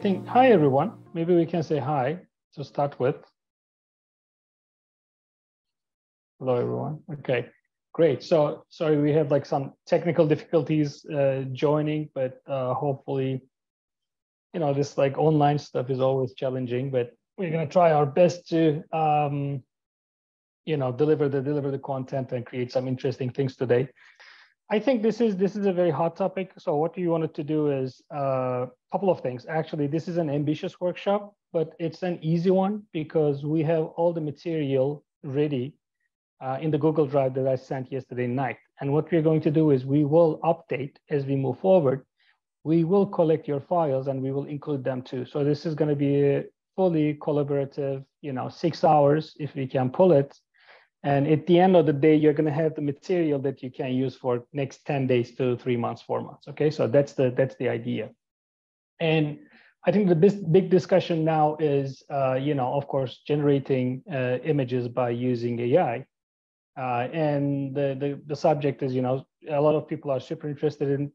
think, hi everyone. Maybe we can say hi to start with. Hello everyone. Okay, great. So sorry, we had like some technical difficulties joining, but hopefully, you know, this like online stuff is always challenging, but we're gonna try our best to you know, deliver the content and create some interesting things today. I think this is a very hot topic. So what we wanted to do is a couple of things. Actually, this is an ambitious workshop, but it's an easy one because we have all the material ready in the Google Drive that I sent yesterday night. And what we're going to do is we will update as we move forward. We will collect your files and we will include them too. So this is going to be a fully collaborative, you know, 6 hours if we can pull it. And at the end of the day, you're going to have the material that you can use for next 10 days to 3 months, 4 months. Okay, so that's the idea. And I think the big discussion now is, you know, of course, generating images by using AI. And the subject is, you know, a lot of people are super interested in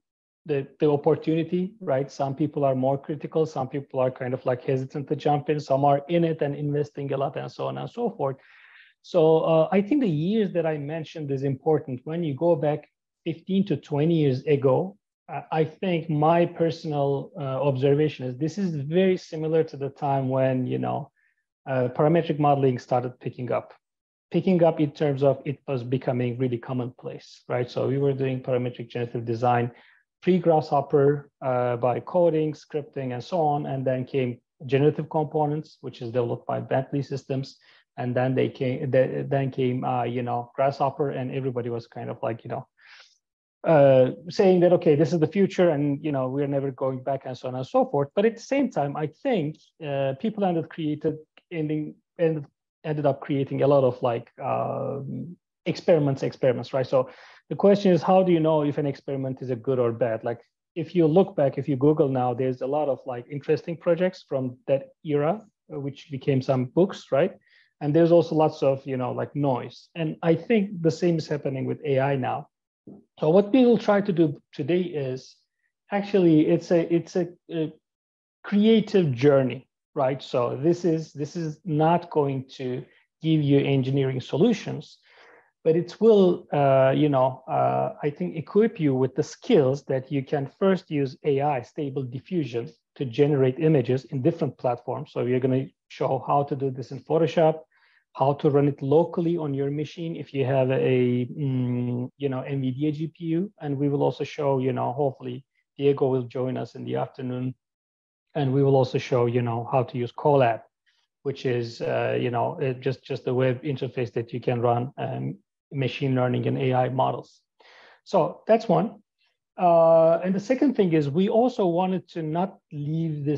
the opportunity, right? Some people are more critical. Some people are kind of like hesitant to jump in. Some are in it and investing a lot and so on and so forth. So I think the years that I mentioned is important. When you go back 15 to 20 years ago, I think my personal observation is this is very similar to the time when, you know, parametric modeling started picking up in terms of it was becoming really commonplace, right? So we were doing parametric generative design pre-Grasshopper by coding, scripting, and so on. And then came generative components, which is developed by Bentley Systems. And then came you know, Grasshopper, and everybody was kind of like, you know, saying that, okay, this is the future, and you know, we're never going back, and so on and so forth. But at the same time, I think people ended up creating a lot of like experiments, right? So the question is, how do you know if an experiment is a good or bad? Like, if you look back, if you Google now, there's a lot of like interesting projects from that era, which became some books, right? And there's also lots of, you know, like noise. And I think the same is happening with AI now. So what we will try to do today is actually it's a creative journey, right? So this is not going to give you engineering solutions, but it will, you know, I think equip you with the skills that you can first use AI, Stable Diffusion, to generate images in different platforms. So we're going to show how to do this in Photoshop, how to run it locally on your machine if you have a, you know, NVIDIA GPU. And we will also show, you know, hopefully Diego will join us in the afternoon. And we will also show, you know, how to use Colab, which is, you know, just the web interface that you can run machine learning and AI models. So that's one. And the second thing is we also wanted to not leave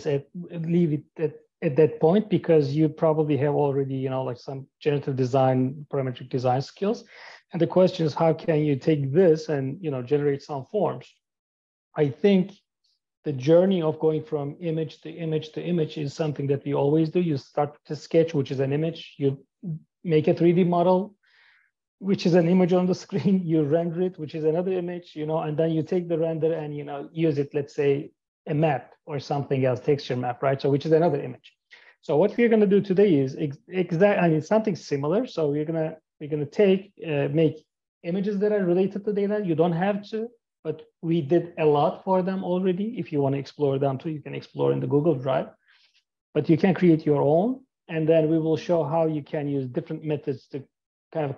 it at that point, because you probably have already, you know, like some generative design, parametric design skills. And the question is, how can you take this and, you know, generate some forms? I think the journey of going from image to image to image is something that we always do. You start with a sketch, which is an image. You make a 3D model, which is an image on the screen. You render it, which is another image, you know, and then you take the render and, you know, use it, let's say, a map or something else, texture map, right? So which is another image. So what we're going to do today is I mean, something similar. So we're going to take make images that are related to data. You don't have to, but we did a lot for them already. If you want to explore them too, you can explore in the Google Drive, but you can create your own. And then we will show how you can use different methods to kind of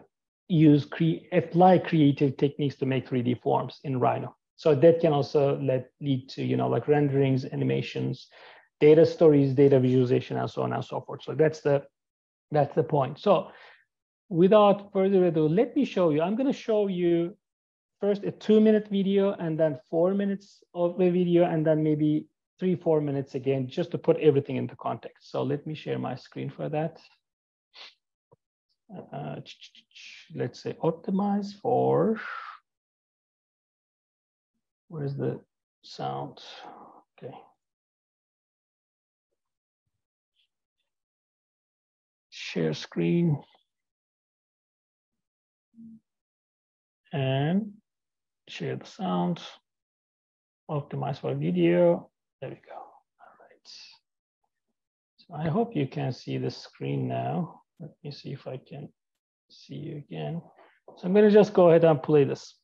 apply creative techniques to make 3D forms in Rhino. So that can also lead to, you know, like renderings, animations, data stories, data visualization, and so on and so forth. So that's the point. So without further ado, let me show you. I'm going to show you first a 2-minute video, and then 4 minutes of the video, and then maybe 3-4 minutes again, just to put everything into context. So let me share my screen for that. Let's say optimize for, where's the sound? Okay. Share screen. And share the sound. Optimize for video. There we go. All right. I hope you can see the screen now. Let me see if I can see you again. So I'm going to just go ahead and play this.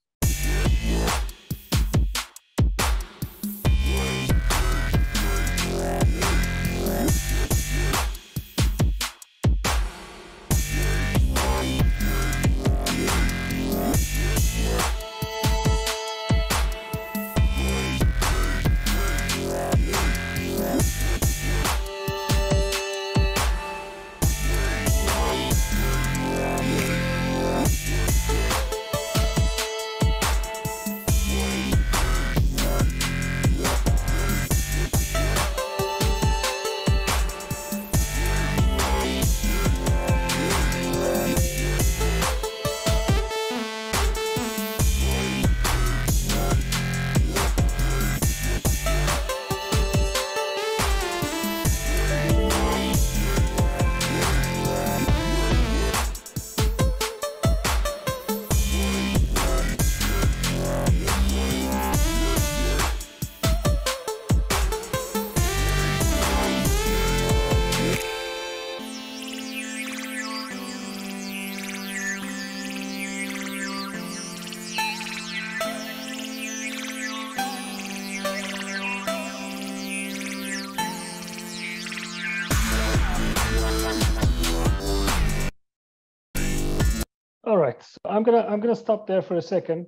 All right, so I'm gonna stop there for a second.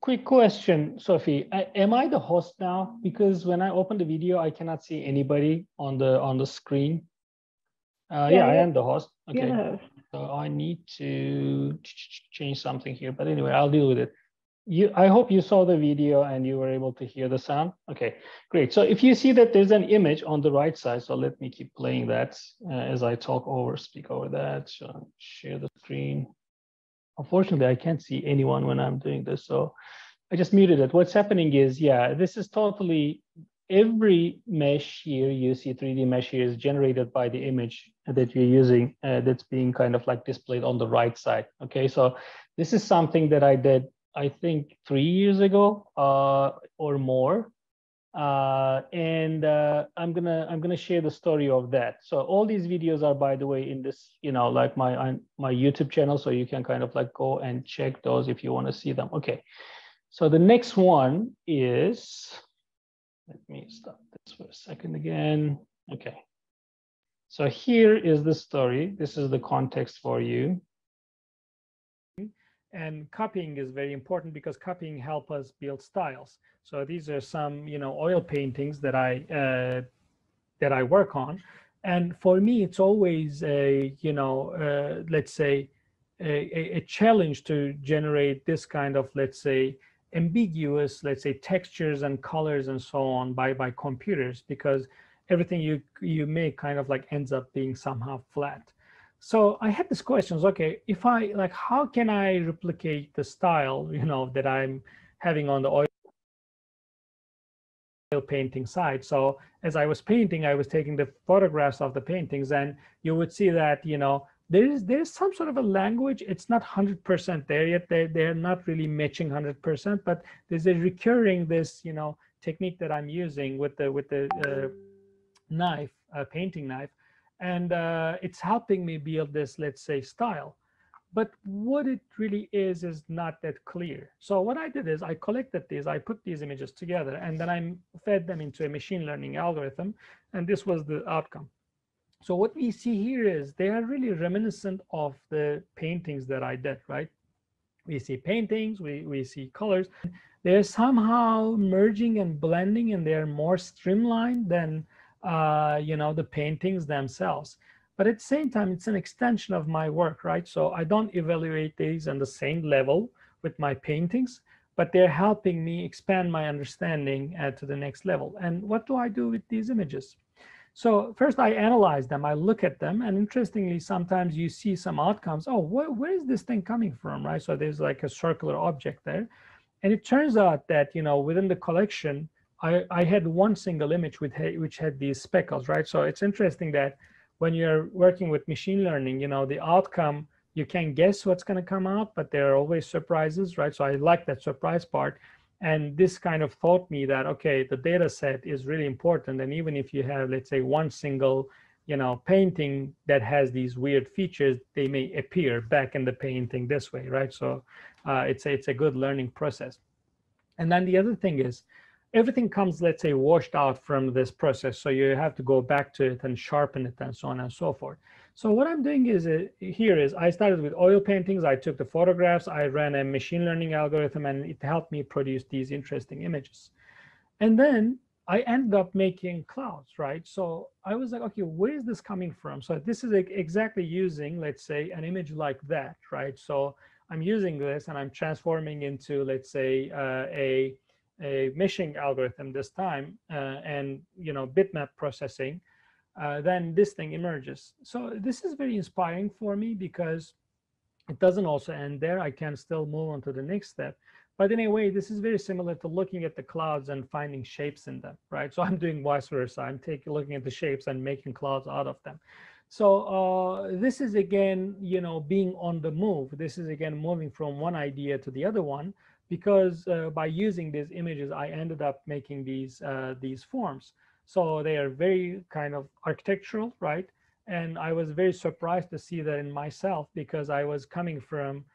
Quick question, Sophie. Am I the host now? Because when I open the video, I cannot see anybody on the screen. Yeah, I am the host. Okay, yeah. So I need to change something here, but anyway, I'll deal with it. I hope you saw the video and you were able to hear the sound. Okay, great. So if you see that there's an image on the right side, so let me keep playing that as I speak over that. So share the screen. Unfortunately, I can't see anyone when I'm doing this, so I just muted it. What's happening is, yeah, this is totally, every mesh here, you see 3D mesh here is generated by the image that you're using that's being kind of like displayed on the right side. Okay, so this is something that I did, I think 3 years ago or more, and I'm gonna share the story of that. So all these videos are, by the way, in this, like my YouTube channel, so you can kind of like go and check those if you want to see them. Okay, so the next one is, let me stop this for a second again. Okay, so here is the story. This is the context for you. And copying is very important because copying helps us build styles. So these are some, oil paintings that I work on, and for me, it's always a, let's say, a challenge to generate this kind of, let's say, ambiguous, let's say, textures and colors and so on by computers, because everything you make kind of like ends up being somehow flat. So I had these questions. Okay, if how can I replicate the style, that I'm having on the oil painting side? So as I was painting, I was taking the photographs of the paintings, and you would see that, there's some sort of a language. It's not 100% there yet. They're not really matching 100%, but there's a recurring technique that I'm using with the knife, painting knife. And it's helping me build this, let's say, style. But what it really is not that clear. So what I did is I collected these, I put these images together, and then I fed them into a machine learning algorithm, and this was the outcome. So what we see here is they are really reminiscent of the paintings that I did, right? We see paintings, we see colors. They're somehow merging and blending, and they're more streamlined than the paintings themselves. But at the same time, it's an extension of my work, right? So I don't evaluate these on the same level with my paintings, but they're helping me expand my understanding to the next level. And what do I do with these images? So first I analyze them, I look at them, and interestingly, sometimes you see some outcomes. Oh, where is this thing coming from, right? So there's like a circular object there. And it turns out that, within the collection, I had one single image which had these speckles, right? So it's interesting that when you're working with machine learning, the outcome, you can guess what's going to come out, but there are always surprises, right? So I like that surprise part. And this kind of taught me that, okay, the data set is really important. And even if you have, let's say, one single, painting that has these weird features, they may appear back in the painting this way, right? So it's a good learning process. And then the other thing is, everything comes, let's say, washed out from this process. So you have to go back to it and sharpen it and so on and so forth. So what I'm doing is here is I started with oil paintings. I took the photographs. I ran a machine learning algorithm, and it helped me produce these interesting images. And then I ended up making clouds, right? So I was like, okay, where is this coming from? So this is exactly using, let's say, an image like that, right? So I'm using this and I'm transforming into, let's say, a meshing algorithm this time, and bitmap processing. Then this thing emerges. So this is very inspiring for me, because it doesn't also end there. I can still move on to the next step. But in a way, this is very similar to looking at the clouds and finding shapes in them, right? So I'm doing vice versa. I'm looking at the shapes and making clouds out of them. So this is again, being on the move. This is again moving from one idea to the other one, because by using these images, I ended up making these forms. So they are very kind of architectural, right? And I was very surprised to see that in myself, because I was coming from,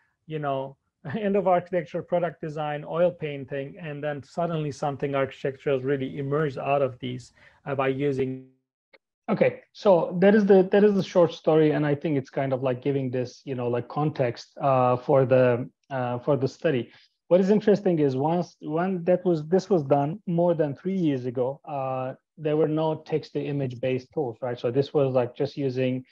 end of architecture, product design, oil painting, and then suddenly something architectural really emerged out of these by using. Okay, so that is the short story, and I think it's kind of like giving this, like context for the study. What is interesting is when this was done more than 3 years ago, there were no text-to-image based tools, right? So this was like just using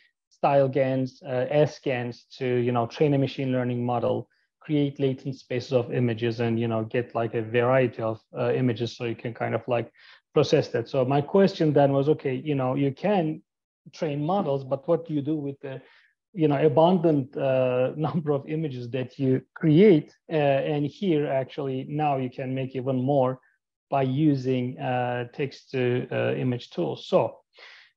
StyleGANs, SGANs to train a machine learning model, create latent spaces of images, and get like a variety of images, so you can kind of like process that. So my question then was, okay, you can train models, but what do you do with the abundant number of images that you create? And here, actually, now you can make even more by using text-to-image tools. So,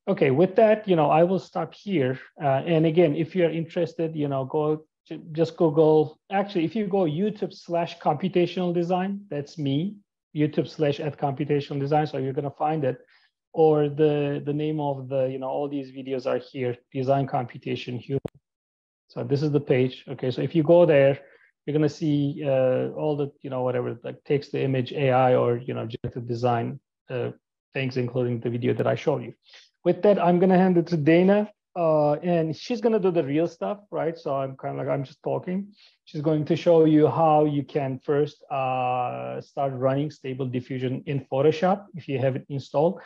okay, with that, I will stop here. And again, if you're interested, just Google. Actually, if you go YouTube/computational design, that's me. YouTube/@computational design. So you're gonna find it. Or the name of the, all these videos are here, Design Computation Human. So this is the page. Okay, so if you go there, you're gonna see all the, whatever, like text to image AI or, generative design things, including the video that I showed you. With that, I'm gonna hand it to Dana, and she's gonna do the real stuff, right? So I'm kind of like, I'm just talking. She's going to show you how you can first start running Stable Diffusion in Photoshop if you have it installed.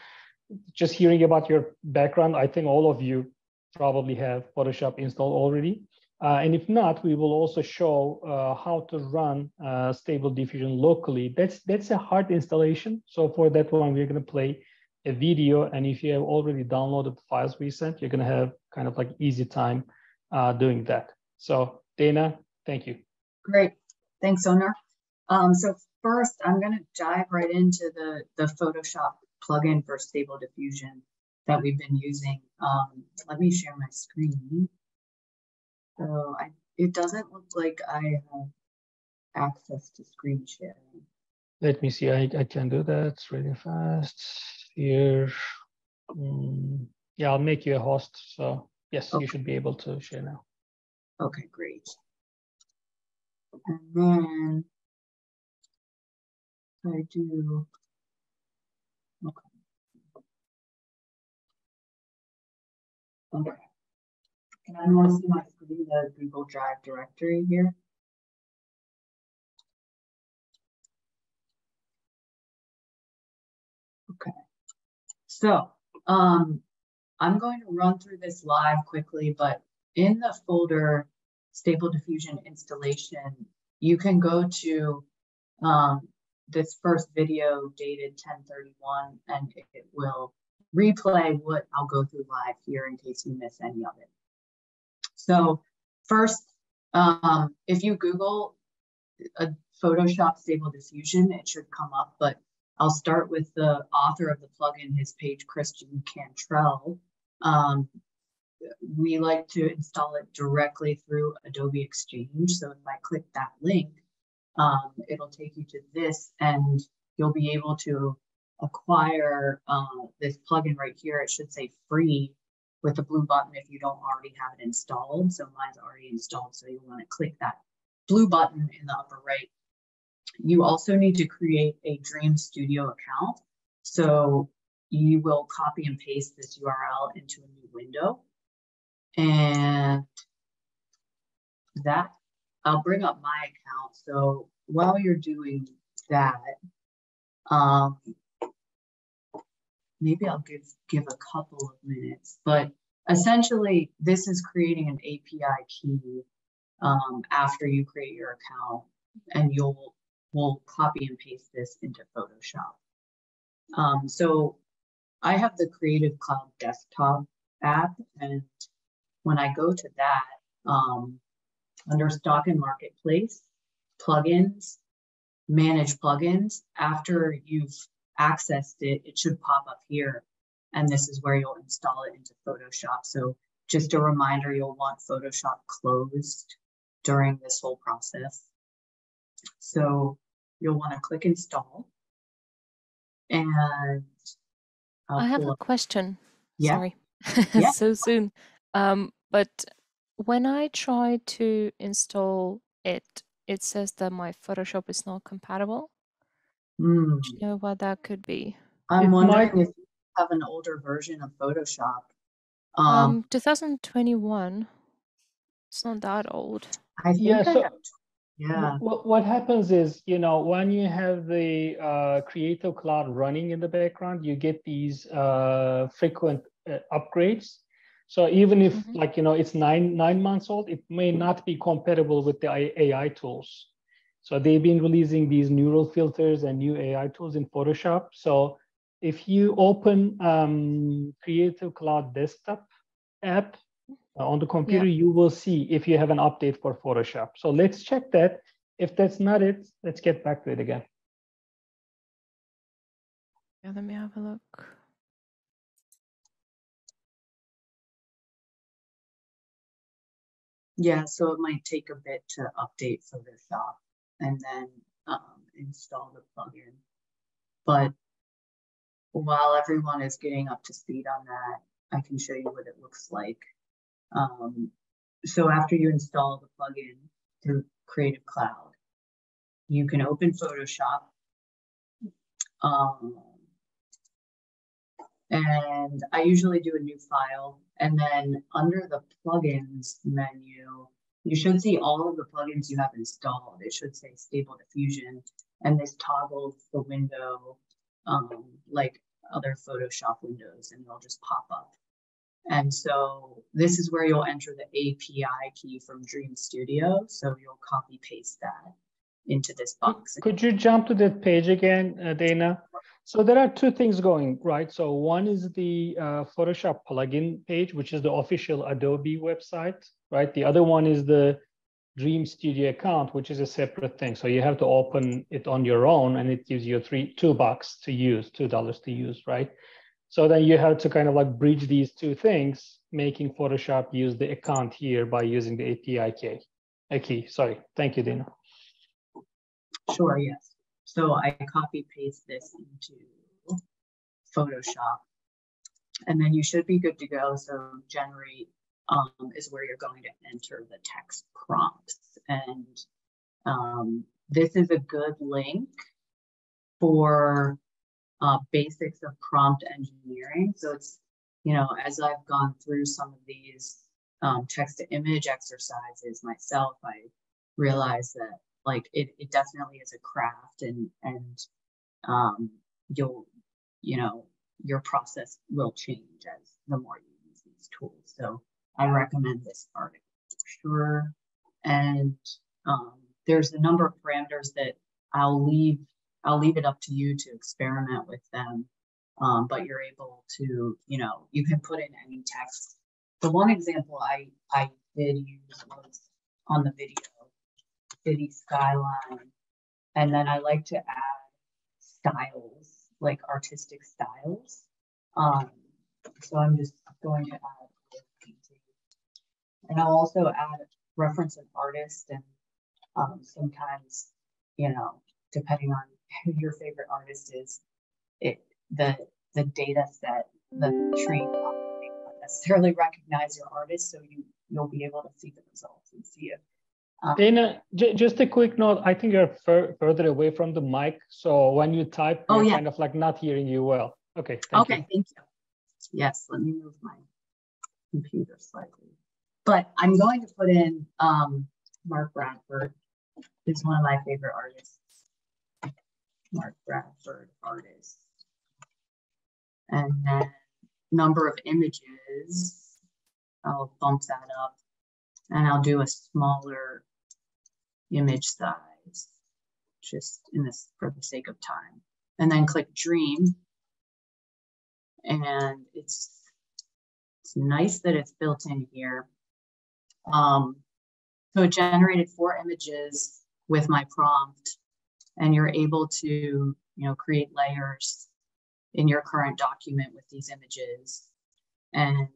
Just hearing about your background, I think all of you probably have Photoshop installed already. And if not, we will also show how to run Stable Diffusion locally. That's a hard installation. So for that one, we're going to play a video. And if you have already downloaded the files we sent, you're going to have kind of like easy time doing that. So Dana, thank you. Great. Thanks, Onur. So first, I'm going to dive right into the Photoshop plugin for Stable Diffusion that we've been using. Let me share my screen. So it doesn't look like I have access to screen sharing. Let me see. I can do that really fast here. Yeah, I'll make you a host. So yes, you should be able to share now. Okay, great. And then I do. Okay. Okay. Can anyone see my screen, the Google Drive directory here? Okay. So I'm going to run through this live quickly, but in the folder Stable Diffusion installation, you can go to this first video dated 10/31, and it will replay what I'll go through live here in case you miss any of it. So first, if you Google a Photoshop Stable Diffusion, it should come up, but I'll start with the author of the plugin, his page, Christian Cantrell. We like to install it directly through Adobe Exchange. So if I click that link, it'll take you to this, and you'll be able to acquire this plugin right here. It should say free with the blue button if you don't already have it installed. So mine's already installed, so you want to click that blue button in the upper right. You also need to create a Dream Studio account. So you will copy and paste this URL into a new window. And that, I'll bring up my account. So while you're doing that, maybe I'll give a couple of minutes, but essentially this is creating an API key after you create your account, and we'll copy and paste this into Photoshop. So I have the Creative Cloud desktop app, and when I go to that, under Stock and Marketplace, plugins, manage plugins, after you've accessed it, it should pop up here. And this is where you'll install it into Photoshop. So just a reminder, you'll want Photoshop closed during this whole process. So you'll want to click install. And I have a question. Yeah. Sorry, Yeah. so soon. But when I try to install it, it says that my Photoshop is not compatible. Do you know what that could be? I'm wondering if you have an older version of Photoshop. 2021. It's not that old. I think yeah. What happens is, you know, when you have the Creative Cloud running in the background, you get these frequent upgrades. So even if, like, you know, it's nine months old, it may not be compatible with the AI tools. So they've been releasing these neural filters and new AI tools in Photoshop. So if you open Creative Cloud desktop app on the computer, you will see if you have an update for Photoshop. So let's check that. If that's not it, let's get back to it again. Yeah, let me have a look. Yeah, so it might take a bit to update Photoshop and then install the plugin. But while everyone is getting up to speed on that, I can show you what it looks like. So after you install the plugin through Creative Cloud, you can open Photoshop. And I usually do a new file, and then under the plugins menu, you should see all of the plugins you have installed. It should say Stable Diffusion, and this toggles the window like other Photoshop windows, and it'll just pop up. And so this is where you'll enter the API key from Dream Studio. So you'll copy paste that into this box. Could you jump to that page again, Dana? So there are two things going, right? So one is the Photoshop plugin page, which is the official Adobe website, right? The other one is the Dream Studio account, which is a separate thing. So you have to open it on your own, and it gives you $2 to use, $2 to use, right? So then you have to kind of like bridge these two things, making Photoshop use the account here by using the API key. Sorry, thank you, Dana. Sure, yes. So I copy paste this into Photoshop, and then you should be good to go. So generate is where you're going to enter the text prompts. And this is a good link for basics of prompt engineering. So it's, you know, as I've gone through some of these text to image exercises myself, I realized that like it definitely is a craft, and you know, your process will change as the more you use these tools. So I recommend this article for sure. And there's a number of parameters that I'll leave it up to you to experiment with them. But you're able to, you know, you can put in any text. The one example I did use was on the video, city skyline. And then I like to add styles, like artistic styles. So I'm just going to add, and I'll also add reference an artist, and sometimes you know, depending on who your favorite artist is, the data set, the trained model may not necessarily recognize your artist, so you'll be able to see the results and see if. Dana, just a quick note. I think you're further away from the mic, so when you type, we're kind of like not hearing you well. Okay. Thank you. Thank you. Yes, let me move my computer slightly. But I'm going to put in Mark Bradford. He's one of my favorite artists. Mark Bradford, artist. And then number of images, I'll bump that up. And I'll do a smaller image size, just in this for the sake of time. And then click Dream. And it's nice that it's built in here. So it generated 4 images with my prompt, and you're able to, you know, create layers in your current document with these images. And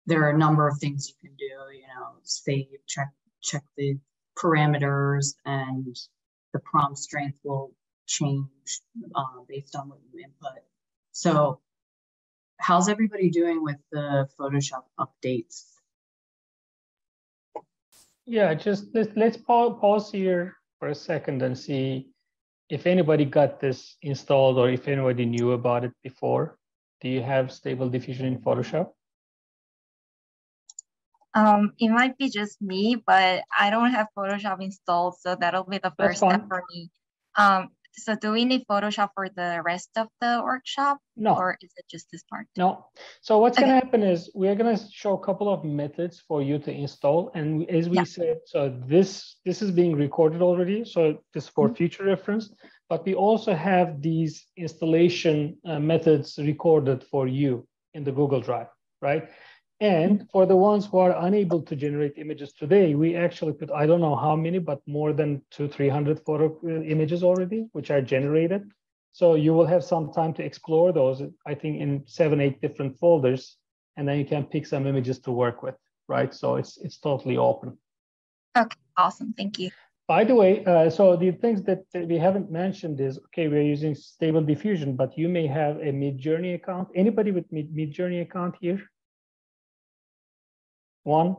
there are a number of things you can do, you know, save, check the parameters, and the prompt strength will change based on what you input. So how's everybody doing with the Photoshop updates? Yeah, just let's pause here for a second and see if anybody got this installed or if anybody knew about it before. Do you have Stable Diffusion in Photoshop? It might be just me, but I don't have Photoshop installed, so that'll be the first step for me. So do we need Photoshop for the rest of the workshop? No. Or is it just this part? No. So what's going to happen is we're going to show a couple of methods for you to install. And as we said, so this is being recorded already. So this is for future reference. But we also have these installation methods recorded for you in the Google Drive, right? And for the ones who are unable to generate images today, we actually put, I don't know how many, but more than 200-300 photo images already, which are generated. So you will have some time to explore those, I think in 7-8 different folders, and then you can pick some images to work with, right? So it's totally open. Okay, awesome, thank you. By the way, so the things that we haven't mentioned is, okay, we're using Stable Diffusion, but you may have a Midjourney account. Anybody with Midjourney account here? One?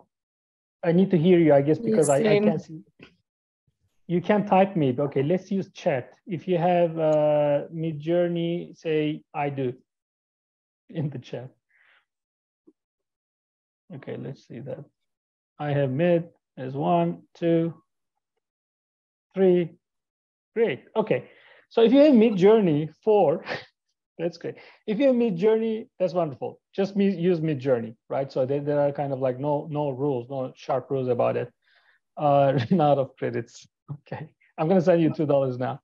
I need to hear you, I guess, because I can't see. You can type me. Okay, let's use chat. If you have Midjourney, say I do in the chat. Okay, let's see that. I have Mid as 1, 2, 3. Great. Okay, so if you have Midjourney 4, that's great. If you have Midjourney, that's wonderful. Just use Midjourney, right? So there are kind of like no rules, no sharp rules about it. Run out of credits. Okay, I'm gonna send you $2 now,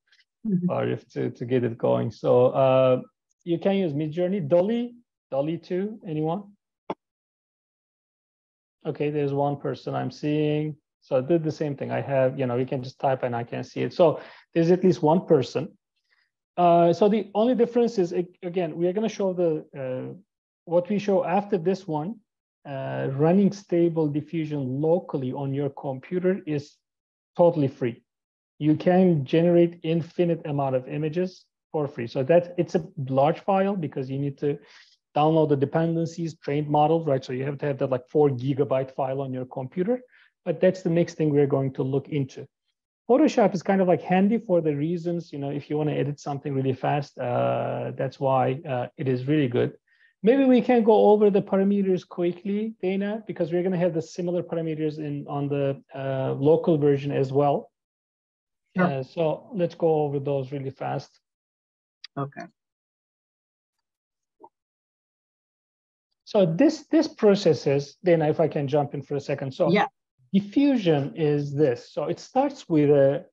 or if to get it going. So you can use Midjourney. Dolly 2. Anyone? Okay, there's one person I'm seeing. So I did the same thing. I have, you know, you can just type and I can see it. So there's at least one person. So the only difference is, again, we are going to show the what we show after this one. Running Stable Diffusion locally on your computer is totally free. You can generate infinite amount of images for free. So it's a large file because you need to download the dependencies, trained models, right? So you have to have that like 4 GB file on your computer. But that's the next thing we're going to look into. Photoshop is kind of like handy for the reasons, you know, if you want to edit something really fast, that's why it is really good. Maybe we can go over the parameters quickly, Dana, because we're going to have the similar parameters on the local version as well. Sure. So let's go over those really fast. Okay. So this processes, Dana, if I can jump in for a second. So yeah. Diffusion is this. So it starts with an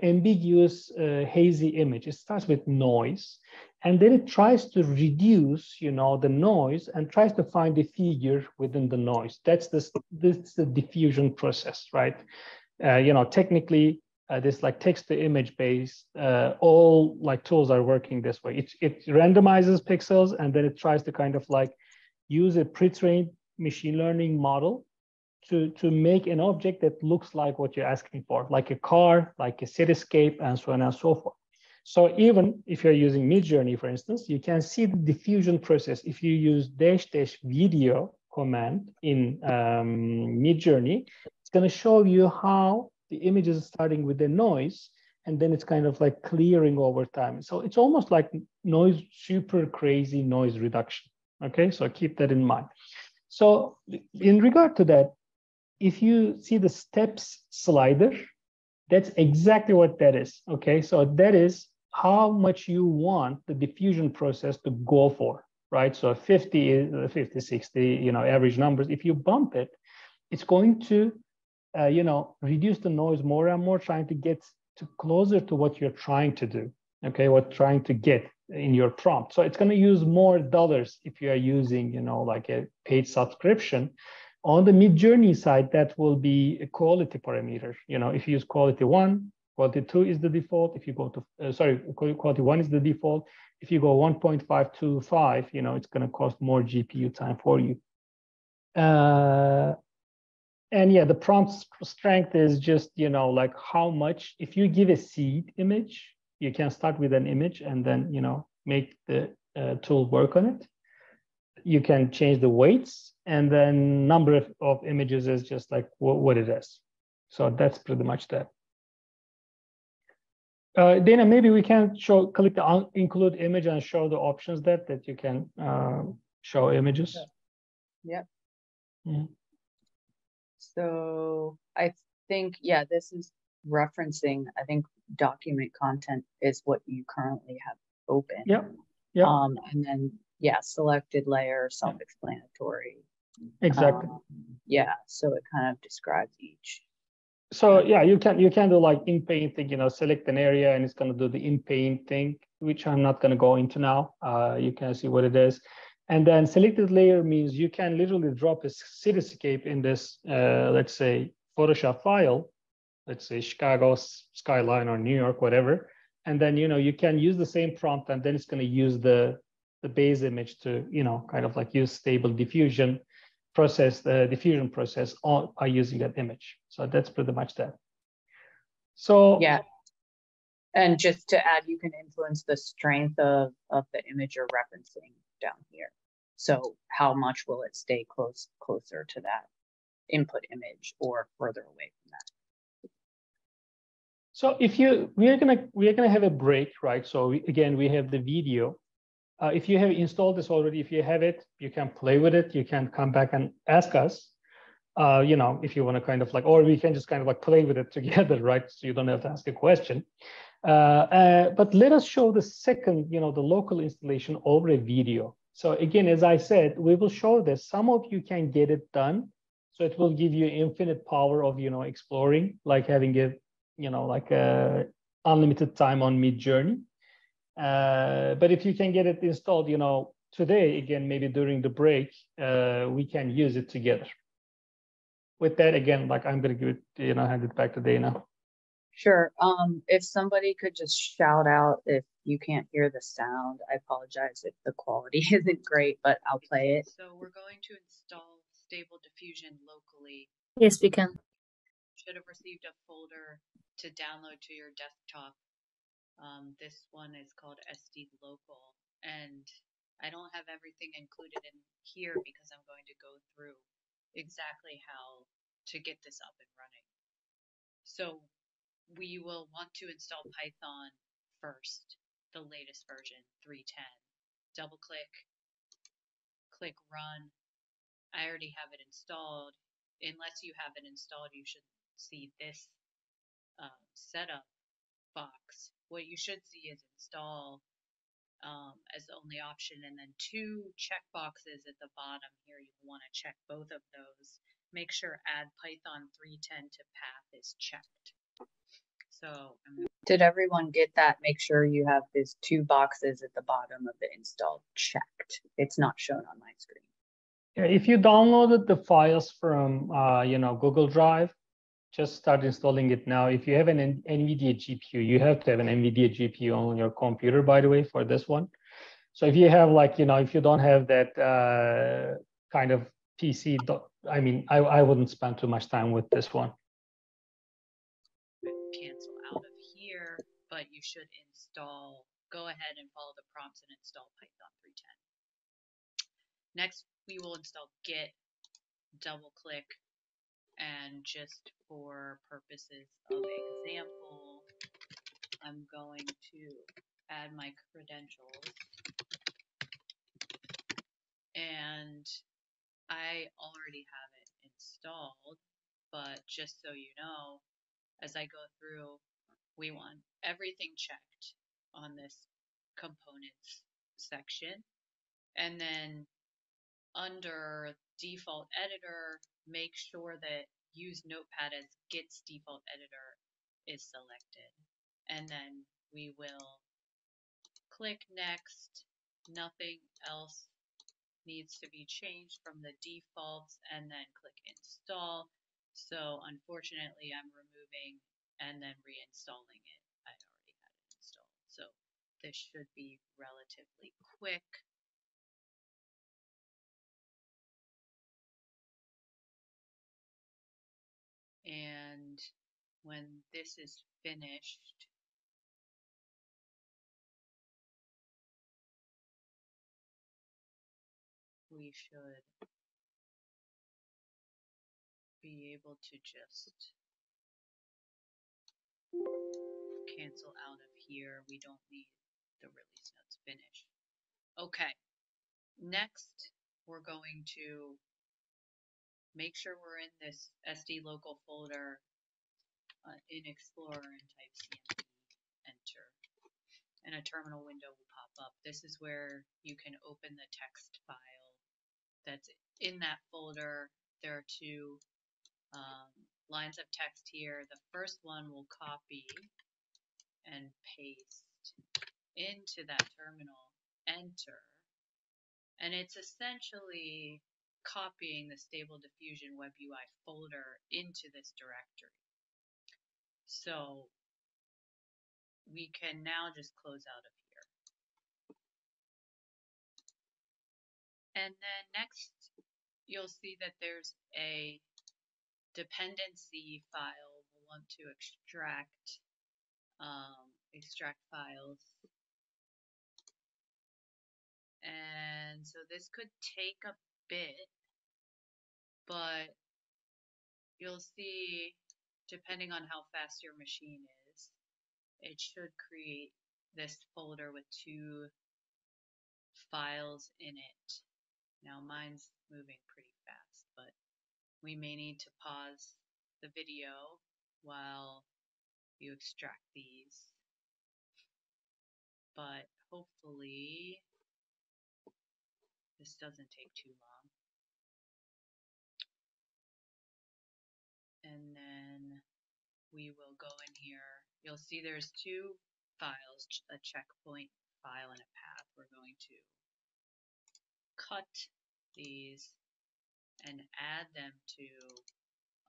ambiguous, hazy image. It starts with noise, and then it tries to reduce, you know, the noise and tries to find a figure within the noise. That's this the diffusion process, right? You know, technically, this like text to image based, all like tools are working this way. It randomizes pixels and then it tries to kind of like use a pre-trained machine learning model to make an object that looks like what you're asking for, like a car, like a cityscape, and so on and so forth. So even if you're using Midjourney, for instance, you can see the diffusion process. If you use --video command in Midjourney, it's going to show you how the image is starting with the noise, and then it's kind of like clearing over time. So it's almost like noise, super crazy noise reduction. Okay, so keep that in mind. So in regard to that, if you see the steps slider, that's exactly what that is. Okay, so that is how much you want the diffusion process to go for, right? So 50 is 50, 60, you know, average numbers. If you bump it, it's going to, you know, reduce the noise more and more, trying to get to closer to what you're trying to do. Okay, what trying to get in your prompt. So it's going to use more dollars if you are using, you know, like a paid subscription. On the Midjourney side, that will be a quality parameter. You know, if you use quality 1, quality 2 is the default. If you go to, quality 1 is the default. If you go 1.5 to 5, you know, it's going to cost more GPU time for you. And yeah, the prompt strength is just, you know, like how much, if you give a seed image, you can start with an image and then, you know, make the tool work on it. You can change the weights, and then number of images is just like what it is. So that's pretty much that. Dana, maybe we can click the include image and show the options that you can show images. Yep. Mm-hmm. So I think, yeah, this is referencing, I think document content is what you currently have open. Yep. Yep. And then, yeah, selected layer, self-explanatory. Exactly. Yeah, so it kind of describes each. So yeah, you can do like in painting, you know, select an area and it's going to do the in paint thing, which I'm not going to go into now. You can see what it is. And then selected layer means you can literally drop a cityscape in this, let's say, Photoshop file, let's say Chicago skyline or New York, whatever. And then, you know, you can use the same prompt, and then it's going to use the base image to, you know, kind of like use stable diffusion process, the diffusion process by using that image. So that's pretty much that. So yeah. And just to add, you can influence the strength of the image you're referencing down here. So how much will it stay closer to that input image or further away from that? So if we're gonna have a break, right? So we have the video. If you have installed this already, if you have it, you can play with it. You can come back and ask us, you know, if you want to kind of like, or we can just kind of like play with it together, right? So you don't have to ask a question. But let us show the second, you know, the local installation over a video. So again, as I said, we will show this. Some of you can get it done. So it will give you infinite power of, you know, exploring, like having a, you know, like a unlimited time on Midjourney. But if you can get it installed, you know, today, again, maybe during the break, we can use it together. With that, again, like I'm going to give it, you know, hand it back to Dana. Sure. If somebody could just shout out if you can't hear the sound, I apologize if the quality isn't great, but I'll play it. So we're going to install Stable Diffusion locally. Yes, we can. Should have received a folder to download to your desktop. This one is called SD Local, and I don't have everything included in here because I'm going to go through exactly how to get this up and running. So we will want to install Python first, the latest version, 3.10. Double click, click run. I already have it installed. Unless you have it installed, you should see this setup box. What you should see is install as the only option, and then 2 check boxes at the bottom here. You want to check both of those. Make sure add Python 3.10 to path is checked. So did everyone get that? Make sure you have these 2 boxes at the bottom of the install checked. It's not shown on my screen. Yeah, if you downloaded the files from you know, Google Drive, just start installing it now. If you have an NVIDIA GPU, you have to have an NVIDIA GPU on your computer, by the way, for this one. So if you have, like, you know, if you don't have that kind of PC. I mean, I wouldn't spend too much time with this one. Cancel out of here, but you should install, go ahead and follow the prompts and install Python 3.10. Next, we will install Git, double click, and just for purposes of example, I'm going to add my credentials. And I already have it installed, but just so you know, as I go through, we want everything checked on this components section. And then under default editor, make sure that use Notepad as Git's default editor is selected. And then we will click next. Nothing else needs to be changed from the defaults, and then click install. So unfortunately, I'm removing and then reinstalling it. I already had it installed. So this should be relatively quick. And when this is finished, we should be able to just cancel out of here. We don't need the release notes finished. Okay, next we're going to make sure we're in this SD local folder in Explorer and type CMD, enter, and a terminal window will pop up. This is where you can open the text file that's in that folder. There are two lines of text here. The first one will copy and paste into that terminal, enter, and it's essentially copying the Stable Diffusion Web UI folder into this directory. So we can now just close out of here. And then next, you'll see that there's a dependency file. We'll want to extract files. And so this could take a bit, but you'll see, depending on how fast your machine is, it should create this folder with two files in it. Now mine's moving pretty fast, but we may need to pause the video while you extract these. But hopefully this doesn't take too long. And then we will go in here. You'll see there's two files, a checkpoint file and a path. We're going to cut these and add them to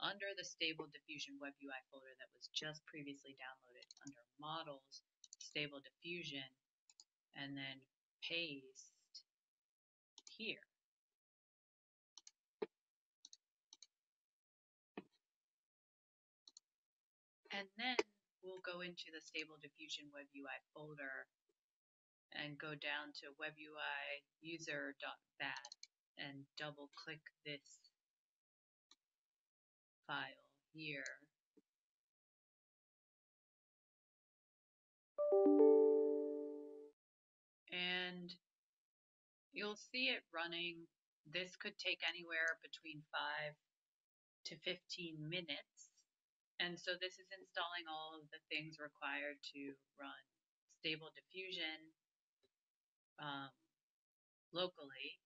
under the Stable Diffusion Web UI folder that was just previously downloaded under Models, Stable Diffusion, and then paste here. And then we'll go into the Stable Diffusion Web UI folder and go down to WebUI user.bat and double click this file here. And you'll see it running. This could take anywhere between 5 to 15 minutes. And so this is installing all of the things required to run Stable Diffusion locally.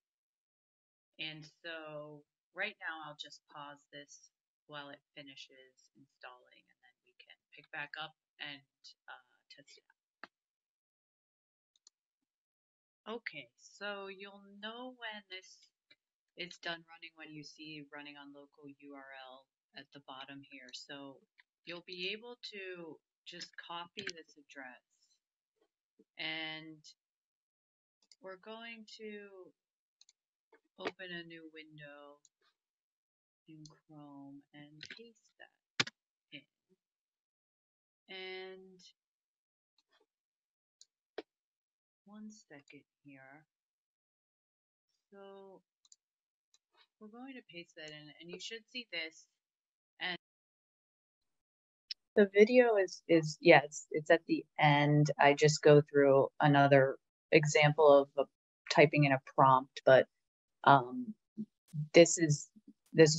And so right now I'll just pause this while it finishes installing, and then we can pick back up and test it out. Okay, so you'll know when this is done running when you see running on local URL at the bottom here. So you'll be able to just copy this address, and we're going to open a new window in Chrome and paste that in. And one second here. So we're going to paste that in, and you should see this. And the video is yeah, it's at the end. I just go through another example of typing in a prompt, but this is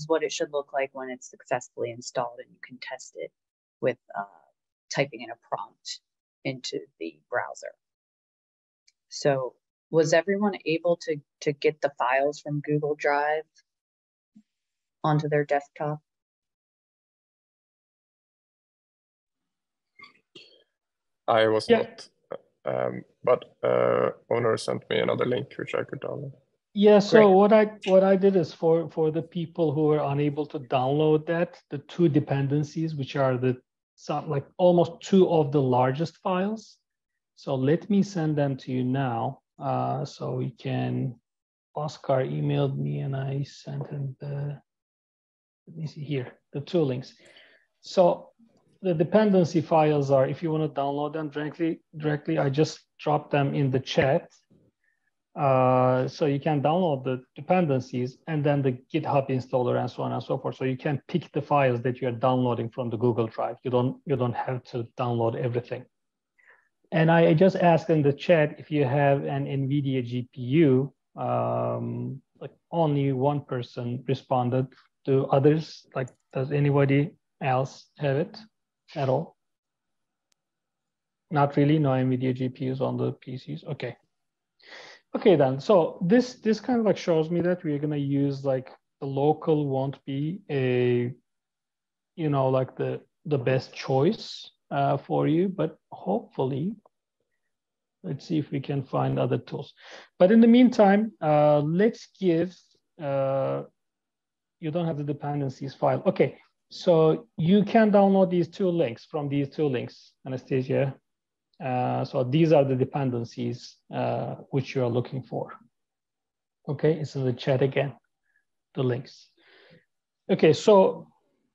what it should look like when it's successfully installed, and you can test it with typing in a prompt into the browser. So was everyone able to get the files from Google Drive onto their desktop? I was not, but owner sent me another link which I could download. Yeah, so what I did is for the people who are unable to download that, the two dependencies, which are like almost two of the largest files. So let me send them to you now. So we can, Oscar emailed me and I sent him let me see here, the two links. So the dependency files are, if you want to download them directly, I just dropped them in the chat. So you can download the dependencies and then the GitHub installer and so on and so forth. So you can pick the files that you're downloading from the Google Drive. You don't have to download everything. And I just asked in the chat if you have an NVIDIA GPU. Like only one person responded. Do others, like, does anybody else have it at all? Not really, no NVIDIA GPUs on the PCs, okay. Okay then, so this kind of like shows me that we're gonna use like the local won't be a, you know, like the best choice for you, but hopefully, let's see if we can find other tools. But in the meantime, let's give, you don't have the dependencies file. Okay, so you can download these two links from these two links, Anastasia. So these are the dependencies which you are looking for. Okay, it's in the chat again, the links. Okay, so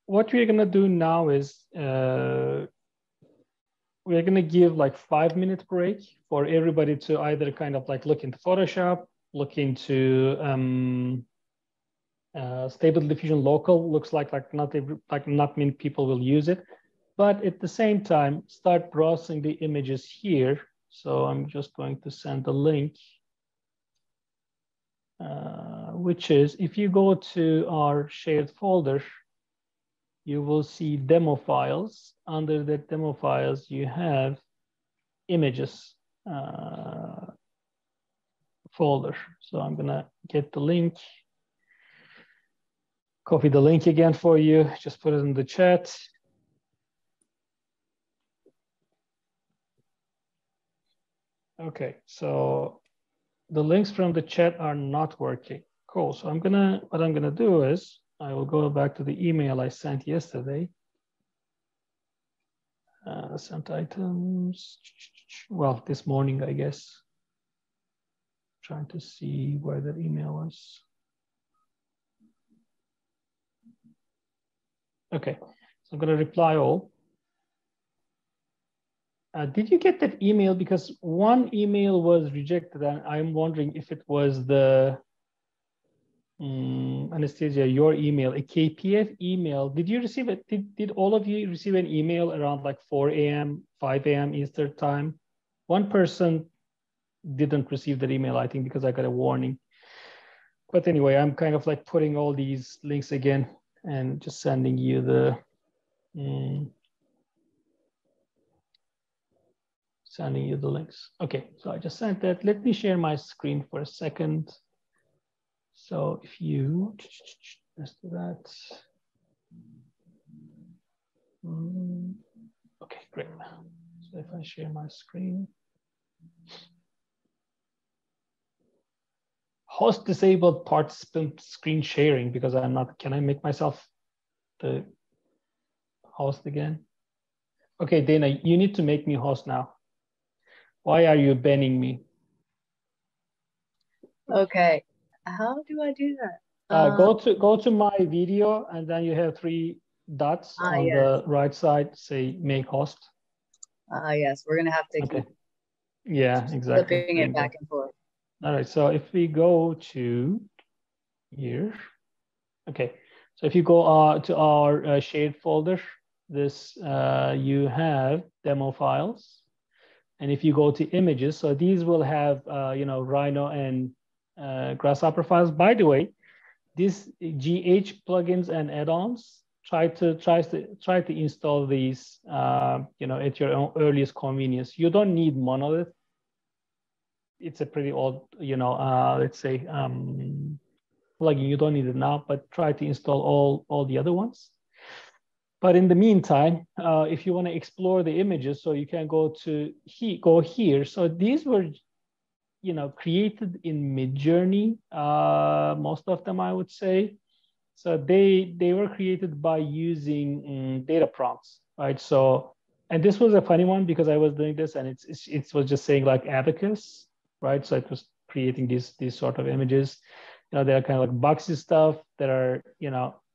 what we're gonna do now is we're gonna give like 5-minute break for everybody to either kind of like look into Photoshop, look into Stable Diffusion Local. Looks like not many people will use it. But at the same time, start browsing the images here. So I'm just going to send a link, which is, if you go to our shared folder, you will see demo files. Under the demo files, you have images folder. So I'm gonna get the link, copy the link again for you, just put it in the chat. Okay, so the links from the chat are not working. Cool, so what I'm gonna do is I will go back to the email I sent yesterday. Sent items, well, this morning, I guess. Trying to see where that email was. Okay, so I'm gonna reply all. Did you get that email? Because one email was rejected, and I'm wondering if it was the Anastasia, your email, a KPF email. Did you receive it? Did all of you receive an email around like 4 a.m., 5 a.m. Eastern time? One person didn't receive that email, I think, because I got a warning. But anyway, I'm kind of like putting all these links again and just sending you the links. Okay, so I just sent that. Let me share my screen for a second. So if you, let's do that. Okay, great. So if I share my screen. Host disabled participant screen sharing because I'm not, can I make myself the host again? Okay, Dana, you need to make me host now. Why are you banning me? Okay, how do I do that? Go to my video, and then you have 3 dots on the right side. Say make host. Yes, we're gonna have to keep. Yeah, exactly. Flipping it back and forth. All right. So if we go to here, okay. So if you go to our shared folder, this you have demo files, and if you go to images, so these will have Rhino and Grasshopper files. By the way, these GH plugins and add-ons try to install these at your own earliest convenience. You don't need Monolith. It's a pretty old let's say plugin. You don't need it now, but try to install all the other ones. But in the meantime, if you want to explore the images, so you can go here. So these were created in Midjourney, most of them, I would say. So they were created by using data prompts, right? So, and this was a funny one because I was doing this, and it was just saying like abacus, right? So it was creating these sort of images. They're kind of like boxy stuff that are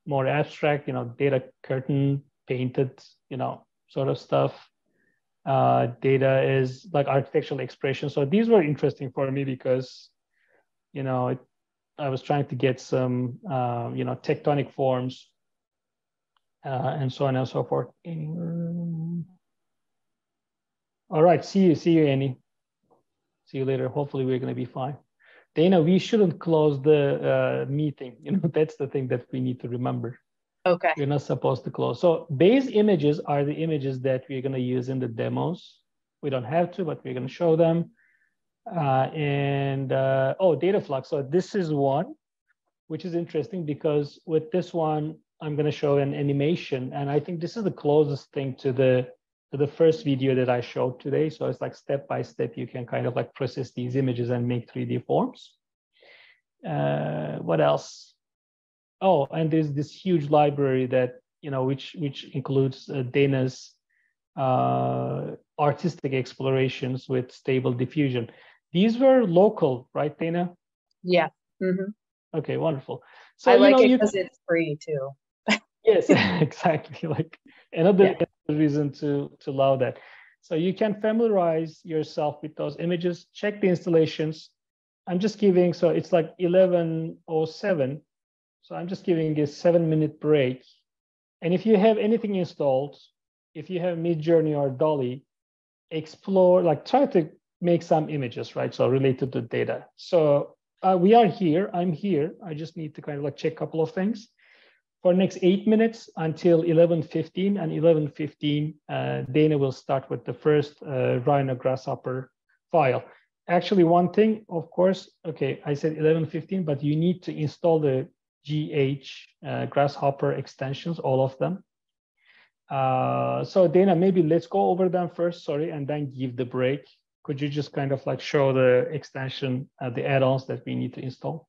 more abstract, data curtain painted, sort of stuff. Data is like architectural expression. So these were interesting for me because, I was trying to get some, tectonic forms and so on and so forth. All right, see you, Annie. See you later. Hopefully we're going to be fine. Dana, we shouldn't close the meeting. That's the thing that we need to remember. Okay. You're not supposed to close. So base images are the images that we're going to use in the demos. We don't have to, but we're going to show them. Data flux. So this is one, which is interesting because with this one, I'm going to show an animation. And I think this is the closest thing to the first video that I showed today. So it's like step by step, you can kind of like process these images and make 3D forms. What else? Oh, and there's this huge library that, which includes Dana's artistic explorations with Stable Diffusion. These were local, right, Dana? Yeah. Mm-hmm. Okay, wonderful. So I like it because it's free too. Yes, exactly. Like another reason to love that. So you can familiarize yourself with those images, check the installations. I'm just giving, so it's like 11:07. So I'm just giving a 7-minute break. And if you have anything installed, if you have Midjourney or Dolly, explore, like try to make some images, right? So related to data. So we are here, I'm here. I just need to kind of like check a couple of things. For next 8 minutes until 11:15, and 11:15, Dana will start with the first Rhino Grasshopper file. Actually, one thing, of course, okay, I said 11:15, but you need to install the GH Grasshopper extensions, all of them. So Dana, maybe let's go over them first, sorry, and then give the break. Could you just kind of like show the extension, the add-ons that we need to install?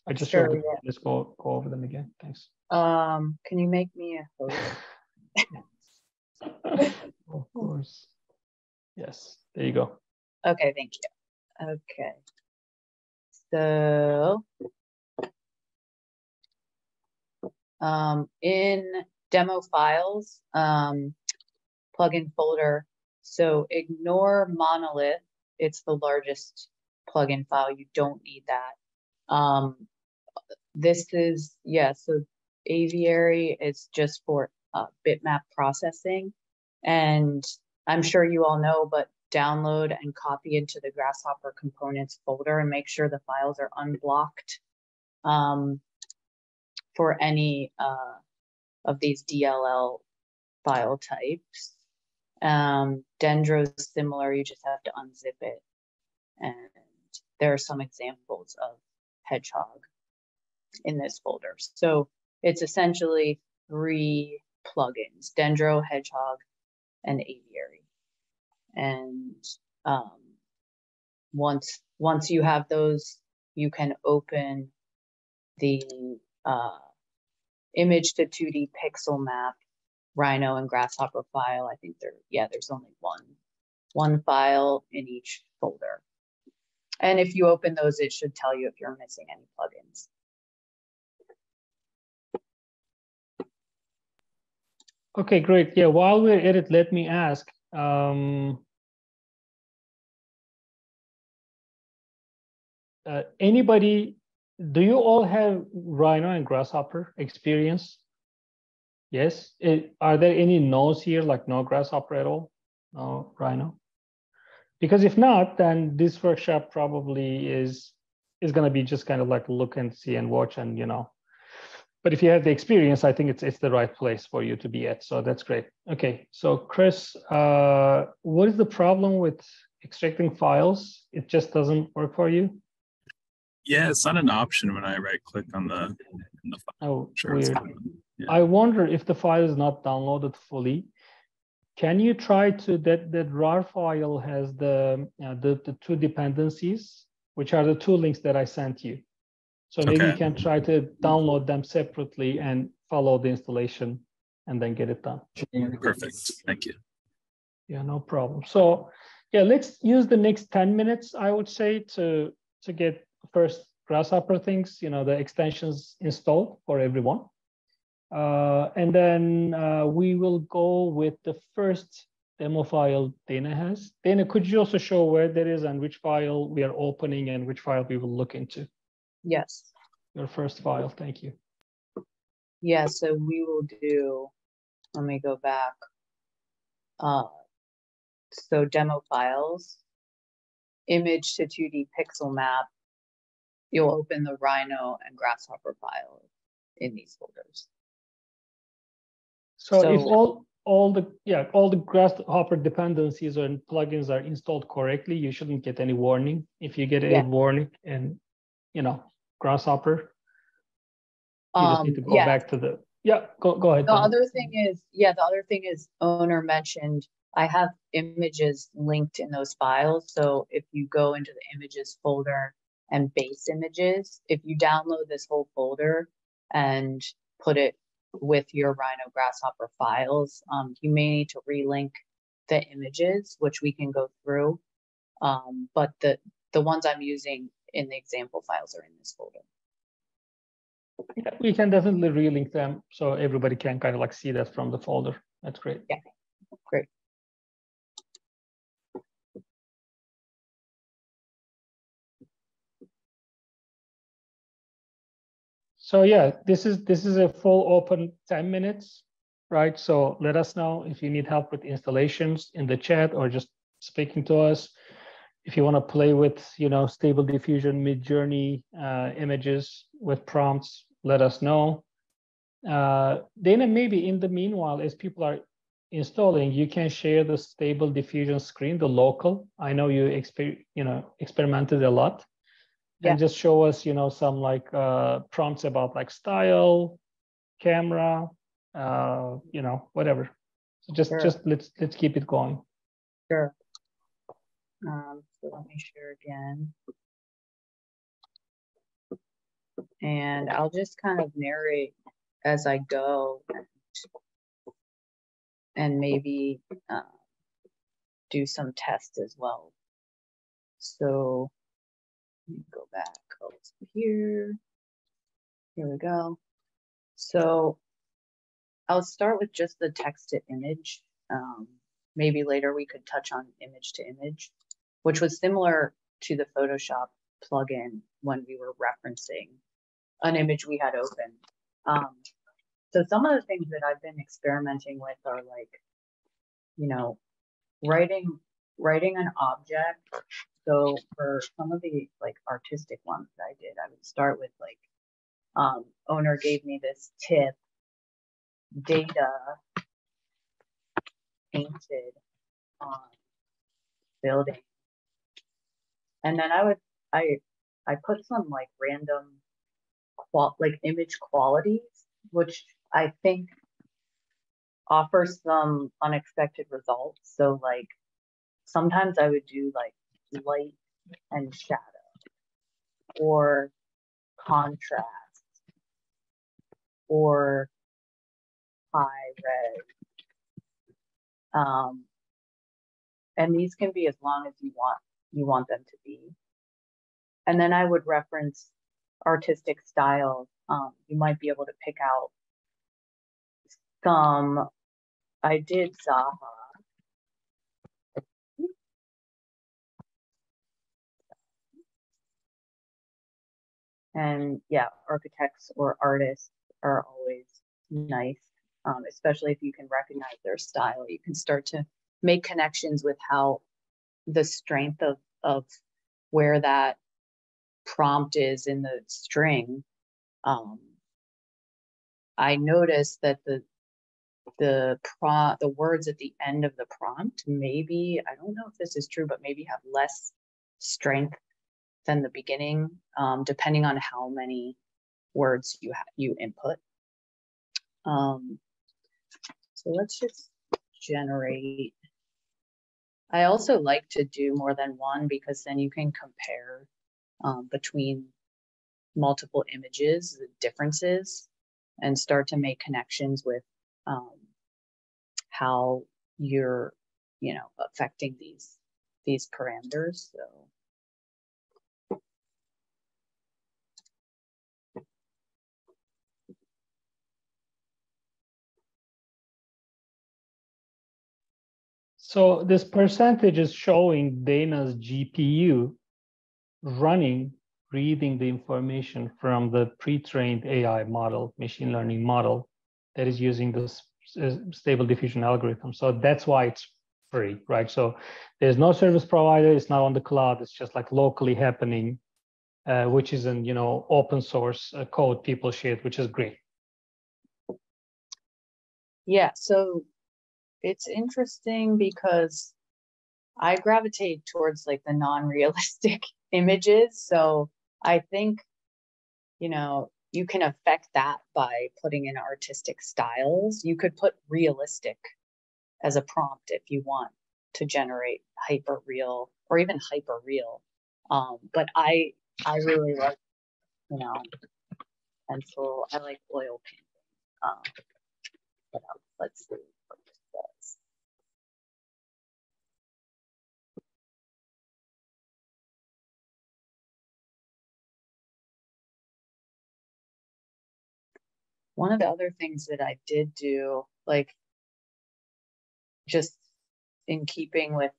I just showed them. Let's go over them again. Thanks. Can you make me a host? Of course. Yes, there you go. Okay, thank you. Okay. So in demo files, plugin folder, so ignore Monolith. It's the largest plugin file. You don't need that. This is, so Aviary is just for bitmap processing. And I'm sure you all know, but download and copy into the Grasshopper components folder and make sure the files are unblocked for any of these DLL file types. Dendro is similar, you just have to unzip it. And there are some examples of Hedgehog in this folder. So it's essentially 3 plugins, Dendro, Hedgehog, and Aviary. And once you have those, you can open the image to 2D pixel map Rhino and Grasshopper file. I think there's only one file in each folder. And if you open those, it should tell you if you're missing any plugins. Okay, great. Yeah, while we're at it, let me ask. Anybody, do you all have Rhino and Grasshopper experience? Yes. Are there any no's here, like no Grasshopper at all? No Rhino? Because if not, then this workshop probably is going to be just kind of like look and see and watch and, you know. But if you have the experience, I think it's the right place for you to be at. So that's great. Okay, so Chris, what is the problem with extracting files? It just doesn't work for you? Yeah, it's not an option when I right click on the file. Oh, sure, weird. Yeah. I wonder if the file is not downloaded fully. Can you try to, that RAR file has the two dependencies, which are the two links that I sent you. So maybe you can try to download them separately and follow the installation and then get it done. Perfect, thank you. Yeah, no problem. So yeah, let's use the next 10 minutes, I would say, to get first Grasshopper things, you know, the extensions installed for everyone. And then we will go with the first demo file Dana has. Dana, could you also show where that is and which file we are opening and which file we will look into? Yes. Your first file, thank you. Yeah, so we will do, let me go back. So demo files, image to 2D pixel map. You'll open the Rhino and Grasshopper files in these folders. So if all the Grasshopper dependencies and plugins are installed correctly, you shouldn't get any warning. If you get a warning and, you know, Grasshopper, you just need to go back to the, go ahead. The other thing is owner mentioned, I have images linked in those files. So if you go into the images folder and base images, if you download this whole folder and put it with your Rhino Grasshopper files, you may need to relink the images, which we can go through. But the ones I'm using in the example files are in this folder. Yeah, we can definitely relink them so everybody can kind of like see that from the folder. That's great. Yeah, great. So yeah, this is a full open 10 minutes, right? So let us know if you need help with installations in the chat or just speaking to us. If you want to play with, you know, Stable Diffusion, Midjourney images with prompts, let us know. Dana, maybe in the meanwhile, as people are installing, you can share the Stable Diffusion screen, the local. I know you experimented a lot. And just show us, you know, some like prompts about like style, camera, you know, whatever. So just let's keep it going. Sure. So let me share again. And I'll just kind of narrate as I go and maybe do some tests as well. So let me go back here. Here we go. So I'll start with just the text to image. Maybe later we could touch on image to image, which was similar to the Photoshop plugin when we were referencing an image we had open. So some of the things that I've been experimenting with are like, you know, writing an object. So for some of the like artistic ones that I did, I would start with like, owner gave me this tip, data painted on building. And then I put some like random image qualities, which I think offers some unexpected results. So like sometimes I would do like light and shadow or contrast or high res. And these can be as long as you want them to be. And then I would reference artistic styles. You might be able to pick out some I did Zaha. And yeah, architects or artists are always nice, especially if you can recognize their style. You can start to make connections with how the strength of where that prompt is in the string. I noticed that the words at the end of the prompt, maybe, I don't know if this is true, but maybe have less strength than the beginning, depending on how many words you input. So let's just generate. I also like to do more than one because then you can compare between multiple images, the differences, and start to make connections with how you're, affecting these parameters. So this percentage is showing Dana's GPU reading the information from the pre-trained AI model, machine learning model that is using this stable diffusion algorithm. So that's why it's free, right? So there's no service provider, it's not on the cloud, it's just like locally happening, which is an open source code people shared, which is great. Yeah, so it's interesting because I gravitate towards like the non-realistic images. So I think, you can affect that by putting in artistic styles. You could put realistic as a prompt if you want to generate hyper real or even hyper real. But I really like, pencil. I like oil painting. Let's see what this says. One of the other things that I did do, like just in keeping with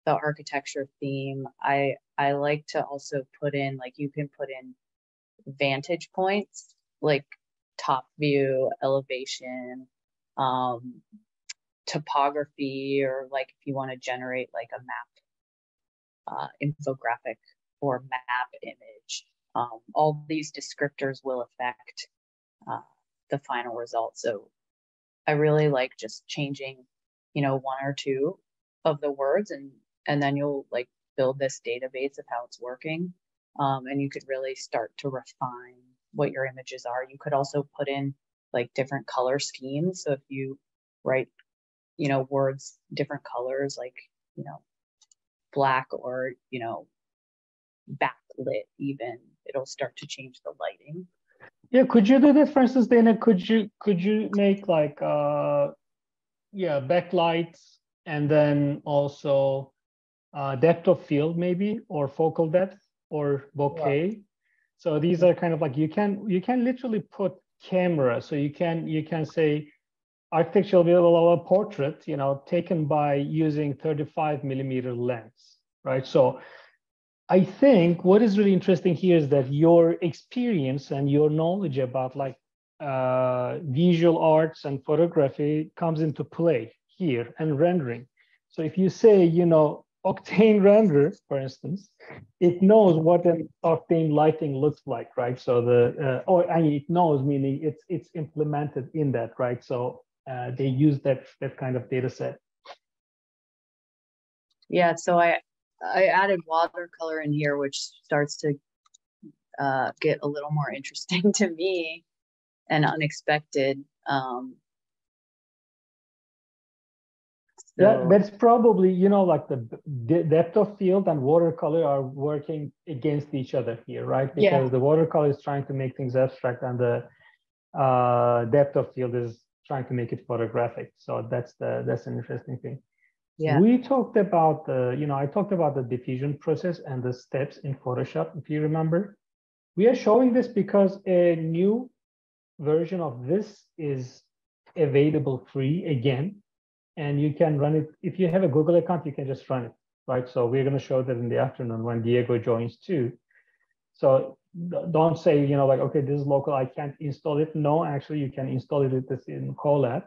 the architecture theme, I like to also put in, like, you can put in vantage points, like top view, elevation, topography, or like if you want to generate like a map infographic or map image. All these descriptors will affect the final result. So I really like just changing, one or two of the words, and then you'll like build this database of how it's working. And you could really start to refine what your images are. You could also put in like different color schemes. So if you write, words, different colors, like, black or, backlit even, it'll start to change the lighting. Yeah, could you do this, for instance, Dana? Could you make like backlights and then also depth of field maybe, or focal depth or bokeh? Yeah. So these are kind of like you can literally put camera. So you can say architectural below a portrait, taken by using 35mm lens, right? So I think what is really interesting here is that your experience and your knowledge about like visual arts and photography comes into play here, and rendering. So if you say, Octane render, for instance, it knows what an Octane lighting looks like, right? So it knows, meaning it's implemented in that, right? So they use that kind of data set. Yeah, so I added watercolor in here, which starts to get a little more interesting to me and unexpected. Yeah, that's probably, like the depth of field and watercolor are working against each other here, right? Because the watercolor is trying to make things abstract and the depth of field is trying to make it photographic. So that's an interesting thing. Yeah. We talked about I talked about the diffusion process and the steps in Photoshop, if you remember. We are showing this because a new version of this is available free again, and you can run it. If you have a Google account, you can just run it, right? So we're going to show that in the afternoon when Diego joins too. So don't say, you know, like, okay, this is local, I can't install it. No, actually, you can install it with this in Colab.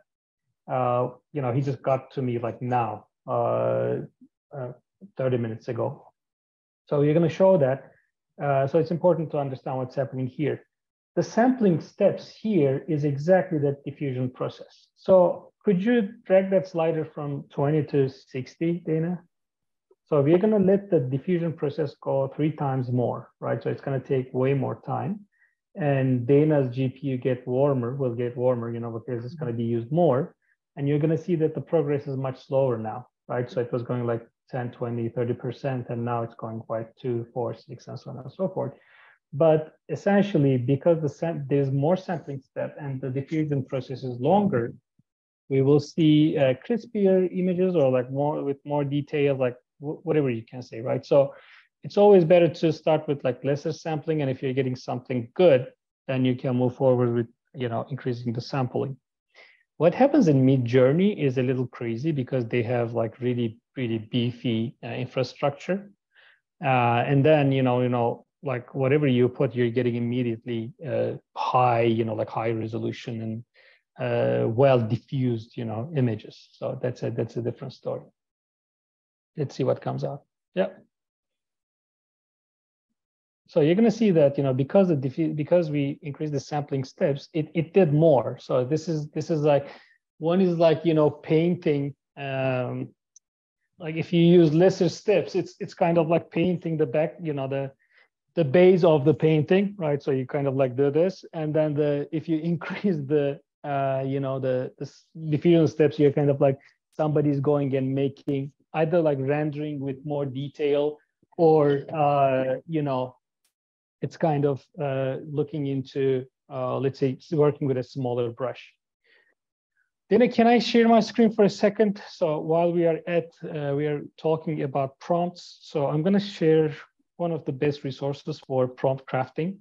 You know, he just got to me like now, 30 minutes ago. So you're going to show that. So it's important to understand what's happening here. The sampling steps here is exactly that diffusion process. So could you drag that slider from 20 to 60, Dana? So we're going to let the diffusion process go 3 times more, right? So it's going to take way more time. And Dana's GPU will get warmer, you know, because it's going to be used more. And you're going to see that the progress is much slower now, right? So it was going like 10, 20, 30%, and now it's going quite 2, 4, 6, and so on and so forth. But essentially, because there's more sampling step and the diffusion process is longer, we will see crispier images or like with more detail, like whatever you can say, right? So it's always better to start with like lesser sampling, and if you're getting something good, then you can move forward with, you know, increasing the sampling. What happens in Midjourney is a little crazy because they have like really, really beefy infrastructure, and then you know, like whatever you put, you're getting immediately high, you know, like high resolution and well diffused, you know, images. So that's a different story. Let's see what comes out. Yeah. So you're going to see that, you know, because we increased the sampling steps, it did more. So this is like, one is like, you know, painting. Like if you use lesser steps, it's kind of like painting the back, you know, the base of the painting, right? So you kind of like do this, and then if you increase the you know, the diffusion steps, you're kind of like somebody's going and making either like rendering with more detail, or you know, it's kind of looking into let's say working with a smaller brush. Then can I share my screen for a second? So while we are talking about prompts, so I'm going to share one of the best resources for prompt crafting.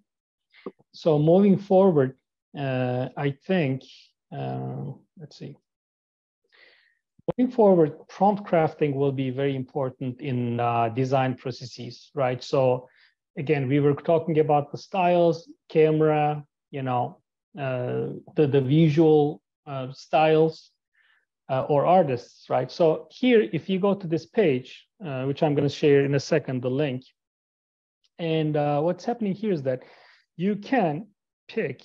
So moving forward, I think, let's see. Moving forward, prompt crafting will be very important in design processes, right? So again, we were talking about the styles, camera, you know, the visual styles or artists, right? So here, if you go to this page, which I'm going to share in a second, the link, and what's happening here is that you can pick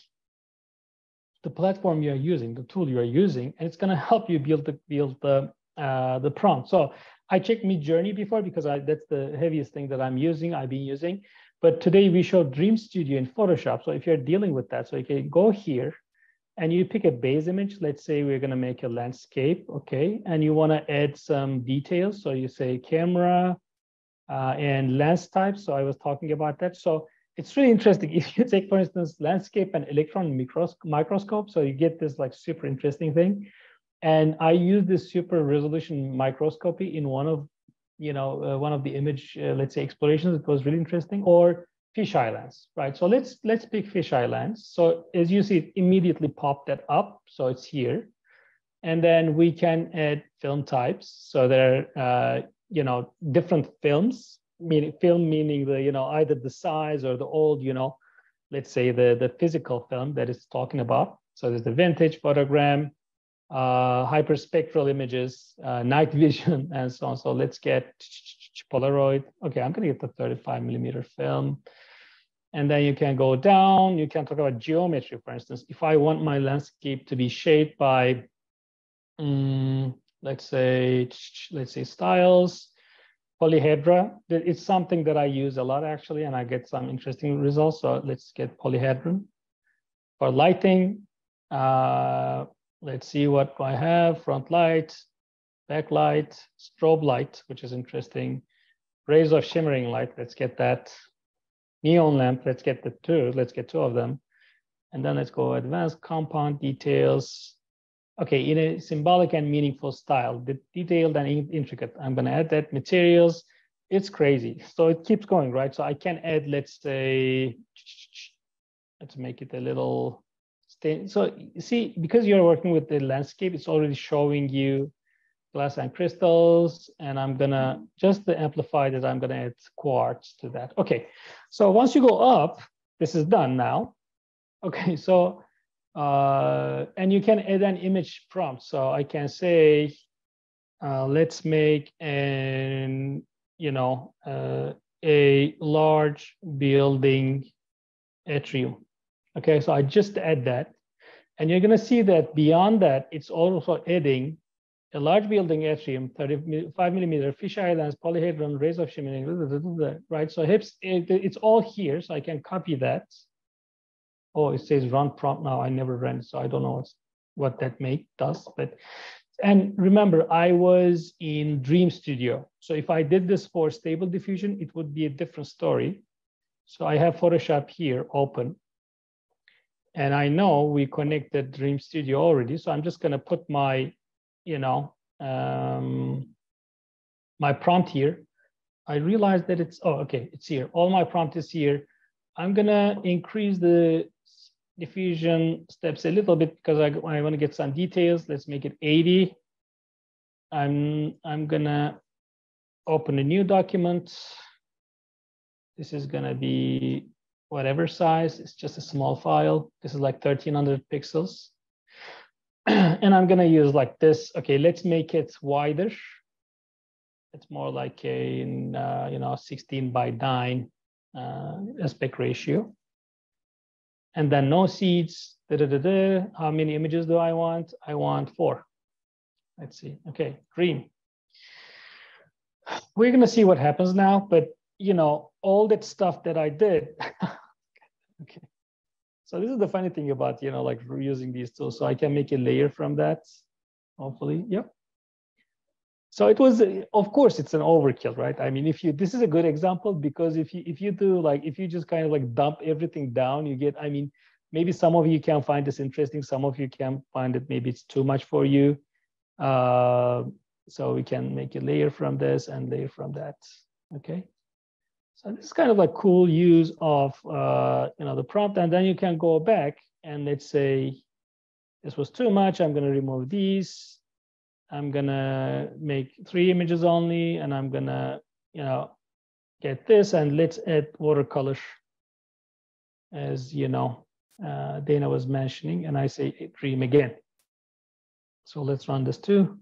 the platform you are using, the tool you are using, and it's going to help you build the prompt. So I checked Midjourney before because that's the heaviest thing that I've been using. But today we showed Dream Studio in Photoshop. So if you're dealing with that, so you can go here and you pick a base image. Let's say we're going to make a landscape, okay? And you want to add some details. So you say camera and lens type. So I was talking about that. So it's really interesting. If you take, for instance, landscape and electron microscope, so you get this like super interesting thing. And I use this super resolution microscopy in one of the image, let's say, explorations. It was really interesting. Or fisheye lens, right? So let's pick fisheye lens. So as you see, it immediately popped that up. So it's here. And then we can add film types. So there are, you know, different films, meaning the, you know, either the size or the old, you know, let's say the physical film that it's talking about. So there's the vintage, photogram, hyperspectral images, night vision, and so on. So let's get Polaroid. Okay, I'm going to get the 35 millimeter film. And then you can go down. You can talk about geometry, for instance. If I want my landscape to be shaped by, let's say styles, polyhedra. It's something that I use a lot, actually, and I get some interesting results. So let's get polyhedron. For lighting, let's see what I have. Front light, backlight, strobe light, which is interesting. Rays of shimmering light, let's get that. Neon lamp, let's get two of them. And then let's go advanced compound details. Okay, in a symbolic and meaningful style, the detailed and intricate. I'm gonna add that. Materials, it's crazy. So it keeps going, right? So I can add, let's say, let's make it a little So you see, because you're working with the landscape, it's already showing you glass and crystals, and I'm gonna just to amplify that, I'm gonna add quartz to that. Okay, so once you go up, this is done now. Okay, so and you can add an image prompt. So I can say, let's make an, you know, a large building atrium. Okay, so I just add that, and you're gonna see that beyond that, it's also adding a large building atrium, 35 millimeter fisheye lens, polyhedron, rays of shimmering, right? So it's all here, so I can copy that. Oh, it says run prompt now. I never ran, so I don't know what that does. But and remember, I was in Dream Studio, so if I did this for Stable Diffusion, it would be a different story. So I have Photoshop here open, and I know we connected Dream Studio already. So I'm just going to put my, you know, my prompt here. I realized that it's, oh, okay, it's here. All my prompt is here. I'm gonna increase the diffusion steps a little bit because I want to get some details. Let's make it 80. I'm gonna open a new document. This is gonna be whatever size. It's just a small file. This is like 1300 pixels. And I'm gonna use like this. Okay, let's make it wider. It's more like a, you know, 16 by 9 aspect ratio. And then no seeds. How many images do I want? I want 4. Let's see. Okay, green. We're gonna see what happens now, but you know, all that stuff that I did. Okay. So this is the funny thing about, you know, like reusing these tools. So I can make a layer from that, hopefully. Yep. So it was, of course, it's an overkill, right? I mean, this is a good example because if you do like, if you just kind of like dump everything down, you get, I mean, maybe some of you can find this interesting. Some of you can find it, maybe it's too much for you. So we can make a layer from this and layer from that, okay? So this is kind of like cool use of, you know, the prompt, and then you can go back and let's say, this was too much, I'm gonna remove these. I'm gonna make 3 images only, and I'm gonna, you know, get this, and let's add watercolor, as you know, Dana was mentioning, and I say dream again. So let's run this too.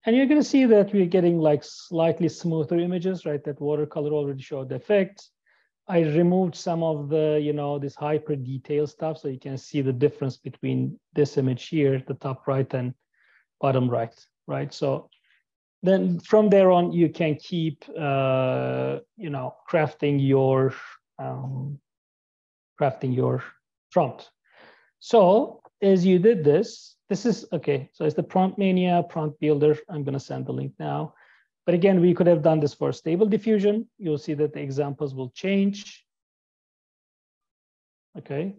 And you're gonna see that we're getting like slightly smoother images, right? That watercolor already showed the effect. I removed some of the, you know, this hyper detail stuff, so you can see the difference between this image here, the top right, and bottom right? So then from there on, you can keep, you know, crafting your prompt. So as you did this is, okay, so it's the Prompt Mania prompt builder. I'm gonna send the link now. But again, we could have done this for Stable Diffusion. You'll see that the examples will change. Okay.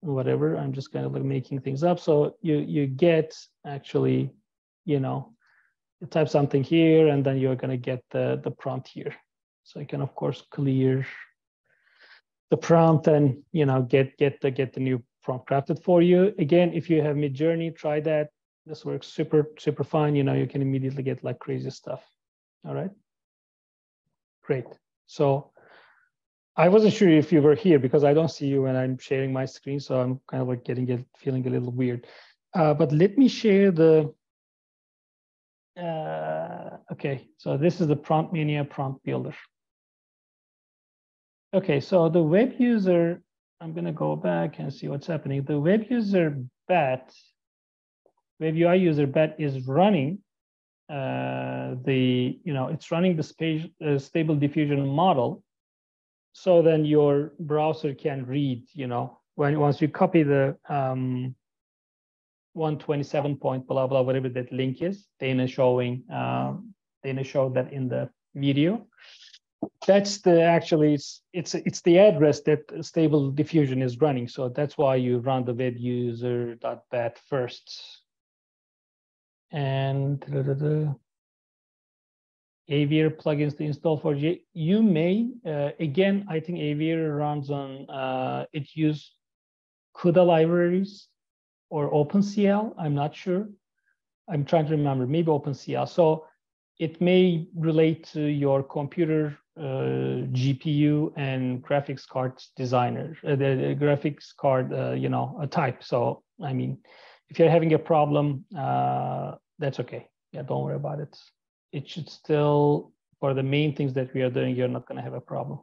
Whatever, I'm just kind of like making things up. So you get actually, you know, you type something here and then you're going to get the prompt here. So you can of course clear the prompt and, you know, get the new prompt crafted for you. Again, if you have Midjourney, try that. This works super fine. You know, you can immediately get like crazy stuff. All right, great. So I wasn't sure if you were here because I don't see you when I'm sharing my screen, so I'm kind of like feeling a little weird. But let me share the, okay, so this is the Prompt Mania prompt builder. Okay, so the web user, I'm gonna go back and see what's happening. The web user bat, web UI user bat is running it's running the Stable Diffusion model. So then your browser can read, you know, once you copy the 127 point blah blah whatever that link is, Dana showed that in the video. That's the actually it's the address that Stable Diffusion is running. So that's why you run the web user.bat first. And Aviator plugins to install for J. You may, again, I think Aviator runs on, it uses CUDA libraries or OpenCL. I'm not sure. I'm trying to remember, maybe OpenCL. So it may relate to your computer GPU and graphics card designer, the graphics card, type. So, I mean, if you're having a problem, that's okay. Yeah, don't worry about it. It should still, for the main things that we are doing, you're not going to have a problem.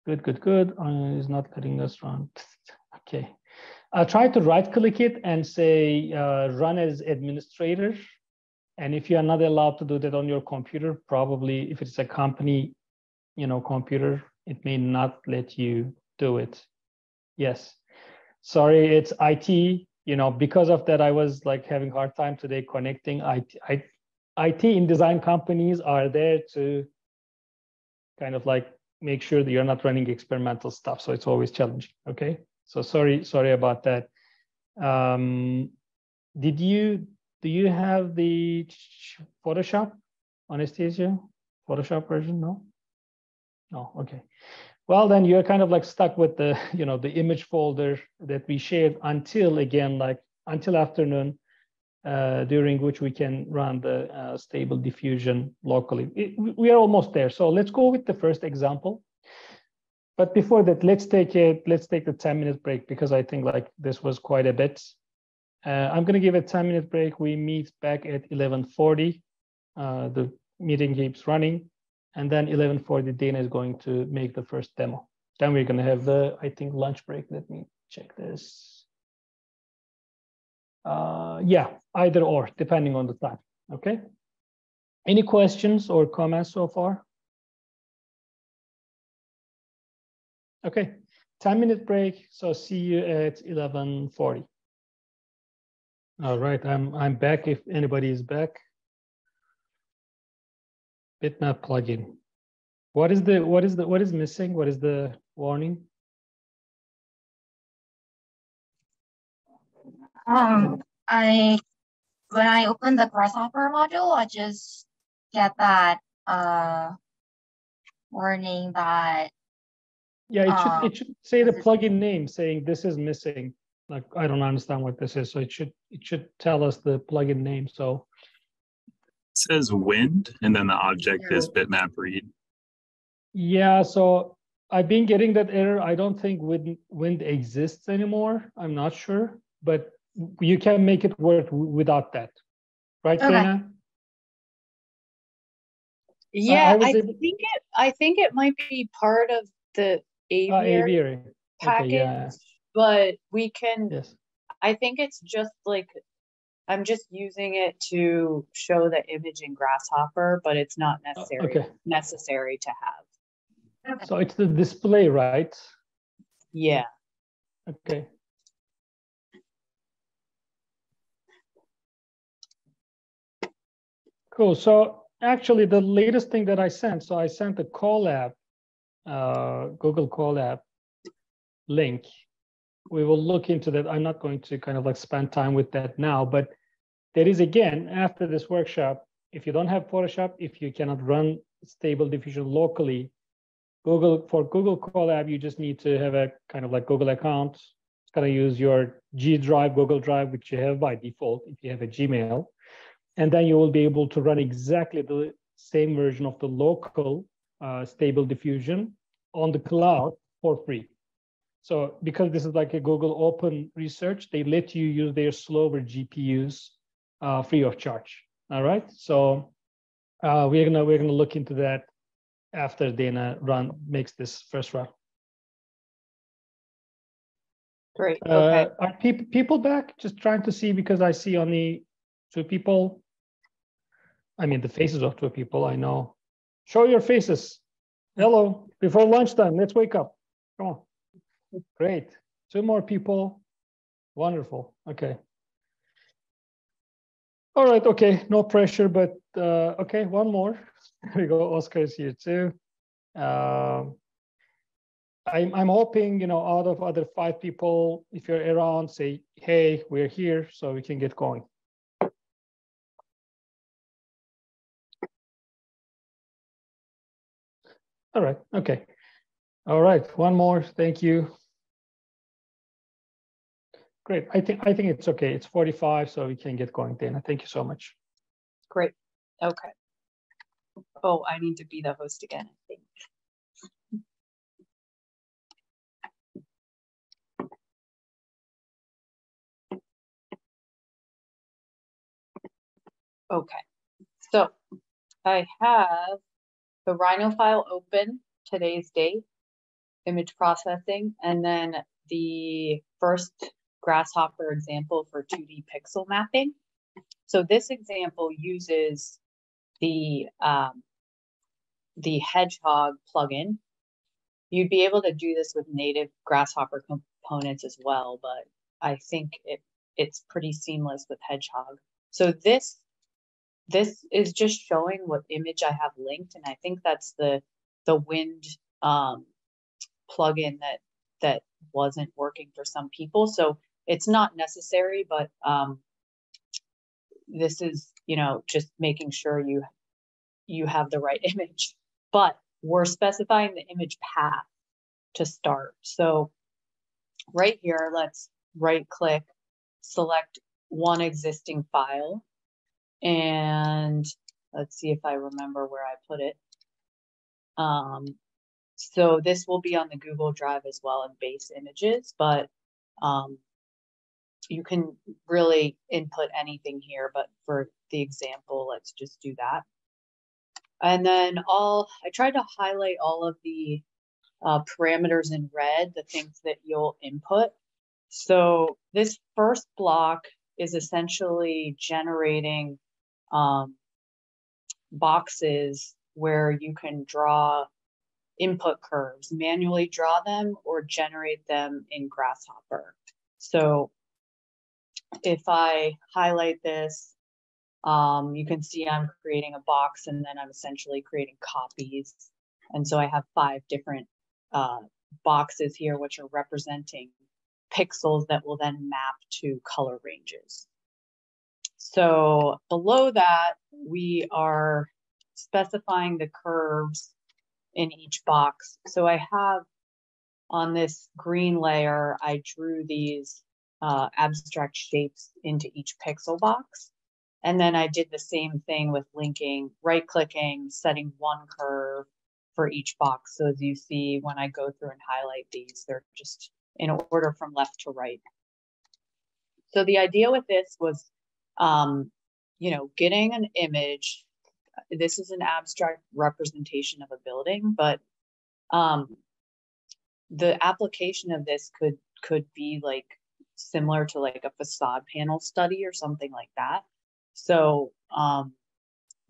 Good, good, good. It's not letting us run. Okay. I'll try to right click it and say run as administrator. And if you are not allowed to do that on your computer, probably if it's a company, computer, it may not let you do it. Yes. Sorry, it's IT. Because of that, I was like having a hard time today connecting. IT in design companies are there to kind of like make sure that you're not running experimental stuff. So it's always challenging. Okay. So sorry about that. Do you have the Photoshop, Anastasia? Photoshop version? No? No, okay. Well, then you're kind of like stuck with the, the image folder that we shared until afternoon, during which we can run the Stable Diffusion locally. We are almost there. So let's go with the first example. But before that, let's take the 10-minute break, because I think like this was quite a bit. I'm going to give a 10-minute break. We meet back at 11:40. The meeting keeps running. And then 11:40, Dana is going to make the first demo. Then we're going to have the, I think, lunch break. Let me check this. Yeah, either or, depending on the time. Okay. Any questions or comments so far? Okay, 10-minute break. So see you at 11:40. All right, I'm back. If anybody is back. Bitmap plugin. What is missing? What is the warning? When I open the Grasshopper module, I just get that warning that. Yeah, it should say the plugin name saying this is missing. Like, I don't understand what this is, so it should tell us the plugin name. So it says wind, and then the object is bitmap read. Yeah, so I've been getting that error. I don't think wind exists anymore. I'm not sure, but you can make it work without that, right, Okay. Dana? Yeah, I think it might be part of the Aviary package, okay, yeah. but we can. Yes. I think it's just like I'm just using it to show the image in Grasshopper, but it's not necessary to have. So it's the display, right? Yeah. Okay. Cool. So actually, the latest thing that I sent, so I sent the Colab, Google Colab link. We will look into that. I'm not going to kind of like spend time with that now, but there is, again, after this workshop, if you don't have Photoshop, if you cannot run Stable Diffusion locally, for Google Colab, you just need to have a kind of like Google account. It's going to use your G Drive, Google Drive, which you have by default if you have a Gmail. And then you will be able to run exactly the same version of the local Stable Diffusion on the cloud for free. So because this is like a Google Open research, they let you use their slower GPUs free of charge. All right. So we're gonna look into that after Dana makes this first run. Great. Okay. Are people back? Just trying to see, because I see only 2 people. I mean, the faces of 2 people. I know. Show your faces. Hello. Before lunchtime. Let's wake up. Come on. Great. 2 more people. Wonderful. Okay. All right. Okay. No pressure, but okay. 1 more. There we go. Oscar is here too. I'm hoping, out of other 5 people, if you're around, say, hey, we're here, so we can get going. All right, okay. All right, one more, thank you. Great, I think it's okay. It's 45, so we can get going, Dana. Thank you so much. Great, okay. Oh, I need to be the host again, I think. Okay, so I have the Rhino file open, today's date, image processing, and then the first Grasshopper example for 2D pixel mapping. So this example uses the Hedgehog plugin. You'd be able to do this with native Grasshopper components as well, but I think it's pretty seamless with Hedgehog. So this is just showing what image I have linked, and I think that's the wind plugin that wasn't working for some people. So it's not necessary, but this is, you know, just making sure you have the right image. But we're specifying the image path to start. So right here, let's right click, select one existing file, and let's see if I remember where I put it. So this will be on the Google Drive as well in base images, but you can really input anything here, but for the example, let's just do that. And then I tried to highlight all of the parameters in red, the things that you'll input. So this first block is essentially generating boxes where you can draw input curves, manually draw them or generate them in Grasshopper. So if I highlight this, you can see I'm creating a box and then I'm essentially creating copies. And so I have 5 different boxes here, which are representing pixels that will then map to color ranges. So below that, we are specifying the curves in each box. So I have on this green layer, I drew these abstract shapes into each pixel box. And then I did the same thing with linking, right-clicking, setting one curve for each box. So as you see, when I go through and highlight these, they're just in order from left to right. So the idea with this was, you know, getting an image. This is an abstract representation of a building, but the application of this could be like similar to like a facade panel study or something like that. So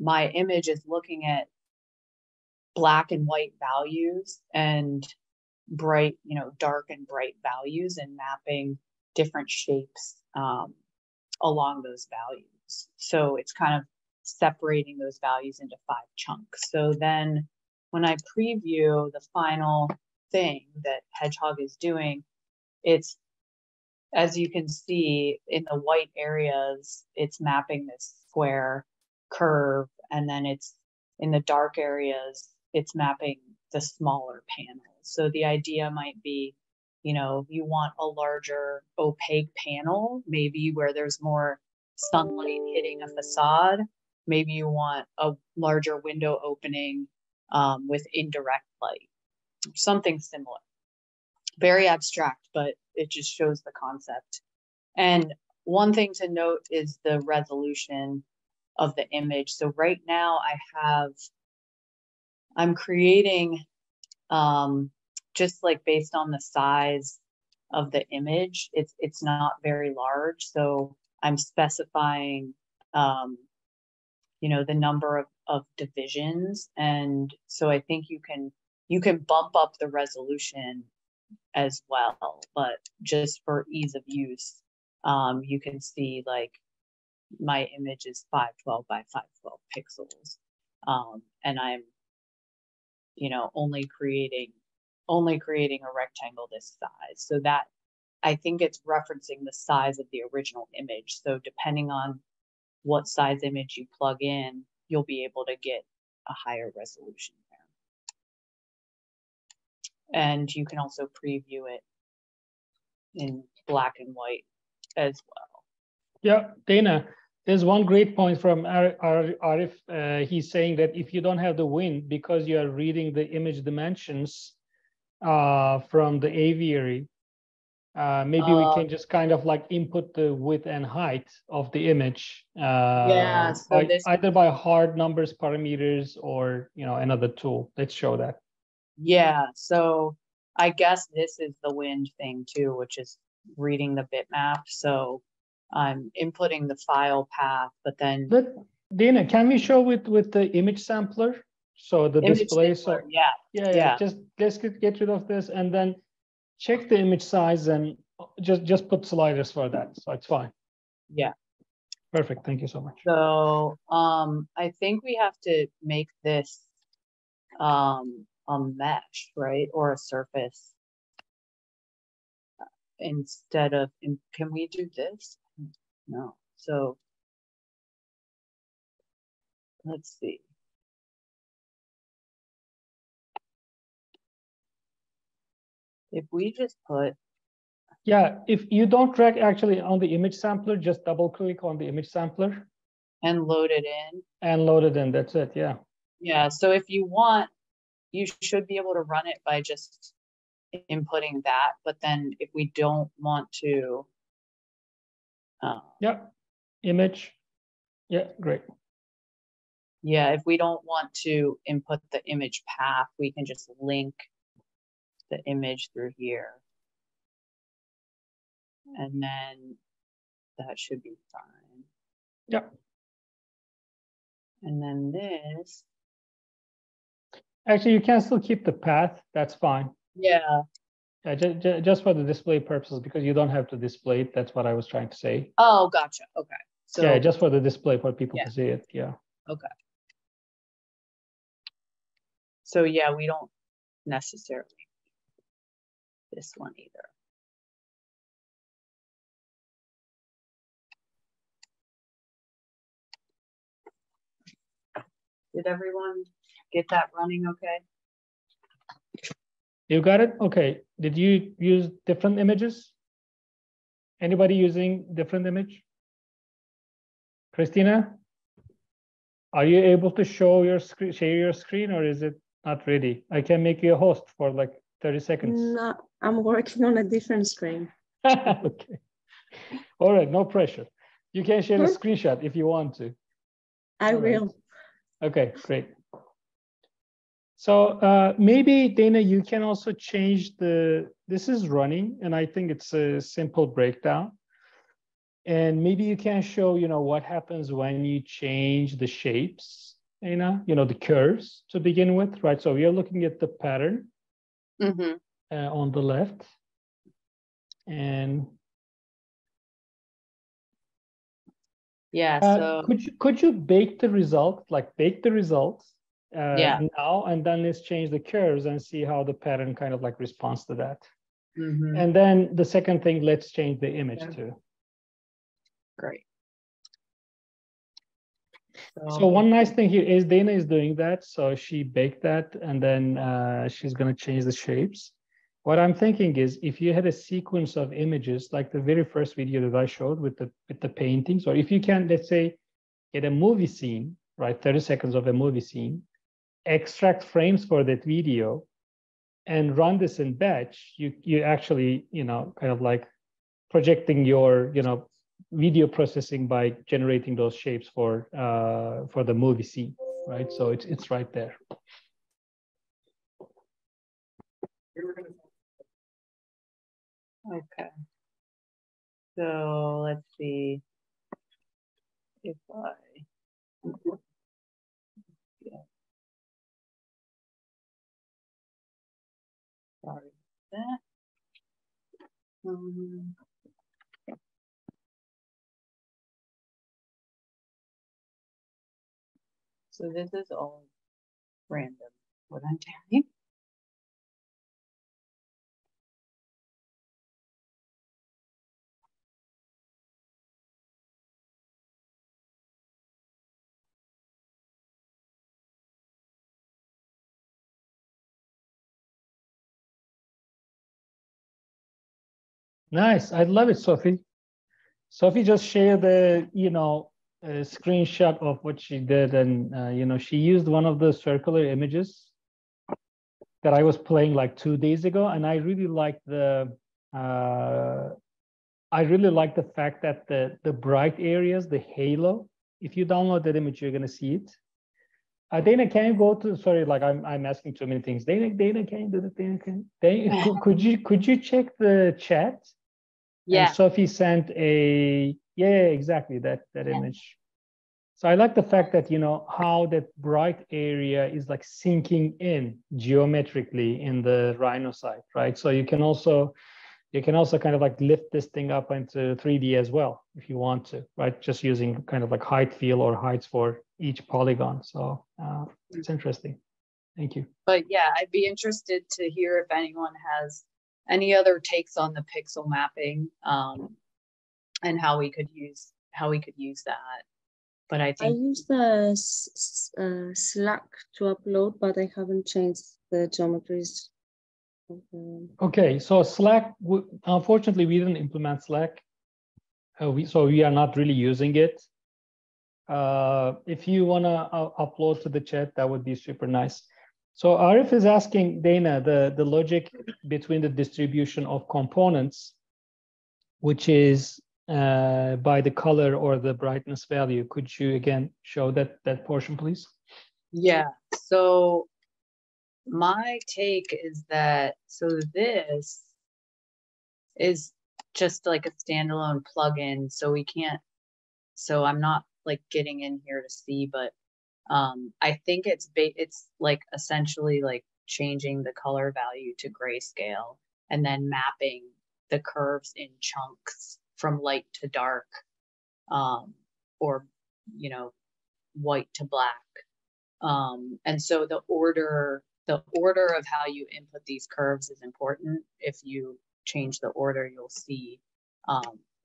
my image is looking at black and white values and bright, you know, dark and bright values and mapping different shapes along those values. So it's kind of separating those values into 5 chunks. So then when I preview the final thing that Hedgehog is doing, it's, as you can see in the white areas, it's mapping this square curve, and then it's in the dark areas, it's mapping the smaller panels. So the idea might be, you know, you want a larger opaque panel, maybe where there's more sunlight hitting a facade. Maybe you want a larger window opening with indirect light, something similar. Very abstract, but it just shows the concept. And one thing to note is the resolution of the image. So right now I'm creating just like based on the size of the image, it's not very large. So I'm specifying, you know, the number of divisions. And so I think you can bump up the resolution as well, but just for ease of use, you can see like my image is 512 by 512 pixels. And I'm, you know, only creating a rectangle this size. So that, I think it's referencing the size of the original image. So depending on what size image you plug in, you'll be able to get a higher resolution there. And you can also preview it in black and white as well. Yeah, Dana, there's one great point from Arif. He's saying that if you don't have the wind because you are reading the image dimensions from the aviary, maybe we can just kind of like input the width and height of the image Yeah, so either by hard numbers parameters or another tool. Let's show that. Yeah, so I guess this is the wind thing too, which is reading the bitmap. So I'm inputting the file path, but then Dana, can we show with the image sampler? So the display. Sampler, So yeah. Just let's get rid of this and then check the image size and just put sliders for that. So it's fine. Yeah. Perfect. Thank you so much. So I think we have to make this a mesh, right? Or a surface instead of, can we do this? No. So let's see. If we just put. Yeah, if you don't drag actually on the image sampler, just double click on the image sampler. And load it in. And load it in, that's it, yeah. Yeah, so if you want, you should be able to run it by just inputting that. But then if we don't want to. Yeah, image. Yeah, great. Yeah, if we don't want to input the image path, we can just link the image through here. And then that should be fine. Yep. And then this. Actually, you can still keep the path. That's fine. Yeah. Just for the display purposes, because you don't have to display it. That's what I was trying to say. Oh, gotcha. Okay. So yeah, just for the display for people to see it. Yeah. Okay. So yeah, we don't necessarily need this one either. Did everyone get that running okay? You got it? Okay. Did you use different images? Anybody using different image? Christina, are you able to show your screen, share your screen, or is it not ready? I can make you a host for like 30 seconds. No, I'm working on a different screen. Okay. All right, no pressure. You can share a screenshot if you want to. I will. Okay, great. So maybe Dana, you can also change this is running, and I think it's a simple breakdown. And maybe you can show, what happens when you change the shapes, Dana, the curves to begin with, right? So we are looking at the pattern on the left. And yeah, so could you bake the result, now, and then let's change the curves and see how the pattern kind of like responds to that. And then the second thing, let's change the image too. Great. So one nice thing here is Dana is doing that. So she baked that, and then she's going to change the shapes. What I'm thinking is, if you had a sequence of images, like the very first video that I showed with the paintings, or if you can, let's say, get a movie scene, right, 30 seconds of a movie scene, extract frames for that video, and run this in batch, you actually, kind of like projecting your, video processing by generating those shapes for the movie scene, right? So it's right there. Okay. So let's see if sorry that. So this is all random, what I'm doing. Nice. I love it, Sophie. Sophie just shared the, a screenshot of what she did. And, she used one of the circular images that I was playing like 2 days ago. And I really like the fact that the bright areas, the halo, if you download that image, you're going to see it. Dana, can you go to, sorry, like I'm asking too many things. Dana, can you do the thing? Dana, could you check the chat? Yeah. And Sophie sent exactly that image. So I like the fact that, how that bright area is like sinking in geometrically in the Rhino site, right? So you can also kind of like lift this thing up into 3D as well, if you want to, right? Just using kind of like height fill or heights for each polygon. So it's interesting. Thank you. But yeah, I'd be interested to hear if anyone has any other takes on the pixel mapping and how we could use that. But I use the Slack to upload, but I haven't changed the geometries. Okay, so Slack, unfortunately, we didn't implement Slack. So we are not really using it. If you want to upload to the chat, that would be super nice. So Arif is asking Dana the logic between the distribution of components, which is by the color or the brightness value. Could you again show that portion, please? Yeah. So my take is that, so this is just like a standalone plugin. So I'm not like getting in here to see, but I think it's like essentially like changing the color value to grayscale and then mapping the curves in chunks from light to dark, or white to black. And so the order of how you input these curves is important. If you change the order, you'll see,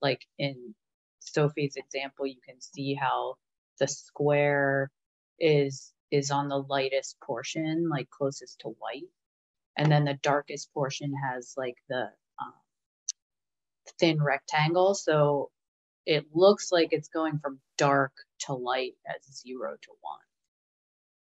like in Sophie's example, you can see how the square is on the lightest portion, like closest to white, and then the darkest portion has like the thin rectangle. So it looks like it's going from dark to light as 0 to 1.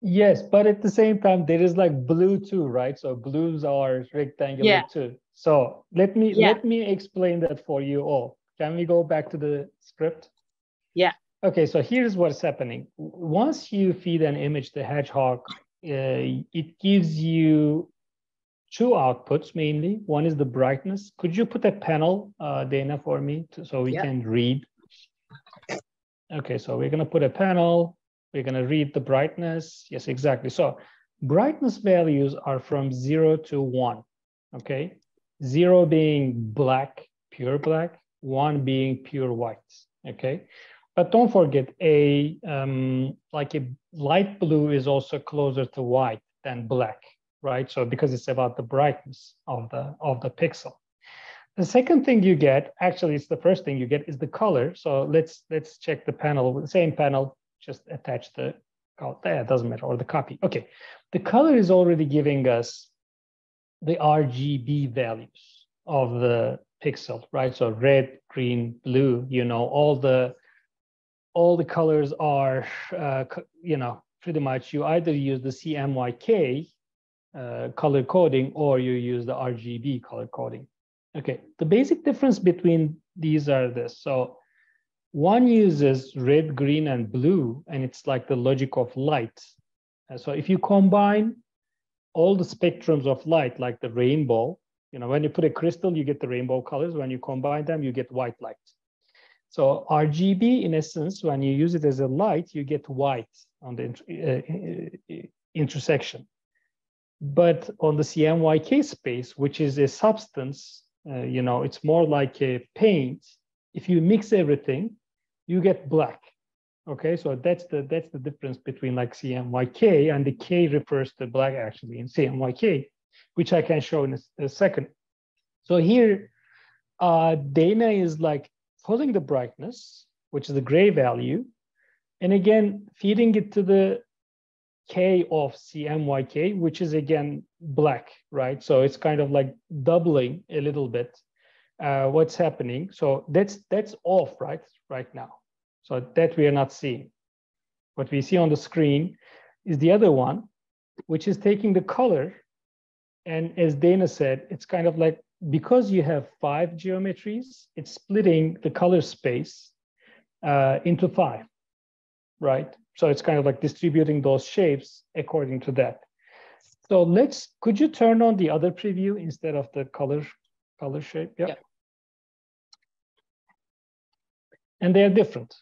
Yes, but at the same time, there is like blue too, right? So blues are rectangular too. So let me explain that for you all. Can we go back to the script? Yeah. Okay, so here's what's happening. Once you feed an image to Hedgehog, it gives you 2 outputs mainly. One is the brightness. Could you put a panel, Dana, for me so we can read? Okay, so we're going to put a panel. We're going to read the brightness. Yes, exactly. So brightness values are from 0 to 1. Okay, 0 being black, pure black, 1 being pure white. Okay, but don't forget like a light blue is also closer to white than black, right? So because it's about the brightness of the pixel. The second thing you get, actually, it's the first thing you get, is the color. So let's check the panel. The same panel, just attach the color. It doesn't matter, or the copy. Okay, the color is already giving us the RGB values of the pixel, right? So red, green, blue. All the colors are, pretty much you either use the CMYK color coding or you use the RGB color coding. Okay, the basic difference between these are this. So one uses red, green, and blue, and it's like the logic of light. So if you combine all the spectrums of light, like the rainbow, when you put a crystal, you get the rainbow colors. When you combine them, you get white light. So RGB, in essence, when you use it as a light, you get white on the intersection. But on the CMYK space, which is a substance, it's more like a paint. If you mix everything, you get black. Okay, so that's the difference between like CMYK, and the K refers to black actually in CMYK, which I can show in a second. So here, Dana is like pulling the brightness, which is the gray value, and again feeding it to the K of CMYK, which is again black, right? So it's kind of like doubling a little bit what's happening. So that's off right now. So that we are not seeing. What we see on the screen is the other one, which is taking the color. And as Dana said, it's kind of like, because you have 5 geometries, it's splitting the color space into 5, right? So it's kind of like distributing those shapes according to that. So could you turn on the other preview instead of the color shape? Yeah. And they're different.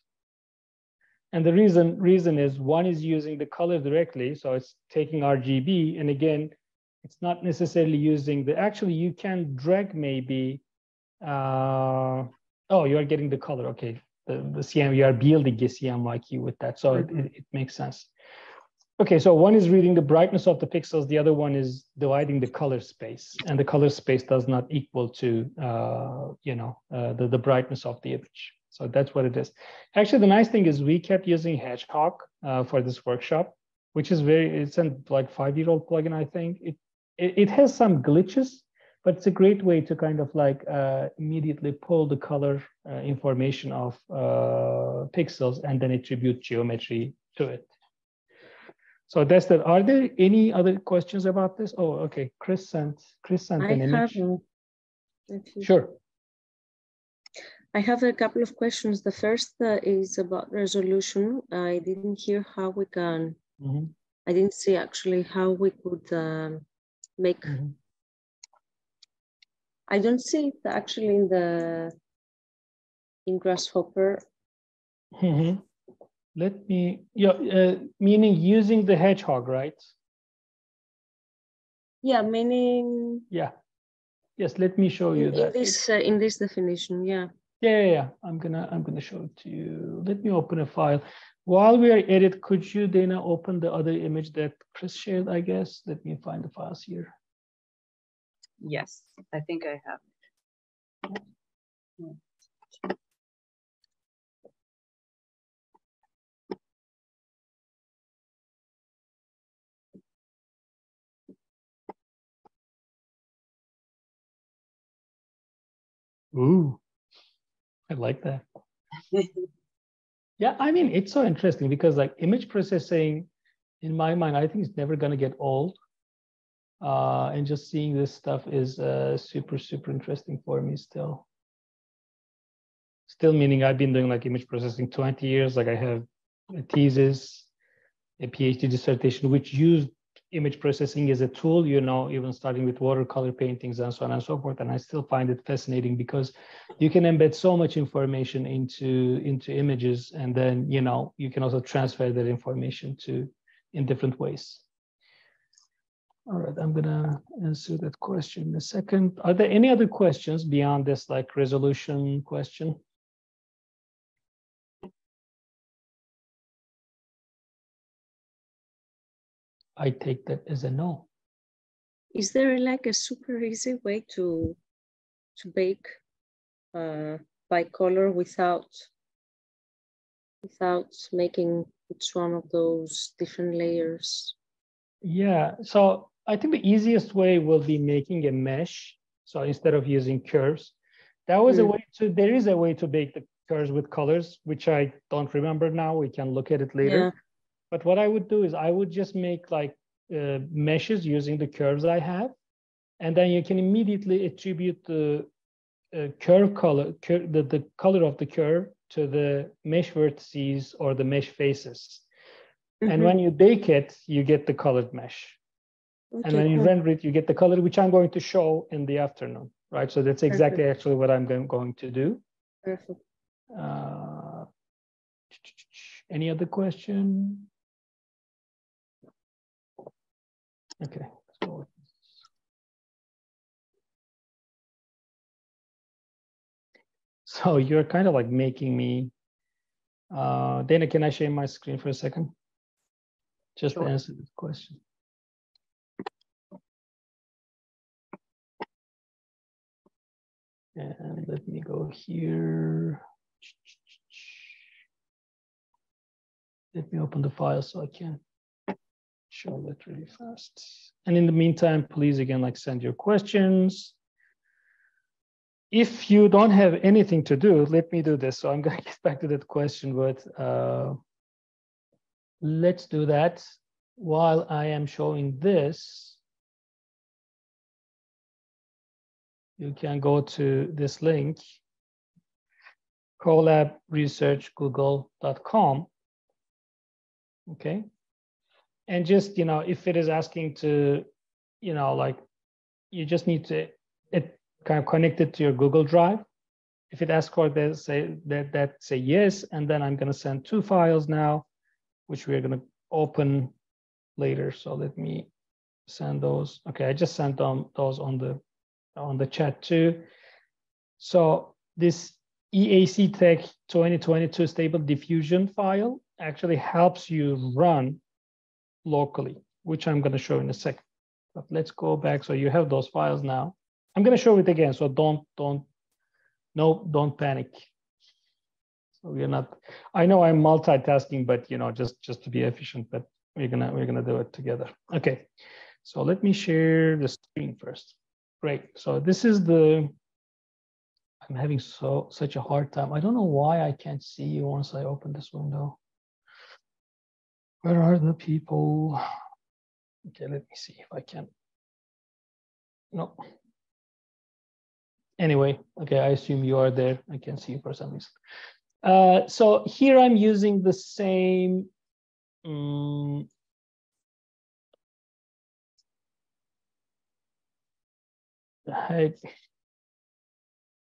And the reason is one is using the color directly, so it's taking RGB, and again, it's not necessarily using actually you can drag maybe, oh, you are getting the color, okay. The CM, you are building a CMYK with that, so it makes sense. Okay, so one is reading the brightness of the pixels, the other one is dividing the color space, and the color space does not equal to the brightness of the image. So that's what it is. Actually, the nice thing is we kept using Hedgehog for this workshop, which is it's a like 5-year-old plugin, I think. It has some glitches, but it's a great way to kind of like immediately pull the color information of pixels and then attribute geometry to it. So that's that. Are there any other questions about this? Oh, okay. Chris sent an image. Sure. I have a couple of questions. The first is about resolution. I didn't hear how we can, I didn't see actually how we could make, I don't see it actually in Grasshopper. Let me, meaning using the Hedgehog, right? Yeah, meaning. Yeah. Yes, let me show you that. In this definition, yeah. Yeah. I'm gonna show it to you. Let me open a file. While we are at it, could you, Dana, open the other image that Chris shared, I guess? Let me find the files here. Yes, I think I have. Ooh, I like that. Yeah, I mean, it's so interesting because like image processing, in my mind, I think it's never going to get old. And just seeing this stuff is super, super interesting for me still. Still meaning I've been doing like image processing 20 years. Like I have a thesis, a PhD dissertation, which used image processing as a tool, even starting with watercolor paintings and so on and so forth. And I still find it fascinating because you can embed so much information into images, and then, you can also transfer that information in different ways. All right, I'm gonna answer that question in a second. Are there any other questions beyond this like resolution question? I take that as a no. Is there like a super easy way to bake by color without making each one of those different layers? Yeah, so I think the easiest way will be making a mesh. So instead of using curves, there is a way to bake the curves with colors, which I don't remember now. We can look at it later. Yeah. But what I would do is I would just make like meshes using the curves I have, and then you can immediately attribute the curve color, the color of the curve to the mesh vertices or the mesh faces. And when you bake it, you get the colored mesh. Okay, and when you render it, you get the color, which I'm going to show in the afternoon, right? So that's exactly actually what I'm going to do. Perfect. Any other question? Okay. So you're kind of like making me, Dana, can I share my screen for a second? Just to answer this question. And let me go here. Let me open the file so I can show that really fast. And in the meantime, please again, like send your questions. if you don't have anything to do, let me do this. So I'm going to get back to that question, but let's do that while I am showing this. You can go to this link, colabresearchgoogle.com. Okay. And just, if it is asking to, like, you just need to kind of connect it to your Google Drive. If it asks for this, say yes, and then I'm going to send 2 files now, which we're going to open later. So let me send those. Okay, I just sent those on the chat too. So this EAC Tech 2022 Stable Diffusion file actually helps you run locally, which I'm going to show in a second. But let's go back. So you have those files now. I'm going to show it again. So don't panic. So we're not. I know I'm multitasking, but just to be efficient. But we're gonna do it together. Okay. So let me share the screen first. Great. So this is the. I'm having such a hard time. I don't know why I can't see you once I open this window. Where are the people? Okay, let me see if I can. No. Anyway, okay, I assume you are there. I can't see you for some reason. So here I'm using the same.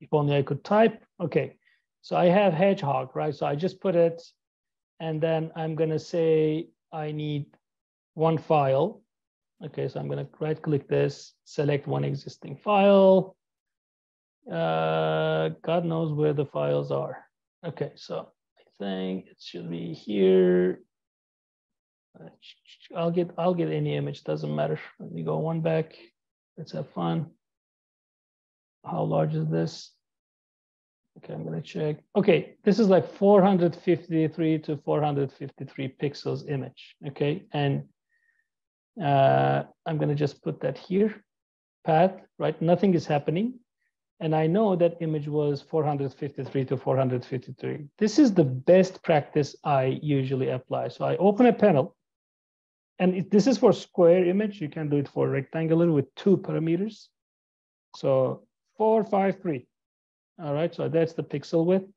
If only I could type. Okay, so I have Hedgehog, right? So I just put it, and then I'm gonna say I need 1 file. Okay, so I'm gonna right-click this, select 1 existing file. God knows where the files are. Okay, so I think it should be here. I'll get any image, doesn't matter. Let me go 1 back. Let's have fun. How large is this? Okay, I'm gonna check. Okay, this is like 453 to 453 pixels image. Okay, and I'm gonna just put that here. Path, right? Nothing is happening. And I know that image was 453 to 453. This is the best practice I usually apply. So I open a panel, and this is for square image. You can do it for rectangular with 2 parameters. So 453. All right, so that's the pixel width.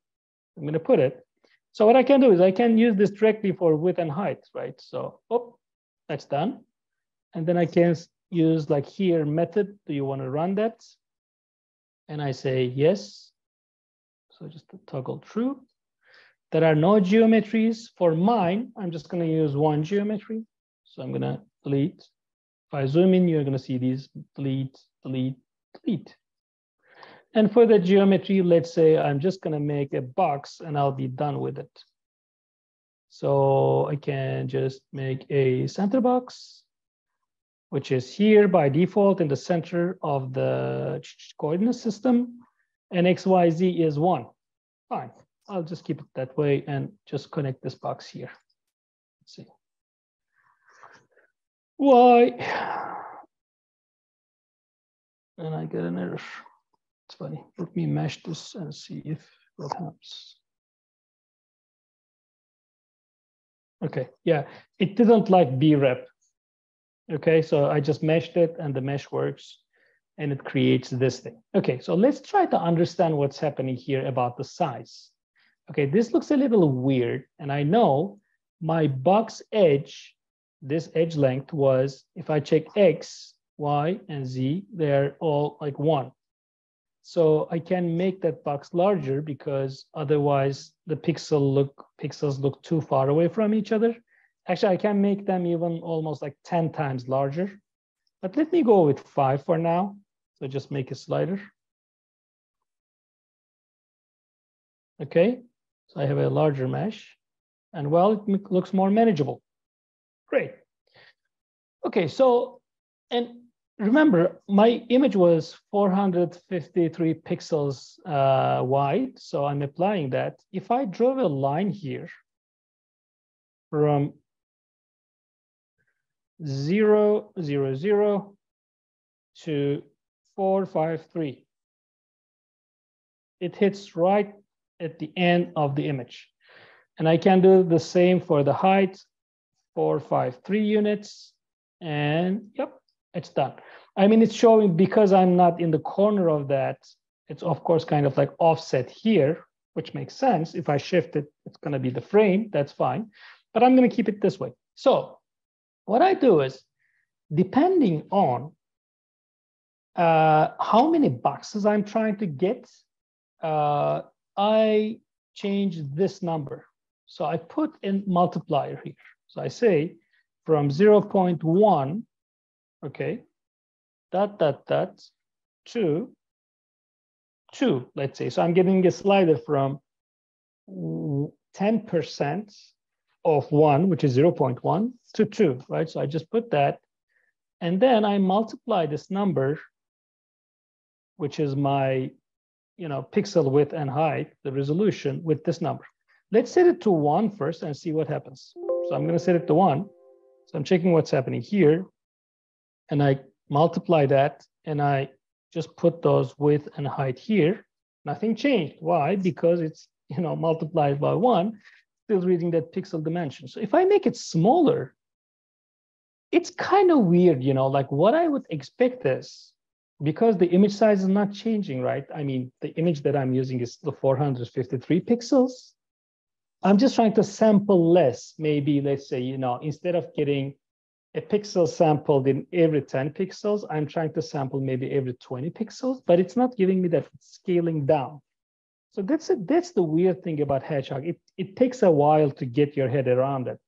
I'm going to put it. So what I can do is I can use this directly for width and height, right? So, that's done. And then I can use like here method. Do you want to run that? And I say yes. So just to toggle true. There are no geometries. For mine, I'm just going to use 1 geometry. So I'm going to delete. If I zoom in, you're going to see these delete, delete, delete. And for the geometry, let's say I'm just going to make a box and I'll be done with it. So I can just make a center box, which is here by default in the center of the coordinate system. And XYZ is 1. Fine. I'll just keep it that way and just connect this box here. Let's see. Y. And I get an error. It's funny. Let me mesh this and see if that helps. Okay, yeah, it didn't like brep. Okay, so I just meshed it and the mesh works and it creates this thing. Okay, so let's try to understand what's happening here about the size. Okay, this looks a little weird, and I know my box edge, this edge length was, if I check X, Y, and Z, they're all like 1. So I can make that box larger because otherwise the pixels look too far away from each other. Actually, I can make them even almost like 10 times larger. But let me go with 5 for now. So just make a slider. Okay, so I have a larger mesh. And well, it looks more manageable. Great. Okay, so, and remember, my image was 453 pixels wide, so I'm applying that. If I draw a line here from 0, 0, 0 to 453, it hits right at the end of the image. And I can do the same for the height, 453 units, and yep, it's done. I mean, it's showing because I'm not in the corner of that, it's of course kind of like offset here, which makes sense. If I shift it, it's going to be the frame, that's fine. But I'm going to keep it this way. So what I do is, depending on how many boxes I'm trying to get, I change this number. So I put in multiplier here. So I say from 0.1, okay, to 2, let's say. So I'm getting a slider from 10% of 1, which is 0.1, to 2, right? So I just put that. And then I multiply this number, which is my pixel width and height, the resolution, with this number. Let's set it to 1 first and see what happens. So I'm going to set it to 1. So I'm checking what's happening here. And I multiply that, and I just put those width and height here. Nothing changed. Why? Because it's multiplied by 1, still reading that pixel dimension. So if I make it smaller, it's kind of weird, like what I would expect is, because the image size is not changing, right? I mean, the image that I'm using is the 453 pixels. I'm just trying to sample less. Maybe let's say, instead of getting a pixel sampled in every 10 pixels, I'm trying to sample maybe every 20 pixels, but it's not giving me that scaling down. So that's the weird thing about Hedgehog. It takes a while to get your head around it,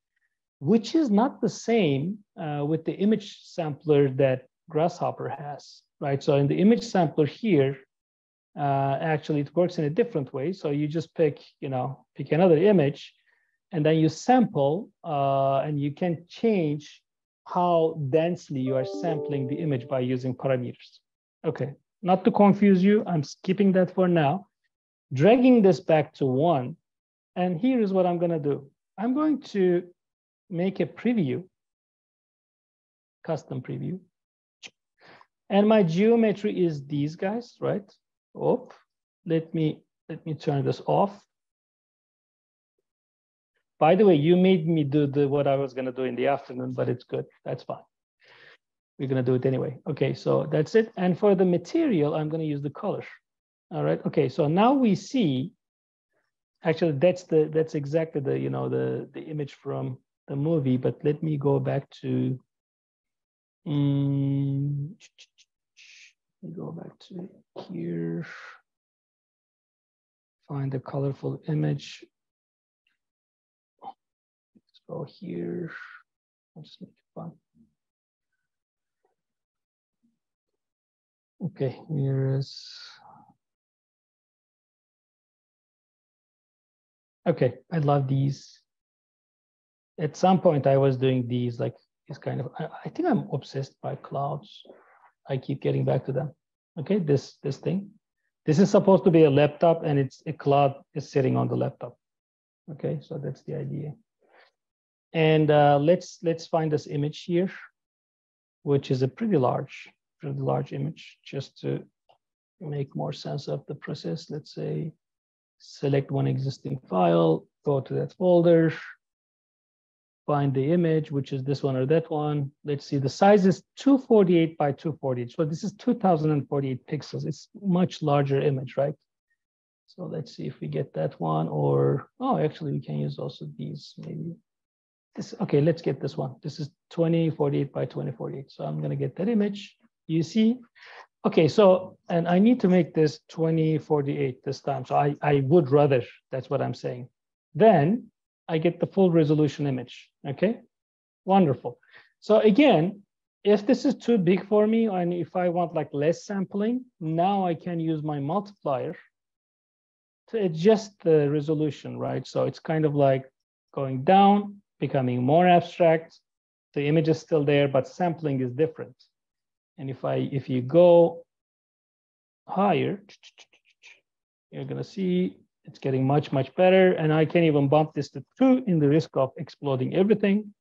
which is not the same with the image sampler that Grasshopper has, right? So in the image sampler here, actually it works in a different way. So you just pick another image, and then you sample, and you can change how densely you are sampling the image by using parameters. Okay, not to confuse you, I'm skipping that for now. Dragging this back to 1, and here is what I'm going to do. I'm going to make a preview, custom preview, and my geometry is these guys, right? Oh, let me turn this off. By the way, you made me do what I was going to do in the afternoon, but it's good. That's fine. We're going to do it anyway. Okay, so that's it. And for the material, I'm going to use the color. All right. Okay, so now we see. Actually, that's exactly the image from the movie. But let me go back to. Let me go back to here. Find the colorful image. Let's go here. I'll just make it fun. Okay, here is. Okay, I love these. At some point, I was doing these, like it's kind of. I think I'm obsessed by clouds. I keep getting back to them. Okay, this thing. This is supposed to be a laptop, and it's a cloud is sitting on the laptop. Okay, so that's the idea. And let's find this image here, which is a pretty large image, just to make more sense of the process. Let's say select one existing file, go to that folder, find the image, which is this one or that one. Let's see, the size is 248 by 248. So this is 2048 pixels. It's much larger image, right? So let's see if we get that one, or, oh, actually we can use also these maybe. This, okay, let's get this one. This is 2048 by 2048. So I'm gonna get that image, you see. Okay, so, and I need to make this 2048 this time. So I would rather, that's what I'm saying. Then I get the full resolution image, okay? Wonderful. So again, if this is too big for me, and if I want like less sampling, now I can use my multiplier to adjust the resolution, right? So it's kind of like going down, becoming more abstract. The image is still there, but sampling is different. And if you go higher, you're gonna see it's getting much, much better. And I can even bump this to 2 in the risk of exploding everything.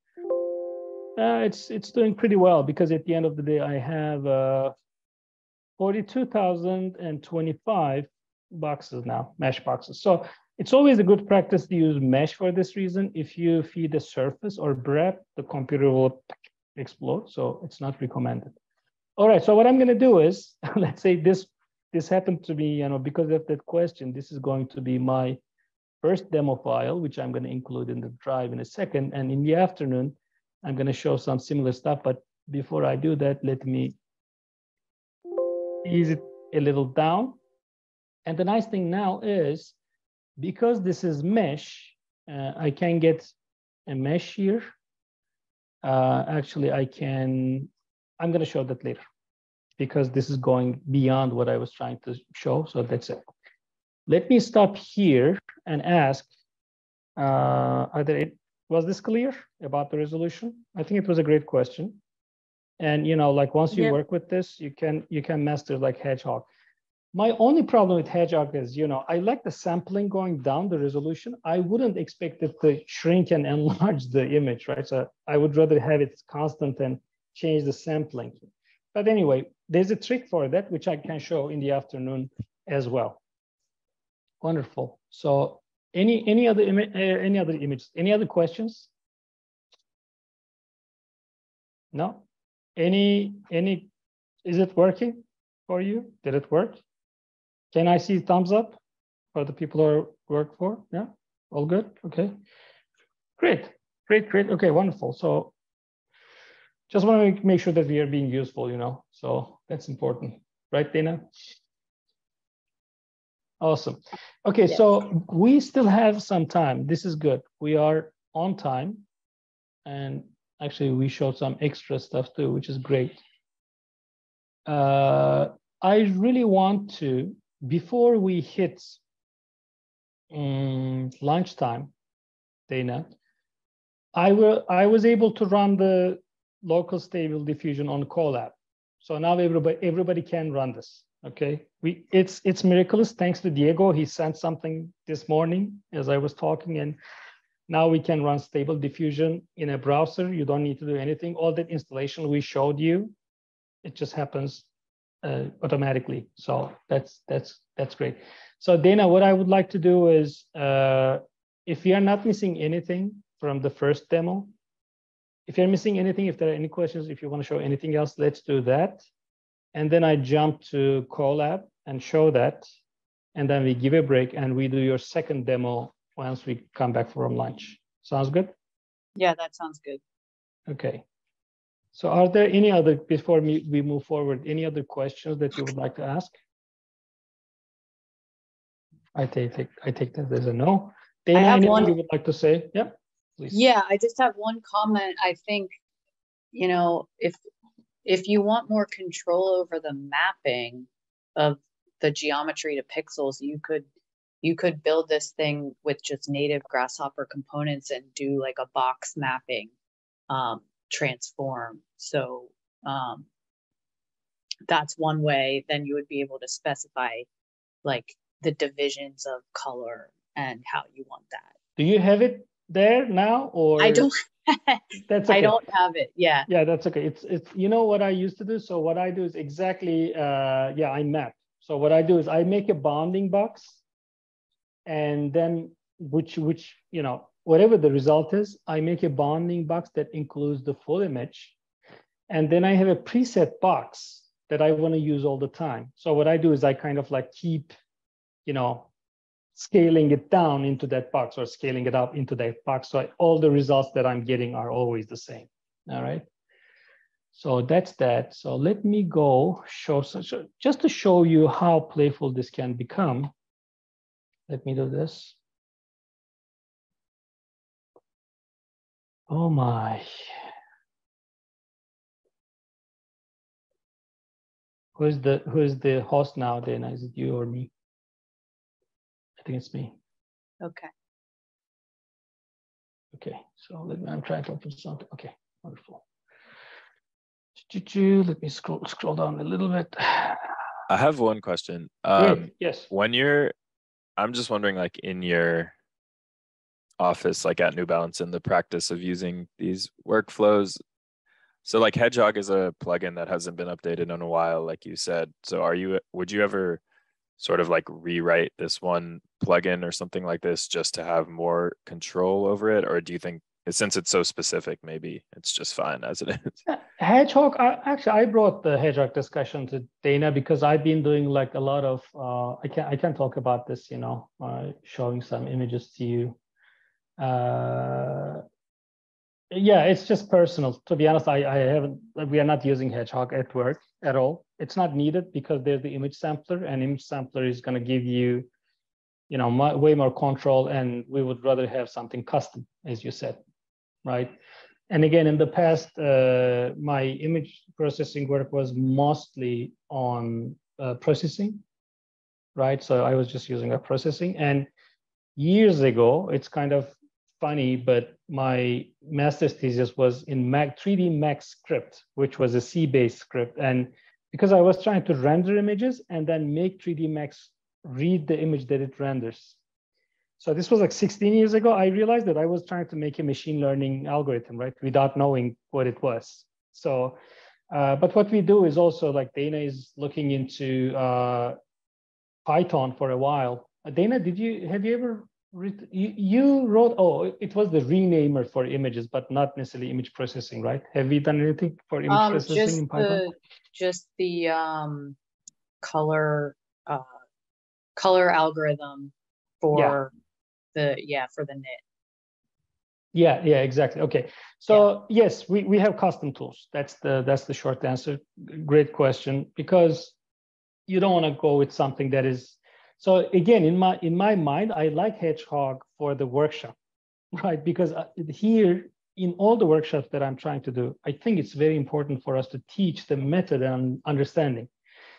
It's doing pretty well, because at the end of the day, I have 42,025 boxes now, mesh boxes. So it's always a good practice to use mesh for this reason. If you feed a surface or breadth, the computer will explode. So it's not recommended. All right, so what I'm going to do is, let's say this happened to be, because of that question, this is going to be my first demo file, which I'm going to include in the drive in a second. And in the afternoon, I'm going to show some similar stuff. But before I do that, let me ease it a little down. And the nice thing now is, because this is mesh, I can get a mesh here. Actually, I'm going to show that later because this is going beyond what I was trying to show. So that's it. Let me stop here and ask, was this clear about the resolution? I think it was a great question. And, like once you work with this, you can master like Hedgehog. My only problem with Hedgehog is, I like the sampling going down the resolution. I wouldn't expect it to shrink and enlarge the image, right? So I would rather have it constant and change the sampling. But anyway, there's a trick for that, which I can show in the afternoon as well. Wonderful. So any other images? Any other questions? No? Any? Is it working for you? Did it work? Can I see thumbs up for the people who work for? Yeah, all good. Okay, great. Okay, wonderful. So just want to make sure that we are being useful, so that's important, right, Dana? Awesome. Okay, yes. So we still have some time. This is good. We are on time. And actually, we showed some extra stuff too, which is great. I really want to, before we hit lunchtime, Dana, I was able to run the local stable diffusion on Colab. So now everybody can run this. Okay, it's miraculous thanks to Diego. He sent something this morning as I was talking, and now we can run stable diffusion in a browser. You don't need to do anything. All that installation we showed you, it just happens automatically. So that's great. So Dana, what I would like to do is, if you are not missing anything from the first demo, if you're missing anything, if there are any questions, if you want to show anything else, let's do that. And then I jump to Colab and show that. And then we give a break and we do your second demo once we come back from lunch. Sounds good? Yeah, that sounds good. Okay. So are there any other, before we move forward, any other questions that you would like to ask? I take that as a no. Dana, anything you would like to say? Yeah, please. Yeah, I just have one comment. I think, if you want more control over the mapping of the geometry to pixels, you could build this thing with just native Grasshopper components and do like a box mapping transform. So that's one way. Then you would be able to specify like the divisions of color and how you want that. Do you have it there now, or? I don't. That's okay. I don't have it. Yeah. Yeah, that's okay. It's what I used to do. So what I do is exactly I map. So what I do is I make a bounding box, and then which whatever the result is, I make a bounding box that includes the full image, and then I have a preset box that I want to use all the time. So what I do is I kind of like keep, scaling it down into that box or scaling it up into that box. So all the results that I'm getting are always the same. All right. So that's that. So let me go show, just to show you how playful this can become. Let me do this. Oh my. Who is the host now, Dana? Is it you or me? I think it's me. Okay. Okay, so I'm trying to open something. Okay, wonderful. Let me scroll down a little bit. I have one question. Yes. I'm just wondering, like in your office, like at New Balance, in the practice of using these workflows. So like Hedgehog is a plugin that hasn't been updated in a while, like you said. So would you ever sort of like rewrite this one plugin or something like this just to have more control over it? Or do you think, since it's so specific, maybe it's just fine as it is? Hedgehog, I brought the Hedgehog discussion to Dana because I've been doing like a lot of, I can talk about this, you know, showing some images to you. Yeah, it's just personal. To be honest, we are not using Hedgehog at work at all. It's not needed because there's the image sampler, and image sampler is going to give you, you know, way more control, and we would rather have something custom, as you said, right? And again, in the past, my image processing work was mostly on processing, right? So I was just using a processing. And years ago, it's kind of funny, but my master's thesis was in 3D Max script, which was a C-based script. And because I was trying to render images and then make 3D Max read the image that it renders. So this was like 16 years ago. I realized that I was trying to make a machine learning algorithm, right, without knowing what it was. So, but what we do is also like Dana is looking into Python for a while. Dana, have you ever you wrote, oh, it was the renamer for images, but not necessarily image processing, right? Have you done anything for image processing in Python? Just the color algorithm for the knit. Yeah, exactly. Okay. So yes, we have custom tools. That's the short answer. Great question, because you don't want to go with something that is. So again, in my mind, I like Hedgehog for the workshop, right? Because here in all the workshops that I'm trying to do, I think it's very important for us to teach the method and understanding.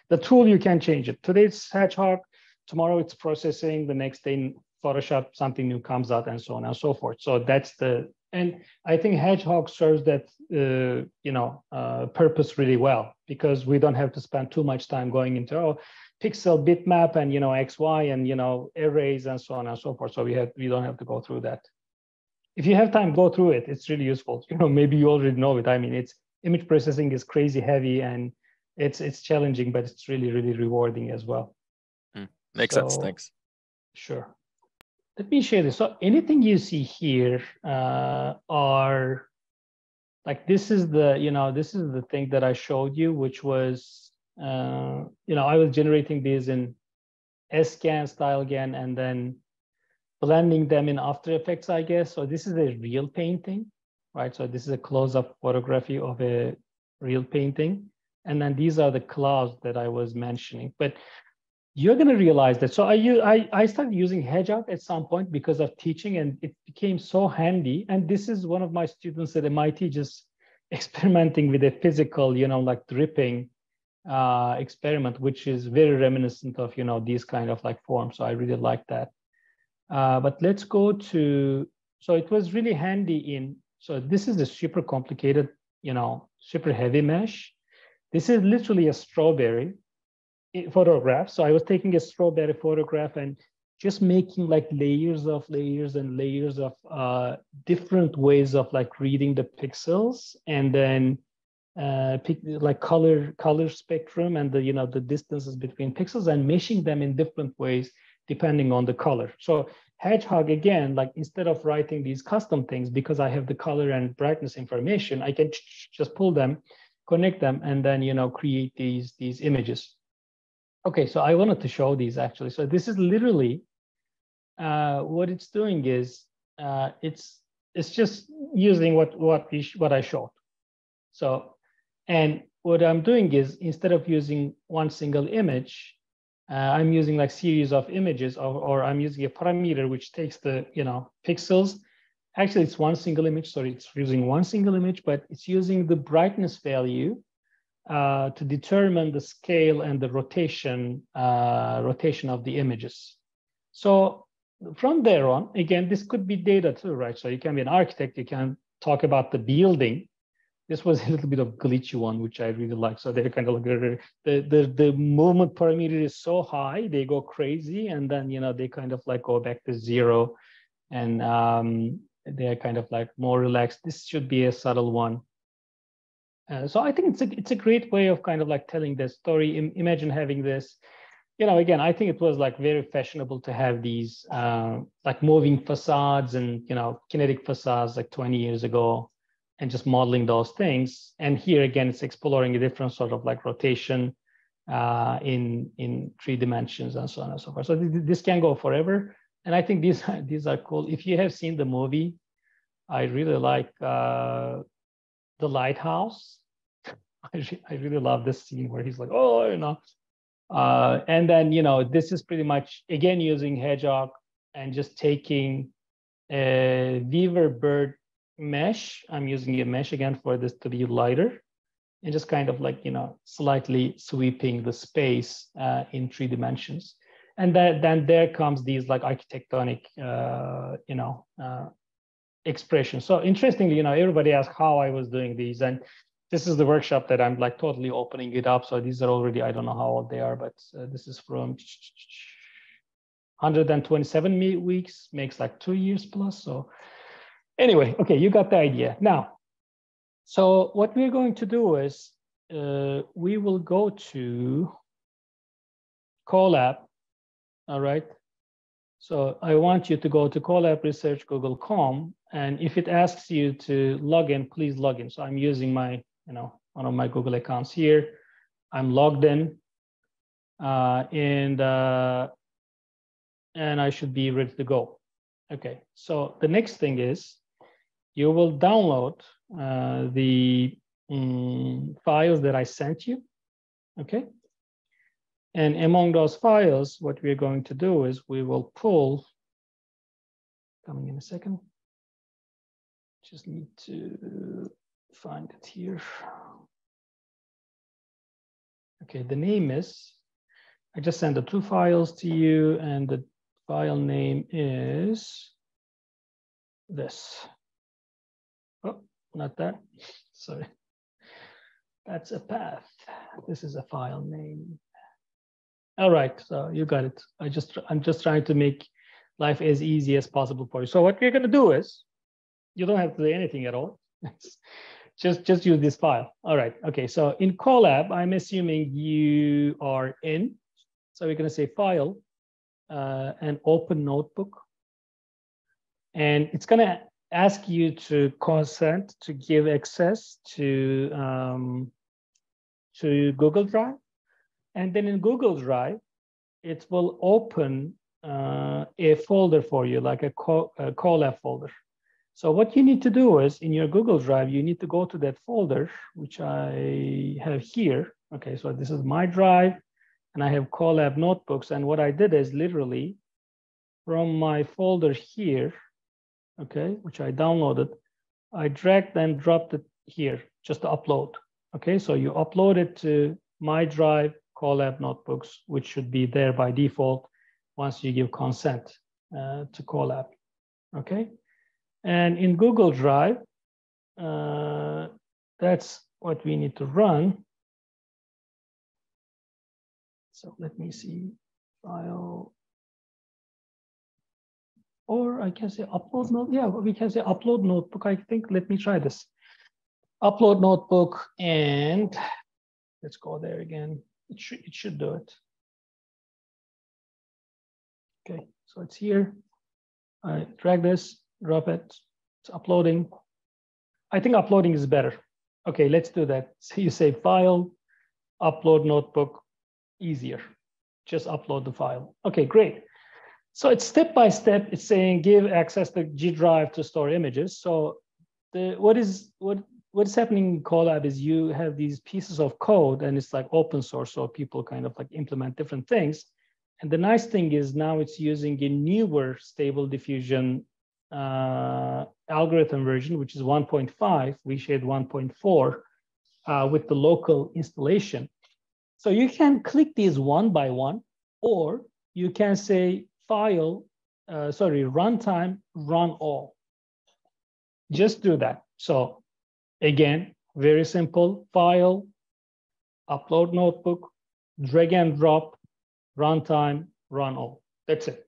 The tool, you can change it. Today it's Hedgehog, tomorrow it's processing, the next day in Photoshop, something new comes out, and so on and so forth. So and I think Hedgehog serves that purpose really well, because we don't have to spend too much time going into pixel bitmap and XY and arrays and so on and so forth. So we don't have to go through that. If you have time, go through it. It's really useful. Maybe you already know it. I mean, image processing is crazy heavy and it's challenging, but it's really, really rewarding as well. Makes sense. Thanks. Sure. Let me share this. So anything you see here are like, this is the thing that I showed you, which was I was generating these in SGAN, StyleGAN, and then blending them in After Effects, I guess. So this is a real painting, right? So this is a close-up photography of a real painting. And then these are the clouds that I was mentioning. But you're going to realize that. So I started using Hedgehog at some point because of teaching, and it became so handy. And this is one of my students at MIT just experimenting with a physical, like dripping experiment, which is very reminiscent of these kind of like forms. So I really like that. But let's go to, so it was really handy so this is a super complicated, super heavy mesh. This is literally a strawberry photograph. So I was taking a strawberry photograph and just making like layers and layers of different ways of like reading the pixels, and then like color spectrum and the distances between pixels, and meshing them in different ways depending on the color. So Hedgehog, again, like instead of writing these custom things, because I have the color and brightness information, I can just pull them, connect them, and then create these images. Okay, so I wanted to show these actually. So this is literally what it's doing is it's just using what I showed. So, and what I'm doing is, instead of using one single image, I'm using like series of images, or I'm using a parameter which takes the pixels. Actually, it's one single image. Sorry, it's using one single image, but it's using the brightness value to determine the scale and the rotation of the images. So from there on, again, this could be data too, right? So you can be an architect, you can talk about the building. This was a little bit of glitchy one, which I really like. So they're kind of like the movement parameter is so high, they go crazy, and then they kind of like go back to zero, and they're kind of like more relaxed. This should be a subtle one. So I think it's a great way of kind of like telling the story. Imagine having this again, I think it was like very fashionable to have these like moving facades and, kinetic facades like 20 years ago and just modeling those things. And here again, it's exploring a different sort of like rotation in 3 dimensions and so on and so forth. So this can go forever. And I think these are cool. If you have seen the movie, I really like The Lighthouse. I really love this scene where he's like, oh, and then, this is pretty much, again, using Hedgehog and just taking a Weaver bird mesh. I'm using a mesh again for this to be lighter and just kind of like, slightly sweeping the space in 3 dimensions. And then there comes these like architectonic, expressions. So interestingly, everybody asked how I was doing these. And this is the workshop that I'm like totally opening it up. So these are already, I don't know how old they are, but this is from 127 weeks, makes like 2 years plus. So anyway, okay, you got the idea. Now, so what we're going to do is we will go to Colab, all right? So I want you to go to Colab Research Google.com, and if it asks you to log in, please log in. So I'm using my, one of my Google accounts here. I'm logged in, and I should be ready to go. Okay, so the next thing is you will download the files that I sent you, okay? And among those files, what we're going to do is we will pull, coming in a second, just need to find it here. Okay, the name is, I just sent the 2 files to you, and the file name is this. Oh, not that, sorry. That's a path. This is a file name. All right, so you got it. I'm just trying to make life as easy as possible for you. So what we're gonna do is, you don't have to do anything at all. just use this file. All right, okay, so in Colab, I'm assuming you are in. So we're gonna say file and open notebook. And it's gonna ask you to consent to give access to Google Drive. And then in Google Drive, it will open a folder for you, like a Colab folder. So what you need to do is, in your Google Drive, you need to go to that folder, which I have here. Okay, so this is my drive, and I have Colab notebooks. And what I did is literally from my folder here, okay, which I downloaded, I dragged and dropped it here just to upload. Okay, so you upload it to my drive, Colab notebooks, which should be there by default once you give consent to Colab. Okay, and in Google Drive, that's what we need to run. So let me see, file, or I can say upload note. Yeah, we can say upload notebook. I think, let me try this. Upload notebook, and let's go there again. It should do it. Okay, so it's here. I drag this, drop it. It's uploading. I think uploading is better. Okay, let's do that. So you say file, upload notebook, easier. Just upload the file. Okay, great. So it's step by step. It's saying give access to G Drive to store images. So what is happening in Colab is you have these pieces of code, and it's like open source, so people kind of like implement different things. And the nice thing is now it's using a newer Stable Diffusion algorithm version, which is 1.5, reshade 1.4 with the local installation. So you can click these one by one, or you can say runtime, run all. Just do that. So again, very simple, file, upload notebook, drag and drop, runtime, run all. That's it.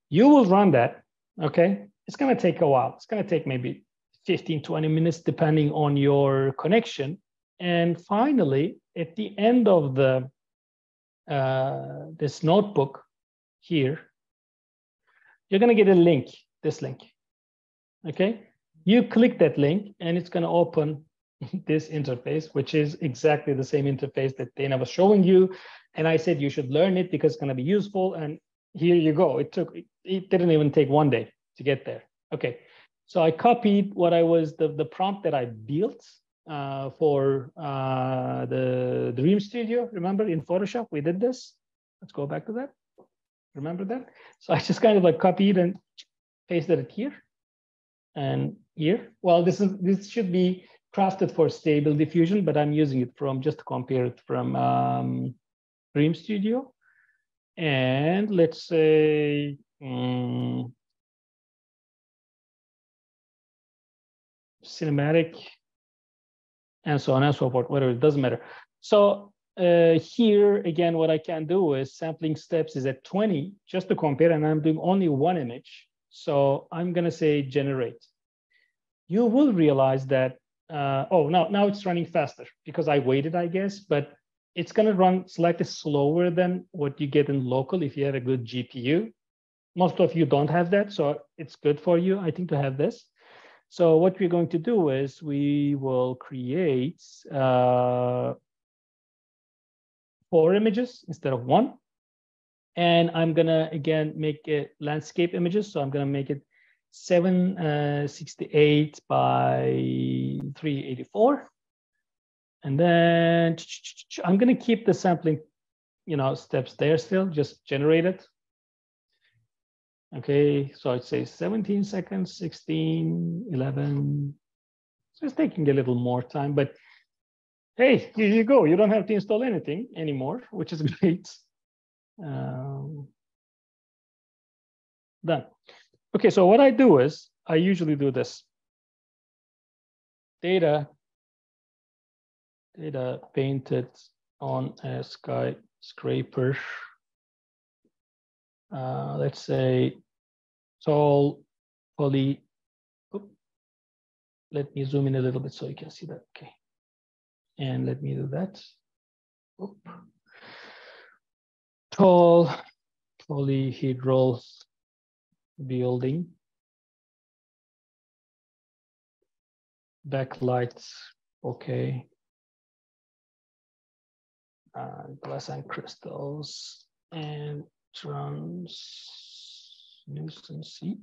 You will run that, okay? It's gonna take a while. It's gonna take maybe 15, 20 minutes, depending on your connection. And finally, at the end of the this notebook here, you're going to get a link, this link. Okay, you click that link and it's going to open this interface, which is exactly the same interface that Dana was showing you. And I said you should learn it because it's going to be useful. And here you go. It didn't even take 1 day to get there. Okay, so I copied what I was the prompt that I built for the Dream Studio. Remember in Photoshop we did this. Let's go back to that. Remember that? So I just kind of like copied and pasted it here and here. Well, this should be crafted for Stable Diffusion, but I'm using it from just to compare it from Dream Studio. And let's say cinematic and so on and so forth, whatever, it doesn't matter. So here again, what I can do is sampling steps is at 20 just to compare, and I'm doing only one image. So I'm going to say generate. You will realize that, oh, now it's running faster because I waited, I guess, but it's going to run slightly slower than what you get in local if you have a good GPU. Most of you don't have that, so it's good for you, I think, to have this. So what we're going to do is we will create 4 images instead of 1. And I'm going to, again, make it landscape images. So I'm going to make it 768 by 384. And then I'm going to keep the sampling, steps there still, just generate it. Okay, so I'd say 17 seconds, 16, 11. So it's taking a little more time, but hey, here you go. You don't have to install anything anymore, which is great. Done. Okay, so what I do is I usually do this. Data painted on a skyscraper. Let's say tall poly. Let me zoom in a little bit so you can see that. Okay, and let me do that. Tall polyhedral building. Backlights, okay. Glass and crystals and translucency.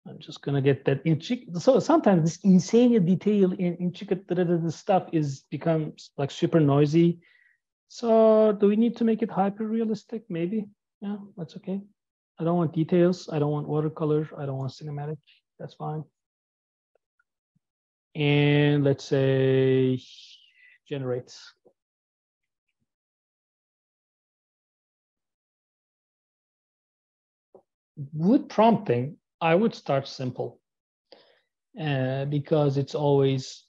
I'm just gonna get that intricate. So sometimes this insane detail in intricate stuff becomes like super noisy. So do we need to make it hyper realistic? Maybe. Yeah, that's okay. I don't want details. I don't want watercolor. I don't want cinematic. That's fine. And let's say generates. With prompting, I would start simple because it's always,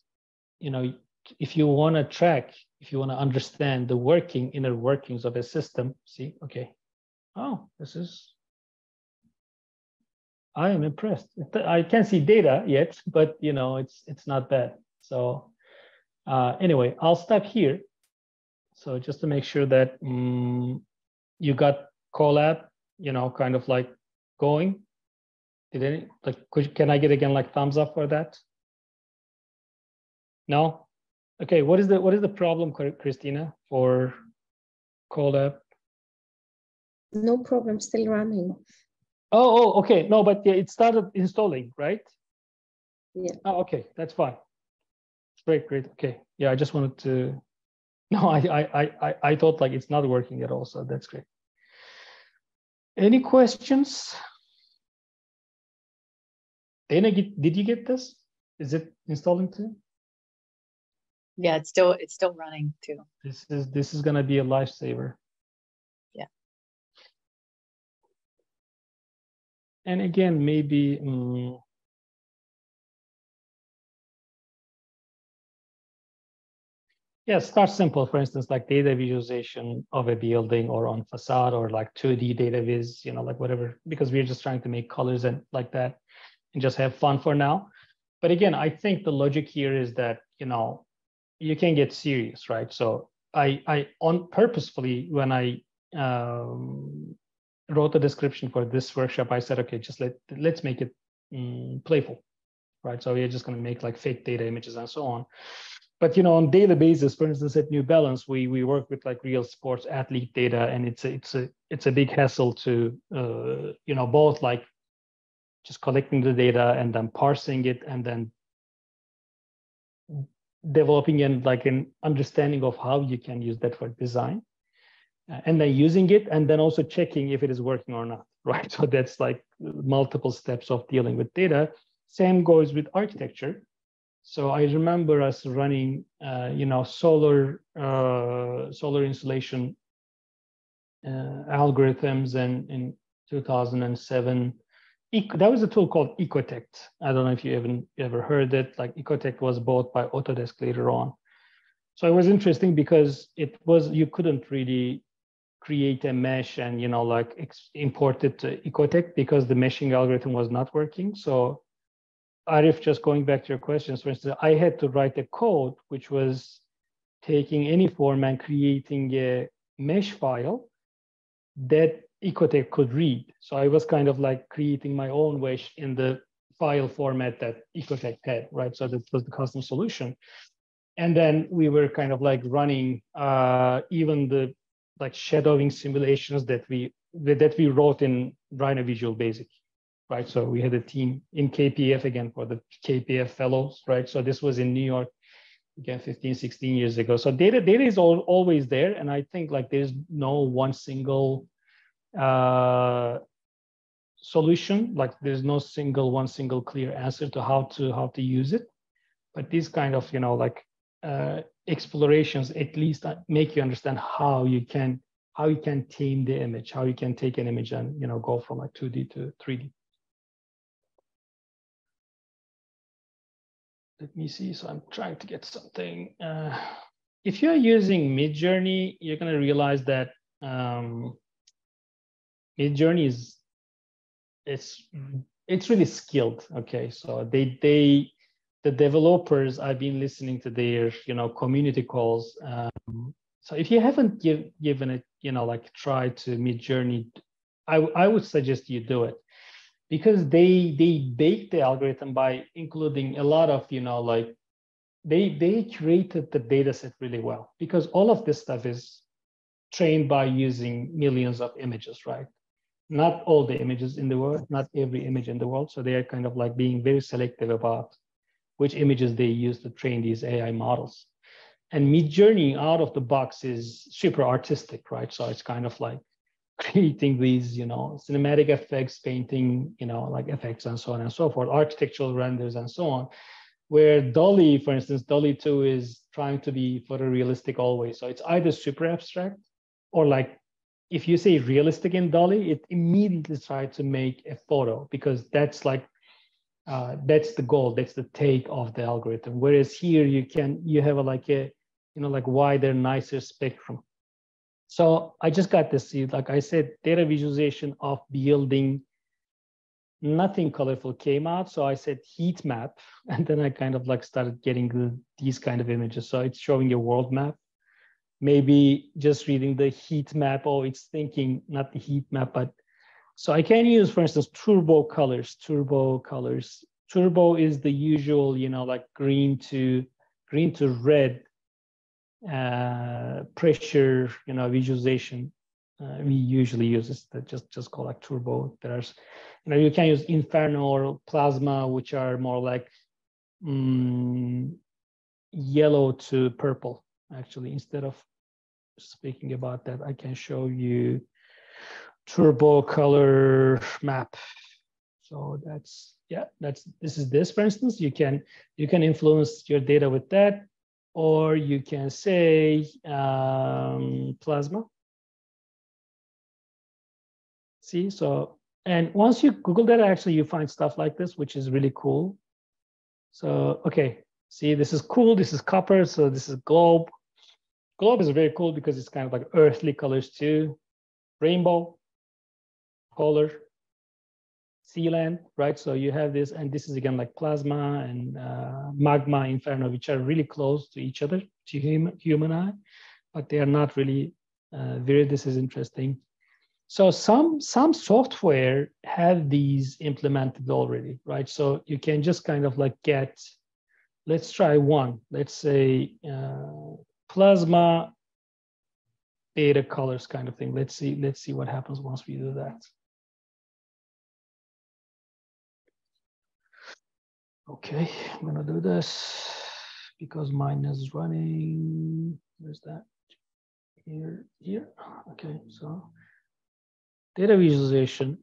if you want to track, if you want to understand the inner workings of a system, see, okay. Oh, I am impressed. I can't see data yet, but it's not bad. So anyway, I'll stop here. So just to make sure that you got Colab, kind of like going. Can I get again like thumbs up for that? No? Okay, what is the problem, Christina, for Colab? No problem, still running. Oh, okay. No, but yeah, it started installing, right? Yeah. Oh, okay, that's fine. Great. Okay. Yeah, I just wanted to. No, I thought like it's not working at all, so that's great. Any questions? Dana, did you get this? Is it installing too? Yeah, it's still running too. This is gonna be a lifesaver. Yeah. And again, maybe yeah, start simple. For instance, like data visualization of a building or on facade or like 2D data viz, like whatever, because we're just trying to make colors and like that and just have fun for now. But again, I think the logic here is that, you can get serious, right? So I purposefully, when I wrote the description for this workshop, I said, okay, just let's make it playful, right? So we're just going to make like fake data images and so on. But on daily basis, for instance, at New Balance, we work with like real sports athlete data, and it's a big hassle to both like just collecting the data and then parsing it and then developing an understanding of how you can use that for design, and then using it, and then also checking if it is working or not, right? So that's like multiple steps of dealing with data. Same goes with architecture. So I remember us running, solar insulation algorithms in 2007. That was a tool called Ecotect. I don't know if you ever heard it. Like Ecotect was bought by Autodesk later on. So it was interesting because you couldn't really create a mesh and import it to Ecotect because the meshing algorithm was not working. So Arif, just going back to your questions, for instance, I had to write a code which was taking any form and creating a mesh file that Ecotect could read. So I was kind of like creating my own mesh in the file format that Ecotect had, right? So that was the custom solution. And then we were kind of like running even the like shadowing simulations that we wrote in Rhino Visual Basic. Right, so we had a team in KPF again for the KPF fellows, right? So this was in New York, again, 15, 16 years ago. So data is always there, and I think like there's no one single solution. Like there's no one single clear answer to how to use it. But these kind of explorations at least make you understand how you can tame the image, how you can take an image and go from like 2D to 3D. Let me see. So I'm trying to get something. If you're using Midjourney, you're going to realize that Midjourney it's really skilled. Okay, so the developers, I've been listening to their community calls. So if you haven't given it try to Midjourney, I would suggest you do it. Because they bake the algorithm by including a lot of, they created the data set really well, because all of this stuff is trained by using millions of images, right? Not all the images in the world, not every image in the world. So they are kind of like being very selective about which images they use to train these AI models. And Midjourney out of the box is super artistic, right? So it's kind of like creating these, cinematic effects, painting, like effects and so on and so forth, architectural renders and so on, where DALL-E, for instance, DALL-E 2 is trying to be photorealistic always. So it's either super abstract or like, if you say realistic in DALL-E, it immediately tries to make a photo because that's like, that's the goal, that's the take of the algorithm. Whereas here you have a wider, nicer spectrum. So I just got to see, like I said, data visualization of building, nothing colorful came out. So I said heat map, and then I kind of like started getting these kind of images. So it's showing a world map. Maybe just reading the heat map, it's thinking not the heat map, but so I can use, for instance, turbo colors. Turbo is the usual, like green to red pressure, visualization. We usually use this that just call like turbo. There's, you can use Inferno or Plasma, which are more like yellow to purple. Actually, instead of speaking about that, I can show you turbo color map. So this is this, for instance. You can influence your data with that. Or you can say Plasma. See, so, and once you Google that, actually you find stuff like this, which is really cool. So, okay, see, this is cool. This is copper. So this is globe. Globe is very cool because it's kind of like earthly colors too. Rainbow, polar, Sealand, right? So you have this, and this is again like Plasma and Magma, Inferno, which are really close to each other, to human eye. but they are not really this is interesting. So some software have these implemented already, right? So you can just kind of like get, let's try one. Let's say plasma data colors kind of thing. Let's see what happens once we do that. Okay, I'm gonna do this because mine is running. Where's that? Here. Okay, so data visualization,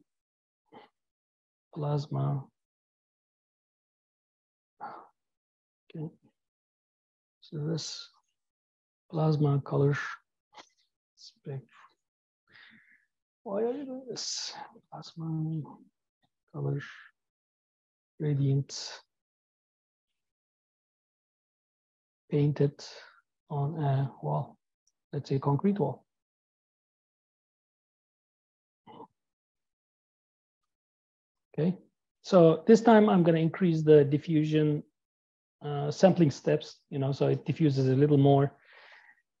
plasma. Okay, so this plasma color spectrum. Why are you doing this? Plasma color gradient painted on a wall, let's say concrete wall. Okay, so this time I'm going to increase the diffusion sampling steps, so it diffuses a little more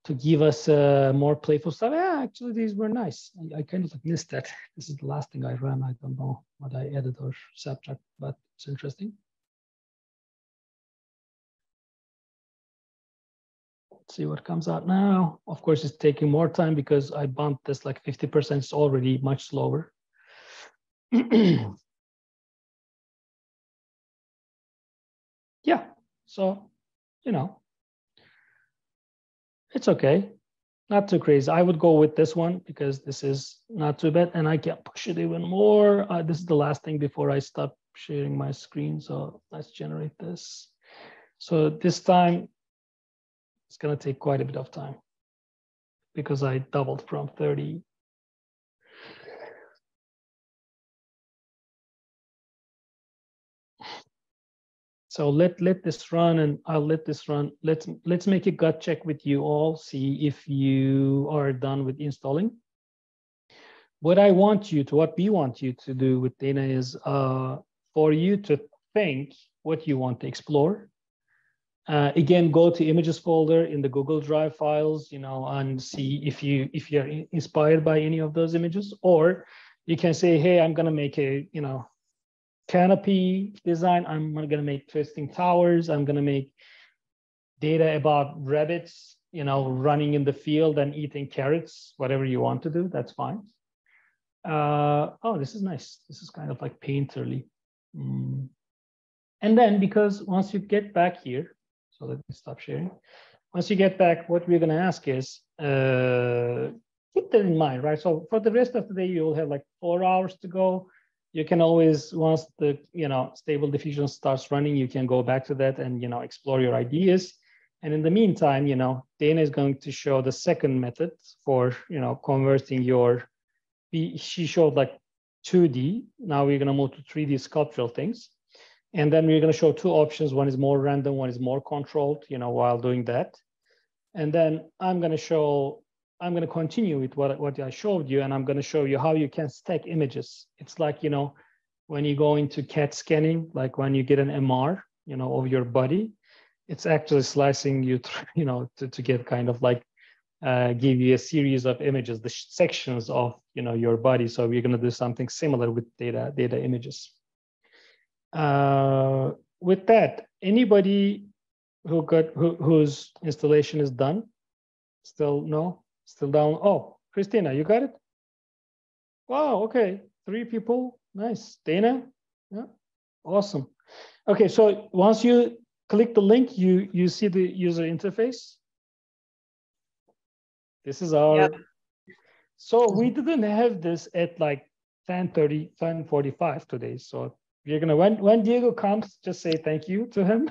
to give us more playful stuff. Yeah, actually, these were nice. I kind of missed that. This is the last thing I ran. I don't know what I added or subtract, but it's interesting. Let's see what comes out now. Of course, it's taking more time because I bumped this like 50%. It's already much slower. Yeah, so, it's okay. Not too crazy. I would go with this one because this is not too bad and I can push it even more. This is the last thing before I stop sharing my screen. So let's generate this. So this time it's going to take quite a bit of time because I doubled from 30. So let this run and I'll let this run. Let's make a gut check with you all, see if you are done with installing. What we want you to do with Dana is for you to think what you want to explore. Again, go to images folder in the Google Drive files, and see if you're inspired by any of those images, or you can say, hey, I'm gonna make a, canopy design. I'm gonna make twisting towers. I'm gonna make data about rabbits, running in the field and eating carrots, whatever you want to do, that's fine. Oh, this is nice. This is kind of like painterly. And then because once you get back here, so let me stop sharing. Once you get back, what we're gonna ask is, keep that in mind, right? So for the rest of the day, you'll have like 4 hours to go. You can always, once the stable diffusion starts running, you can go back to that and explore your ideas. And in the meantime, Dana is going to show the second method for converting your. She showed like 2D. Now we're going to move to 3D sculptural things, and then we're going to show two options. One is more random, one is more controlled. While doing that, and then I'm going to continue with what I showed you, and I'm going to show you how you can stack images. It's like, when you go into CAT scanning, like when you get an MR, of your body, it's actually slicing you through, to get kind of like, give you a series of images, the sections of, your body. So we're going to do something similar with data images. With that, anybody whose installation is done? Still no? Still down? Oh, Christina, you got it? Wow, okay. 3 people. Nice. Dana? Yeah. Awesome. Okay, so once you click the link, you see the user interface. This is our. Yep. So we didn't have this at like 10:30, 10:45 today. So we're gonna when Diego comes, just say thank you to him,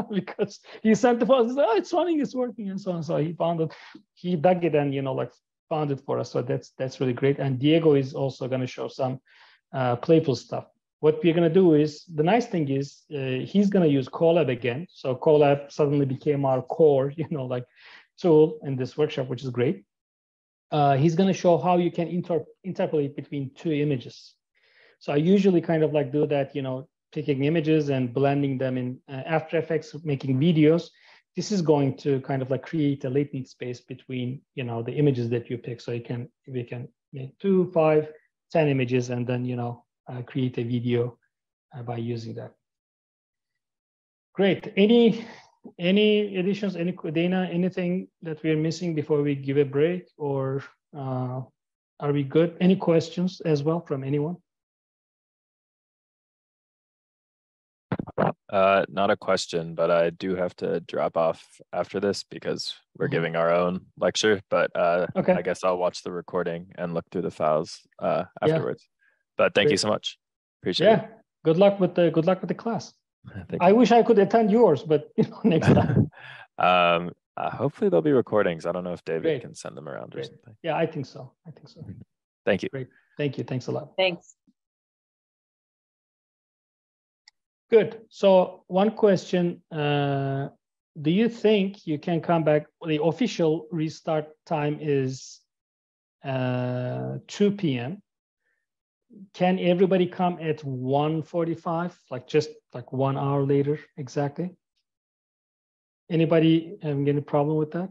because he sent the file. He said, oh, it's running, it's working, and so on. So he found it, he dug it and like found it for us. So that's really great. And Diego is also gonna show some playful stuff. What we're gonna do is, the nice thing is he's gonna use Colab again. So Colab suddenly became our core, like tool in this workshop, which is great. He's gonna show how you can interpolate between 2 images. So I usually kind of like do that, picking images and blending them in After Effects, making videos. this is going to kind of like create a latent space between, you know, the images that you pick. So we can make 2, 5, 10 images and then, you know, create a video by using that. Great. Any additions, Dana, anything that we're missing before we give a break, or are we good? Any questions as well from anyone? Not a question, but I do have to drop off after this because we're giving our own lecture, but okay. I guess I'll watch the recording and look through the files afterwards. But thank you so much. Appreciate it. Good luck with the class. I wish I could attend yours, but you know, next time. Hopefully there'll be recordings. I don't know if David can send them around or something. Yeah, I think so. Thank you. Great. Thank you. Thanks a lot. Thanks. Good. So one question, do you think you can come back? The official restart time is 2 p.m. Can everybody come at 1:45, like just like 1 hour later exactly? Anybody having any problem with that?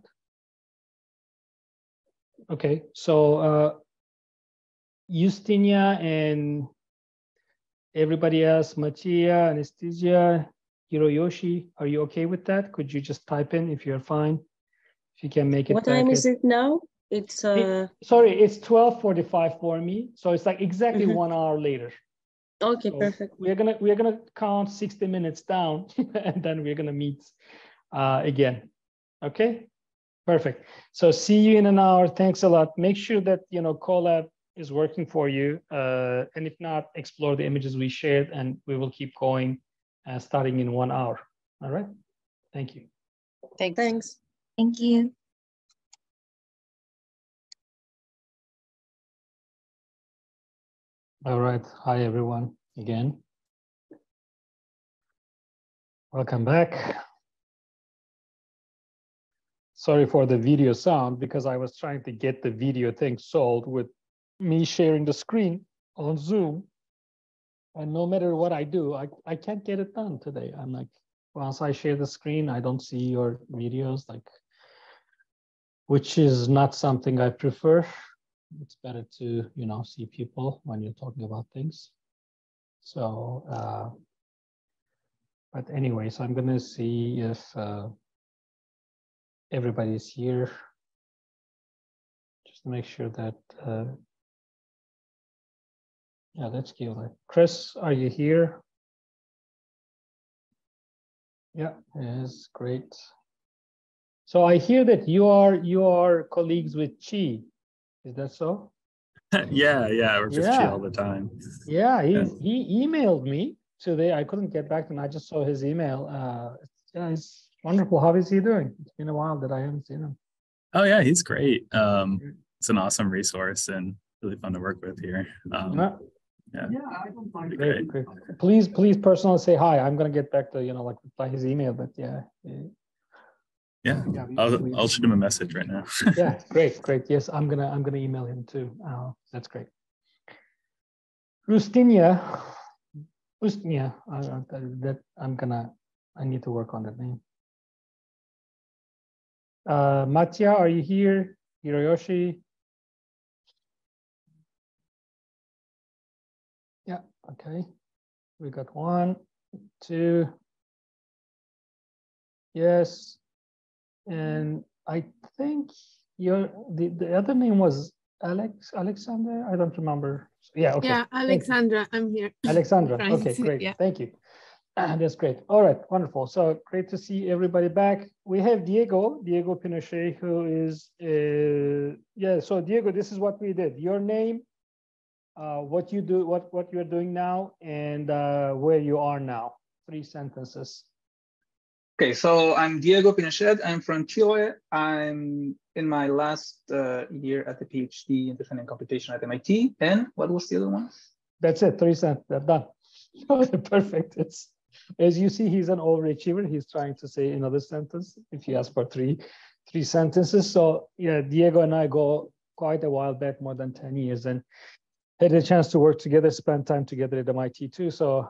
Okay, so Justinia and everybody else, Mattia, Anesthesia, Hiroyoshi, are you okay with that? Could you just type in if you're fine? If you can make it. What time is it now? It's sorry, it's 12:45 for me. So it's like exactly 1 hour later. Okay, so perfect. We're gonna count 60 minutes down and then we're gonna meet again. Okay, perfect. So see you in an hour. Thanks a lot. Make sure that you know Colab is working for you, and if not, explore the images we shared, and we will keep going, starting in 1 hour. All right. Thank you. Thanks. Thank you. All right. Hi, everyone. Again. Welcome back. Sorry for the video sound because I was trying to get the video thing solved with me sharing the screen on Zoom. And no matter what I do, I can't get it done today. I'm like, once I share the screen, I don't see your videos, like, which is not something I prefer. It's better to, you know, see people when you're talking about things. So, but anyway, so I'm gonna see if everybody's here, just to make sure that, yeah, let's give it. Chris, are you here? Yeah, yes, great. So I hear that you are colleagues with Chi. Is that so? yeah, I work with Chi all the time. Yeah, he emailed me today. I couldn't get back to him. I just saw his email. Yeah, it's wonderful. How is he doing? It's been a while that I haven't seen him. Oh yeah, he's great. It's an awesome resource and really fun to work with here. Yeah, I don't mind. Great. Please personally say hi. I'm gonna get back to like reply his email, but yeah. I'll shoot him a message right now. Yeah, great. Yes, I'm gonna email him too. That's great. Ustinia, I need to work on that name. Mattia, are you here? Hiroyoshi? Yeah, okay. We got 1, 2. Yes. And I think the other name was Alexander. I don't remember. Yeah, okay. Yeah, Alexandra, I'm here. Alexandra, okay, great. Yeah. Thank you. That's great. All right, wonderful. So great to see everybody back. We have Diego Pinochet, who is, so Diego, this is what we did. Your name, what you do, what you're doing now, and where you are now. 3 sentences. Okay, so I'm Diego Pinochet. I'm from Chile. I'm in my last year at the PhD in Different Computation at MIT. And what was the other one? That's it, 3 sentences, they're done. Perfect. It's, as you see, he's an overachiever. He's trying to say another sentence if you ask for three sentences. So yeah, Diego and I go quite a while back, more than 10 years, and had a chance to work together, spend time together at MIT too. So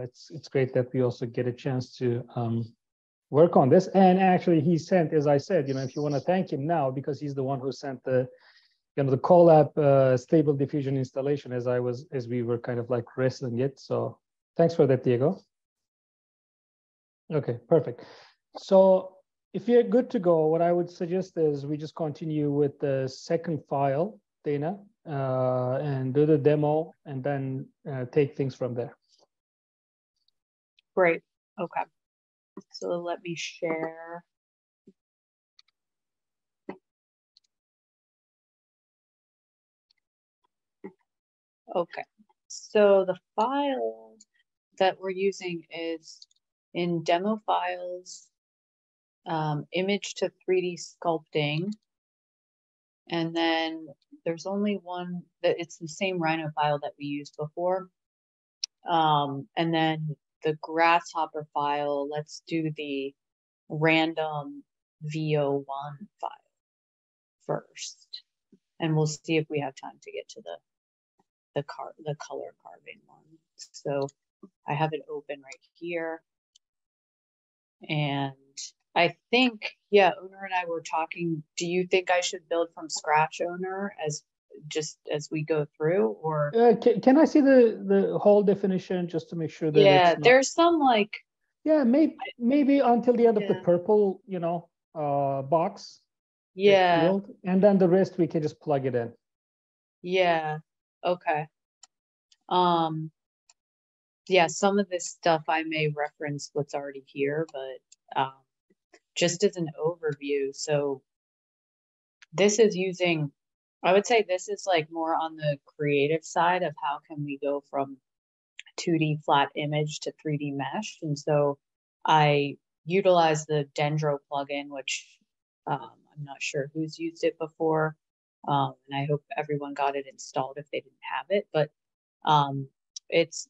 it's great that we also get a chance to work on this. And actually he sent, as I said, if you want to thank him now, because he's the one who sent the the Colab stable diffusion installation as we were kind of like wrestling it. So thanks for that, Diego. Okay, perfect. So if you're good to go, what I would suggest is we just continue with the second file, Dana, and do the demo and then take things from there. Great. Okay. So let me share. Okay. So the file that we're using is in demo files, image to 3D sculpting. And then there's only one that it's the same Rhino file that we used before. And then the Grasshopper file, let's do the random VO1 file first. And we'll see if we have time to get to the color carving one. So I have it open right here. And I think, yeah, Owner and I were talking, do you think I should build from scratch, Owner, as we go through, or? Can I see the whole definition just to make sure that yeah, it's not... there's some like... Yeah, maybe until the end of the purple, box. Yeah. Field, and then the rest we can just plug it in. Yeah. Okay. Yeah, some of this stuff I may reference what's already here, but just as an overview. So this is using, I would say this is like more on the creative side of how can we go from 2D flat image to 3D mesh. And so I utilize the Dendro plugin, which I'm not sure who's used it before. And I hope everyone got it installed if they didn't have it, but it's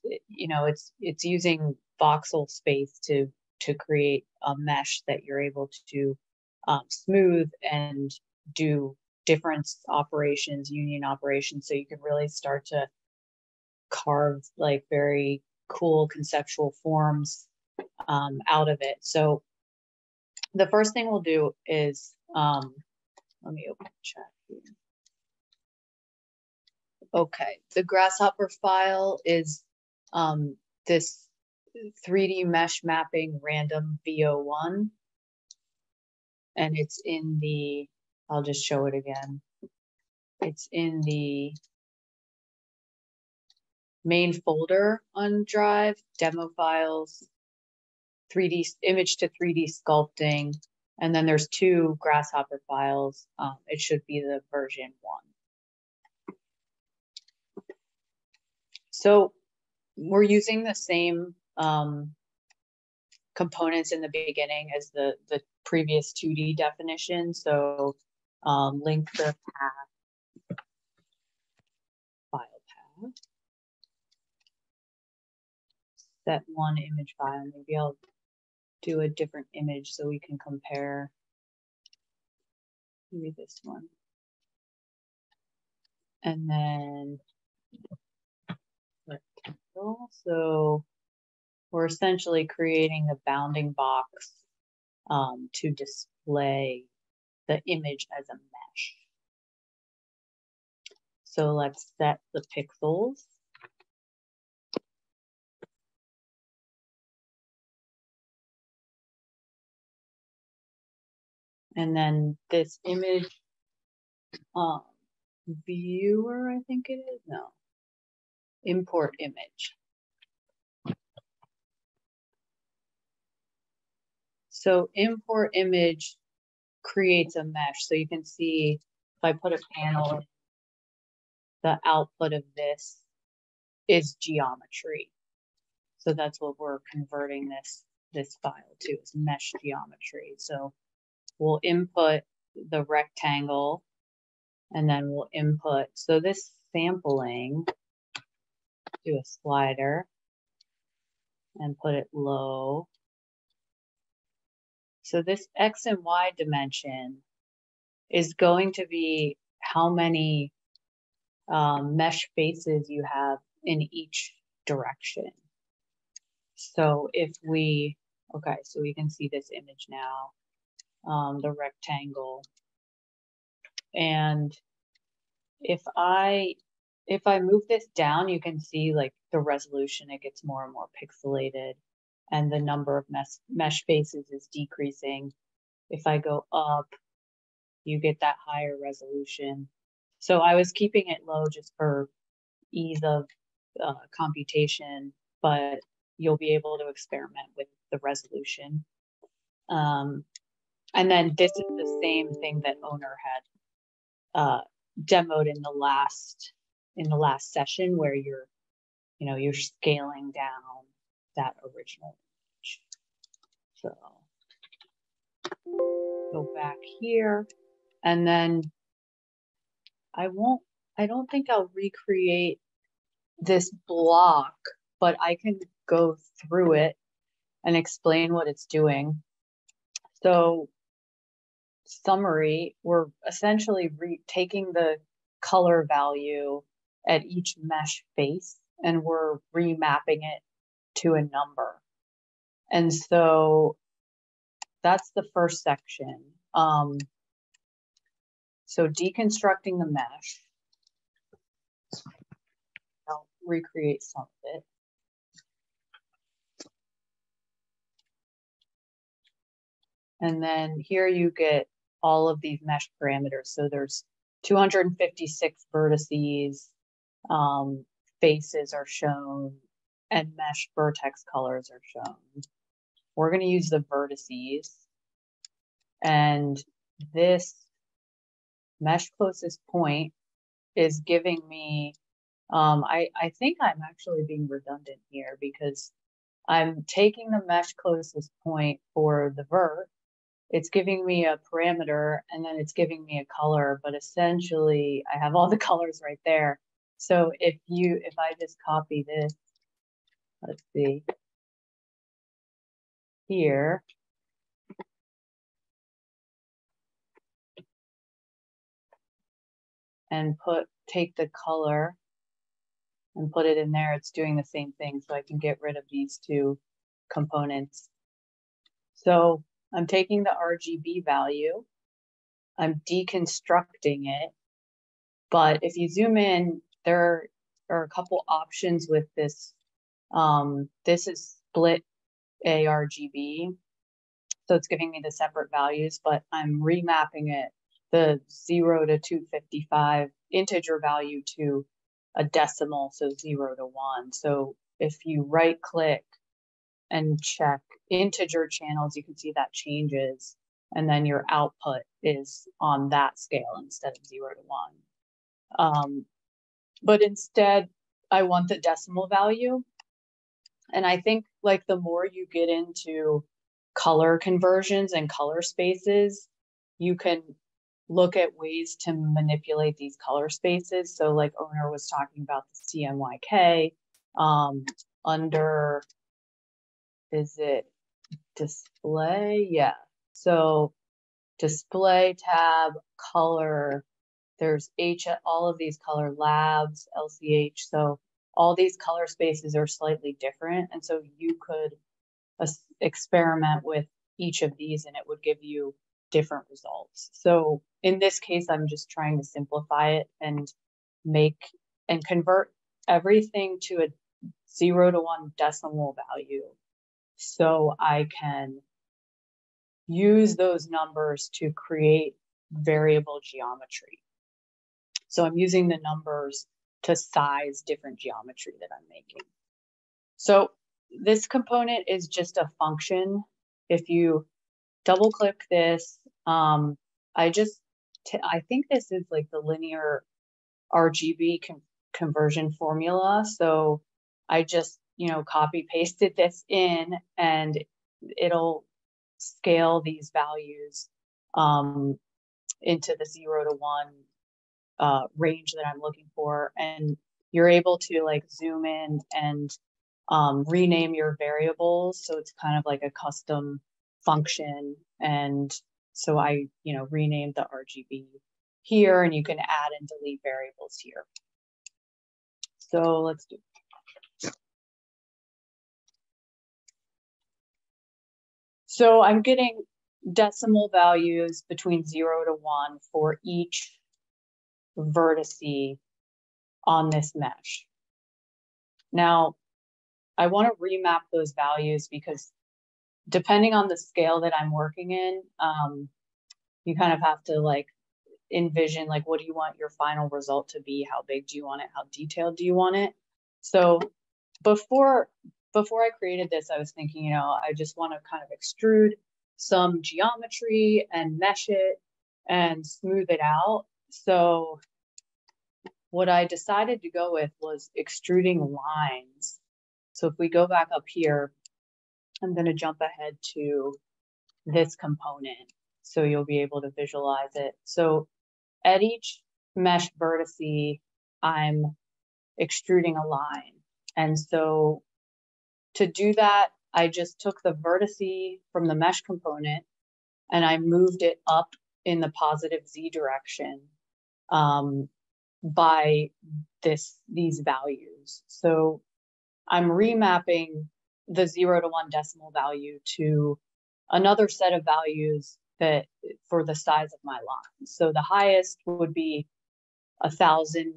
using voxel space to create a mesh that you're able to smooth and do difference operations, union operations, so you can really start to carve like very cool conceptual forms out of it. So the first thing we'll do is let me open the chat here. Okay, the Grasshopper file is this 3D mesh mapping random VO1. And it's in the, I'll just show it again. It's in the main folder on Drive, demo files, 3D image to 3D sculpting. And then there's 2 Grasshopper files. It should be the version 1. So we're using the same components in the beginning as the previous 2D definition. So link the path, file path, set one image file. Maybe I'll do a different image so we can compare. Maybe this one. And then rectangle. So we're essentially creating a bounding box to display the image as a mesh. So let's set the pixels. And then this image viewer, I think it is, no. Import image. So import image creates a mesh. So you can see if I put a panel, the output of this is geometry. So that's what we're converting this file to, is mesh geometry. So we'll input the rectangle and then we'll input, so this sampling, do a slider and put it low. So this X and Y dimension is going to be how many mesh faces you have in each direction. So if we Okay, so we can see this image now, the rectangle. And if I move this down, you can see like the resolution, it gets more and more pixelated, and the number of mesh faces is decreasing. If I go up, you get that higher resolution. So I was keeping it low just for ease of computation, but you'll be able to experiment with the resolution. And then this is the same thing that Owner had demoed in the last session, where you're scaling down that original image. So go back here, and then I don't think I'll recreate this block, but I can go through it and explain what it's doing. So summary, we're essentially taking the color value at each mesh face and we're remapping it to a number. And so that's the first section. So deconstructing the mesh. I'll recreate some of it. And then here you get all of these mesh parameters. So there's 256 vertices, faces are shown, and mesh vertex colors are shown. We're going to use the vertices. And this mesh closest point is giving me, I think I'm actually being redundant here because I'm taking the mesh closest point for the vert. It's giving me a parameter and then it's giving me a color, but essentially I have all the colors right there. So if I just copy this, let's see, here, and take the color and put it in there, it's doing the same thing. So I can get rid of these two components. So I'm taking the RGB value, I'm deconstructing it, but if you zoom in, there are a couple options with this. This is split ARGB, so it's giving me the separate values, but I'm remapping it, the 0 to 255 integer value to a decimal, so 0 to 1. So if you right click and check integer channels, you can see that changes, and then your output is on that scale instead of 0 to 1. But instead, I want the decimal value. And I think like the more you get into color conversions and color spaces, you can look at ways to manipulate these color spaces. So like Owner was talking about the CMYK, under, is it display? Yeah. So display tab, color, there's all of these color labs, LCH. So all these color spaces are slightly different. And so you could experiment with each of these and it would give you different results. So in this case, I'm just trying to simplify it and convert everything to a 0 to 1 decimal value. So I can use those numbers to create variable geometry. So I'm using the numbers to size different geometry that I'm making. So this component is just a function. If you double click this, I think this is like the linear RGB conversion formula. So I just, copy pasted this in and it'll scale these values into the 0 to 1 range that I'm looking for. And you're able to like zoom in and rename your variables. So it's kind of like a custom function. And so I, renamed the RGB here, and you can add and delete variables here. So let's do So I'm getting decimal values between 0 to 1 for each vertice on this mesh. Now, I want to remap those values because depending on the scale that I'm working in, you kind of have to like envision like, what do you want your final result to be? How big do you want it? How detailed do you want it? So before I created this, I was thinking, you know, I just want to kind of extrude some geometry and mesh it and smooth it out. So what I decided to go with was extruding lines. So if we go back up here, I'm going to jump ahead to this component so you'll be able to visualize it. So at each mesh vertice, I'm extruding a line. And so to do that, I just took the vertice from the mesh component and I moved it up in the positive Z direction by these values. So I'm remapping the 0 to 1 decimal value to another set of values that for the size of my line. So the highest would be 1,000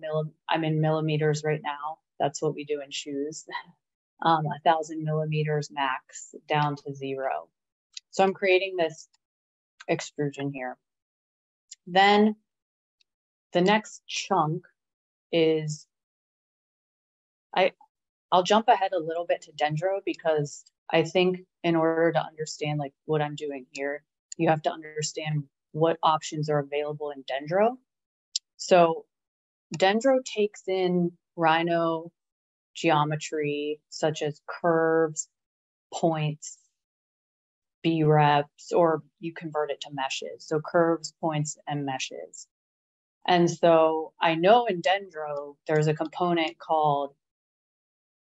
I'm in millimeters right now. That's what we do in shoes. 1,000 millimeters max down to 0. So I'm creating this extrusion here. Then the next chunk is, I'll jump ahead a little bit to Dendro because I think in order to understand like what I'm doing here, you have to understand what options are available in Dendro. So Dendro takes in Rhino geometry such as curves, points, B-reps, or you convert it to meshes. So curves, points, and meshes. And so I know in Dendro, there's a component called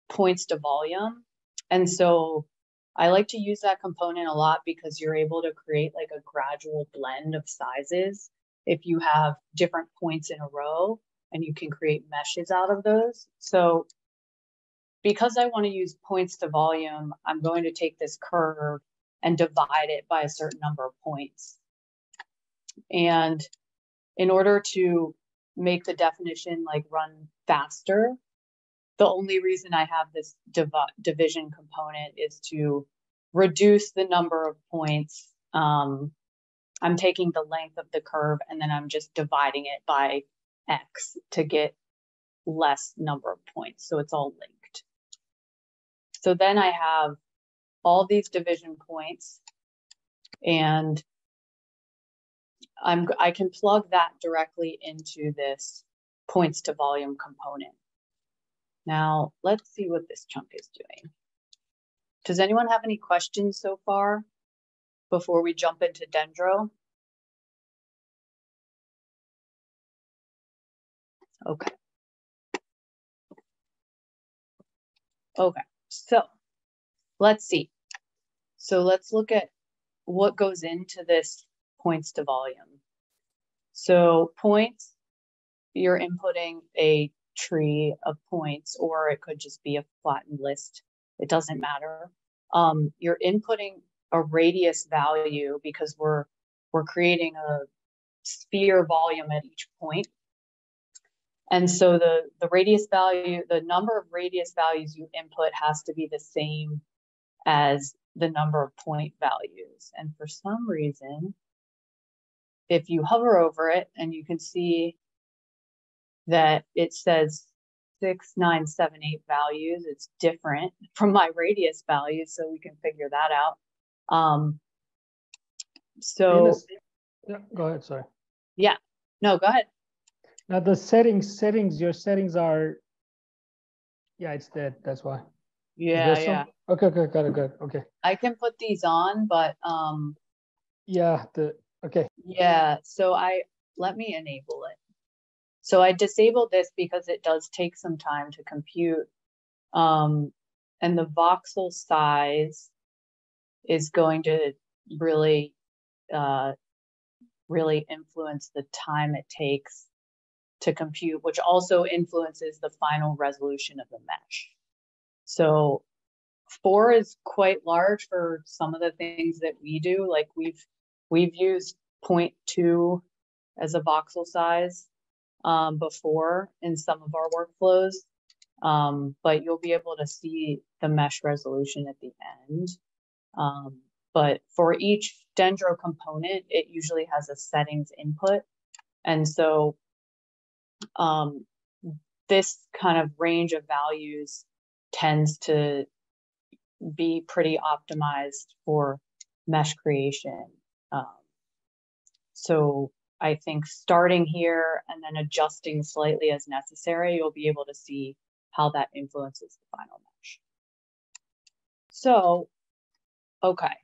points to volume. And so I like to use that component a lot because you're able to create like a gradual blend of sizes if you have different points in a row and you can create meshes out of those. So because I want to use points to volume, I'm going to take this curve and divide it by a certain number of points. And in order to make the definition like run faster, the only reason I have this division component is to reduce the number of points. I'm taking the length of the curve and then I'm just dividing it by X to get less number of points. So it's all linked. So then I have all these division points and I can plug that directly into this points to volume component. Now, let's see what this chunk is doing. Does anyone have any questions so far before we jump into Dendro? Okay. Okay, so let's see. So let's look at what goes into this points to volume. So points, you're inputting a tree of points, or it could just be a flattened list. It doesn't matter. You're inputting a radius value because we're creating a sphere volume at each point. And so the radius value, the number of radius values you input has to be the same as the number of point values. And for some reason, if you hover over it and you can see that it says 6, 9, 7, 8 values, it's different from my radius values, so we can figure that out. So yeah, go ahead, sorry. Yeah, no, go ahead. Now the settings, your settings are, yeah, it's dead, that's why. Yeah, yeah. Okay, got it, okay. I can put these on, but yeah, okay. Yeah, so let me enable it. So I disabled this because it does take some time to compute. And the voxel size is going to really, really influence the time it takes to compute, which also influences the final resolution of the mesh. So 4 is quite large for some of the things that we do. Like we've used 0.2 as a voxel size before in some of our workflows, but you'll be able to see the mesh resolution at the end. But for each Dendro component, it usually has a settings input. And so this kind of range of values tends to be pretty optimized for mesh creation. So I think starting here and then adjusting slightly as necessary, you'll be able to see how that influences the final mesh. So, okay.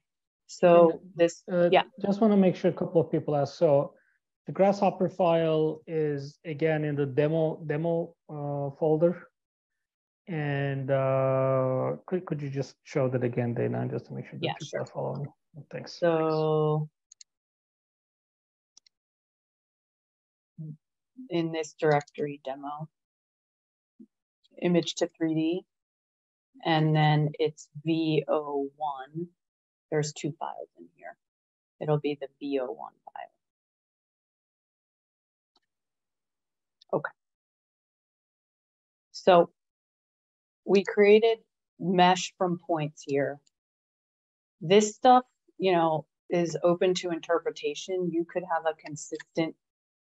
So this, yeah. Just want to make sure a couple of people ask. So the Grasshopper file is again in the demo folder. And could you just show that again, Dana, just to make sure that people are following? Thanks. So in this directory demo, image to 3D, and then it's VO1. There's 2 files in here. It'll be the VO1 file. Okay. So we created mesh from points here. This stuff, you know, is open to interpretation. You could have a consistent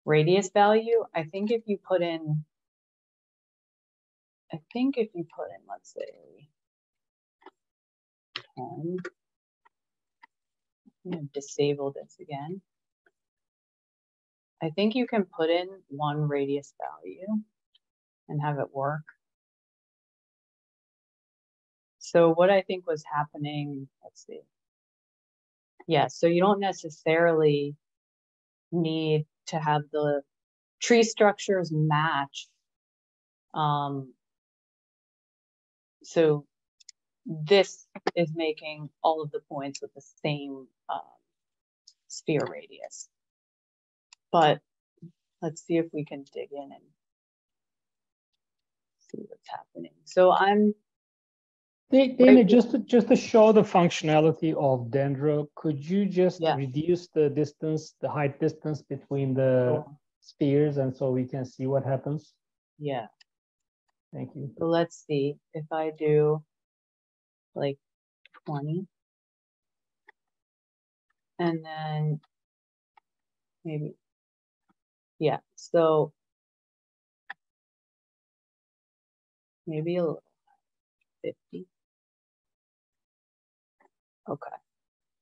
radius value. I think if you put in, let's say 10, I'm gonna disable this again. I think you can put in 1 radius value and have it work. So what I think was happening, let's see. Yeah, so you don't necessarily need to have the tree structures match. So this is making all of the points with the same sphere radius. But let's see if we can dig in and see what's happening. So I'm Dana, just to show the functionality of Dendro, could you just reduce the distance, the height distance between the spheres, and so we can see what happens? Yeah. Thank you. So let's see if I do like 20, and then maybe, yeah. So maybe a little 50. Okay.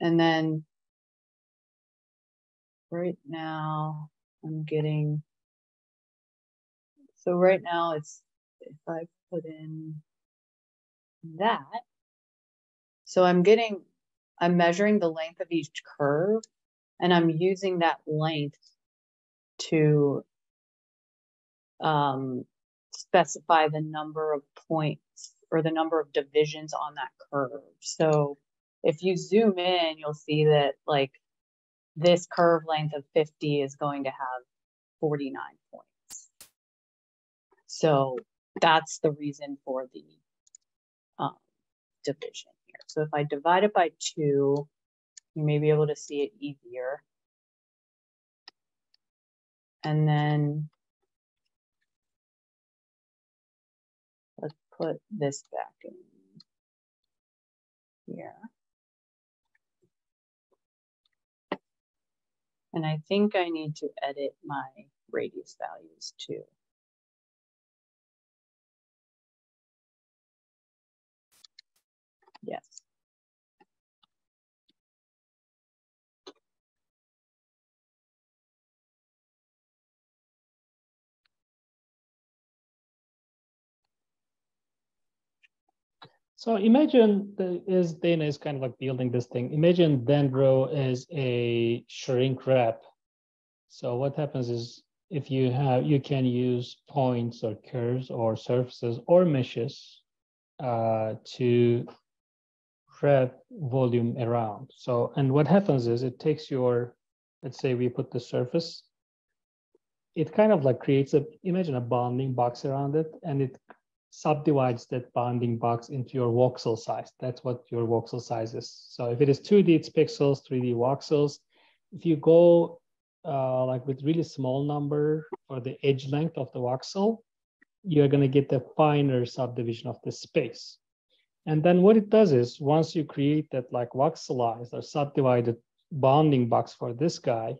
And then right now I'm getting, so right now it's, if I put in that, so I'm measuring the length of each curve, and I'm using that length to specify the number of points or the number of divisions on that curve. So if you zoom in, you'll see that like this curve length of 50 is going to have 49 points. So that's the reason for the division here. So if I divide it by 2, you may be able to see it easier. And then let's put this back in here. And I think I need to edit my radius values too. Yes. So imagine Dana is kind of like building this thing. Imagine Dendro is a shrink wrap. So what happens is if you can use points or curves or surfaces or meshes to wrap volume around. So, and what happens is it takes your, let's say we put the surface, it kind of like creates imagine a bounding box around it, and it subdivides that bounding box into your voxel size. That's what your voxel size is. So if it is 2D, it's pixels, 3D voxels. If you go like with really small number for the edge length of the voxel, you're going to get the finer subdivision of the space. And then what it does is once you create that like voxelized or subdivided bounding box for this guy,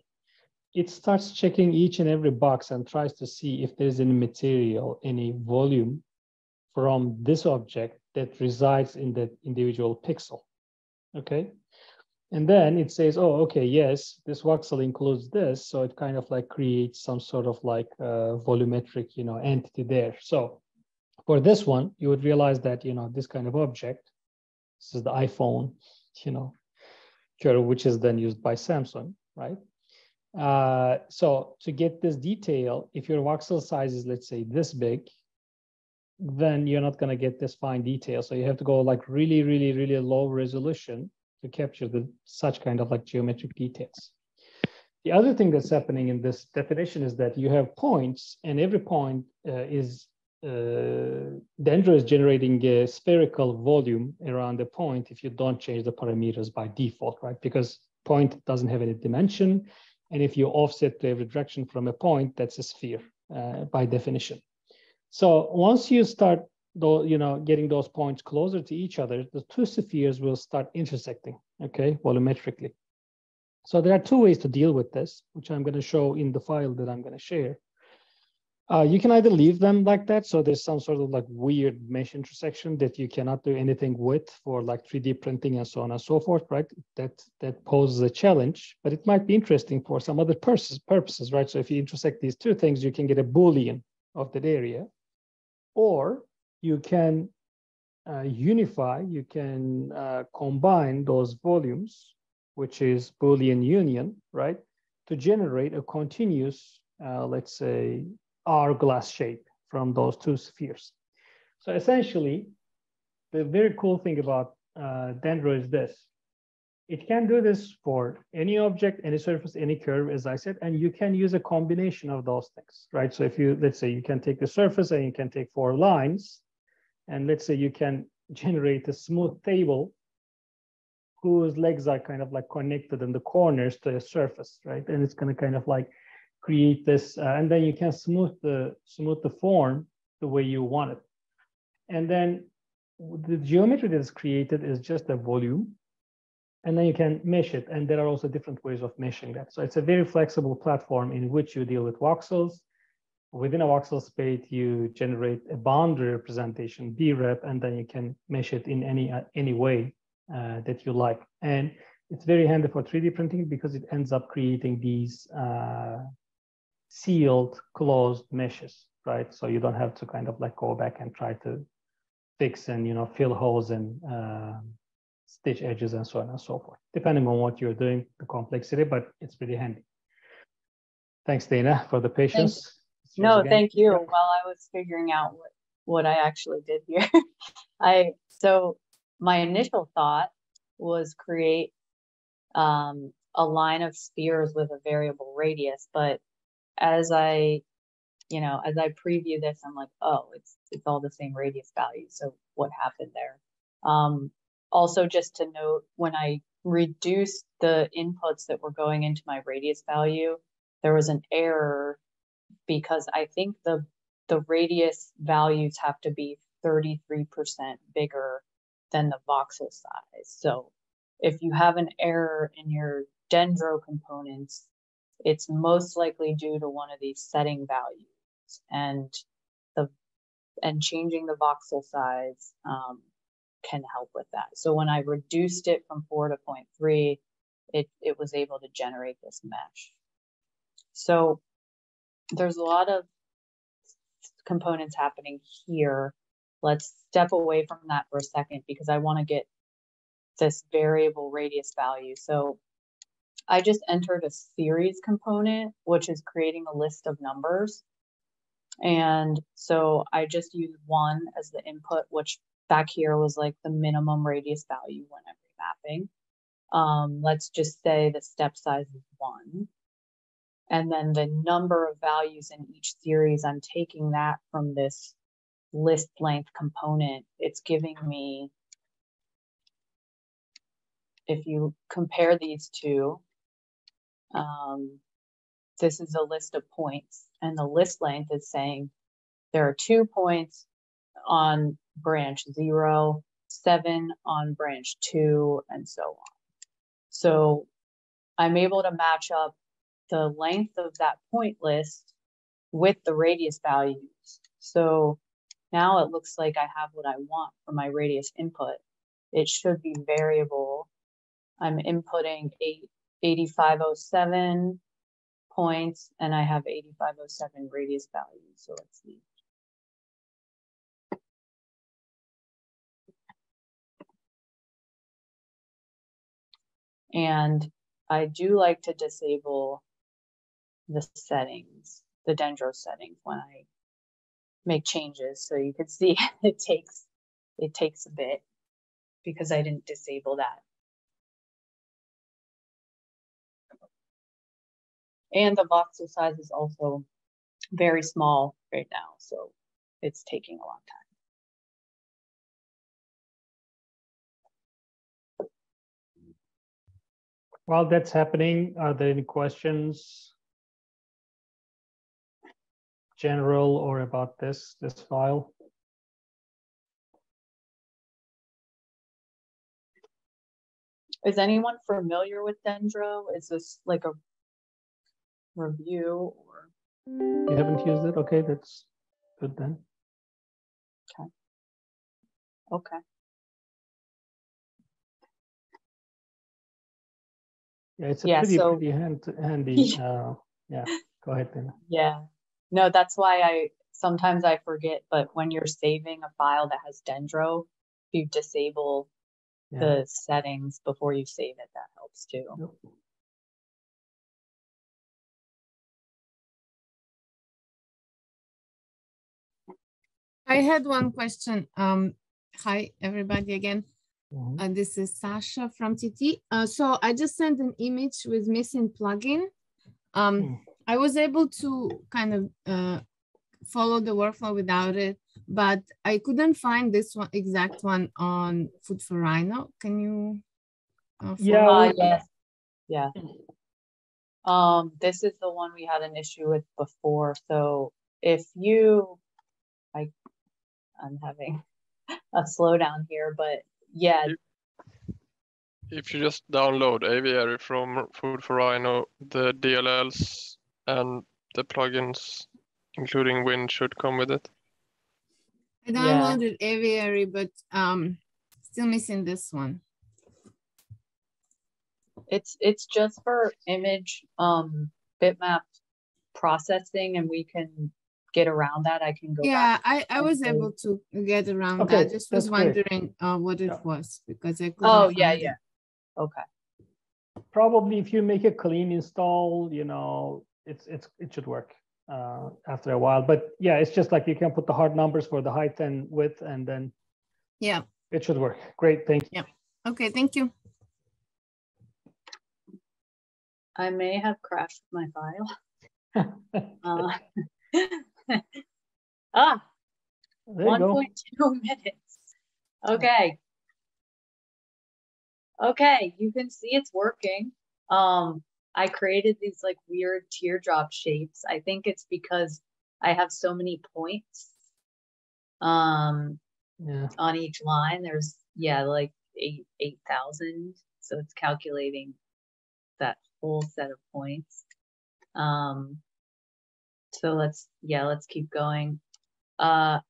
it starts checking each and every box and tries to see if there's any material, any volume from this object that resides in that individual pixel, okay? And then it says, oh, okay, yes, this voxel includes this. So it kind of like creates some sort of like volumetric, entity there. So for this one, you would realize that, this kind of object, this is the iPhone, curve, which is then used by Samsung, right? So to get this detail, if your voxel size is, let's say, this big, then you're not going to get this fine detail. So you have to go like really, really, really low resolution to capture such kind of like geometric details. The other thing that's happening in this definition is that you have points, and every point Dendro is generating a spherical volume around the point if you don't change the parameters by default, right? Because point doesn't have any dimension. And if you offset to every direction from a point, that's a sphere by definition. So once you start, getting those points closer to each other, the two spheres will start intersecting, okay, volumetrically. So there are two ways to deal with this, which I'm going to show in the file that I'm going to share. You can either leave them like that, so there's some sort of like weird mesh intersection that you cannot do anything with for like 3D printing and so on and so forth, right? That poses a challenge, but it might be interesting for some other purposes, right? So if you intersect these two things, you can get a Boolean of that area, or you can unify, you can combine those volumes, which is Boolean union, right? To generate a continuous, let's say, hourglass shape from those two spheres. So essentially, the very cool thing about Dendro is this. It can do this for any object, any surface, any curve, as I said, and you can use a combination of those things, right? So if you, let's say you can take the surface and you can take 4 lines, and let's say you can generate a smooth table whose legs are kind of like connected in the corners to a surface, right? And it's going to kind of like create this, and then you can smooth the form the way you want it. And then the geometry that is created is just a volume, and then you can mesh it. And there are also different ways of meshing that. So it's a very flexible platform in which you deal with voxels. Within a voxel space, you generate a boundary representation, BREP, and then you can mesh it in any way that you like. And it's very handy for 3D printing because it ends up creating these sealed, closed meshes, right? So you don't have to kind of like go back and try to fix and fill holes and stitch edges and so on and so forth, depending on what you're doing, the complexity, but it's pretty handy. Thanks, Dana, for the patience. No, thank you. While I was figuring out what I actually did here, so my initial thought was create a line of spheres with a variable radius, but as I preview this, I'm like, oh, it's all the same radius value. So what happened there? Also, just to note, when I reduced the inputs that were going into my radius value, there was an error because I think the radius values have to be 33% bigger than the voxel size. So if you have an error in your Dendro components, it's most likely due to one of these setting values, and changing the voxel size can help with that. So when I reduced it from 4 to 0.3, it was able to generate this mesh. So there's a lot of components happening here. Let's step away from that for a second because I want to get this variable radius value. So I just entered a series component, which is creating a list of numbers. And so I just used 1 as the input, which back here was like the minimum radius value when I'm remapping. Let's just say the step size is 1. And then the number of values in each series, I'm taking that from this list length component, it's giving me, if you compare these two, this is a list of points, and the list length is saying there are 2 points on branch 0, 7 on branch 2, and so on. So I'm able to match up the length of that point list with the radius values. So now it looks like I have what I want for my radius input. It should be variable. I'm inputting 8507 points, and I have 8507 radius values. So let's see. And I do like to disable the settings, the Dendro settings, when I make changes. So you can see it takes a bit because I didn't disable that. And the voxel size is also very small right now, so it's taking a long time. While that's happening, are there any questions, general or about this file? Is anyone familiar with Dendro? Is this like a review, or you haven't used it? Okay, that's good then. Okay. Yeah, it's a pretty handy. Yeah, go ahead, Dana. Yeah, no, that's why sometimes I forget, but when you're saving a file that has Dendro, if you disable the settings before you save it, that helps too. Yep. I had one question. Hi, everybody again. This is Sasha from TT. So I just sent an image with missing plugin. I was able to kind of follow the workflow without it, but I couldn't find this exact one on Food for Rhino. Can you? Yes. Yeah. This is the one we had an issue with before. So if you, I'm having a slowdown here, but yeah. If you just download Aviary from Food for Rhino, the DLLs and the plugins, including Win, should come with it. I downloaded Aviary, but still missing this one. It's just for image bitmap processing, and we can get around that. I can go back. I was able to get around that. Just was wondering what it was, because I couldn't find it. Okay. Probably if you make a clean install, you know, it should work after a while. But yeah, it's just like you can put the hard numbers for the height and width, and then it should work. Great, thank you. Yeah. Okay, thank you. I may have crashed my file. 1.2 minutes. Okay. Okay, you can see it's working. I created these like weird teardrop shapes. I think it's because I have so many points on each line. There's like 8,000. So it's calculating that whole set of points. So let's keep going. I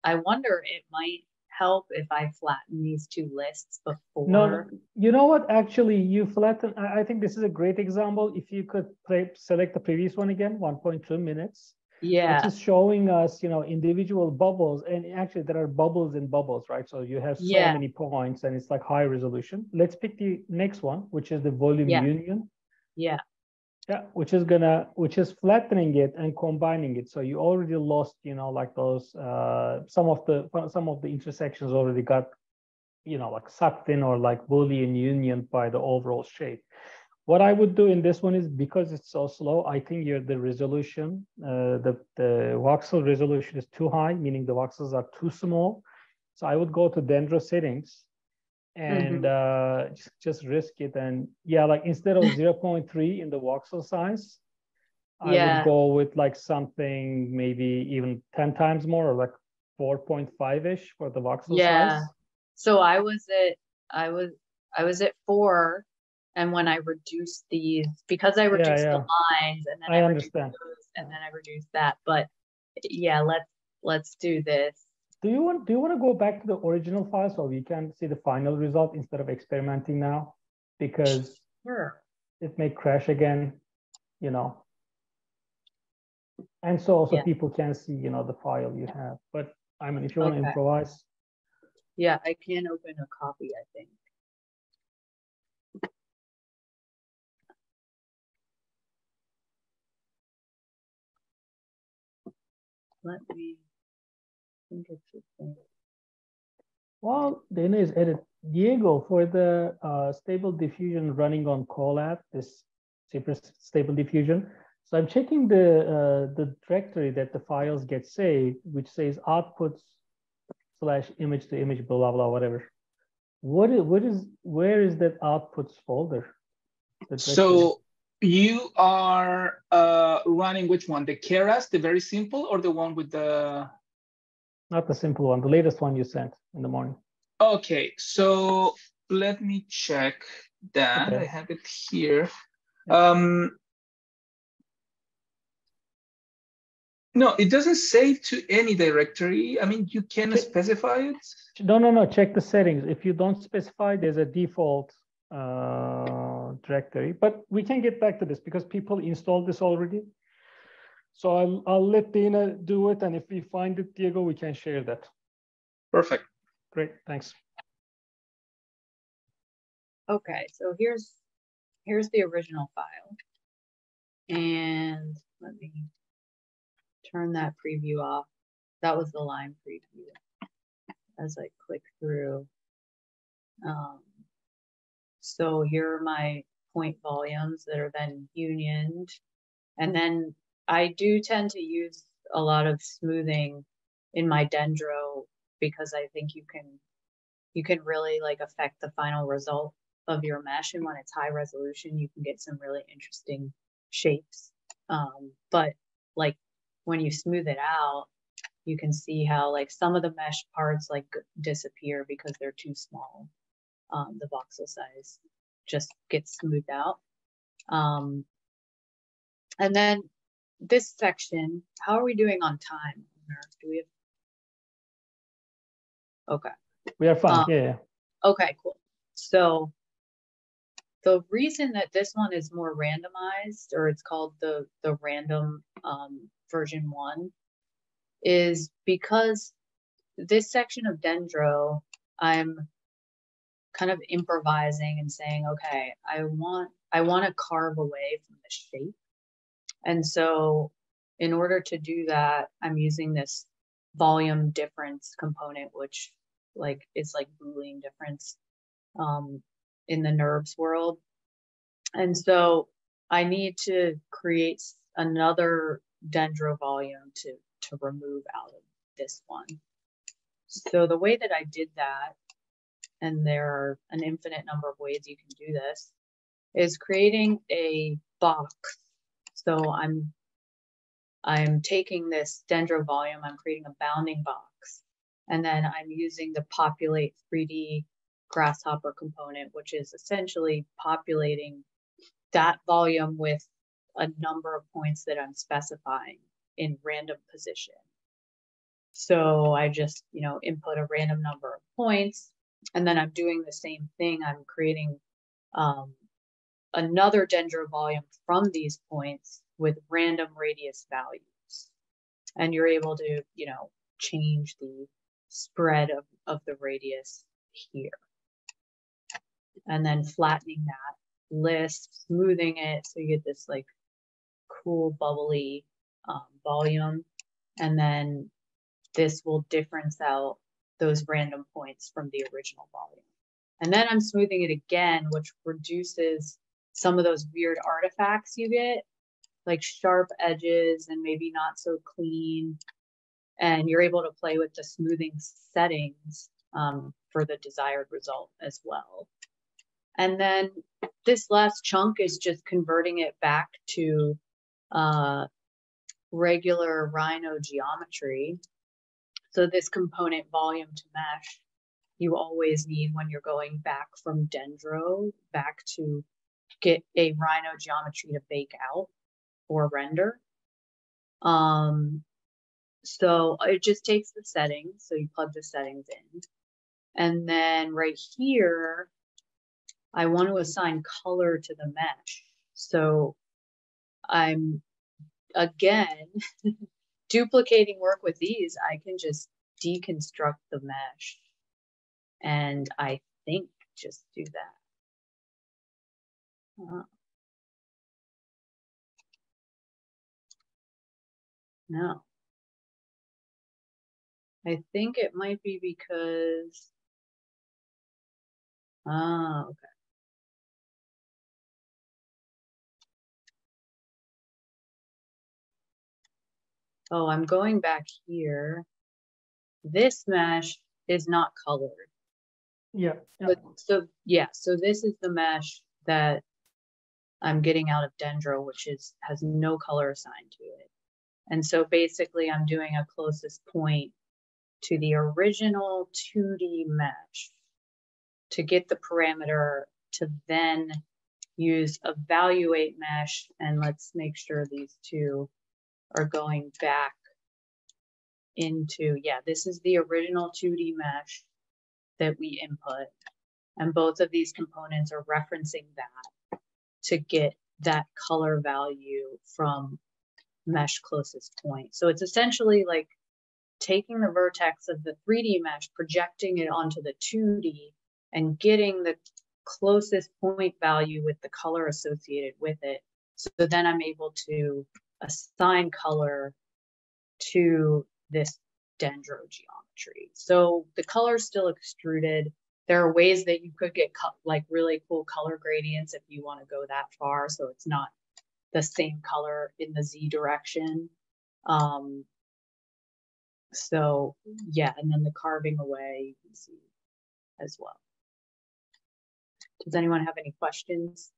wonder it might help if I flatten these two lists before. No, you know what? Actually, you flatten. I think this is a great example. If you could select the previous one again, 1.2 minutes. Yeah. Which is showing us, you know, individual bubbles, and actually there are bubbles in bubbles, right? So you have so many points, and it's like high resolution. Let's pick the next one, which is the volume union. Yeah. Yeah, which is flattening it and combining it. So you already lost, you know, like those some of the intersections already got, you know, like sucked in or like Boolean union by the overall shape. What I would do in this one is, because it's so slow, I think the resolution, the voxel resolution is too high, meaning the voxels are too small. So I would go to Dendro settings and just risk it. And yeah, like instead of 0.3 in the voxel size, I would go with like something maybe even 10 times more, or like 4.5-ish for the voxel size. So I was at 4. And when I reduced these, because I reduced the lines, and then I reduced those, and then I reduced that. But yeah, let's do this. Do you want to go back to the original file so we can see the final result instead of experimenting now? Because it may crash again, you know. And so also people can see, you know, the file you have. But I mean, if you want to improvise. Yeah, I can open a copy, I think. Let me think it's the thing. Well, Dana is edit. Diego, for the stable diffusion running on Colab, this super stable diffusion. So I'm checking the directory that the files get saved, which says outputs/image to image, blah blah whatever. Where is that outputs folder? So you are running which one? The Keras, the very simple, or the one with the? Not the simple one, the latest one you sent in the morning. Okay, so let me check that. Okay. I have it here. No, it doesn't save to any directory. I mean, you can specify it. No. Check the settings. If you don't specify, there's a default directory. But we can get back to this because people installed this already. So I'll let Dana do it, and if we find it, Diego, we can share that. Perfect. Great, thanks. Okay, so here's the original file, and let me turn that preview off. That was the line preview. As I click through, so here are my point volumes that are then unioned, and then I do tend to use a lot of smoothing in my Dendro because I think you can really like affect the final result of your mesh, and when it's high resolution, you can get some really interesting shapes. But like when you smooth it out, you can see how like some of the mesh parts like disappear because they're too small. The voxel size just gets smoothed out. And then this section, how are we doing on time? Do we have? Okay. We are fine. Yeah. Okay, cool. So the reason that this one is more randomized, or it's called the random version 1, is because this section of Dendro, I'm kind of improvising and saying, okay, I want to carve away from the shape. And so in order to do that, I'm using this volume difference component, which like is like Boolean difference in the NURBS world. And so I need to create another Dendro volume to remove out of this one. So the way that I did that, and there are an infinite number of ways you can do this, is creating a box. So I'm taking this Dendro volume, I'm creating a bounding box, and then I'm using the populate 3D grasshopper component, which is essentially populating that volume with a number of points that I'm specifying in random position. So I just, input a random number of points, and then I'm doing the same thing. I'm creating another Dendro volume from these points with random radius values. And you're able to, change the spread of the radius here. And then flattening that list, smoothing it, so you get this like cool bubbly volume. And then this will difference out those random points from the original volume. And then I'm smoothing it again, which reduces some of those weird artifacts you get, like sharp edges and maybe not so clean. And you're able to play with the smoothing settings for the desired result as well. And then this last chunk is just converting it back to regular Rhino geometry. So this component volume to mesh, you always need when you're going back from Dendro back to get a Rhino geometry to bake out or render. So it just takes the settings. So you plug the settings in. And then right here, I want to assign color to the mesh. So I'm, again, duplicating work with these. I can just deconstruct the mesh. And I think just do that. No. I think it might be because, okay. Oh, I'm going back here. This mesh is not colored. Yeah. But so this is the mesh that I'm getting out of Dendro, which has no color assigned to it. And so basically I'm doing a closest point to the original 2D mesh to get the parameter to then use evaluate mesh. And let's make sure these two are going back into, this is the original 2D mesh that we input. And both of these components are referencing that to get that color value from mesh closest point. So it's essentially like taking the vertex of the 3D mesh, projecting it onto the 2D, and getting the closest point value with the color associated with it. So then I'm able to assign color to this Dendro geometry. So the color is still extruded. There are ways that you could get like really cool color gradients if you want to go that far. So it's not the same color in the Z direction. So yeah, and then the carving away you can see as well. Does anyone have any questions?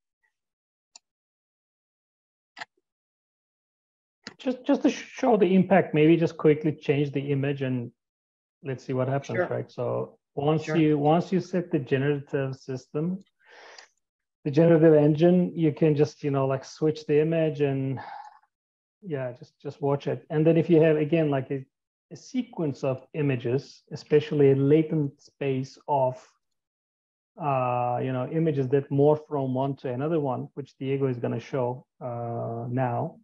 Just to show the impact, maybe just quickly change the image and let's see what happens, right? So once you set the generative system, the generative engine, you can just, like switch the image and just watch it. And then if you have, again, like a sequence of images, especially a latent space of, images that morph from one to another one, which Diego is going to show now,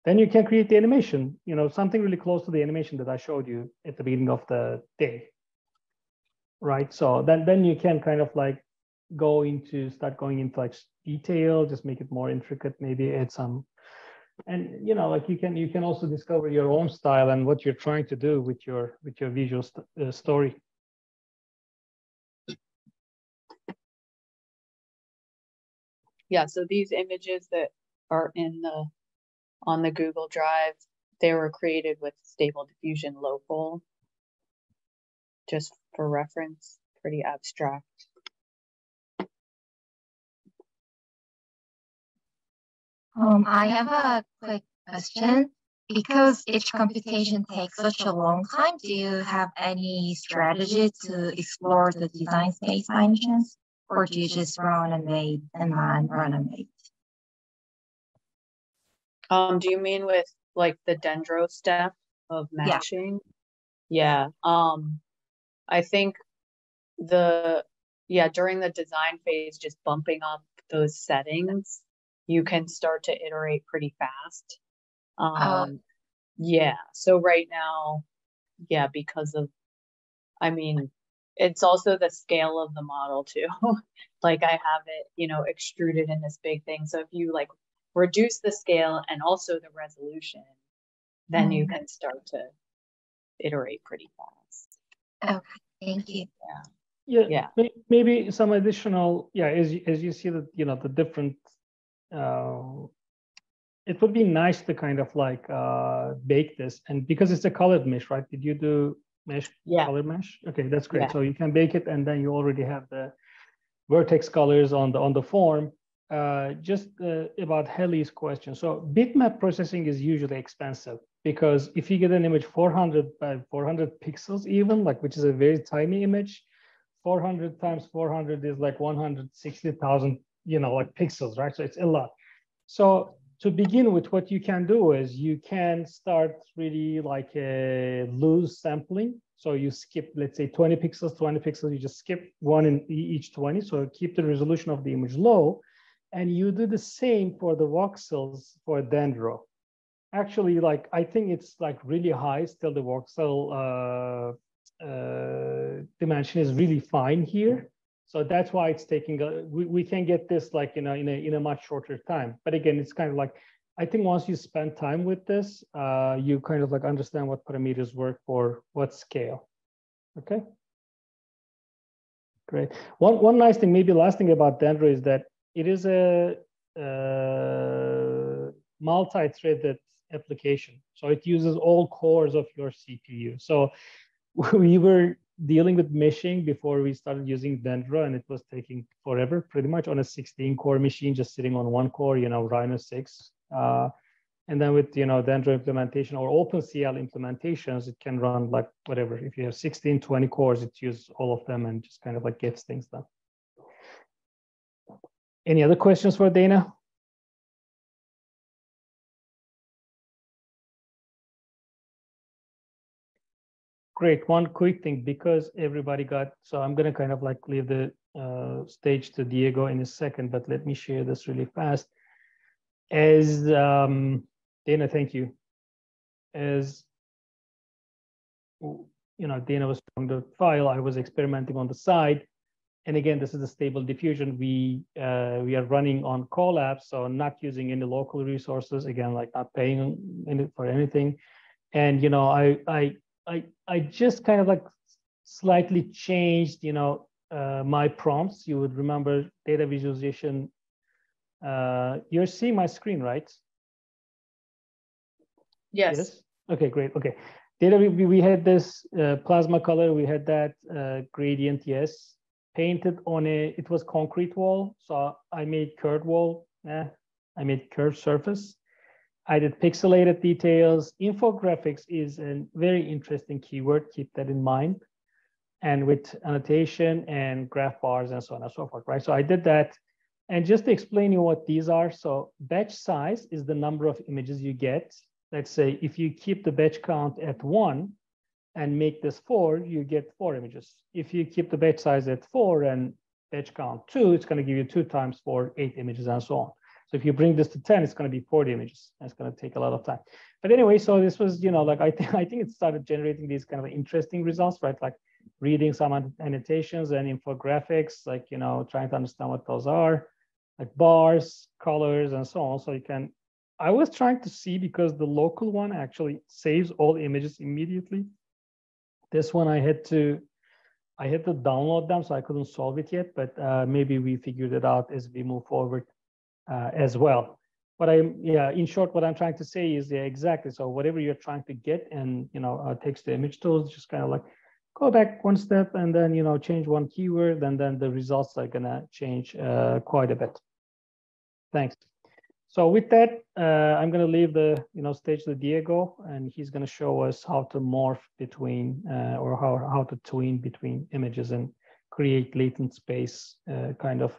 then you can create the animation, something really close to the animation that I showed you at the beginning of the day, right? So then you can kind of like start going into like detail, just make it more intricate, maybe add some, and like you can also discover your own style and what you're trying to do with your visual story. Yeah, so these images that are on the Google Drive, they were created with Stable Diffusion Local, just for reference, pretty abstract. I have a quick question. Because each computation takes such a long time, do you have any strategy to explore the design space by any chance? Or do you just run and wait and run and wait? Do you mean with like the Dendro step of matching? Yeah. I think during the design phase, just bumping up those settings, you can start to iterate pretty fast. So right now, because of, it's also the scale of the model too. Like I have it, extruded in this big thing. So if you like reduce the scale and also the resolution, then you can start to iterate pretty fast. Okay, thank you. Yeah. Yeah. Maybe some additional, as you see that, the different, it would be nice to kind of like bake this, and because it's a colored mesh, right? Did you do mesh, color mesh? Okay, that's great. So you can bake it, and then you already have the vertex colors on the form. Just about Helly's question. So bitmap processing is usually expensive, because if you get an image 400 by 400 pixels, even like, which is a very tiny image, 400 times 400 is like 160,000, like pixels, right? So it's a lot. So to begin with, what you can do is you can start really like a loose sampling. So you skip, let's say 20 pixels, you just skip one in each 20. So keep the resolution of the image low. And you do the same for the voxels for Dendro. Actually, like, I think it's like really high still. The voxel dimension is really fine here. So that's why it's taking, we can get this like, in a much shorter time. But again, it's kind of like, I think once you spend time with this, you kind of like understand what parameters work for what scale. Okay. Great. One nice thing, maybe last thing about Dendro is that it is a multi-threaded application. So it uses all cores of your CPU. So we were dealing with meshing before we started using Dendro, and it was taking forever, pretty much on a 16-core machine, just sitting on one core, Rhino 6. And then with, Dendro implementation or OpenCL implementations, it can run like whatever. If you have 16, 20 cores, it uses all of them and just kind of like gets things done. Any other questions for Dana? Great. One quick thing, because everybody so I'm going to kind of like leave the stage to Diego in a second, but let me share this really fast. As Dana, thank you. As Dana was showing the file, I was experimenting on the side. And again, this is a stable diffusion. We are running on Colab, so not using any local resources. Again, like not paying for anything. And I just kind of like slightly changed, my prompts. You would remember data visualization. You're seeing my screen, right? Yes. Okay, great. Okay. Data, we had this plasma color. We had that gradient, yes. Painted on it was concrete wall. So I made curved wall. I made curved surface. I did pixelated details. Infographics is a very interesting keyword. Keep that in mind. And with annotation and graph bars and so on and so forth, right? So I did that. And just to explain you what these are. So batch size is the number of images you get. Let's say if you keep the batch count at 1 and make this 4, you get 4 images. If you keep the batch size at 4 and batch count 2, it's going to give you 2 times 4, 8 images and so on. So if you bring this to 10, it's going to be 40 images. That's going to take a lot of time. But anyway, so this was, like I think it started generating these kind of interesting results, right? Like reading some annotations and infographics, like, trying to understand what those are, like bars, colors, and so on. So I was trying to see, because the local one actually saves all images immediately. This one I had to download them, so I couldn't solve it yet, but maybe we figured it out as we move forward as well. But in short, what I'm trying to say is, exactly. So whatever you're trying to get, and text to image tools, just kind of like go back one step and then change one keyword, and then the results are gonna change quite a bit. Thanks. So with that, I'm going to leave the stage to Diego, and he's going to show us how to morph between or how to tween between images and create latent space kind of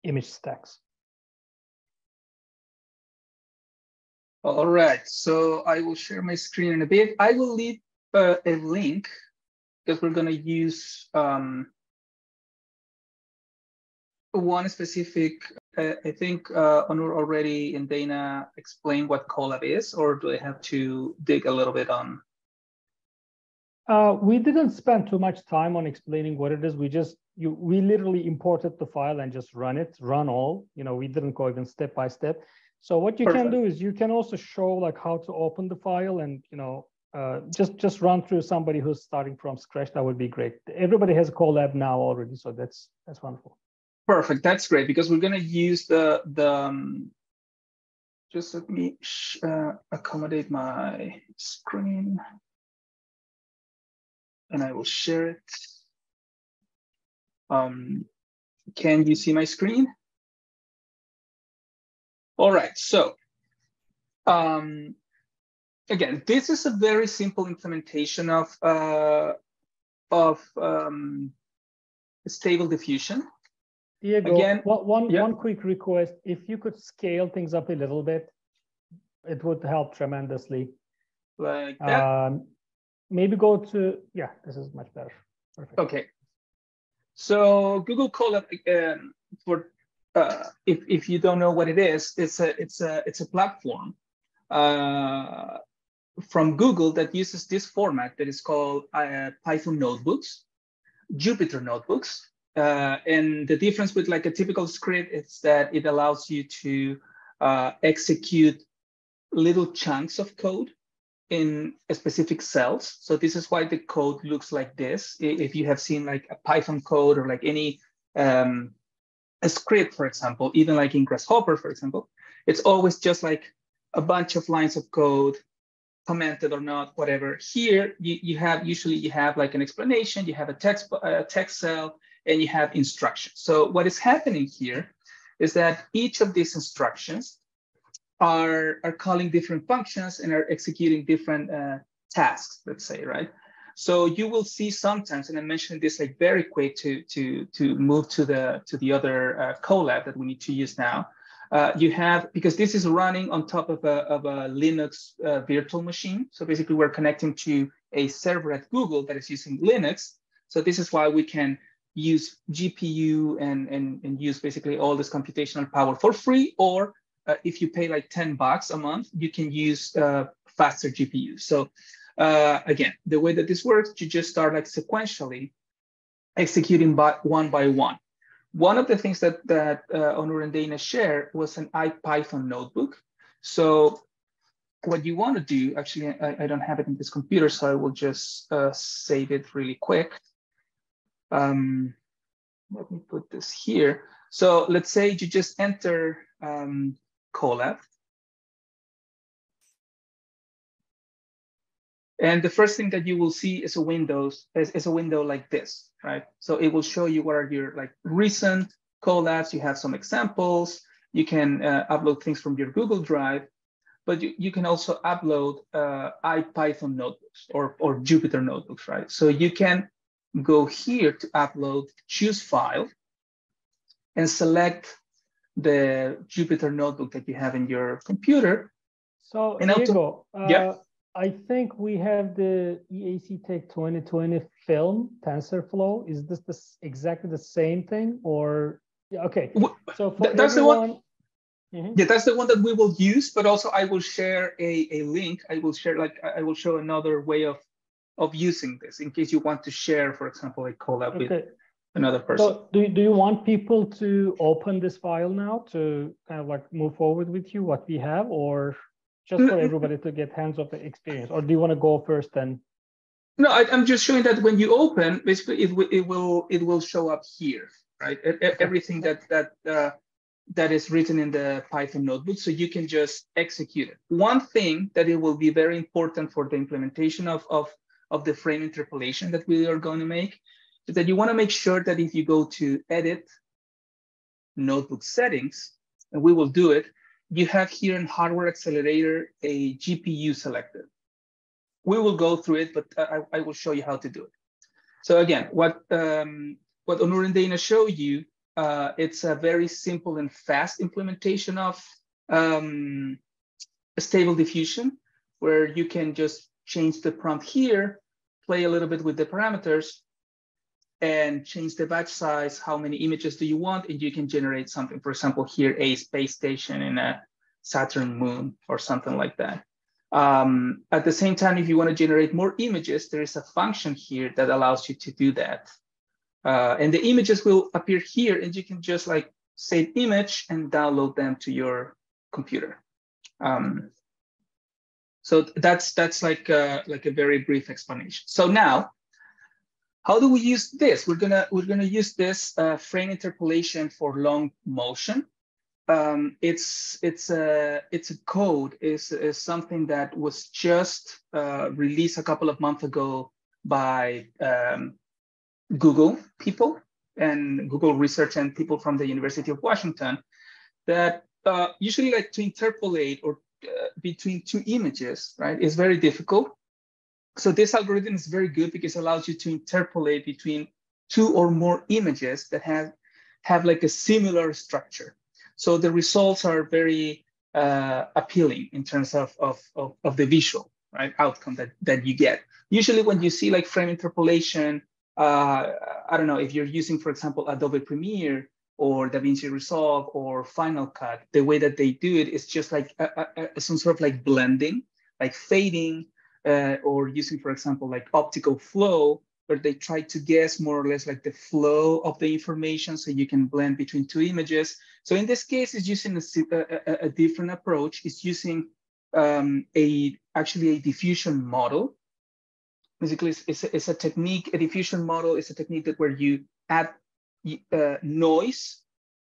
image stacks. All right, so I will share my screen in a bit. I will leave a link, because we're going to use one specific. I think Onur already and Dana explained what Colab is, or do I have to dig a little bit on? We didn't spend too much time on explaining what it is. We literally imported the file and just run all. We didn't go even step by step. So what you can do is you can also show like how to open the file and just run through somebody who's starting from scratch. That would be great. Everybody has a Colab now already, so that's wonderful. Perfect. That's great, because we're going to use the just let me accommodate my screen, and I will share it. Can you see my screen? All right. So again, this is a very simple implementation of Stable Diffusion. Diego, again, one quick request. If you could scale things up a little bit, it would help tremendously. Like that? Maybe go to, yeah, this is much better. Perfect. Okay. So Google Colab, for if you don't know what it is, it's a platform from Google that uses this format that is called Python notebooks, Jupyter notebooks. And the difference with like a typical script is that it allows you to execute little chunks of code in specific cells. So this is why the code looks like this. If you have seen like a Python code or like any a script, for example, even like in Grasshopper, for example, it's always just like a bunch of lines of code, commented or not, whatever. Here, usually you have like an explanation, you have a text cell, and you have instructions. So what is happening here is that each of these instructions are calling different functions and are executing different tasks, let's say, right? So you will see sometimes, and I mentioned this like very quick to move to the other Colab that we need to use now. You have, because this is running on top of a Linux virtual machine. So basically we're connecting to a server at Google that is using Linux. So this is why we can use GPU and use basically all this computational power for free, or if you pay like $10 a month, you can use faster GPUs. So again, the way that this works, you just start like sequentially executing one by one. One of the things that Onur and Dana shared was an IPython notebook. So what you want to do, actually, I don't have it in this computer, so I will just save it really quick. Let me put this here. So let's say you just enter Colab. And the first thing that you will see is a window like this, right? So it will show you what are your like recent Colabs. You have some examples. You can upload things from your Google Drive, but you can also upload IPython notebooks or Jupyter notebooks, right? So you can go here to upload, choose file, and select the Jupyter notebook that you have in your computer. So and Diego, yeah. I think we have the EAC Tech 2020 film TensorFlow. Is this exactly the same thing, or yeah, okay? So for that's everyone, the one. Yeah, that's the one that we will use. But also, I will share a link. I will will show another way of using this in case you want to share, for example, a Colab with another person. So do you want people to open this file now to kind of like move forward with you what we have, or just for everybody to get hands of the experience, or do you want to go first then? No, I'm just showing that when you open, basically it will show up here, right? Everything that is written in the Python notebook, so you can just execute it. One thing that it will be very important for the implementation of the frame interpolation that we are going to make is that you want to make sure that if you go to Edit, Notebook Settings, and we will do it, you have here in Hardware Accelerator a GPU selected. We will go through it, but I will show you how to do it. So again, what Onur and Dana show you, it's a very simple and fast implementation of Stable Diffusion, where you can just change the prompt here, play a little bit with the parameters, and change the batch size, how many images do you want, and you can generate something. For example, here, a space station in a Saturn moon or something like that. At the same time, if you want to generate more images, there is a function here that allows you to do that. And the images will appear here, and you can just like save image and download them to your computer. So that's like a very brief explanation. So now, how do we use this? We're gonna use this frame interpolation for long motion. It's a code, is something that was just released a couple of months ago by Google people and Google research and people from the University of Washington, that usually like to interpolate or between two images, right, is very difficult. So this algorithm is very good because it allows you to interpolate between two or more images that have like a similar structure. So the results are very appealing in terms of the visual, right, outcome that you get. Usually when you see like frame interpolation, I don't know, if you're using, for example, Adobe Premiere or DaVinci Resolve or Final Cut, the way that they do it is just like some sort of like blending, like fading, or using, for example, like optical flow, where they try to guess more or less like the flow of the information so you can blend between two images. So in this case, it's using a different approach. It's using actually a diffusion model. Basically, it's a technique, a diffusion model is a technique that where you add noise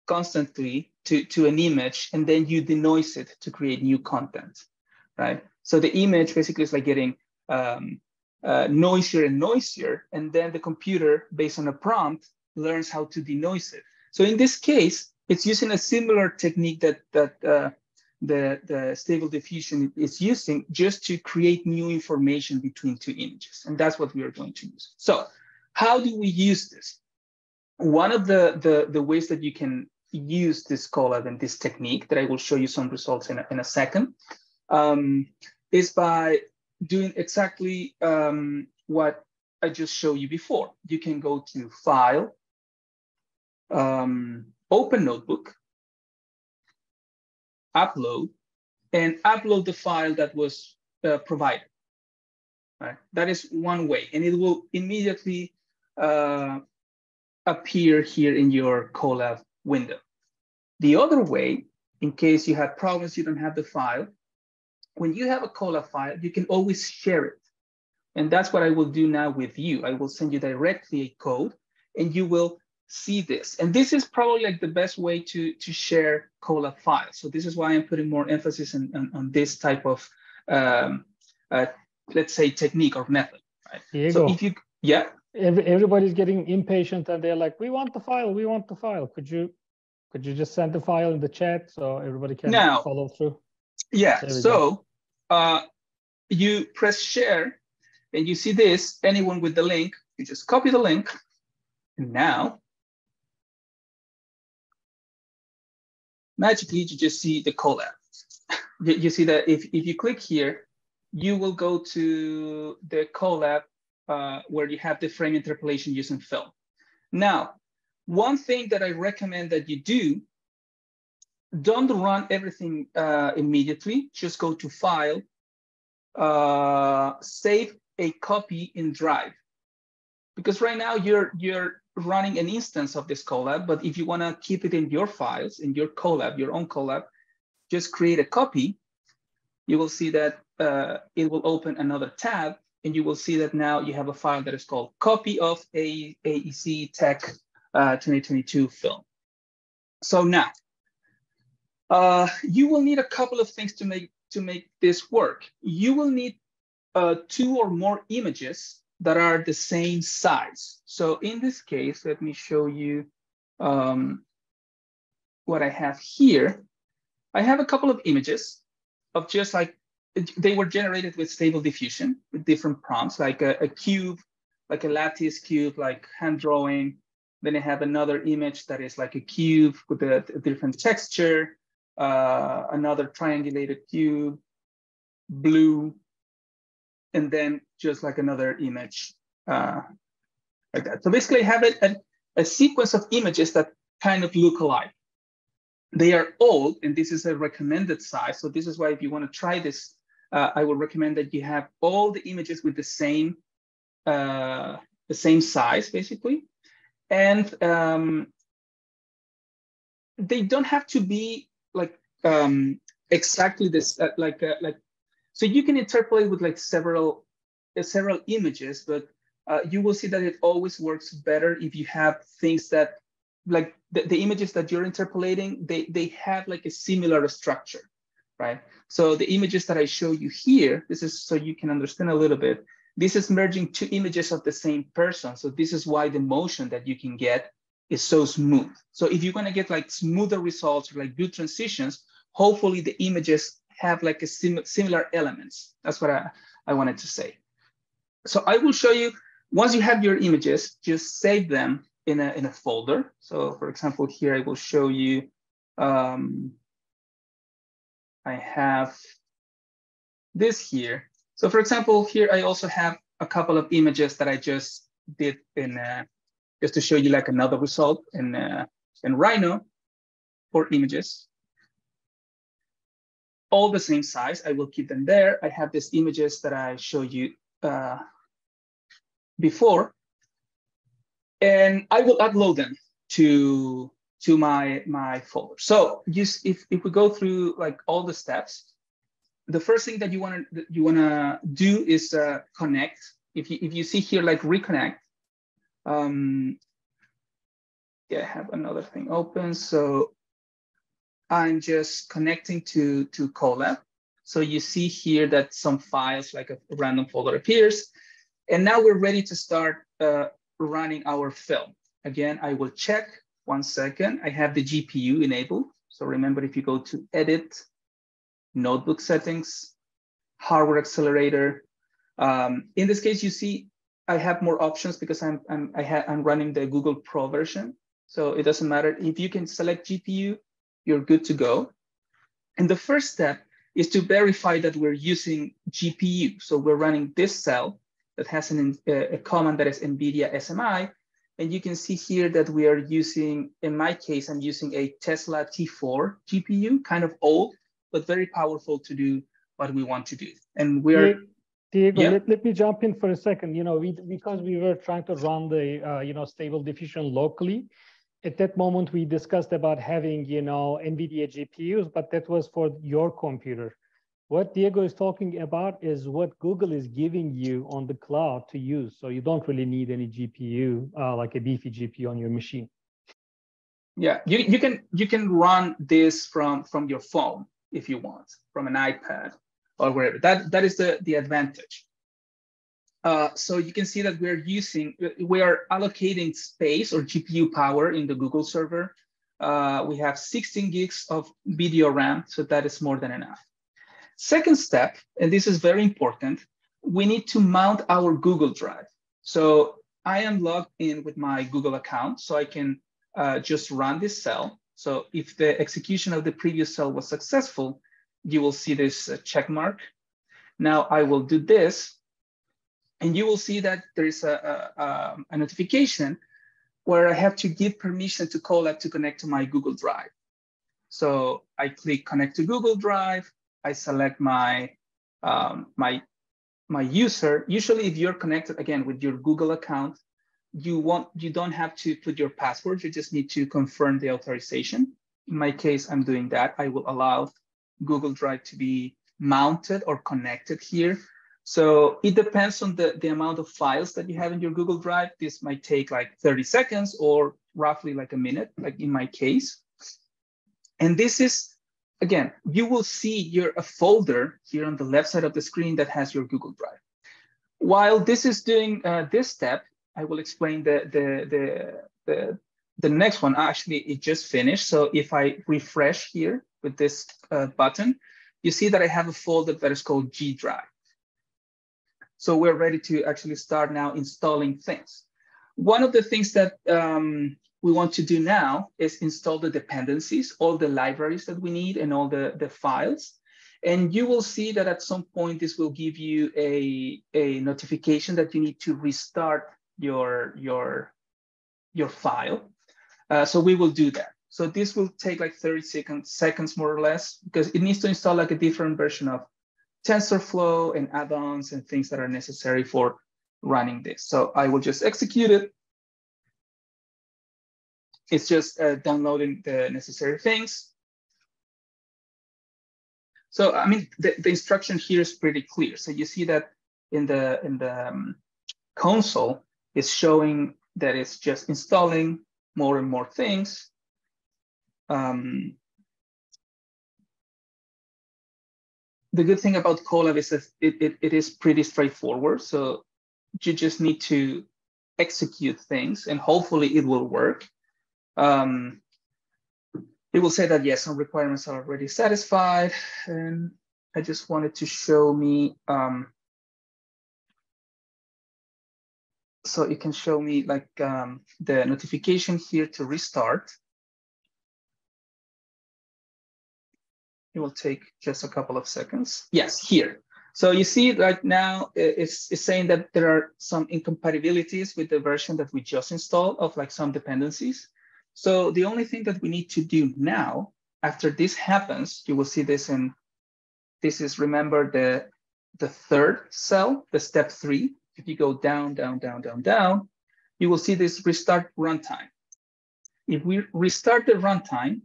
constantly to an image, and then you denoise it to create new content, right? So the image basically is like getting noisier and noisier, and then the computer, based on a prompt, learns how to denoise it. So in this case, it's using a similar technique that the Stable Diffusion is using, just to create new information between two images. And that's what we are going to use. So how do we use this? One of the ways that you can use this Colab and this technique, that I will show you some results in a second, is by doing exactly what I just showed you before. You can go to File, Open Notebook, Upload, and upload the file that was provided. Right? That is one way, and it will immediately appear here in your Colab window. The other way, in case you have problems, you don't have the file, when you have a Colab file, you can always share it. And that's what I will do now with you. I will send you directly a code, and you will see this. And this is probably like the best way to share Colab files. So this is why I'm putting more emphasis on this type of, let's say, technique or method. Right? Diego, so if you, yeah. Everybody's getting impatient, and they're like, we want the file, we want the file. Could you just send the file in the chat so everybody can follow through? Yeah, so you press share, and you see this, anyone with the link, you just copy the link. And now, magically, you just see the Colab. You see that if you click here, you will go to the Colab where you have the frame interpolation using film. Now, one thing that I recommend that you do, don't run everything immediately. Just go to File, save a copy in Drive. Because right now you're running an instance of this Colab, but if you want to keep it in your files, in your Colab, your own Colab, just create a copy. You will see that it will open another tab, and you will see that now you have a file that is called copy of AEC Tech 2022 film. So now, you will need a couple of things to make this work. You will need 2 or more images that are the same size. So in this case, let me show you what I have here. I have a couple of images of just like, they were generated with Stable Diffusion with different prompts, like a cube, like a lattice cube, like hand drawing. Then I have another image that is like a cube with a different texture, another triangulated cube, blue, and then just like another image like that. So basically I have a sequence of images that kind of look alike. They are old, and this is a recommended size. So this is why if you want to try this, I would recommend that you have all the images with the same size, basically. And they don't have to be like exactly this, So you can interpolate with like several images, but you will see that it always works better if you have things that, like the images that you're interpolating, they have like a similar structure, right? So the images that I show you here, this is so you can understand a little bit. This is merging two images of the same person. So this is why the motion that you can get is so smooth. So if you're gonna get like smoother results or like good transitions, hopefully the images have like a similar elements. That's what I wanted to say. So I will show you, once you have your images, just save them in a folder. So for example, here I will show you, I have this here. So for example, here I also have a couple of images that I just did in, just to show you like another result in Rhino for images. All the same size, I will keep them there. I have these images that I showed you before, and I will upload them to my folder. So if we go through like all the steps, the first thing that you wanna do is connect. If you see here like reconnect, yeah, I have another thing open. So I'm just connecting to Colab. So you see here that some files like a random folder appears. And now we're ready to start running our film. Again, I will check 1 second. I have the GPU enabled. So remember, if you go to Edit, Notebook Settings, Hardware Accelerator. In this case, you see I have more options because I'm running the Google Pro version. So it doesn't matter. If you can select GPU, you're good to go. And the first step is to verify that we're using GPU. So we're running this cell that has a command that is NVIDIA SMI. And you can see here that we are using, in my case, I'm using a Tesla T4 GPU, kind of old, but very powerful to do what we want to do. And we're— Diego, yeah. let me jump in for a second. You know, because we were trying to run the Stable Diffusion locally. At that moment, we discussed about having NVIDIA GPUs, but that was for your computer. What Diego is talking about is what Google is giving you on the cloud to use. So you don't really need any GPU, like a beefy GPU on your machine. Yeah, you can run this from your phone if you want, from an iPad or wherever. That is the advantage. So you can see that we are allocating space or GPU power in the Google server. We have 16 gigs of video RAM, so that is more than enough. Second step, and this is very important, we need to mount our Google Drive. So I am logged in with my Google account, so I can just run this cell. So if the execution of the previous cell was successful, you will see this check mark. Now I will do this, and you will see that there is a notification where I have to give permission to Colab to connect to my Google Drive. So I click Connect to Google Drive. I select my user. Usually, if you're connected again with your Google account, you don't have to put your password. You just need to confirm the authorization. In my case, I'm doing that. I will allow Google Drive to be mounted or connected here. So it depends on the amount of files that you have in your Google Drive. This might take like 30 seconds or roughly like a minute, like in my case. And this is, again, you will see a folder here on the left side of the screen that has your Google Drive. While this is doing this step, I will explain the next one. Actually, it just finished. So if I refresh here with this button, you see that I have a folder that is called G Drive. So we're ready to actually start now installing things. One of the things that we want to do now is install the dependencies, all the libraries that we need and all the files. And you will see that at some point, this will give you a notification that you need to restart your file. So we will do that. So this will take like 30 seconds more or less, because it needs to install like a different version of TensorFlow and add-ons and things that are necessary for running this. So I will just execute it. It's just downloading the necessary things. So I mean, the instruction here is pretty clear. So you see that in the console is showing that it's just installing more and more things. The good thing about Colab is that it is pretty straightforward. So you just need to execute things and hopefully it will work. It will say that yes, some requirements are already satisfied. And I just wanted to show me, so it can show me like the notification here to restart. It will take just a couple of seconds. Yes, here. So you see right now it's saying that there are some incompatibilities with the version that we just installed of like some dependencies. So the only thing that we need to do now, after this happens, you will see this in, this is, remember, the third cell, the step 3. If you go down, down, down, down, down, you will see this restart runtime. If we restart the runtime,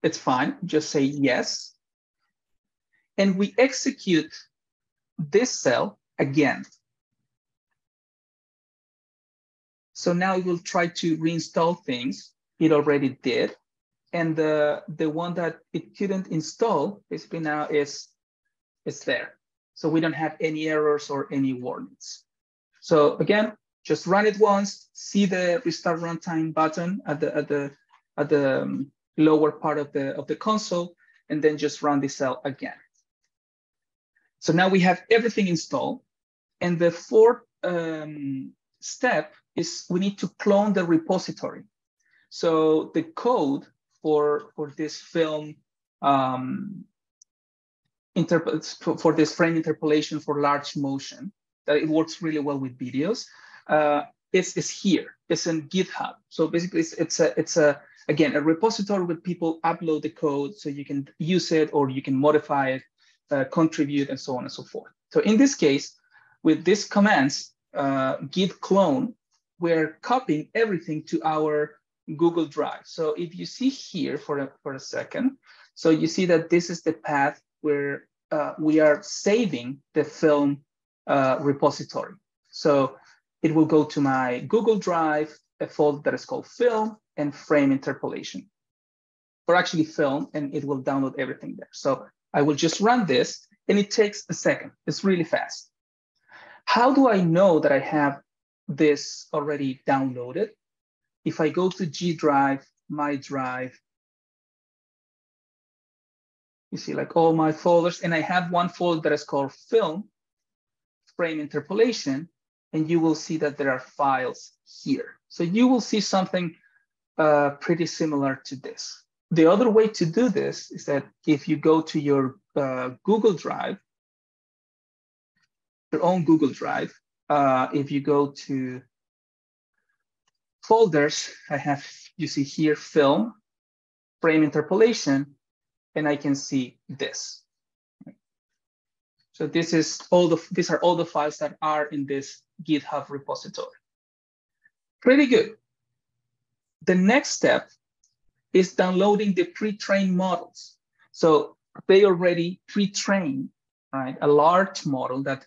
it's fine, just say yes. And we execute this cell again. So now it will try to reinstall things. It already did. And the one that it couldn't install, basically now is there. So we don't have any errors or any warnings. So again, just run it once, see the restart runtime button at the lower part of the console, and then just run the cell again. So now we have everything installed. And the fourth step is we need to clone the repository. So the code for this film, for this frame interpolation for large motion, that it works really well with videos, is here. It's in GitHub. So basically, it's again a repository where people upload the code, so you can use it or you can modify it, contribute, and so on and so forth. So in this case, with these commands, git clone, we're copying everything to our Google Drive. So if you see here for a second, so you see that this is the path where we are saving the film repository. So it will go to my Google Drive, a folder that is called film and frame interpolation, or actually film, and it will download everything there. So I will just run this, and it takes a second. It's really fast. How do I know that I have this already downloaded? If I go to G Drive, my drive, you see like all my folders, and I have one folder that is called film, frame interpolation, and you will see that there are files here. So you will see something pretty similar to this. The other way to do this is that if you go to your Google Drive, your own Google Drive, if you go to folders, you see here film, frame interpolation, and I can see this. So these are all the files that are in this GitHub repository. Pretty good. The next step is downloading the pre-trained models. So they already pre-trained, right, a large model that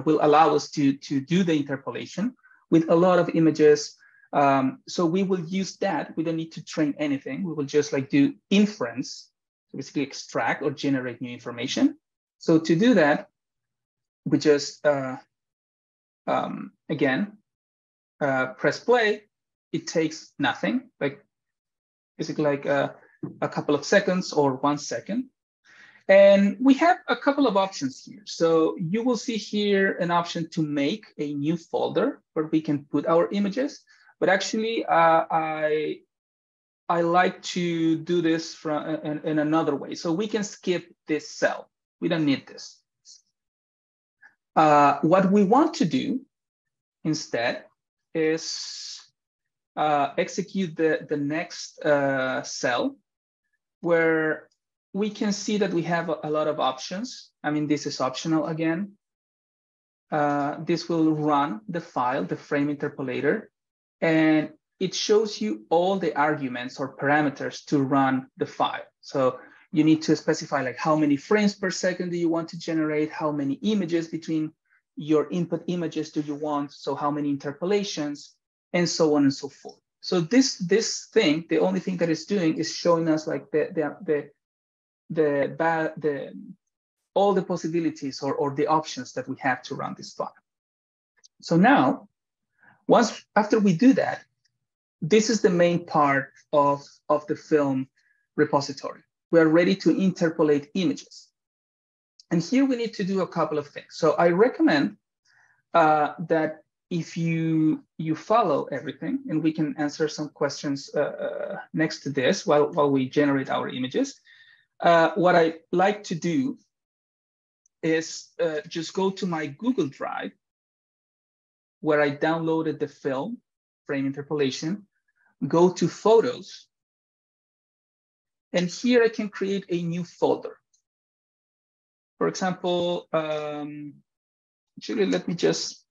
will allow us to do the interpolation with a lot of images. So we will use that. We don't need to train anything. We will just like do inference, so basically extract or generate new information. So to do that, we just, again, press play. It takes nothing, like basically like a couple of seconds or 1 second. And we have a couple of options here. So you will see here an option to make a new folder where we can put our images. But actually, I like to do this in another way. So we can skip this cell. We don't need this. What we want to do instead is execute the next cell, where we can see that we have a lot of options. I mean, this is optional again. This will run the file, the frame interpolator, and it shows you all the arguments or parameters to run the file. So You need to specify like how many frames per second do you want to generate, how many images between your input images do you want, so how many interpolations, and so on and so forth. So this thing, the only thing that it's doing is showing us like all the possibilities or the options that we have to run this file. So now, after we do that, this is the main part of the film repository. We are ready to interpolate images. And here we need to do a couple of things. So I recommend that if you follow everything, and we can answer some questions next to this while we generate our images. What I like to do is just go to my Google Drive, where I downloaded the film, frame interpolation, go to Photos, and here I can create a new folder. For example, Julie, let me just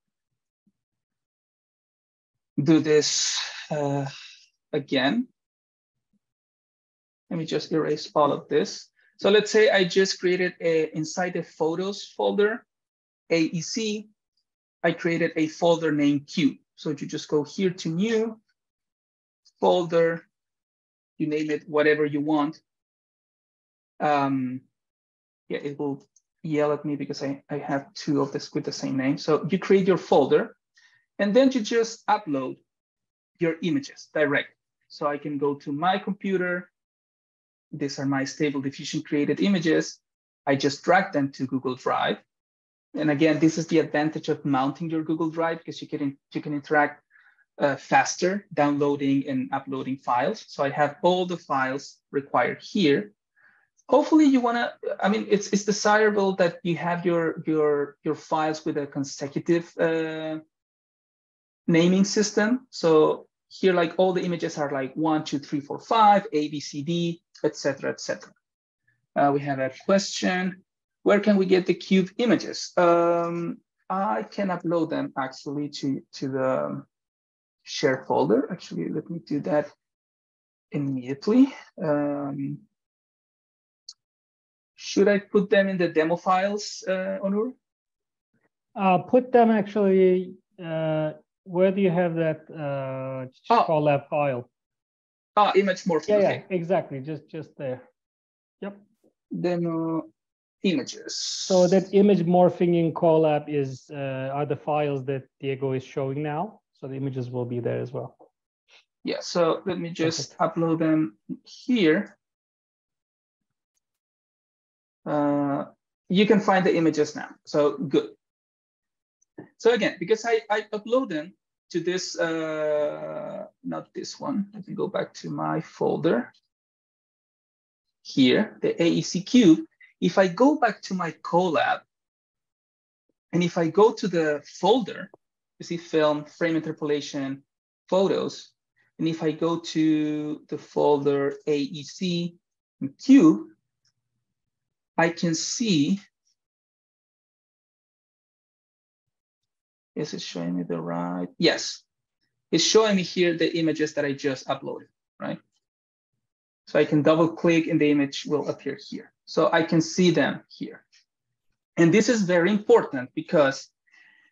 do this again. Let me just erase all of this. So let's say I just created inside the Photos folder, AEC, I created a folder named Cube. So you just go here to New, Folder, you name it whatever you want. Yeah, it will yell at me because I have two of this with the same name. So you create your folder, and then you just upload your images direct. So I can go to my computer. These are my Stable Diffusion created images. I just drag them to Google Drive. And again, this is the advantage of mounting your Google Drive, because you can interact faster downloading and uploading files. So I have all the files required here. Hopefully you wanna, I mean, it's desirable that you have your files with a consecutive naming system. So here, like all the images are like 1, 2, 3, 4, 5, A, B, C, D, etc., etc. We have a question. Where can we get the Cube images? I can upload them actually to the share folder. Actually, let me do that immediately. Should I put them in the demo files, Onur? Put them actually, where do you have that Colab file? Image morphing. Yeah, okay. Yeah, exactly, just there. Yep. Demo images. So that image morphing in Colab is are the files that Diego is showing now. So the images will be there as well. Yeah, so let me just upload them here. You can find the images now, so good. So again, because I upload them to this, not this one, let me go back to my folder. Here, the AEC Cube, if I go back to my Colab, and if I go to the folder, you see film, frame interpolation, photos, and if I go to the folder AEC and Cube, I can see, is it showing me the right? Yes, it's showing me here the images that I just uploaded, right? So I can double click and the image will appear here. So I can see them here. And this is very important because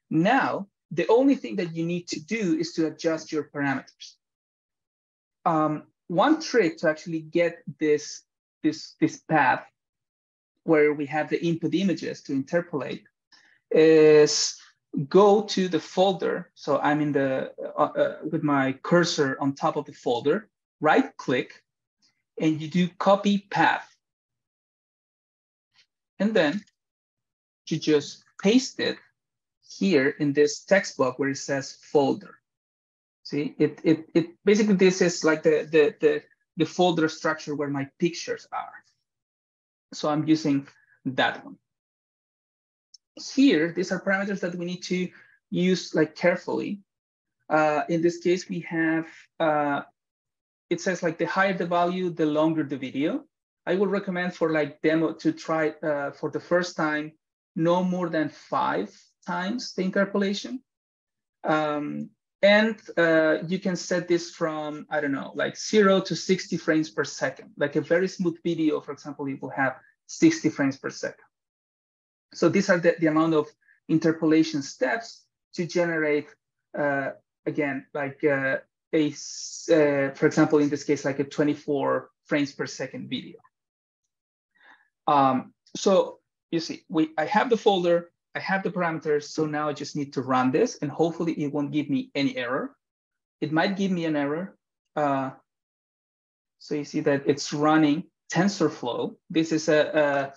now the only thing that you need to do is to adjust your parameters. One trick to actually get this path where we have the input images to interpolate is go to the folder. So I'm in the, with my cursor on top of the folder, right click, and you do copy path. And then you just paste it here in this text box where it says folder. See, it basically, this is like the folder structure where my pictures are. So I'm using that one. Here, these are parameters that we need to use like carefully. In this case, we have, it says like the higher the value, the longer the video. I would recommend for like demo to try for the first time, no more than 5 times the interpolation. And And you can set this from, I don't know, like 0 to 60 frames per second. Like a very smooth video, for example, it will have 60 frames per second. So these are the amount of interpolation steps to generate, again, like for example, in this case, like a 24 frames per second video. So you see, I have the folder, I have the parameters, so now I just need to run this, and hopefully it won't give me any error. It might give me an error. So you see that it's running TensorFlow. This is a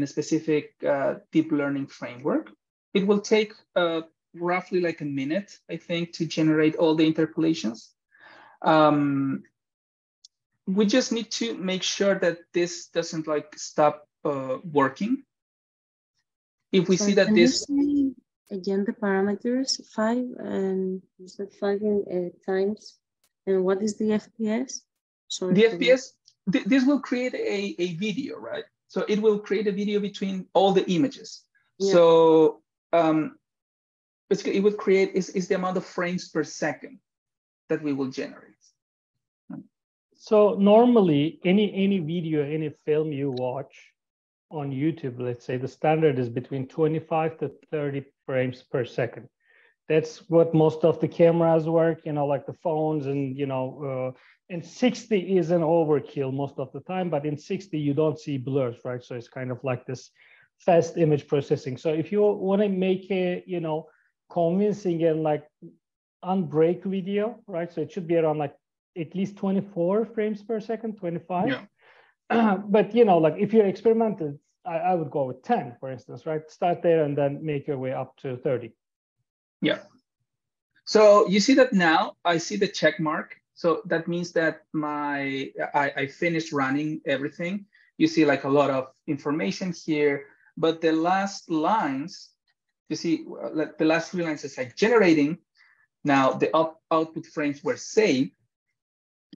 specific deep learning framework. It will take roughly like a minute, I think, to generate all the interpolations. We just need to make sure that this doesn't like stop working. If we see that this again, the parameters 5 and you said 5 times, and what is the FPS? Sorry, the FPS, this will create a video, right? So it will create a video between all the images. Yeah. So basically, it would create is the amount of frames per second that we will generate. So normally, any video, any film you watch on YouTube, let's say the standard is between 25 to 30 frames per second. That's what most of the cameras work, you know, like the phones, and you know, and 60 is an overkill most of the time, but in 60 you don't see blurs, right? So it's kind of like this fast image processing. So if you want to make a, you know, convincing and like unbreak video, right? So it should be around like at least 24 frames per second, 25. Yeah. But you know, like if you're experimental, I would go with 10, for instance, right? Start there and then make your way up to 30. Yeah. So you see that now I see the check mark. So that means that I finished running everything. You see like a lot of information here, but the last lines, you see the last 3 lines is like generating. Now the output frames were saved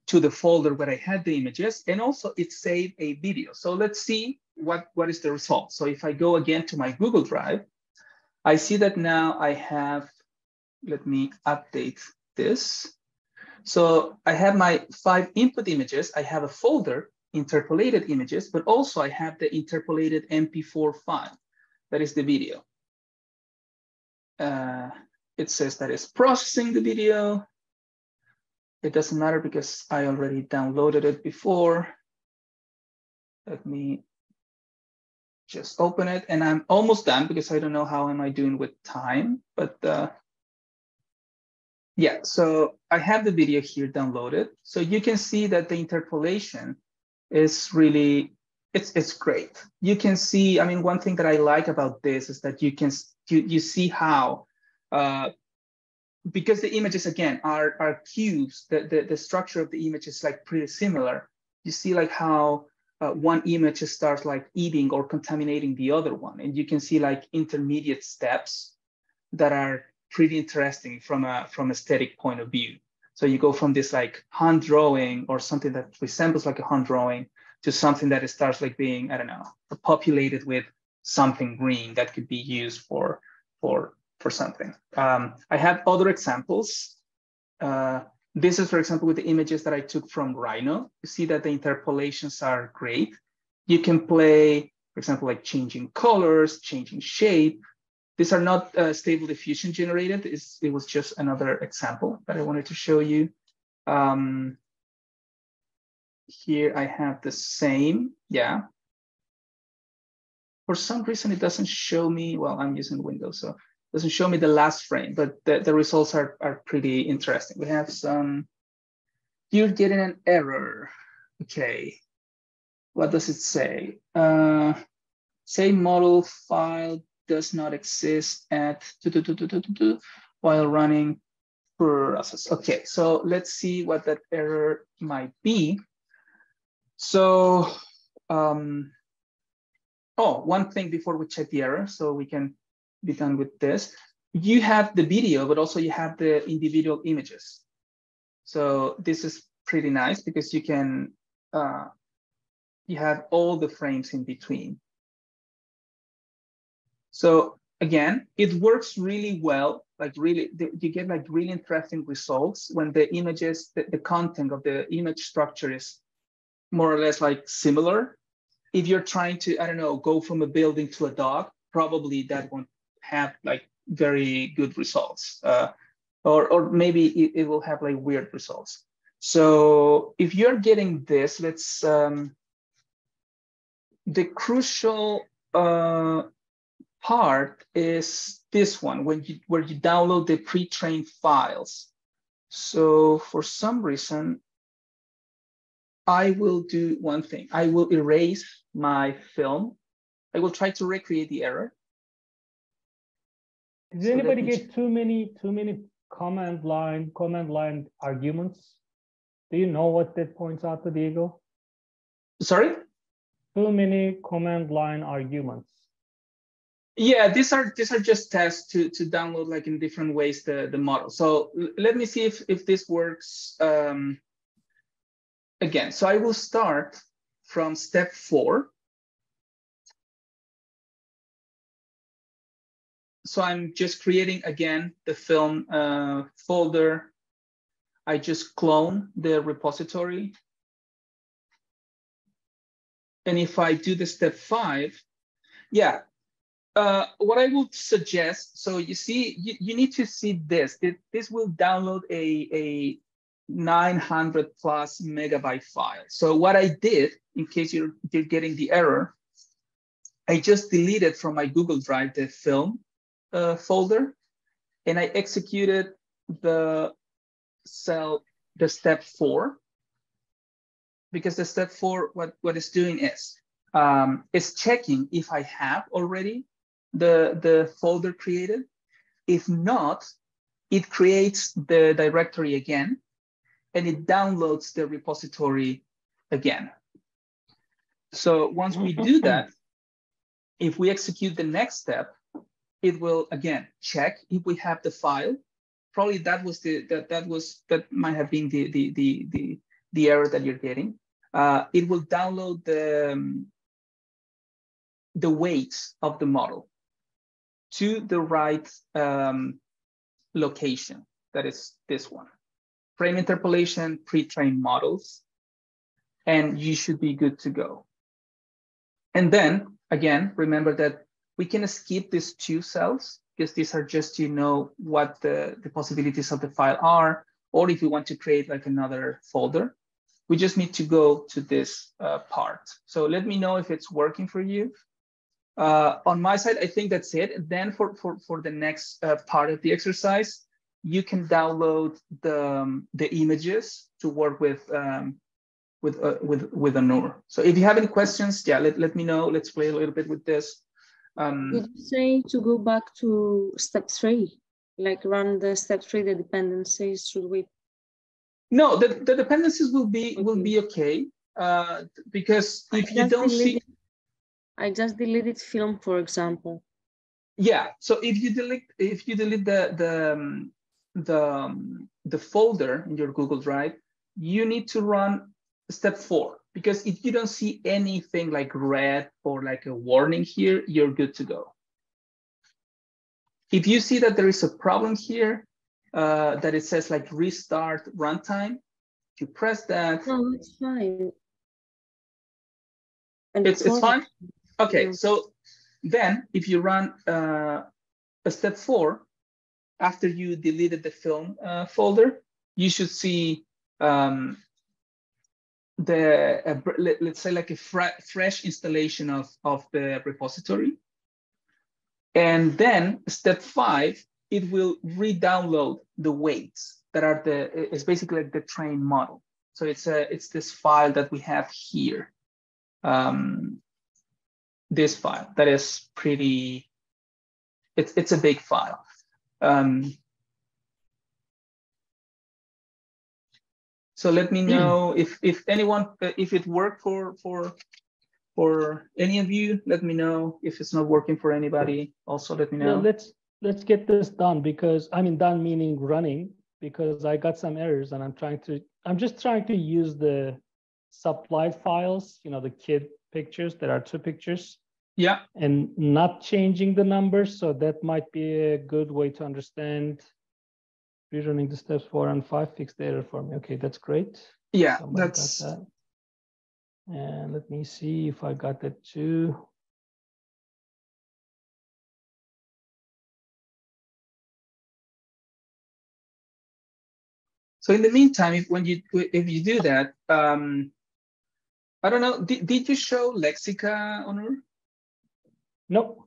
to the folder where I had the images, and also it saved a video. So let's see what is the result. So if I go again to my Google Drive, I see that now I have, let me update this. So I have my 5 input images. I have a folder, interpolated images, but also I have the interpolated MP4 file. That is the video. It says that it's processing the video. It doesn't matter because I already downloaded it before. Let me just open it, and I'm almost done because I don't know how am I doing with time, but yeah, so I have the video here downloaded. So you can see that the interpolation is really, it's great. You can see, I mean, one thing that I like about this is that you see how, because the images again are cubes, the structure of the image is like pretty similar. You see like how one image starts like eating or contaminating the other one, and you can see like intermediate steps that are pretty interesting from a aesthetic point of view. So you go from this like hand drawing or something that resembles like a hand drawing to something that starts like being, I don't know, populated with something green that could be used for something. I have other examples. This is, for example, with the images that I took from Rhino. You see that the interpolations are great. You can play, for example, like changing colors, changing shape. These are not stable diffusion generated. It was just another example that I wanted to show you. Here I have the same, yeah. For some reason, it doesn't show me, well, I'm using Windows, so it doesn't show me the last frame, but the results are pretty interesting. We have some, you're getting an error. Okay, what does it say? Say model file does not exist at while running process. Okay, so let's see what that error might be. So, one thing before we check the error, so we can be done with this. You have the video, but also you have the individual images. So this is pretty nice because you can, you have all the frames in between. So again, it works really well like really, you get like really interesting results when the images, the content of the image structure is more or less like similar. If you're trying to, I don't know, go from a building to a dog, probably that won't have like very good results. Or maybe it will have like weird results. So if you're getting this, let's, the crucial part is this one, where you download the pre-trained files. So for some reason, I will do one thing. I will erase my film. I will try to recreate the error. Does anybody get too many command line arguments? Do you know what that points out to, Diego? Sorry? Too many command line arguments. Yeah, these are just tests to download like in different ways the model. So let me see if this works again. So I will start from step 4. So I'm just creating again the film folder. I just clone the repository. And if I do the step 5, yeah, what I would suggest, so you see, you need to see this. This will download a 900 plus megabyte file. So what I did, in case you're getting the error, I just deleted from my Google Drive the film folder, and I executed the step 4, because the step 4, what it's doing is checking if I have already the folder created. If not, it creates the directory again, and it downloads the repository again. So once we do that, if we execute the next step, it will again check if we have the file. Probably that might have been the error that you're getting. It will download the weights of the model to the right location. That is this one. Frame interpolation, pre-trained models, and you should be good to go. And then again, remember that we can skip these 2 cells, because these are just to know what the possibilities of the file are, or if you want to create like another folder. We just need to go to this part. So let me know if it's working for you. On my side, I think that's it. And then for the next part of the exercise, you can download the images to work with Anur. So if you have any questions, yeah, let me know. Let's play a little bit with this. Did you say to go back to step 3, like run the step 3, the dependencies? Should we? No, the dependencies will be okay, because if you don't see. I just deleted film, for example. Yeah. So if you delete the folder in your Google Drive, you need to run step 4, because if you don't see anything like red or like a warning here, you're good to go. If you see that there is a problem here, that it says like restart runtime, you press that. No, it's fine. And it's fine? Okay, so then if you run a step 4, after you deleted the film folder, you should see let's say like a fresh installation of the repository. And then step 5, it will re-download the weights that are it's basically like the trained model. So it's this file that we have here. This file that is pretty, it's a big file. So let me know if anyone, if it worked for any of you. Let me know if it's not working for anybody. Also, let me know. Yeah, let's get this done, because I mean done meaning running, because I got some errors and I'm just trying to use the supplied files, you know, the kid pictures. There are 2 pictures. Yeah. And not changing the numbers. So that might be a good way to understand rerunning the steps 4 and 5, fix the error for me. Okay, that's great. Yeah, Somebody got that. And let me see if I got that too. So in the meantime, if you do that, I don't know, did you show Lexica, Onur? No.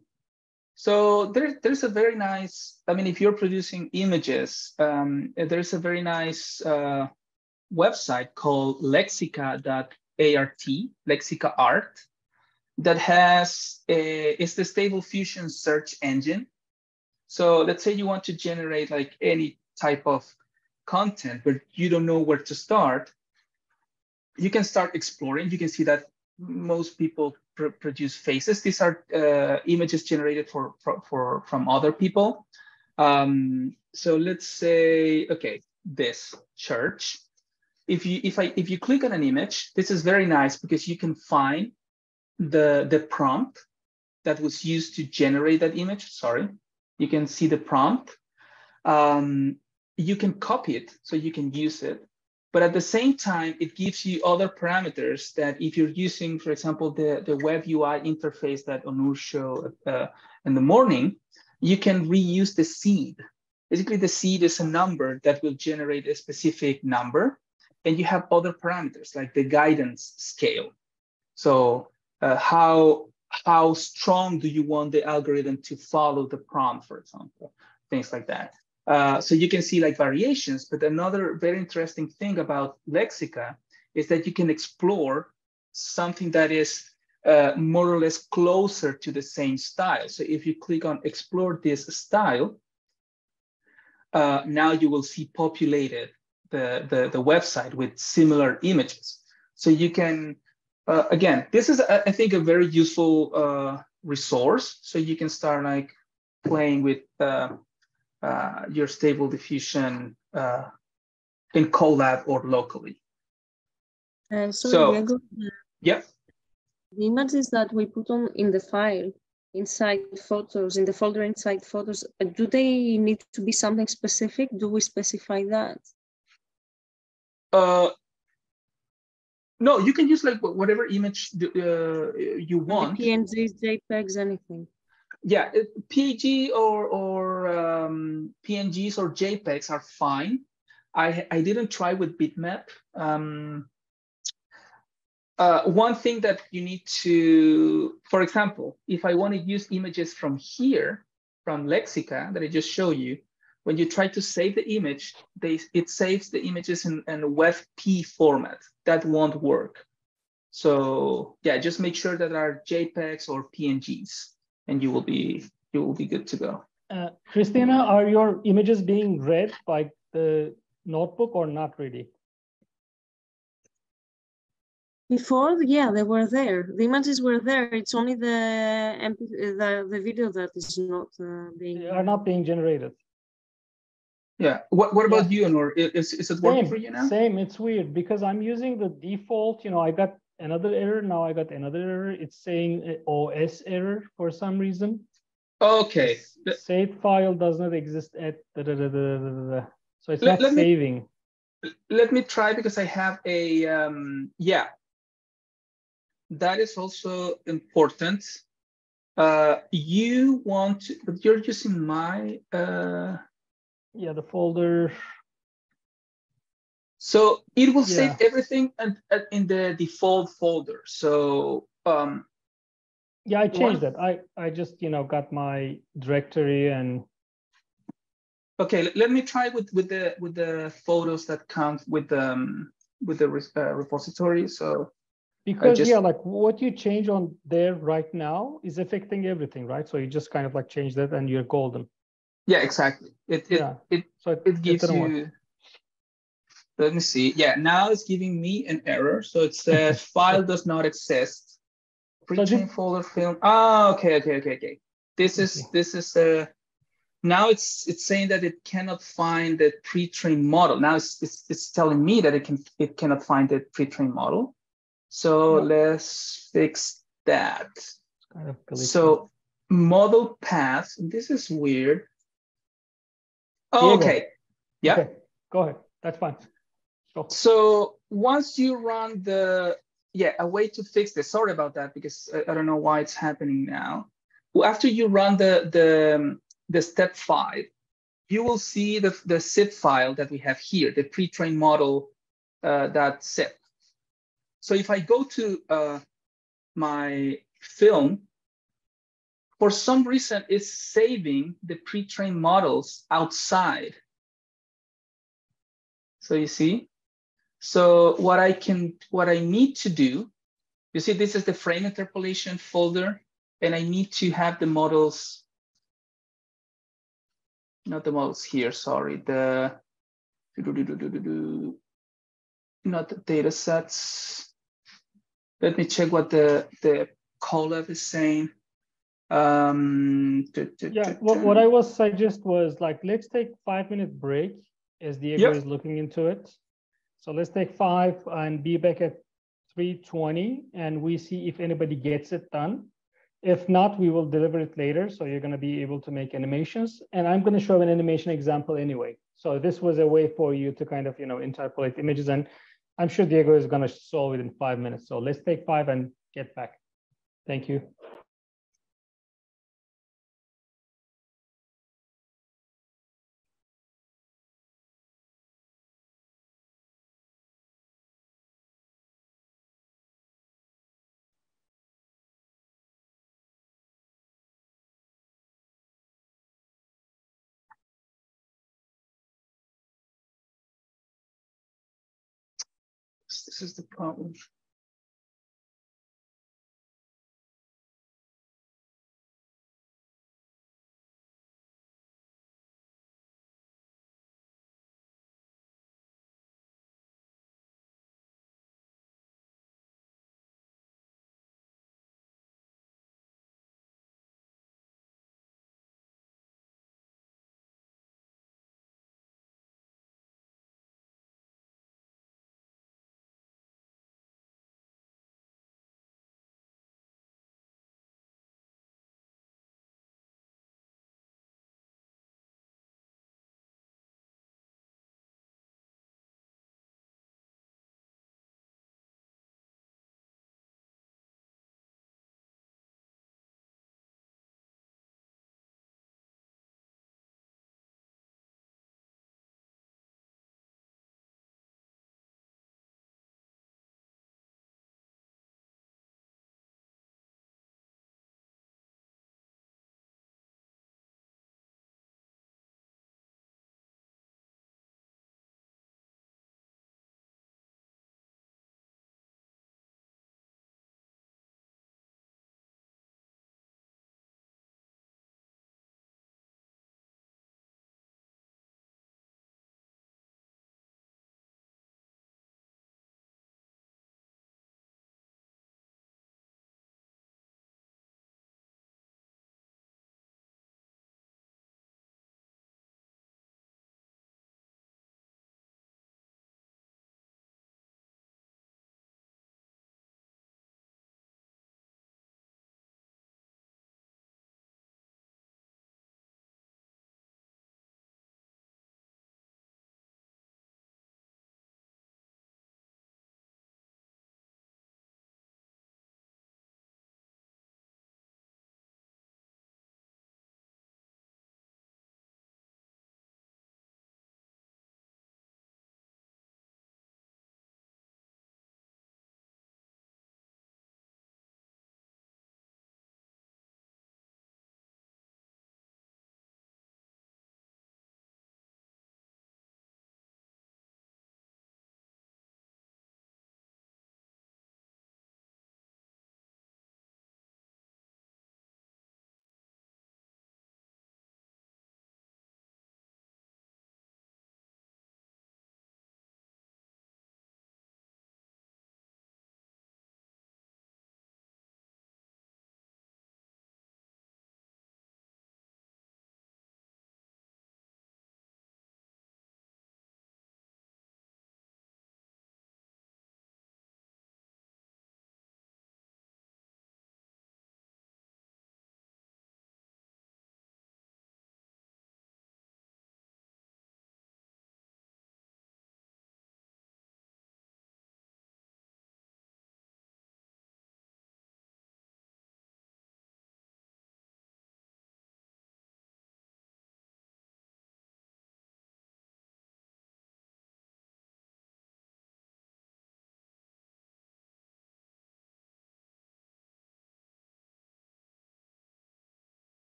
So there's a very nice, I mean, if you're producing images, there's a very nice website called lexica.art, Lexica Art, that has it's the Stable Diffusion search engine. So let's say you want to generate like any type of content, but you don't know where to start. You can start exploring. You can see that most people produce faces. These are images generated from other people. So let's say, okay, this church. If you click on an image, this is very nice because you can find the prompt that was used to generate that image. Sorry, you can see the prompt. You can copy it, so you can use it. But at the same time, it gives you other parameters that if you're using, for example, the web UI interface that Onur showed in the morning, you can reuse the seed. Basically, the seed is a number that will generate a specific number. And you have other parameters like the guidance scale. So how strong do you want the algorithm to follow the prompt, for example, things like that. So you can see like variations, but another very interesting thing about Lexica is that you can explore something that is more or less closer to the same style. So if you click on explore this style, now you will see populated the website with similar images. So you can, again, this is, I think, a very useful resource. So you can start like playing with your Stable Diffusion in Colab or locally. So Diego, yeah. The images that we put on in the file, inside photos, in the folder inside photos, do they need to be something specific? Do we specify that? No, you can use like whatever image you want. PNGs, JPEGs, anything. Yeah, PNG or PNGs or JPEGs are fine. I didn't try with bitmap. One thing that you need to, for example, if I want to use images from here, from Lexica that I just showed you, when you try to save the image, it saves the images in WebP format. That won't work. So yeah, just make sure that are JPEGs or PNGs, and you will be good to go. Christina, are your images being read by the notebook or not really? Before, yeah, they were there. The images were there. It's only the video that is not being. They are not being generated. Yeah. What about you, Onur? Is it working for you now? Same. It's weird because I'm using the default. You know, I got another error. Now I got another error. It's saying OS error for some reason. Okay. The saved file does not exist at so it's not saving. Let me try because I have a yeah. That is also important. You want to, but you're using my yeah, the folder. So it will save everything in the default folder. So yeah, I changed that. I just got my directory and. Okay, let me try with the photos that count with the repository. So. Because yeah, like what you change on there right now is affecting everything, right? So you just kind of like change that and you're golden. Yeah, exactly. It gives you. Let me see. Yeah, now it's giving me an error. So it says file does not exist. Pre-train folder film. Ah, okay. This is now it's saying that it cannot find the pre-trained model. Now it's telling me that it cannot find the pre-trained model. So let's fix that. kind of glitchy. So model paths, this is weird. Oh, Diego. okay. Yeah. Okay, go ahead. That's fine. Go. So once you run the, a way to fix this. Sorry about that, because I don't know why it's happening now. Well, after you run the step 5, you will see the zip file that we have here, the pre-trained model .zip. So if I go to my film, for some reason, it's saving the pre-trained models outside. So you see, so what I need to do, you see, this is the frame interpolation folder, and I need to have the models, not the models here, sorry, not the data sets. Let me check what the Colab is saying. What I was suggest was like, let's take 5-minute break as Diego is looking into it. So let's take 5 and be back at 3:20, and we see if anybody gets it done. If not, we will deliver it later. So you're going to be able to make animations, and I'm going to show an animation example anyway. So this was a way for you to kind of, interpolate images, and I'm sure Diego is going to solve it in 5 minutes. So let's take 5 and get back. Thank you. This is the problem.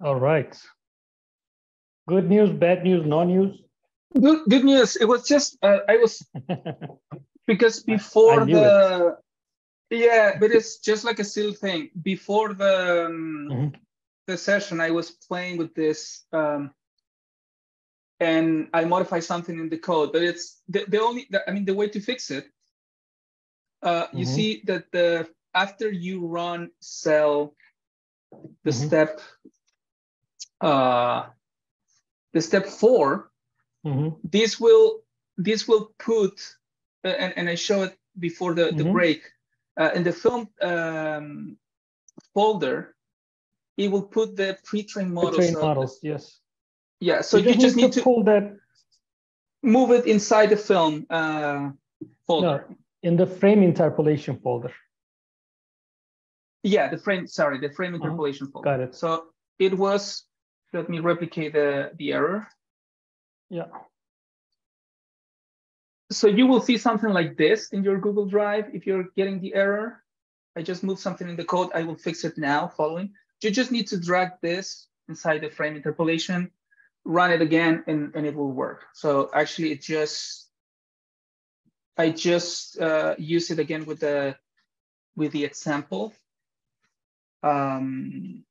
All right. Good news, bad news, no news? Good news. It was just, I was, because before yeah, but it's just like a silly thing. Before the session, I was playing with this, and I modified something in the code, but it's the way to fix it. You see that after you run cell, the step 4, this will put, and I show it before the break, in the film folder, it will put the pre-trained models. Pre-trained models, yes. Yeah, so you just need to pull that, move it inside the film folder. No, in the frame interpolation folder. Yeah, the frame interpolation folder. Got it. So it was, let me replicate the error. Yeah. So you will see something like this in your Google Drive if you're getting the error. I just moved something in the code. I will fix it now following. You just need to drag this inside the frame interpolation, run it again, and it will work. So actually I just use it again with the example. The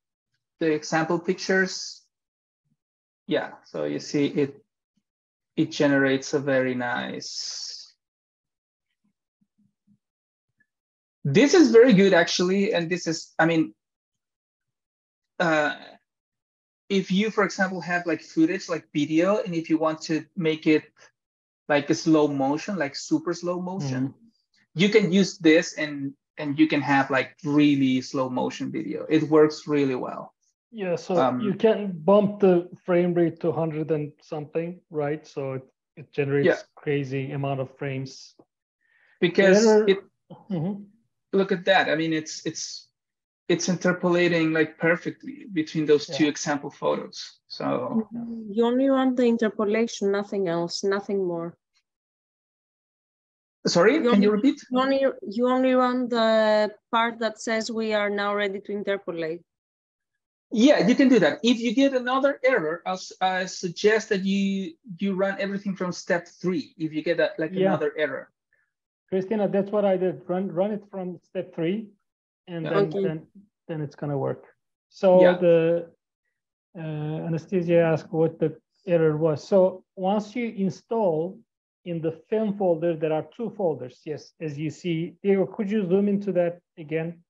example pictures. Yeah, so you see it generates a very nice. This is very good actually, and this is, I mean, if you, for example, have like footage, like video, and if you want to make it like a slow motion, like super slow motion, you can use this and you can have like really slow motion video. It works really well. Yeah, so you can bump the frame rate to 100 and something, right? So it generates crazy amount of frames. Because look at that. I mean, it's interpolating like perfectly between those two example photos. So you only run the interpolation, nothing else, nothing more. Sorry, can you repeat? You only run the part that says we are now ready to interpolate. Yeah, you can do that. If you get another error, I suggest that you run everything from step 3. If you get another error, Christina, that's what I did. Run it from step 3, and then it's gonna work. So the Anastasia asked what the error was. So once you install in the film folder, there are 2 folders. Yes, as you see. Diego, could you zoom into that again?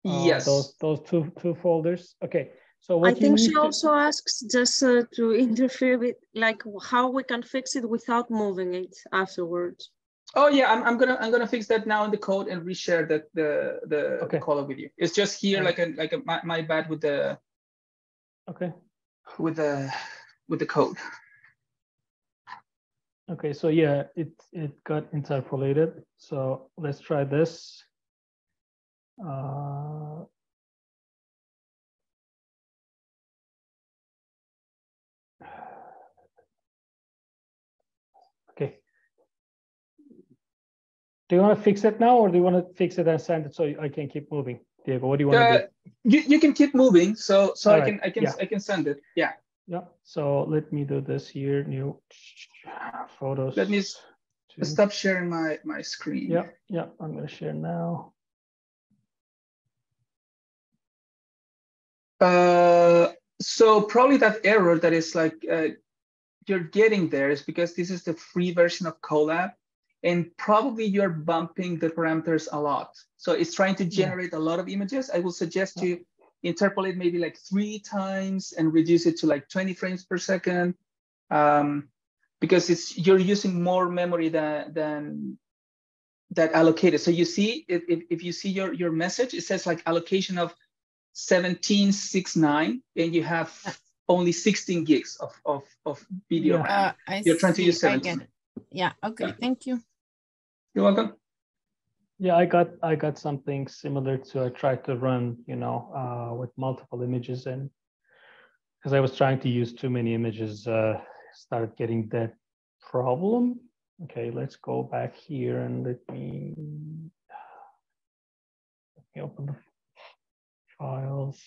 Yes. Those two folders. Okay. So what I think she also asks just to interfere with like how we can fix it without moving it afterwards. Oh yeah, I'm gonna fix that now in the code and reshare the color with you. It's just here my bad with the with the code. Okay, so yeah, it got interpolated. So let's try this. Okay. Do you want to fix it now, or do you want to fix it and send it so I can keep moving? Diego, what do you want to do? You can keep moving, so right. I can send it. Yeah. Yeah. So let me do this here. New photos. Let me stop sharing my screen. Yeah. Yeah. I'm gonna share now. So probably that error that is like you're getting there is because this is the free version of Colab, and probably you're bumping the parameters a lot. So it's trying to generate a lot of images. I will suggest you interpolate maybe like 3 times and reduce it to like 20 frames per second, because you're using more memory than that allocated. So you see, if you see your message, it says like allocation of 1769, and you have only 16 gigs of video RAM. You're trying to use 17. Yeah. Okay. Thank you. You're welcome. Yeah, I got something similar to. I tried to run, with multiple images, and because I was trying to use too many images, started getting that problem. Okay, let's go back here and let me open the files.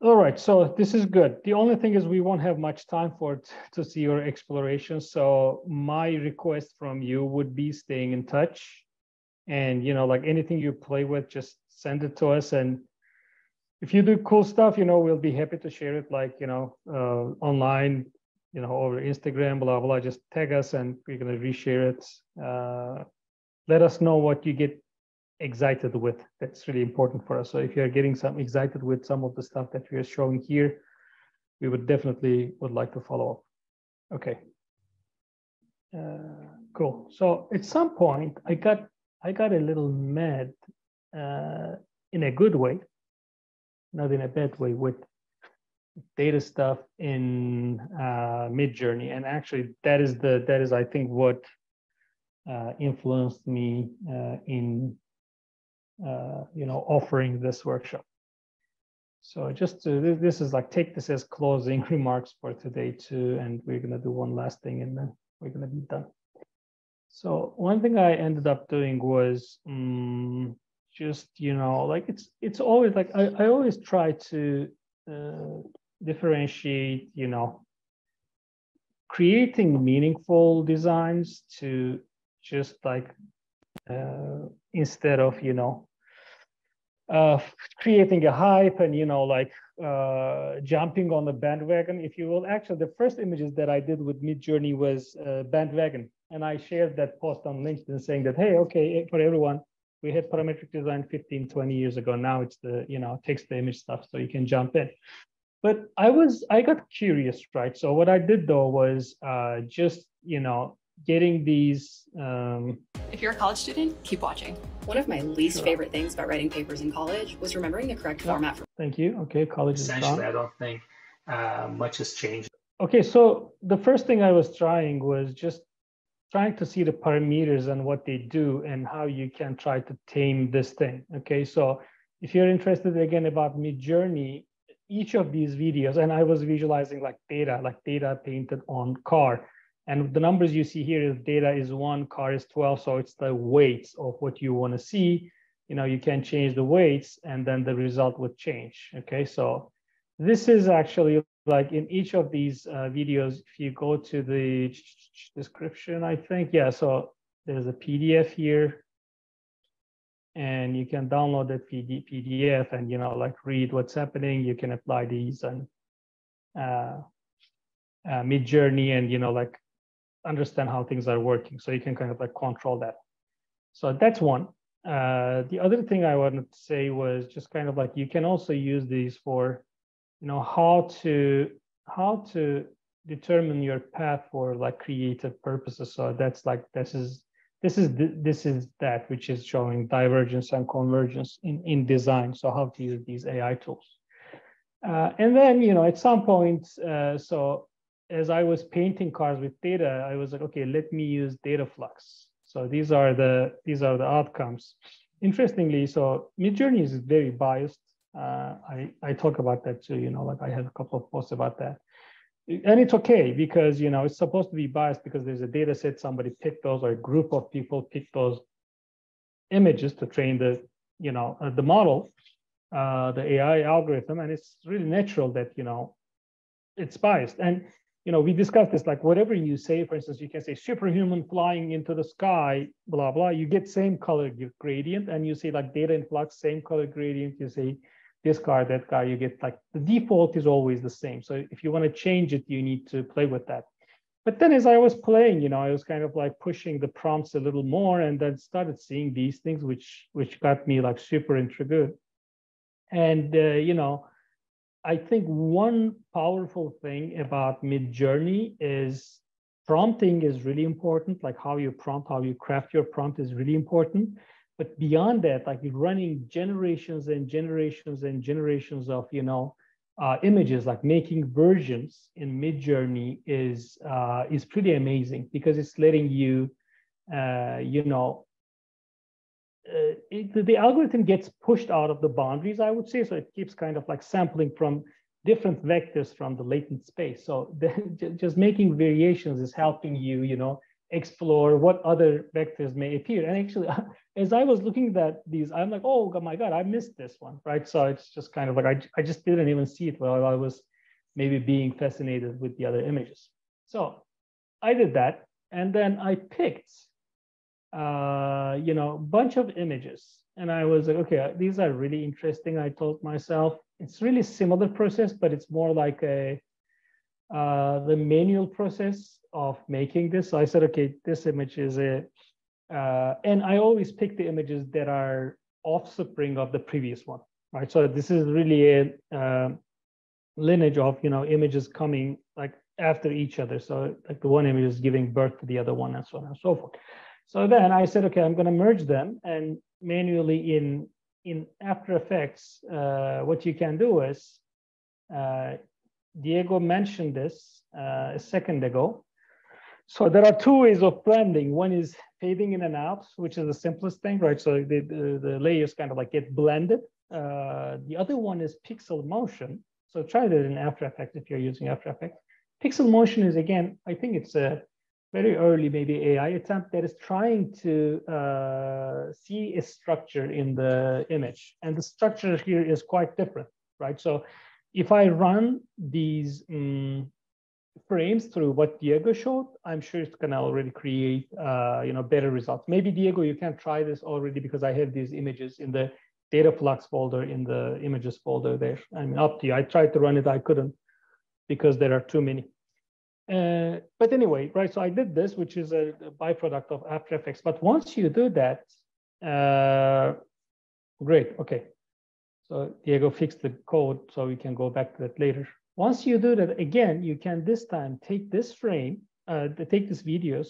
All right, so this is good. The only thing is we won't have much time to see your exploration. So my request from you would be staying in touch, and like anything you play with, just send it to us. And if you do cool stuff, we'll be happy to share it, like online, over Instagram, blah blah. Just tag us, and we're gonna reshare it. Let us know what you get excited with. That's really important for us. So if you're getting excited with some of the stuff that we are showing here, we would like to follow up. Okay. Cool. So at some point I got a little mad in a good way, not in a bad way, with data stuff in Midjourney. And actually that is I think what influenced me in offering this workshop. So just this is like, take this as closing remarks for today too, and we're gonna do one last thing and then we're gonna be done. So one thing I ended up doing was just like it's always like I always try to differentiate creating meaningful designs to just like instead of creating a hype and jumping on the bandwagon, if you will. Actually, the first images that I did with Midjourney was bandwagon, and I shared that post on LinkedIn saying that, hey, okay, for everyone, we had parametric design 15-20 years ago. Now it's the text to image stuff, so you can jump in. But I got curious, right? So what I did though was just getting these. If you're a college student, keep watching. One of my least favorite things about writing papers in college was remembering the correct format. Thank you. Okay, college is essentially, gone. I don't think much has changed. Okay, so the first thing I was trying was just trying to see the parameters and what they do and how you can try to tame this thing. Okay, so if you're interested again about Midjourney, each of these videos, and I was visualizing like data painted on car. And the numbers you see here is data is 1, car is 12. So it's the weights of what you want to see. You can change the weights and then the result would change. Okay, so this is actually like in each of these videos, if you go to the description, I think, yeah, so there's a PDF here. And you can download that PDF and, read what's happening. You can apply these on Midjourney and, understand how things are working. So you can kind of control that. So that's one. The other thing I wanted to say was just kind of you can also use these for, how to determine your path for creative purposes. So that's this is that which is showing divergence and convergence in design. So how to use these AI tools. And then, at some point, so as I was painting cars with data, I was like, okay, let me use data flux. So these are the outcomes. Interestingly, so Midjourney is very biased. I talk about that too, I have a couple of posts about that. And it's okay because, it's supposed to be biased because there's a data set, somebody picked those, or a group of people picked those images to train the model, the AI algorithm. And it's really natural that, it's biased. And, we discussed this, whatever you say, for instance, you can say superhuman flying into the sky, blah, blah, you get same color gradient. And you say data in flux, same color gradient, you say this car, that car, you get the default is always the same. So if you want to change it, you need to play with that. But then as I was playing, I was kind of pushing the prompts a little more and then started seeing these things, which got me super intrigued. And, I think one powerful thing about Midjourney is prompting is really important. How you prompt, how you craft your prompt is really important. But beyond that, running generations and generations and generations of, images, making versions in Midjourney is pretty amazing because it's letting you, the algorithm gets pushed out of the boundaries, I would say. So it keeps kind of sampling from different vectors from the latent space. So just making variations is helping you, explore what other vectors may appear. And actually, as I was looking at these, I'm like, oh my God, I missed this one, right? So it's just kind of like, I just didn't even see it while I was maybe being fascinated with the other images. So I did that. And then I picked, a bunch of images. And I was like, okay, these are really interesting. I told myself, it's really similar process, but it's more like the manual process of making this. So I said, okay, this image is and I always pick the images that are offspring of the previous one, right? So this is really a lineage of, images coming like after each other. So like the one image is giving birth to the other one and so on and so forth. So then I said, okay, I'm going to merge them, and manually in After Effects, what you can do is, Diego mentioned this a second ago. So there are two ways of blending. One is fading in and out, which is the simplest thing, right? So the layers kind of like get blended. The other one is pixel motion. So try that in After Effects if you're using After Effects. Pixel motion is, again, I think it's a very early maybe AI attempt that is trying to see a structure in the image. And the structure here is quite different, right? So if I run these frames through what Diego showed, I'm sure it's gonna already create better results. Maybe Diego, you can try this already because I have these images in the data flux folder in the images folder there. I mean, up to you. I tried to run it, I couldn't because there are too many. But anyway, right, so I did this, which is a byproduct of After Effects. But once you do that, great, okay. So Diego fixed the code, so we can go back to that later. Once you do that, again, you can this time take this frame, take this video,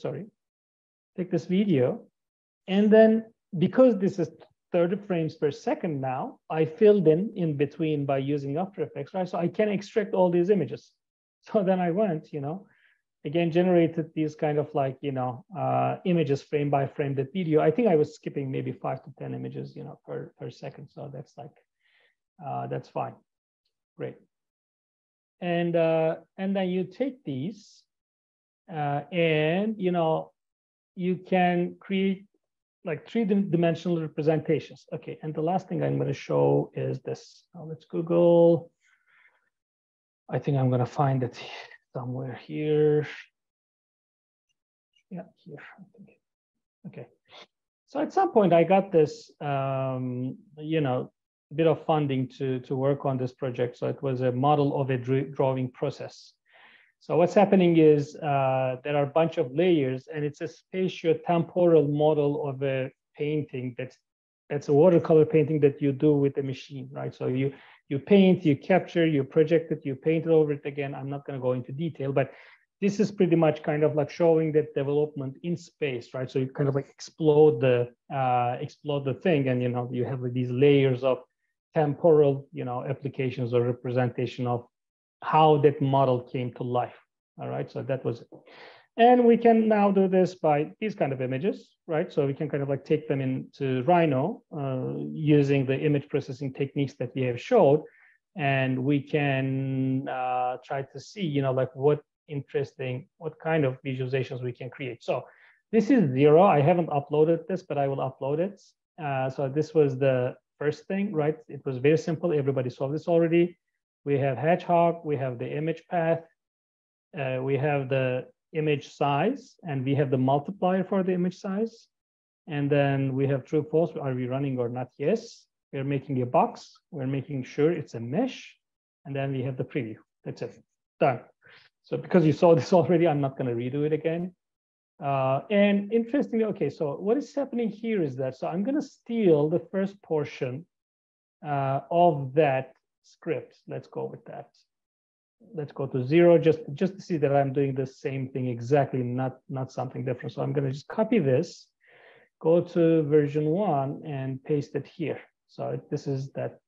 and then because this is 30 frames per second now, I filled in between by using After Effects, right? So I can extract all these images. So then I went, again, generated these kind of like, images frame by frame, that video. I think I was skipping maybe 5 to 10 images, per second. So that's like, that's fine. Great. And then you take these and, you can create like 3-dimensional representations. Okay, and the last thing I'm going to show is this. Now let's Google. I think I'm going to find it somewhere here. Yeah, here, I think. Okay. So at some point I got this, bit of funding to work on this project. So it was a model of a drawing process. So what's happening is there are a bunch of layers, and it's a spatio-temporal model of a painting that's a watercolor painting that you do with a machine, right? So you paint, you capture, you project it, you paint it over it again. I'm not going to go into detail, but this is pretty much kind of like showing that development in space, right? So you kind of like explode the thing, and you have like these layers of temporal, applications or representation of how that model came to life. All right, so that was it. And we can now do this by these kind of images, right? So we can kind of like take them into Rhino using the image processing techniques that we have showed, and we can try to see, like what kind of visualizations we can create. So this is 0. I haven't uploaded this, but I will upload it. So this was the first thing, right? It was very simple. Everybody saw this already. We have hedgehog, we have the image path, we have the image size, and we have the multiplier for the image size. And then we have true, false, are we running or not? Yes. We're making a box. We're making sure it's a mesh. And then we have the preview. That's it. Done. So because you saw this already, I'm not going to redo it again. And interestingly, okay, so what is happening here is that, so I'm going to steal the first portion of that script. Let's go with that. Let's go to 0 just to see that I'm doing the same thing exactly, not something different. So I'm going to just copy this, go to version 1 and paste it here. So this is that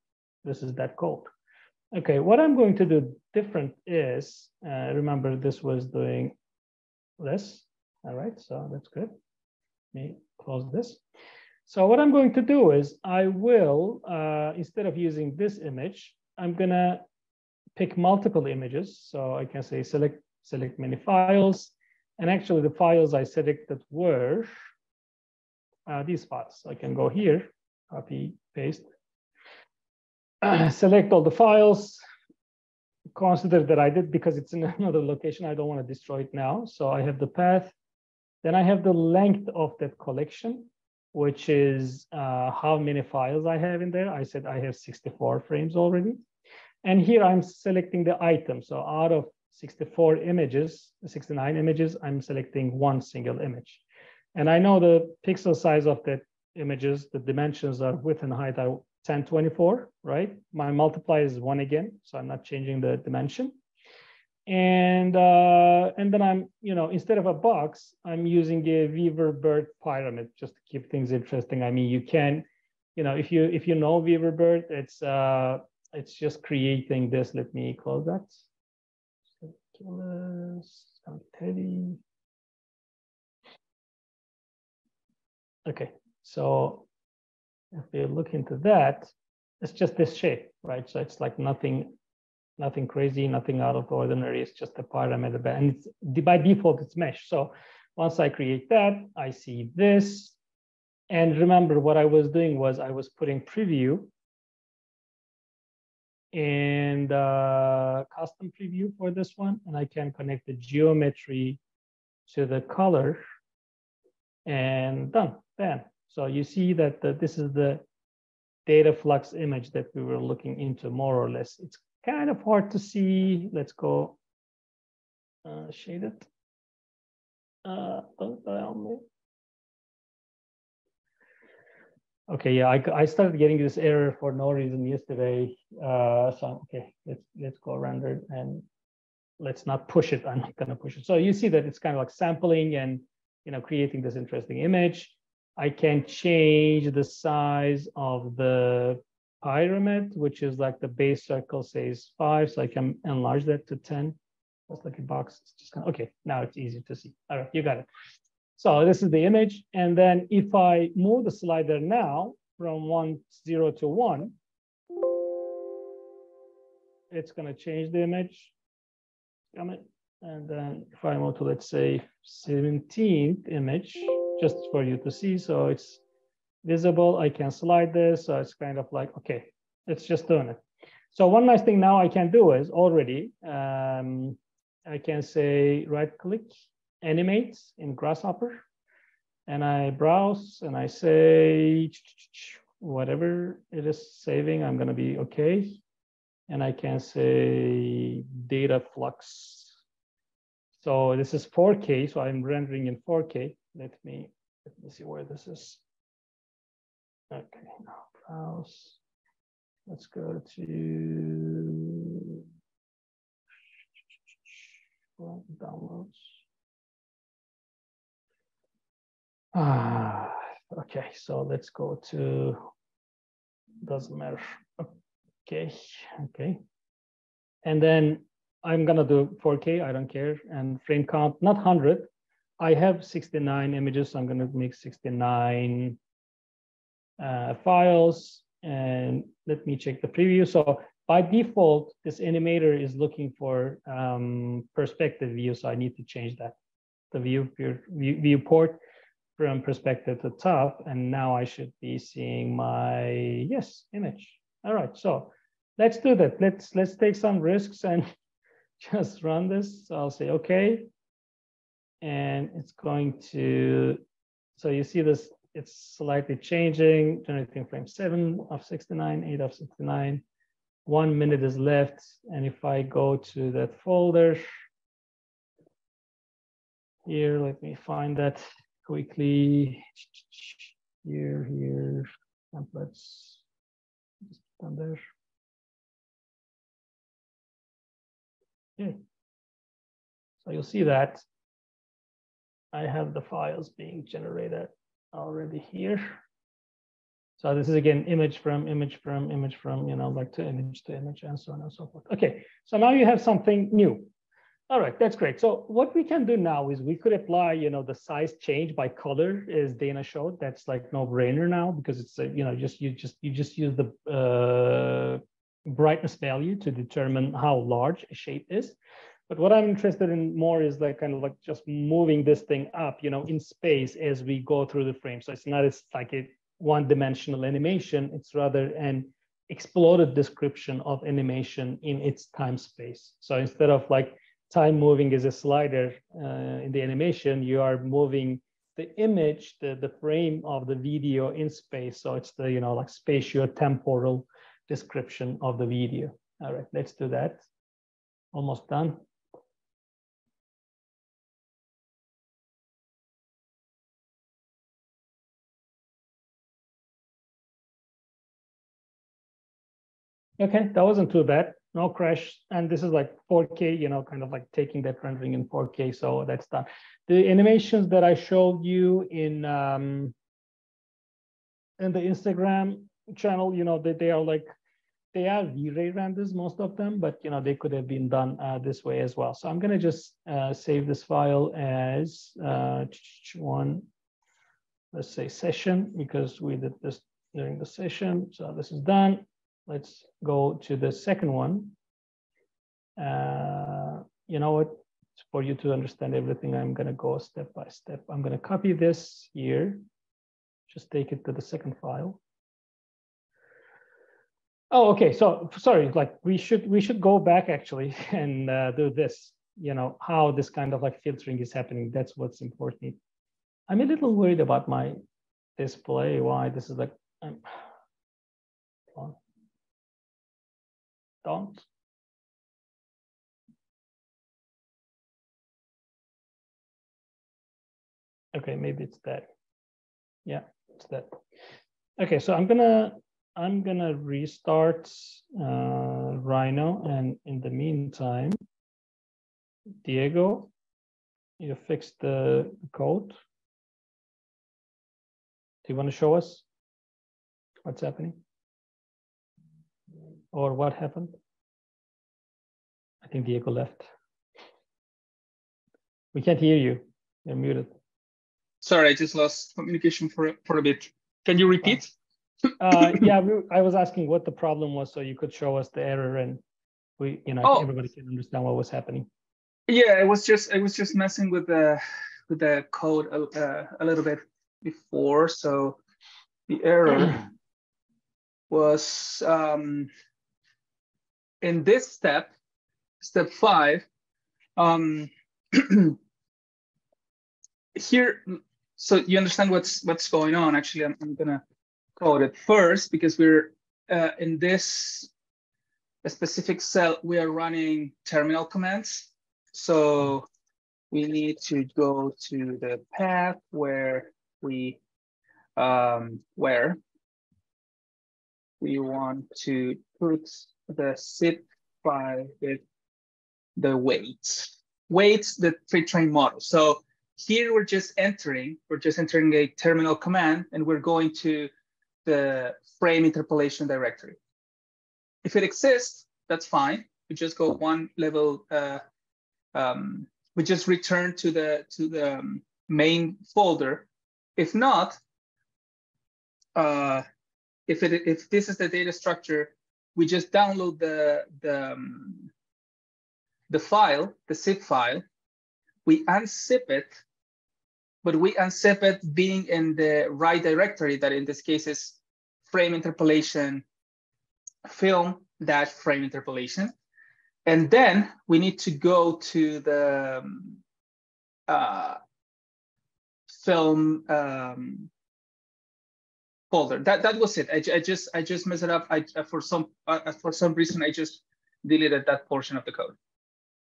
code. Okay, what I'm going to do different is, remember this was doing this. All right, so that's good. Let me close this. So what I'm going to do is I will, instead of using this image, I'm going to pick multiple images. So I can say select many files, And actually the files I selected were these files. So I can go here, copy, paste, select all the files, consider that I did because it's in another location. I don't want to destroy it now. So I have the path. Then I have the length of that collection, which is how many files I have in there. I said I have 64 frames already. And here I'm selecting the item. So out of 64 images, 69 images, I'm selecting one single image. And I know the pixel size of that images, the dimensions are width and height are 1024, right? My multiplier is 1 again, so I'm not changing the dimension. And then I'm, instead of a box, I'm using a Weaverbird pyramid just to keep things interesting. I mean, you can, if you know Weaverbird, it's just creating this. Let me close that. Okay, so if you look into that, it's just this shape, right? So it's like nothing crazy, nothing out of the ordinary. It's just a pyramid, and it's by default it's mesh. So once I create that, I see this. And remember, what I was doing was I was putting preview and custom preview for this one, and I can connect the geometry to the color, and done. Bam. So you see that this is the data flux image that we were looking into, more or less. It's kind of hard to see. Let's go shade it. Okay, yeah, I started getting this error for no reason yesterday. So okay, let's go render, and let's not push it. I'm not gonna push it. So you see that it's kind of like sampling and creating this interesting image. I can change the size of the pyramid, which is like the base circle says 5, so I can enlarge that to 10. That's like a box. It's just okay, now it's easy to see. All right, you got it. So this is the image, and then if I move the slider now from 0 to 1, it's going to change the image. And then if I move to, let's say, 17th image, just for you to see, so it's visible, I can slide this, so it's kind of like, okay, it's just doing it. So one nice thing now I can do is already, I can say right-click, animate in Grasshopper, and I browse, and I say, whatever it is saving, I'm gonna be okay. And I can say data flux. So this is 4K, so I'm rendering in 4K. Let me see where this is. Okay, now browse. Let's go to downloads. Okay, so let's go to, doesn't matter. Okay. And then I'm gonna do 4K, I don't care. And frame count, not 100. I have 69 images, so I'm gonna make 69 files. And let me check the preview. So by default, this animator is looking for perspective view, so I need to change that. The viewport from perspective to top, and now I should be seeing my image. All right, so let's do that. Let's take some risks and just run this. So I'll say okay, and it's going to. So you see this. It's slightly changing, generating frame 7 of 69, 8 of 69. 1 minute is left. And if I go to that folder here, let me find that quickly. Here, templates, just down there. Okay. So you'll see that I have the files being generated already here. So this is again image from, like to image and so on and so forth. Okay, so now you have something new. All right, that's great. So what we can do now is we could apply, the size change by color, as Dana showed. That's like no brainer now, because it's you just use the brightness value to determine how large a shape is. But what I'm interested in more is like kind of like just moving this thing up, you know, in space as we go through the frame. So it's not as like a one-dimensional animation, it's rather an exploded description of animation in its time space. So instead of like time moving as a slider in the animation, you are moving the image, the frame of the video in space. So it's the, you know, like spatio-temporal description of the video. All right, let's do that. Almost done. Okay, that wasn't too bad. No crash. And this is like 4K, you know, kind of like taking that rendering in 4K. So that's done. The animations that I showed you in the Instagram channel, you know, that they are like, they are V-Ray renders, most of them, but, you know, they could have been done this way as well. So I'm going to just save this file as one, let's say session, because we did this during the session. So this is done. Let's go to the second one. You know what? For you to understand everything, I'm going to go step by step. I'm going to copy this here. Just take it to the second file. Oh, okay. So sorry, like we should go back actually and do this. You know how this kind of like filtering is happening. That's what's important. I'm a little worried about my display. Why this is like. Don't. Okay, maybe it's that. Yeah, it's that. Okay, so I'm gonna restart Rhino, and in the meantime, Diego, you fixed the code. Do you want to show us what's happening? Or what happened? I think Diego left. We can't hear you. You're muted. Sorry, I just lost communication for a bit. Can you repeat? Yeah, I was asking what the problem was, so you could show us the error, and we, you know, everybody can understand what was happening. Yeah, I was just messing with the code a little bit before. So the error was in this step 5, here, so you understand what's going on. Actually, I'm gonna code it first because we're in this specific cell, we are running terminal commands. So we need to go to the path where we want to put the zip file with the weights, the pre-trained model. So here we're just entering a terminal command, and we're going to the frame interpolation directory. If it exists, that's fine. We just go one level. We just return to the main folder. If not, if this is the data structure, we just download the file, the zip file. We unzip it, but we unzip it being in the right directory, that in this case is frame interpolation film-frame interpolation. And then we need to go to the film folder. That was it. I just messed it up. For some reason I just deleted that portion of the code,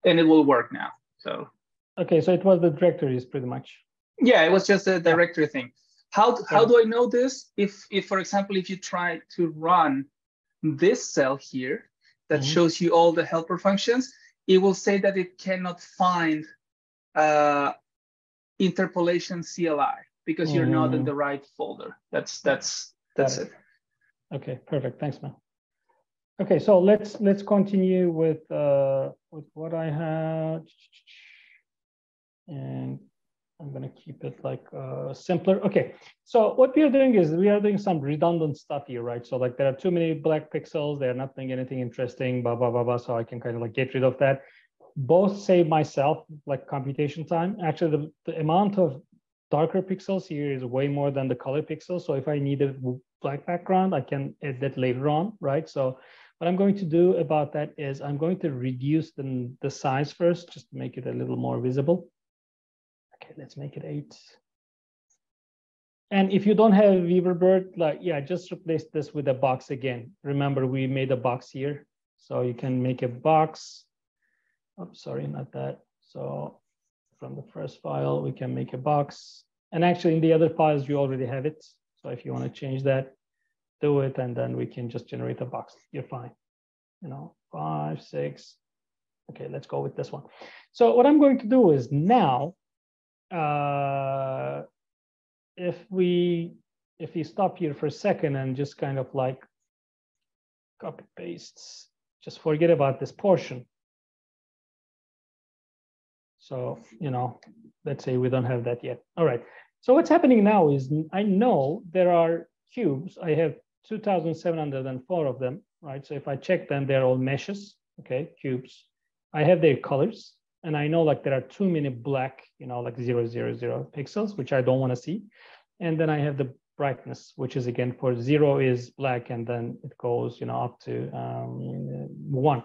and it will work now. So okay, so it was the directories pretty much. Yeah, it was just a directory thing. How do I know this? If for example, if you try to run this cell here that shows you all the helper functions, it will say that it cannot find interpolation CLI because you're not in the right folder. That's it. Okay, perfect. Thanks, man. Okay, so let's continue with what I had, and I'm going to keep it like simpler. Okay, so what we are doing is we are doing some redundant stuff here, right? So like there are too many black pixels, they're not doing anything interesting, blah, blah, blah, blah. So I can kind of like get rid of that. both save myself like computation time. Actually, the amount of darker pixels here is way more than the color pixels. So if I need a black background, I can add that later on, right? So what I'm going to do about that is I'm going to reduce the size first, just to make it a little more visible. Okay, let's make it 8. And if you don't have Weaverbird, like, yeah, just replace this with a box again. Remember, we made a box here. So you can make a box. Oh, sorry, not that. So from the first file, we can make a box. And actually in the other files, you already have it. So if you want to change that, do it, and then we can just generate a box. You're fine. 5, 6. Okay, let's go with this one. So what I'm going to do is now, if we stop here for a second and just kind of like copy pastes, just forget about this portion. So, let's say we don't have that yet. All right. So what's happening now is I know there are cubes. I have 2,704 of them, right? So if I check them, they're all meshes, okay, cubes. I have their colors, and I know like there are too many black, like 0, 0, 0 pixels, which I don't want to see. And then I have the brightness, which is again for 0 is black, and then it goes, up to 1,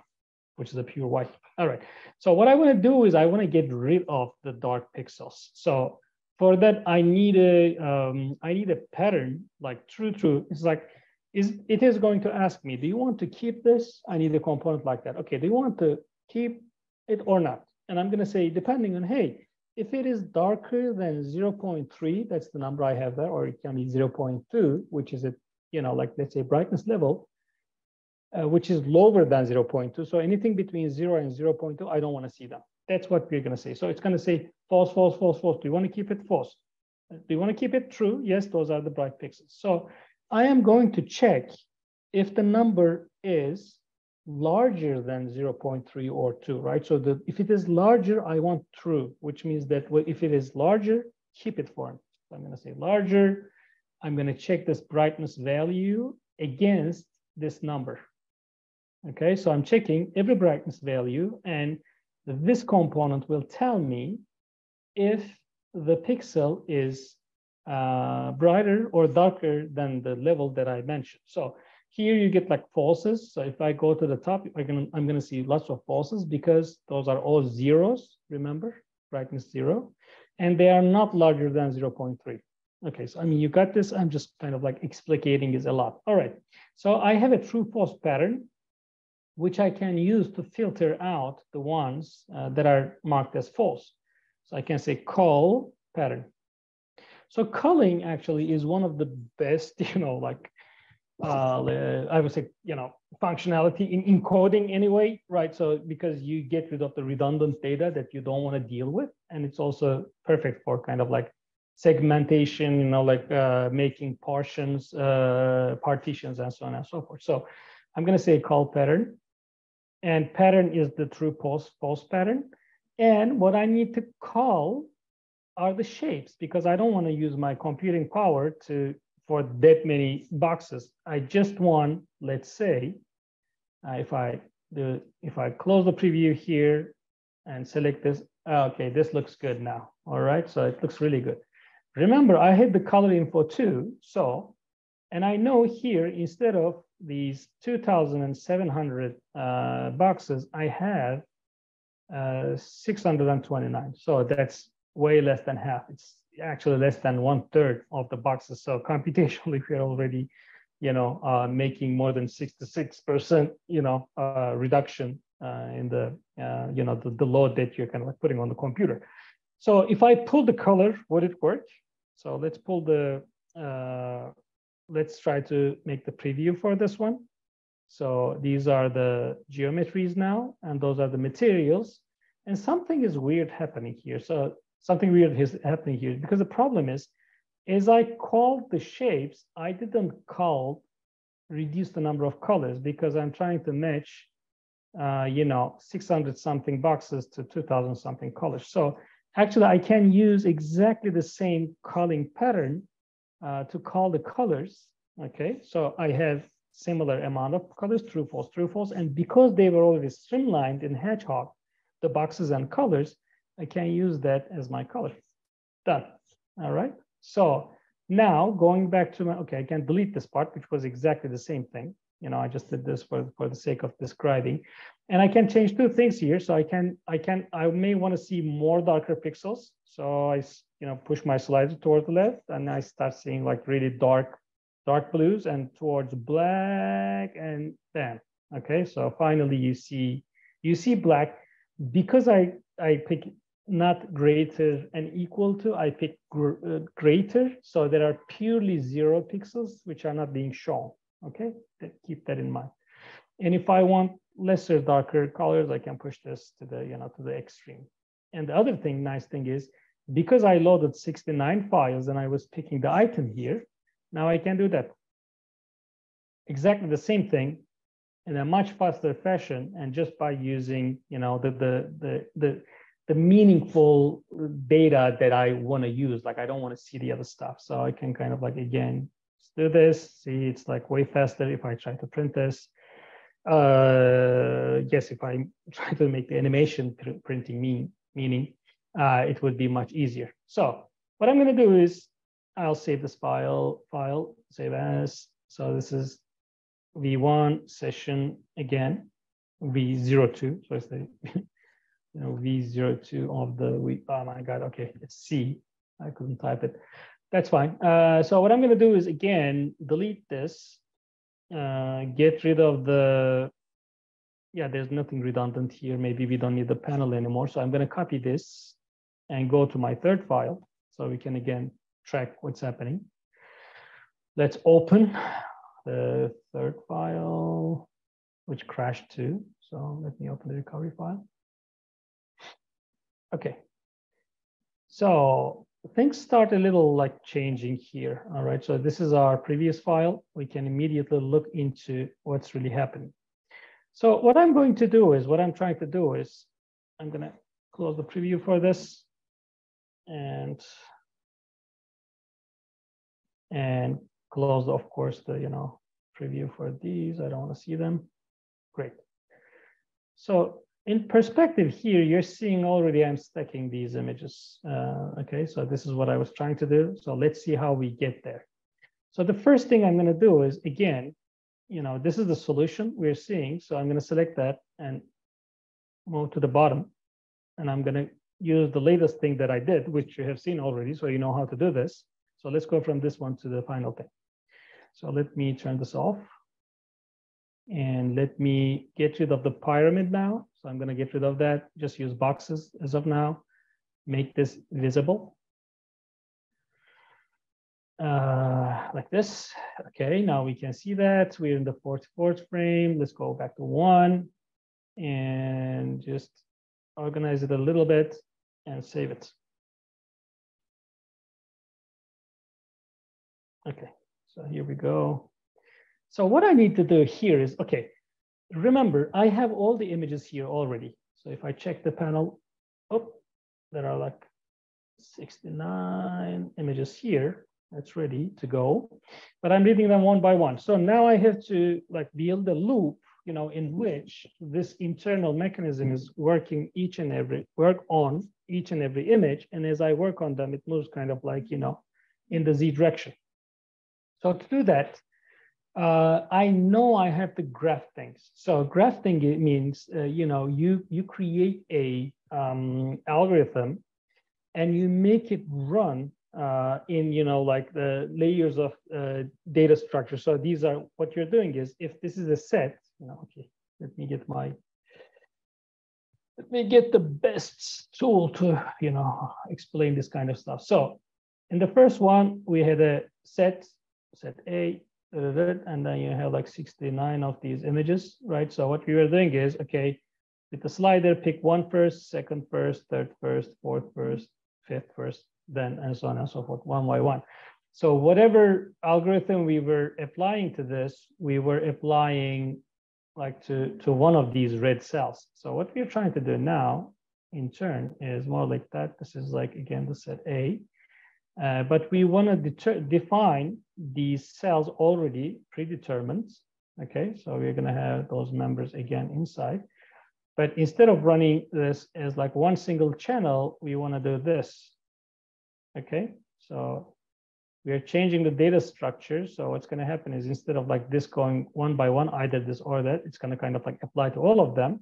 which is a pure white. All right. So what I want to do is I want to get rid of the dark pixels. So for that, I need a pattern like true. It's like, it is going to ask me, do you want to keep this? I need a component like that. Okay, do you want to keep it or not? And I'm going to say, depending on, hey, if it is darker than 0.3, that's the number I have there, or it can be 0.2, which is like let's say brightness level, which is lower than 0.2. So anything between 0 and 0.2, I don't want to see them. That's what we're going to say. So it's going to say false, false, false, false. Do you want to keep it false? Do you want to keep it true? Yes, those are the bright pixels. So I am going to check if the number is larger than 0.3 or 2, right? So if it is larger, I want true, which means that if it is larger, keep it for me. So I'm going to say larger. I'm going to check this brightness value against this number. Okay, so I'm checking every brightness value, and this component will tell me if the pixel is brighter or darker than the level that I mentioned. So here you get like falses. So if I go to the top, I'm going to see lots of falses because those are all zeros, remember, brightness 0, and they are not larger than 0.3. Okay, so you got this. I'm just kind of like explicating this a lot. All right, so I have a true false pattern, which I can use to filter out the ones that are marked as false. So I can say call pattern. So culling actually is one of the best, I would say, functionality in coding anyway, right? So because you get rid of the redundant data that you don't want to deal with. And it's also perfect for kind of like segmentation, making partitions, partitions, and so on and so forth. So I'm going to say call pattern. And pattern is the true false pattern. And what I need to call are the shapes, because I don't want to use my computing power for that many boxes. I just want, let's say, if I close the preview here and select this, okay, this looks good now. All right, so it looks really good. Remember, I had the color info too. So, and I know here, instead of these 2,700 boxes, I have 629. So that's way less than half. It's actually less than 1/3 of the boxes. So computationally, we're already, making more than 66%, reduction in the load that you're kind of like putting on the computer. So if I pull the color, would it work? So let's pull the, let's try to make the preview for this one. So these are the geometries now, and those are the materials. And something is weird happening here. So something weird is happening here, because the problem is, as I called the shapes, I didn't reduce the number of colors, because I'm trying to match, 600 something boxes to 2,000 something colors. So actually, I can use exactly the same calling pattern to call the colors. Okay, so I have similar amount of colors, true, false, and because they were already streamlined in Hedgehog, the boxes and colors, I can use that as my color. Done. All right. So now going back to my, okay, I can delete this part, which was exactly the same thing. You know, I just did this for the sake of describing, and I can change two things here. So I may want to see more darker pixels. So I, you know, push my slider toward the left, and I start seeing like really dark blues and towards black, and bam. Okay, so finally you see black. Because I pick not greater and equal to, I pick greater. So there are purely 0 pixels which are not being shown. Okay, keep that in mind. And if I want lesser, darker colors, I can push this to the, you know, to the extreme. And the other thing, nice thing is, because I loaded 69 files and I was picking the item here, now I can do that. Exactly the same thing in a much faster fashion, and just by using, you know, the meaningful data that I want to use. Like I don't want to see the other stuff, so I can kind of like, again, do this. See, it's like way faster if I try to print this. Yes, if I try to make the animation printing meaning, it would be much easier. So what I'm going to do is I'll save this file, save as. So this is V1 session again, V02. So it's the you know, V02 of the oh my God, okay, it's C. I couldn't type it. That's fine. So what I'm going to do is, again, delete this, get rid of the, yeah, there's nothing redundant here. Maybe we don't need the panel anymore. So I'm going to copy this and go to my third file so we can, again, track what's happening. Let's open the third file, which crashed too. So let me open the recovery file. Okay. So things start a little like changing here. All right, so this is our previous file. We can immediately look into what's really happening. So what I'm going to do is, I'm going to close the preview for this and close, of course, the, you know, preview for these. I don't want to see them. Great. So in perspective here, you're seeing already I'm stacking these images. Okay, so this is what I was trying to do. So let's see how we get there. So the first thing I'm going to do is, again, you know, this is the solution we're seeing. So I'm going to select that and move to the bottom. And I'm going to use the latest thing that I did, which you have seen already, so you know how to do this. So let's go from this one to the final thing. So let me turn this off. And let me get rid of the pyramid now. So I'm going to get rid of that. Just use boxes as of now. Make this visible. Like this. Okay, now we can see that. We're in the 44th frame. Let's go back to 1 and just organize it a little bit and save it. Okay, so here we go. So what I need to do here is, okay, remember, I have all the images here already. So if I check the panel, oh, there are like 69 images here. That's ready to go, but I'm reading them one by one. So now I have to like build a loop, you know, in which this internal mechanism is working on each and every image. And as I work on them, it moves kind of like, you know, in the Z direction. So to do that, I know I have to graph things. So graphing it means, you know, you create a algorithm and you make it run in, you know, like the layers of data structure. So these are, what you're doing is, if this is a set, you know, okay, let me get the best tool to, you know, explain this kind of stuff. So in the first one, we had a set A, and then you have like 69 of these images, right? So what we were doing is, okay, with the slider, pick 1 first, 2nd first, 3rd first, 4th first, 5th first, then, and so on and so forth, one by one. So whatever algorithm we were applying to this, we were applying like to one of these red cells. So what we're trying to do now, in turn, is more like that. This is like, again, the set A. But we want to define these cells already predetermined. Okay, so we're going to have those members again inside. But instead of running this as like one single channel, we want to do this. Okay, so we are changing the data structure. So what's going to happen is instead of like this going one by one, either this or that, it's going to kind of like apply to all of them.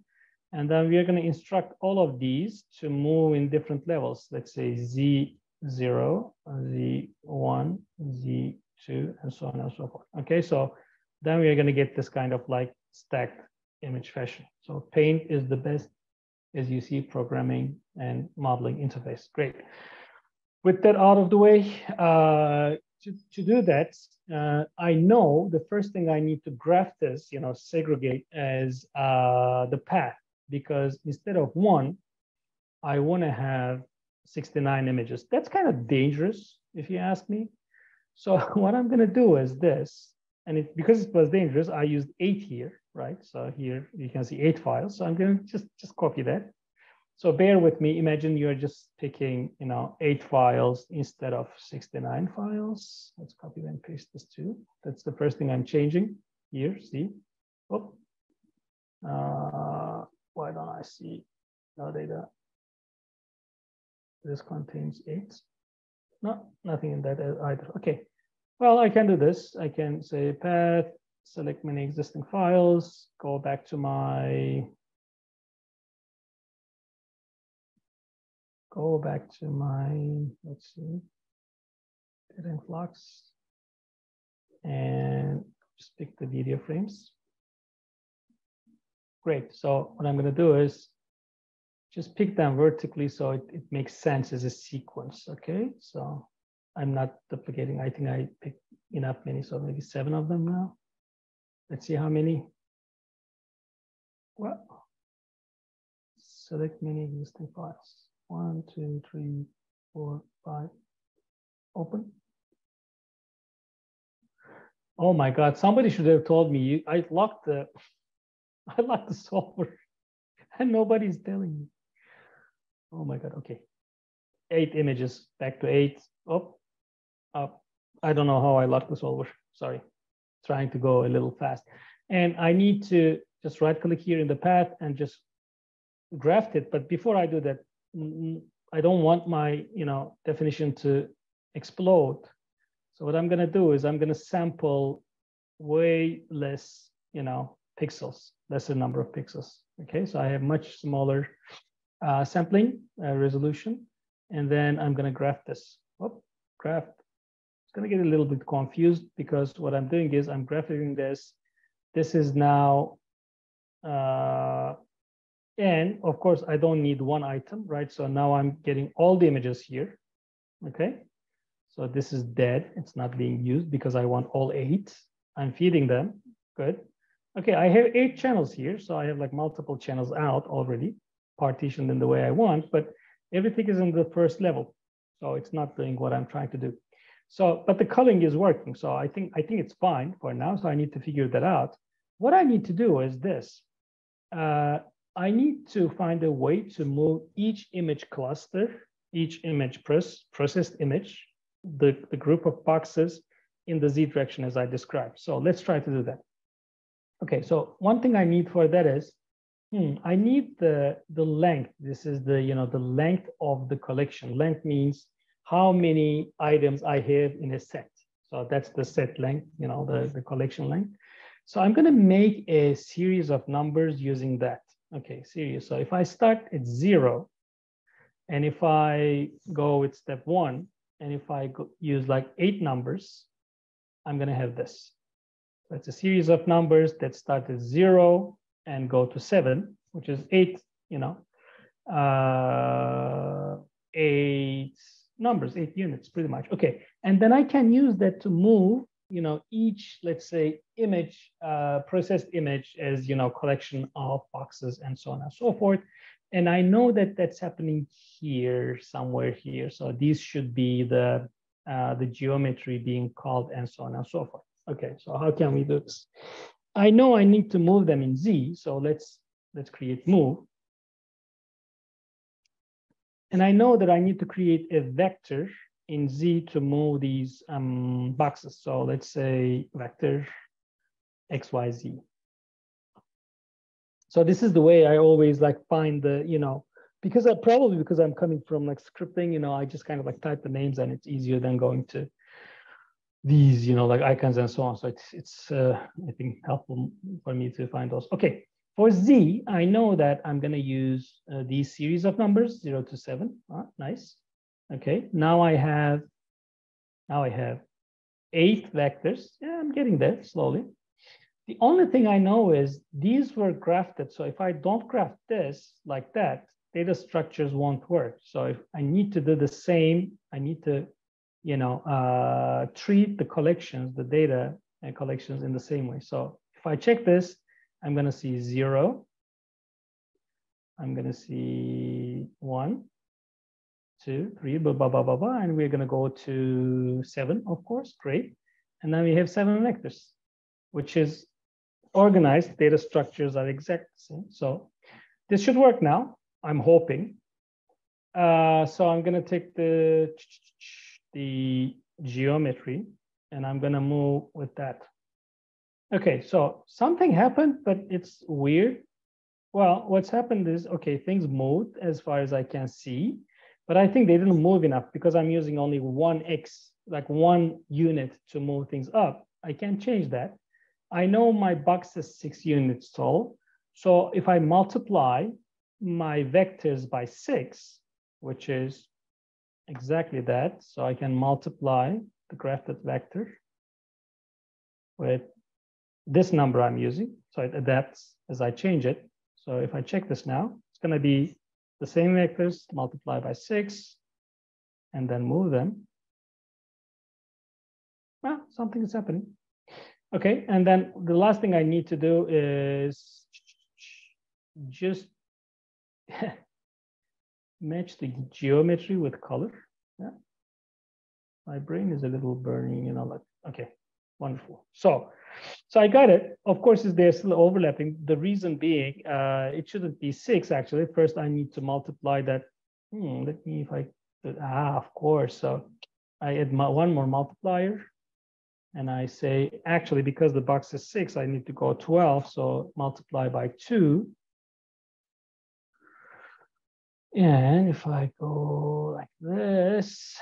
And then we are going to instruct all of these to move in different levels. Let's say Z0, Z1, Z2, and so on and so forth. Okay, so then we are going to get this kind of like stacked image fashion. So Paint is the best, as you see, programming and modeling interface. Great. With that out of the way, to do that, I know the first thing I need to graph this, segregate as the path, because instead of one, I want to have 69 images. That's kind of dangerous, if you ask me. So what I'm going to do is this, and because it was dangerous, I used 8 here, right? So here you can see 8 files. So I'm going to just copy that. So bear with me. Imagine you're just picking, 8 files instead of 69 files. Let's copy and paste this too. That's the first thing I'm changing here. See? Oh. Why don't I see no data? This contains 8. No, nothing in that either. Okay. Well, I can do this. I can say path, select many existing files, go back to my let's see, data in Flux, and just pick the video frames. Great. So what I'm going to do is just pick them vertically so it makes sense as a sequence. Okay. So I'm not duplicating. I think I picked enough many, so maybe 7 of them now. Let's see how many. Well, select many existing files. 1, 2, 3, 4, 5. Open. Oh my God! Somebody should have told me. I locked the solver, and nobody's telling me. Oh my God! Okay, 8 images. Back to 8. Oh, I don't know how I locked the solver. Sorry, trying to go a little fast. And I need to just right-click here in the path and just graft it. But before I do that, I don't want my definition to explode. So what I'm going to do is I'm going to sample way less pixels, lesser number of pixels. Okay, so I have much smaller sampling resolution, and then I'm going to graph this. Graph. It's going to get a little bit confused because what I'm doing is I'm graphing this. This is now. And of course, I don't need one item, right? So now I'm getting all the images here, okay? So this is dead. It's not being used because I want all 8. I'm feeding them, good. Okay, I have 8 channels here. So I have like multiple channels out already, partitioned in the way I want, but everything is in the first level. So it's not doing what I'm trying to do. So, but the culling is working. So I think it's fine for now. So I need to figure that out. What I need to do is this. I need to find a way to move each image cluster, each image processed image, the group of boxes in the Z direction as I described. So let's try to do that. Okay, so one thing I need for that is, I need the length. This is the length of the collection. Length means how many items I have in a set. So that's the set length, the collection length. So I'm going to make a series of numbers using that. Okay, series. So if I start at 0, and if I go with step 1, and if I use like 8 numbers, I'm going to have this. So it's a series of numbers that start at 0 and go to 7, which is 8, 8 numbers, 8 units, pretty much. Okay, and then I can use that to move each, let's say, image, processed image as, collection of boxes and so on and so forth. And I know that that's happening here, somewhere here. So these should be the geometry being called and so on and so forth. Okay, so how can we do this? I know I need to move them in Z. So let's create move. And I know that I need to create a vector in Z to move these boxes. So let's say vector XYZ. So this is the way I always like find the, you know, because I'm coming from like scripting, you know, I just kind of like type the names and it's easier than going to these, you know, like icons and so on. So it's I think helpful for me to find those. Okay, for Z, I know that I'm gonna use these series of numbers, 0 to 7. Nice. Okay, now I have 8 vectors. Yeah, I'm getting there slowly. The only thing I know is these were grafted. So if I don't graft this like that, data structures won't work. So if I need to do the same, I need to, you know, treat the collections, the data and collections in the same way. So if I check this, I'm going to see 0. I'm going to see 1, 2, 3, blah, blah, blah, blah, blah. And we're going to go to 7, of course. Great. And then we have 7 vectors, which is organized. Data structures are exact same. So this should work now, I'm hoping. So I'm going to take the geometry and I'm going to move with that. Okay, so something happened, but it's weird. Well, what's happened is, okay, things moved as far as I can see, but I think they didn't move enough because I'm using only 1x, like 1 unit to move things up. I can't change that. I know my box is 6 units tall. So if I multiply my vectors by 6, which is exactly that, so I can multiply the grafted vector with this number I'm using. So it adapts as I change it. So if I check this now, it's going to be the same vectors multiplied by 6 and then move them. Well, something is happening. Okay, and then the last thing I need to do is just match the geometry with color. Yeah. My brain is a little burning, you know, like, okay, wonderful. So I got it. Of course, they're still overlapping. The reason being, it shouldn't be 6 actually. First, I need to multiply that. Let me, if I, of course. So I add one more multiplier. And I say, actually, because the box is 6, I need to go 12. So multiply by 2. And if I go like this,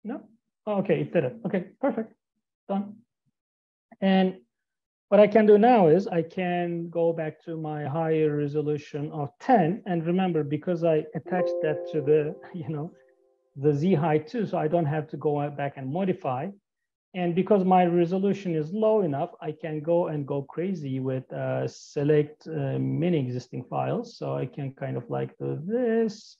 no, okay, it did it. Okay, perfect, done. And what I can do now is I can go back to my higher resolution of 10. And remember, because I attached that to the, you know, the Z height too, so I don't have to go back and modify. And because my resolution is low enough, I can go crazy with select many existing files. So I can kind of like do this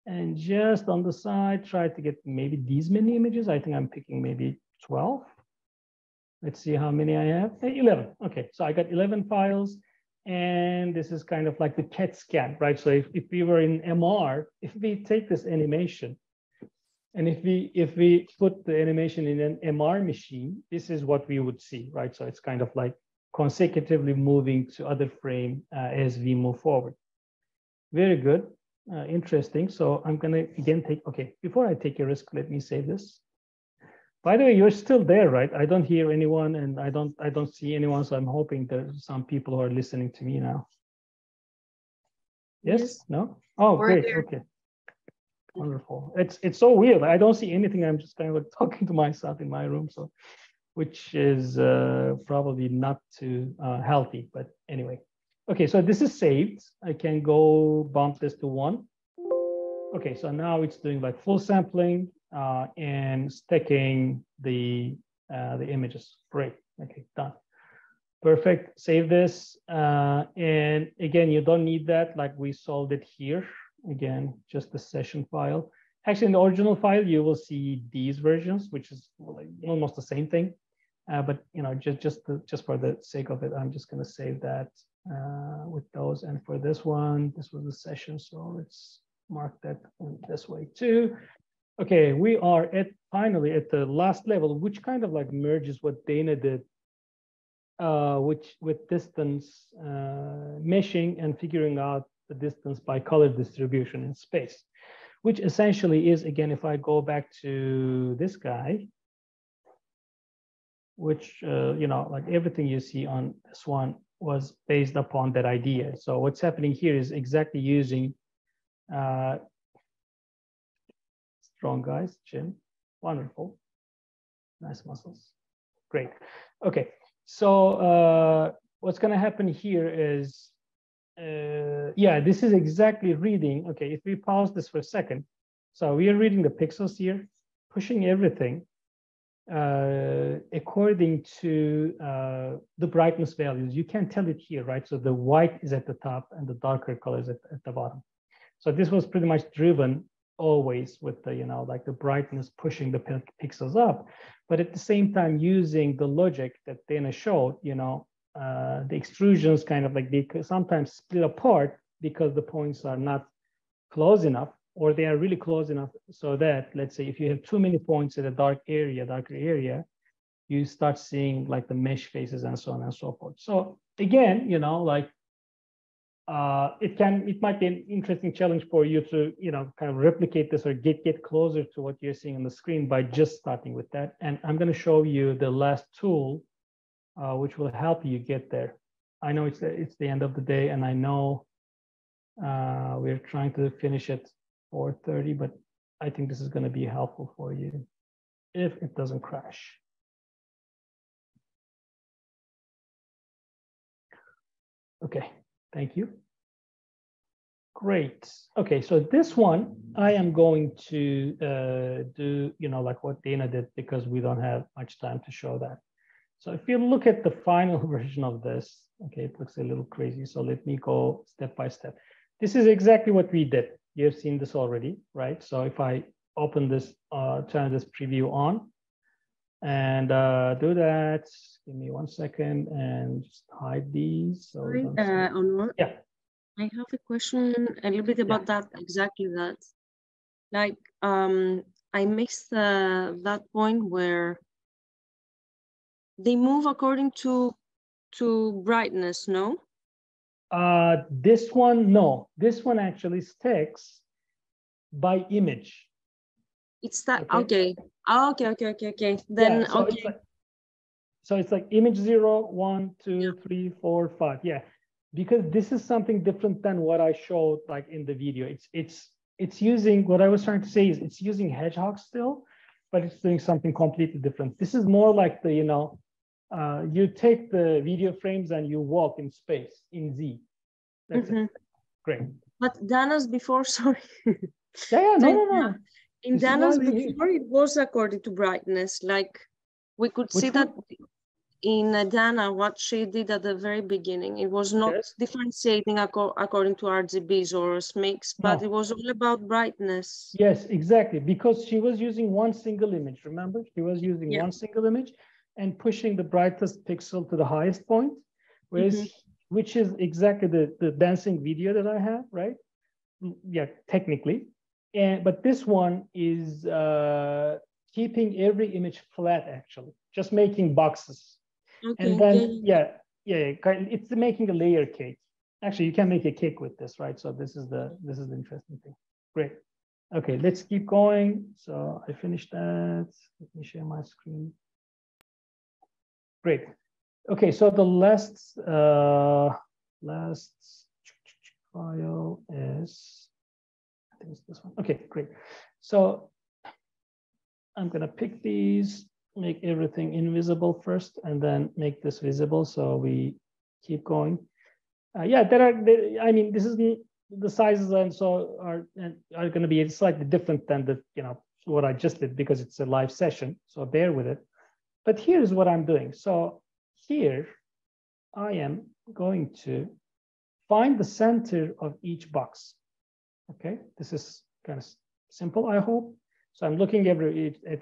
and just on the side, try to get maybe these many images. I think I'm picking maybe 12. Let's see how many I have. 11. Okay, so I got 11 files. And this is kind of like the CAT scan, right? So if we were in MR, if we take this animation, and if we put the animation in an MR machine, this is what we would see, right? So it's kind of like consecutively moving to other frame as we move forward. Very good, interesting. So I'm gonna again take, okay, before I take a risk, let me say this. By the way, you're still there, right? I don't hear anyone and I don't see anyone. So I'm hoping there's some people who are listening to me now. Yes? No? Oh, great, okay. Wonderful. It's so weird. I don't see anything. I'm just kind of like talking to myself in my room, so which is probably not too healthy. But anyway, okay. So this is saved. I can go bump this to 1. Okay. So now it's doing like full sampling and stacking the images. Great. Okay, done. Perfect. Save this. And again, you don't need that. Like we solved it here. Again, just the session file. Actually, in the original file, you will see these versions, which is like almost the same thing. But you know, just for the sake of it, I'm just going to save that with those. And for this one, this was the session, so let's mark that this way too. Okay, we are finally at the last level, which kind of like merges what Dana did, which with distance meshing and figuring out the distance by color distribution in space, which essentially is, again, if I go back to this guy, which, you know, like everything you see on this one was based upon that idea. So what's happening here is exactly using strong guys, Jim, wonderful, nice muscles, great. Okay, so what's going to happen here is, yeah, this is exactly reading. Okay, if we pause this for a second, so we are reading the pixels here, pushing everything according to the brightness values. You can tell it here, right? So the white is at the top and the darker colors at the bottom. So this was pretty much driven always with the, you know, like the brightness pushing the pixels up, but at the same time using the logic that Dana showed, you know, the extrusions kind of like they sometimes split apart because the points are not close enough, or they are really close enough so that, let's say, if you have too many points in a darker area, you start seeing like the mesh faces and so on and so forth. So again, you know, like it might be an interesting challenge for you to, you know, kind of replicate this or get closer to what you're seeing on the screen by just starting with that. And I'm going to show you the last tool, which will help you get there. I know it's the end of the day, and I know we're trying to finish at 4:30, but I think this is going to be helpful for you if it doesn't crash. Okay, thank you. Great. Okay, so this one I am going to do, you know, like what Dana did, because we don't have much time to show that. So if you look at the final version of this, okay, it looks a little crazy. So let me go step by step. This is exactly what we did. You've seen this already, right? So if I open this, turn this preview on and do that, give me 1 second and just hide these. So yeah. I have a question a little bit about that, exactly that. Like, I missed that point where they move according to brightness, no? This one, no. This one actually sticks by image. It's that, okay. Okay. Then, yeah, so okay. It's like image 0, 1, 2, 3, 4, 5. Yeah, because this is something different than what I showed like in the video. It's using, what I was trying to say is it's using Hedgehog still, but it's doing something completely different. This is more like the, you know, you take the video frames and you walk in space in Z. That's it. Great. But Dana's before, sorry. Yeah, no. In Dana's before, it was according to brightness. Like we could see that in Dana, what she did at the very beginning, it was not differentiating according to RGBs or SMICs, but it was all about brightness. Yes, exactly. Because she was using one single image. Remember, she was using one single image and pushing the brightest pixel to the highest point, whereas which is exactly the dancing video that I have, right? Yeah, technically. But this one is keeping every image flat, actually, just making boxes. Okay, and then, it's making a layer cake. Actually, you can make a cake with this, right? So this is the interesting thing. Great. Okay, let's keep going. So I finished that. Let me share my screen. Great. Okay, so the last file is, I think it's this one. Okay, great. So I'm gonna pick these, make everything invisible first, and then make this visible. So we keep going. Yeah, I mean, this is the sizes and so are going to be slightly different than the, you know, what I just did because it's a live session. So bear with it. But here's what I'm doing. So here I am going to find the center of each box. Okay, this is kind of simple, I hope. So I'm looking at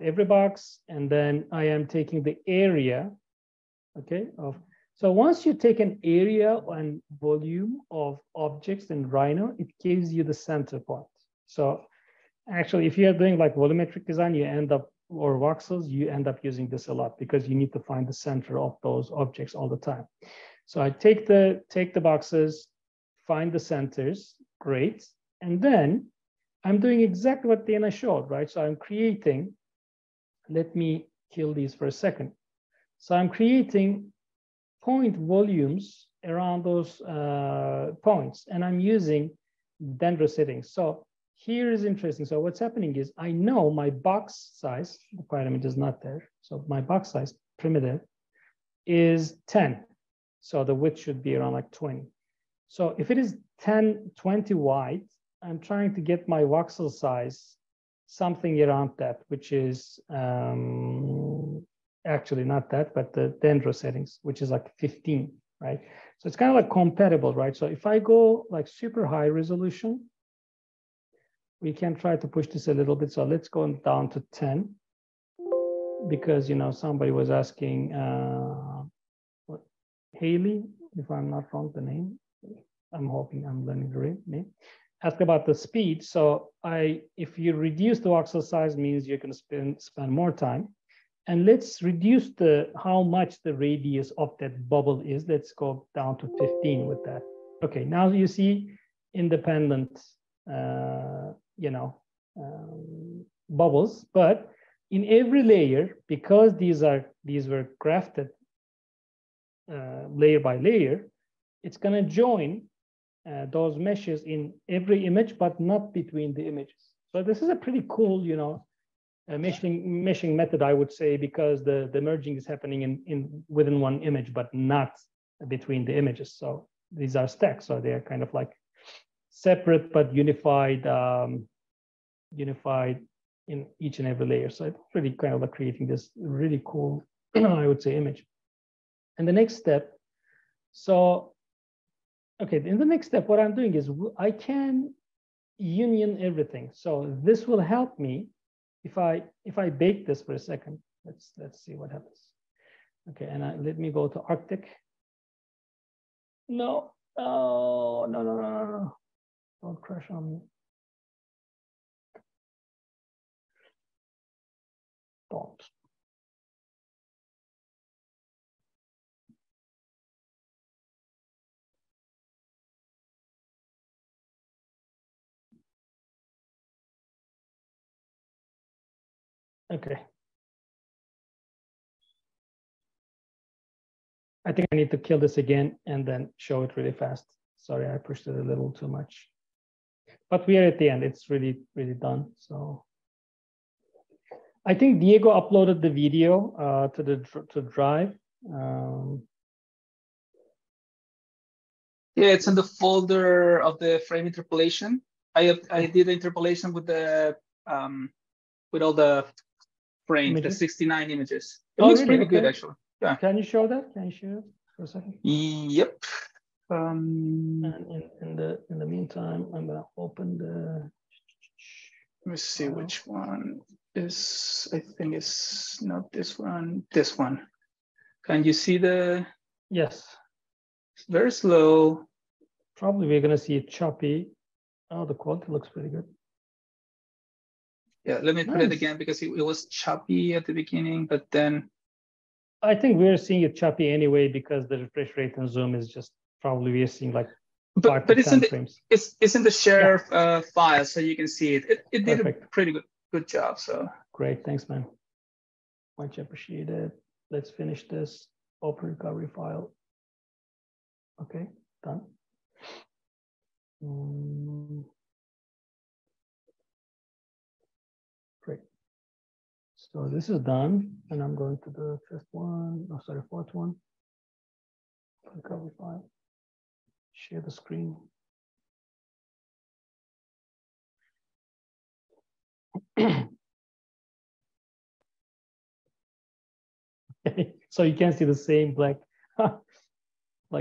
every box, and then I am taking the area, okay, so once you take an area and volume of objects in Rhino, it gives you the center point. So actually, if you're doing like volumetric design, or voxels, you end up using this a lot because you need to find the center of those objects all the time. So I take the boxes, find the centers, great. And then I'm doing exactly what Dana showed, right? So I'm creating, let me kill these for a second. So I'm creating point volumes around those points, and I'm using Dendro settings. So here is interesting. So what's happening is I know my box size, the pyramid is not there. So my box size primitive is 10. So the width should be around like 20. So if it is 10, 20 wide, I'm trying to get my voxel size something around that, which is actually not that, but the Dendro settings, which is like 15, right? So it's kind of like compatible, right? So if I go like super high resolution, we can try to push this a little bit. So let's go down to 10, because, you know, somebody was asking, Haley, if I'm not wrong, the name, I'm hoping I'm learning the right name, ask about the speed. So if you reduce the voxel size, means you can spend more time. And let's reduce how much the radius of that bubble is. Let's go down to 15 with that. Okay, now you see independent, bubbles, but in every layer, because these were grafted layer by layer, it's going to join those meshes in every image, but not between the images. So this is a pretty cool, meshing method, I would say, because the merging is happening within one image, but not between the images. So these are stacks, so they are kind of like separate but unified, unified in each and every layer. So it's really kind of like creating this really cool, I would say, image. And the next step, so okay, in the next step, what I'm doing is I can union everything. So this will help me if I bake this for a second. Let's see what happens. Okay, and let me go to Arctic. No, oh, no. Don't crash on me. Don't. Okay. I think I need to kill this again and then show it really fast. Sorry, I pushed it a little too much. But we are at the end. It's really, really done. So I think Diego uploaded the video to Drive. Yeah, it's in the folder of the frame interpolation. I did the interpolation with the with all the frames, images? The 69 images. It looks really pretty good, actually. Yeah. Can you show that? Can you show it for a second? Yep. And in the meantime, I'm gonna open the. Let me see which one is. I think it's not this one. This one. Can you see the? Yes. It's very slow. Probably we're gonna see it choppy. Oh, the quality looks pretty good. Yeah, let me put it again because it was choppy at the beginning, but then. I think we're seeing it choppy anyway because the refresh rate and zoom is just probably we're seeing like. But it's in the frames. It's in the share file, so you can see it. It did a pretty good job. So great, thanks, man. Much appreciated. Let's finish this. Open recovery file. Okay, done. Great. So this is done, and I'm going to the fifth one. Oh, sorry, fourth one. Recovery file. Share the screen. So you can see the same black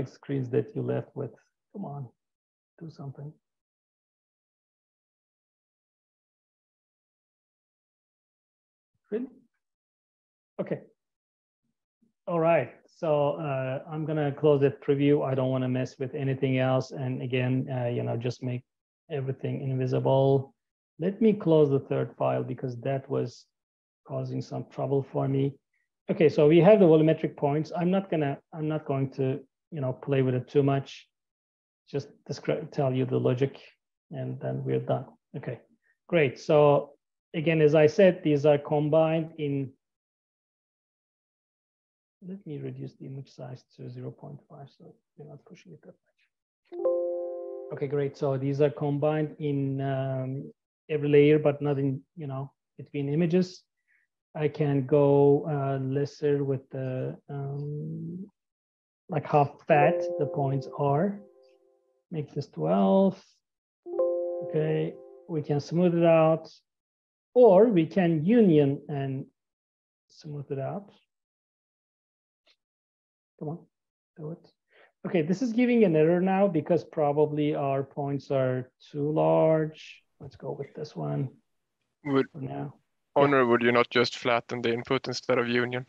screens that you left with. Come on, do something. Really? Okay. All right. So I'm gonna close that preview. I don't want to mess with anything else. And again, just make everything invisible. Let me close the third file because that was causing some trouble for me. Okay, so we have the volumetric points. I'm not going to play with it too much. Just tell you the logic, and then we're done. Okay, great. So again, as I said, these are combined in let me reduce the image size to 0.5 so we're not pushing it that much. Okay, great. So these are combined in every layer, but not in, between images. I can go lesser with the, like how fat the points are. Make this 12. Okay, we can smooth it out, or we can union and smooth it out. Come on, do it. Okay, this is giving an error now because probably our points are too large. Let's go with this one for now. Honor, would you not just flatten the input instead of union?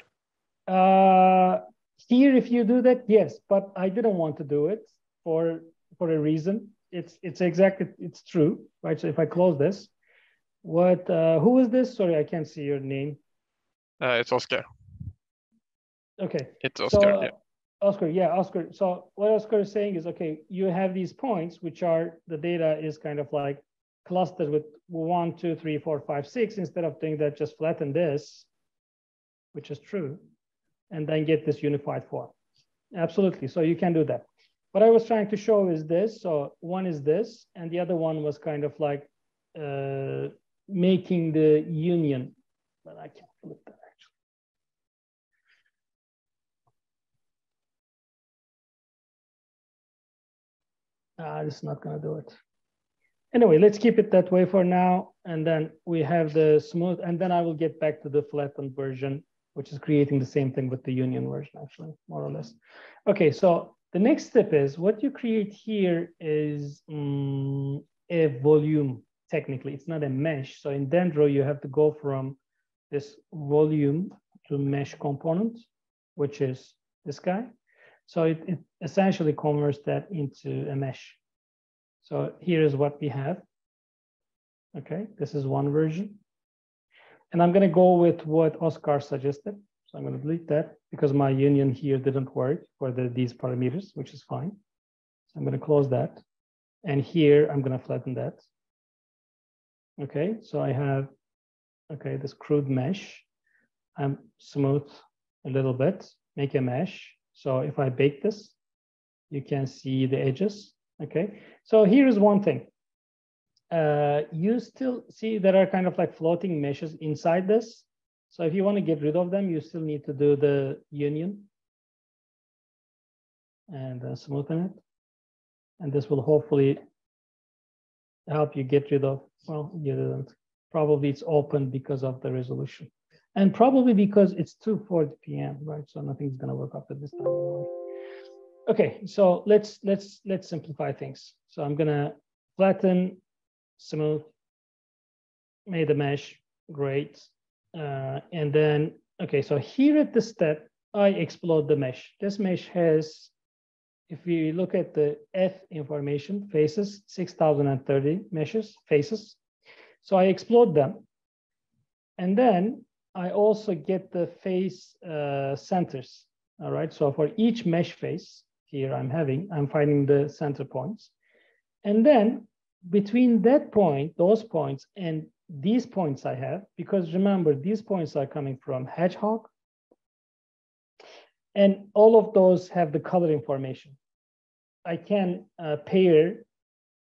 Here, if you do that, yes, but I didn't want to do it for a reason. It's exactly, it's true, right? So if I close this, who is this? Sorry, I can't see your name. It's Oscar. Okay. It's Oscar, yeah. Oscar, yeah, Oscar. So what Oscar is saying is, okay, you have these points, which are, the data is kind of like clustered with 1, 2, 3, 4, 5, 6. Instead of doing that, just flatten this, which is true, and then get this unified form. Absolutely, so you can do that. What I was trying to show is this. So one is this, and the other one was kind of like making the union, but I can't flip that. This is not going to do it. Anyway, let's keep it that way for now. And then we have the smooth, and then I will get back to the flattened version, which is creating the same thing with the union version, actually, more or less. Okay, so the next step is what you create here is a volume, technically. It's not a mesh. So in Dendro, you have to go from this volume to mesh component, which is this guy. So it essentially converts that into a mesh. So here is what we have. Okay, this is one version. And I'm going to go with what Oscar suggested. So I'm going to delete that because my union here didn't work for these parameters, which is fine. So I'm going to close that. And here I'm going to flatten that. Okay, so I have, okay, this crude mesh. I'm smooth a little bit, make a mesh. So if I bake this, you can see the edges. Okay, so here is one thing. You still see there are kind of like floating meshes inside this. So if you want to get rid of them, you still need to do the union and smoothen it. And this will hopefully help you get rid of, well, you didn't. Probably it's open because of the resolution. And probably because it's 2:40 p.m., right? So nothing's going to work after this time. Okay, so let's simplify things. So I'm going to flatten, smooth, made a mesh, great. And then, okay, so here at this step, I explode the mesh. This mesh has, if we look at the F information, faces, 6,030 meshes, faces. So I explode them. And then I also get the face centers, all right? So for each mesh face here I'm finding the center points. And then between that point, those points, and these points I have, because remember, these points are coming from Hedgehog, and all of those have the color information. I can pair,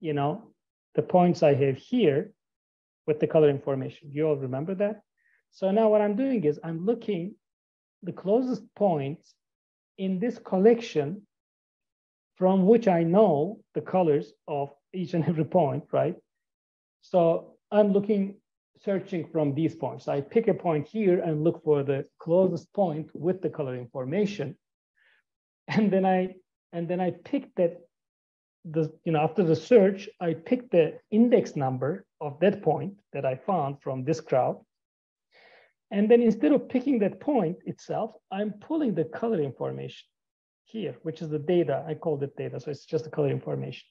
the points I have here with the color information. You all remember that? So now what I'm doing is I'm looking the closest points in this collection from which I know the colors of each and every point, right? So I'm searching from these points. I pick a point here and look for the closest point with the color information. And then I pick that, after the search, I pick the index number of that point that I found from this crowd. And then instead of picking that point itself, I'm pulling the color information here, which is the data. I called it data, so it's just the color information.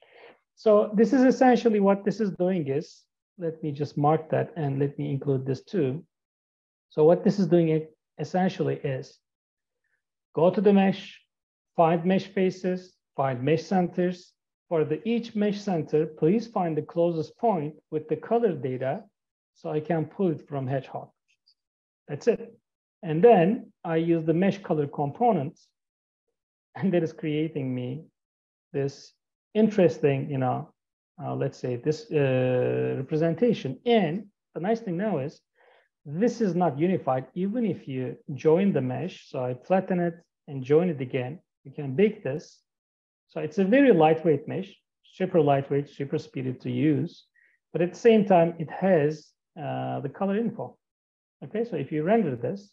So this is essentially what this is doing is, let me just mark that and let me include this too. So what this is doing essentially is go to the mesh, find mesh faces, find mesh centers. For each mesh center, please find the closest point with the color data so I can pull it from Hedgehog. That's it. And then I use the mesh color components, and that is creating me this interesting, let's say this representation. And the nice thing now is this is not unified. Even if you join the mesh, so I flatten it and join it again, you can bake this. So it's a very lightweight mesh, super lightweight, super speedy to use. But at the same time, it has the color info. Okay, so if you render this,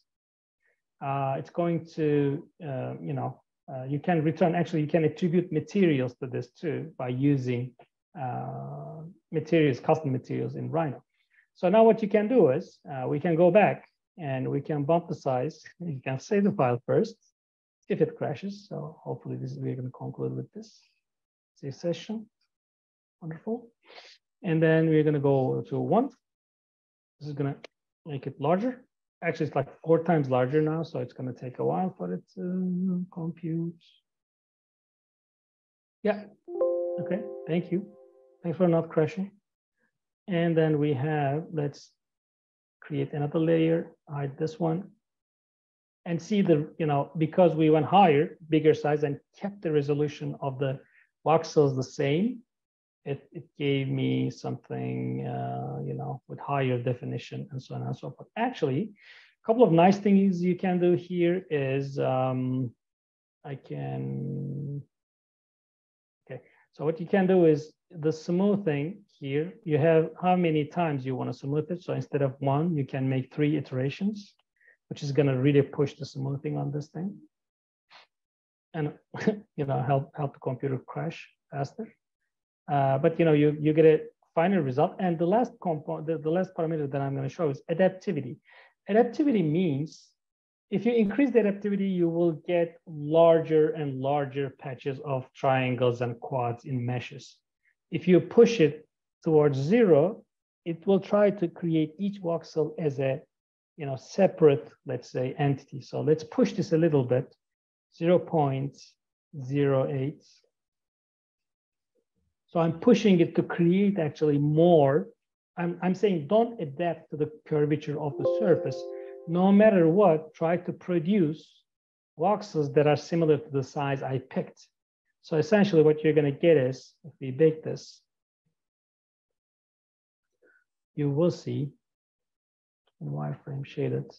it's going to, you can return, actually, you can attribute materials to this too by using materials, custom materials in Rhino. So now what you can do is we can go back and we can bump the size. You can save the file first if it crashes. So hopefully we're going to conclude with this. Save session. Wonderful. And then we're going to go to 1. This is going to make it larger. Actually, it's like 4 times larger now, so it's going to take a while for it to compute. Yeah. Okay. Thank you. Thanks for not crashing. And then we have, let's create another layer, hide this one, and see the, because we went higher, bigger size, and kept the resolution of the voxels the same, it gave me something, with higher definition and so on and so forth. Actually, a couple of nice things you can do here is so what you can do is the smoothing here, you have how many times you want to smooth it. So instead of 1, you can make 3 iterations, which is going to really push the smoothing on this thing and, help the computer crash faster. But you get a final result. And the last component, the last parameter that I'm going to show is adaptivity. Adaptivity means if you increase the adaptivity, you will get larger and larger patches of triangles and quads in meshes. If you push it towards 0, it will try to create each voxel as a separate, let's say, entity. So let's push this a little bit, 0.08. So I'm pushing it to create actually more. I'm saying don't adapt to the curvature of the surface. No matter what, try to produce voxels that are similar to the size I picked. So essentially what you're going to get is, if we bake this, you will see in wireframe shaded,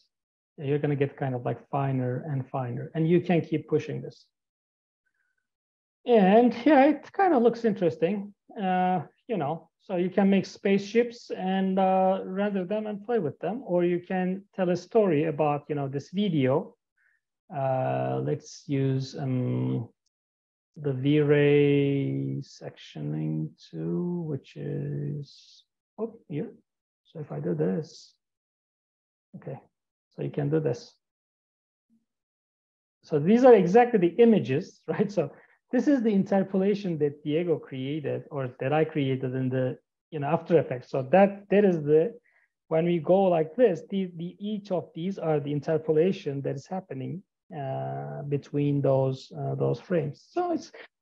you're going to get kind of like finer and finer, and you can keep pushing this. And yeah, it kind of looks interesting, so you can make spaceships and render them and play with them, or you can tell a story about, this video. Let's use the V-Ray sectioning tool, which is here. So if I do this, okay, so you can do this. So these are exactly the images, right? So this is the interpolation that Diego created, or that I created in the After Effects. So that is when we go like this, each of these are the interpolation that is happening between those frames. So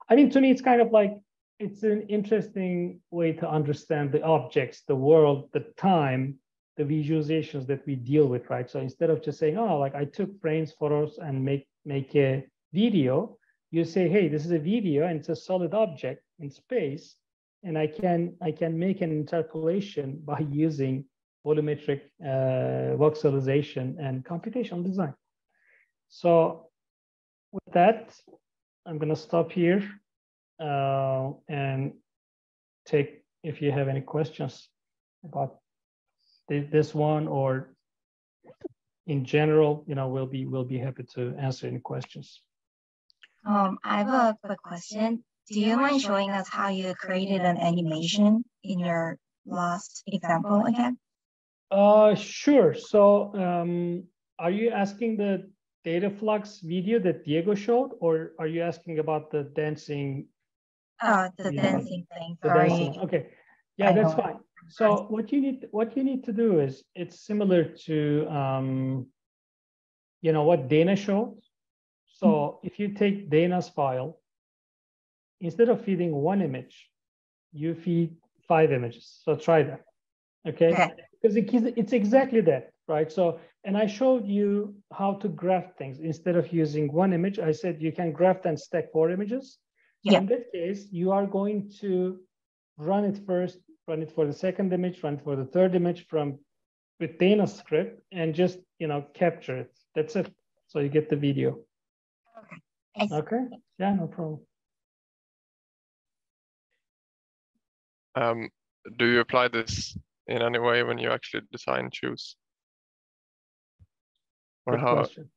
to me, it's kind of like, it's an interesting way to understand the objects, the world, the time, the visualizations that we deal with, right? So instead of just saying, oh, like I took frames, photos, and make a video, you say, hey, this is a video and it's a solid object in space, and I can make an interpolation by using volumetric voxelization and computational design. So with that, I'm going to stop here and take, if you have any questions about this one, or in general, we'll be happy to answer any questions. I have a quick question. Do you mind showing us how you created an animation in your last example again? Sure. So are you asking the data flux video that Diego showed, or are you asking about the dancing? The dancing thing. Sorry. Dancing. Okay. Yeah, that's fine. So what you need to do is, it's similar to what Dana showed. So if you take Dana's file, instead of feeding 1 image, you feed 5 images. So try that. Okay. Because it's exactly that, right? So, and I showed you how to graph things. Instead of using one image, I said you can graph and stack 4 images. So in that case, you are going to run it first, run it for the second image, run it for the third image with Dana script, and just capture it. That's it. So you get the video. Okay. Yeah, no problem. Do you apply this in any way when you actually design shoes? Or Good question.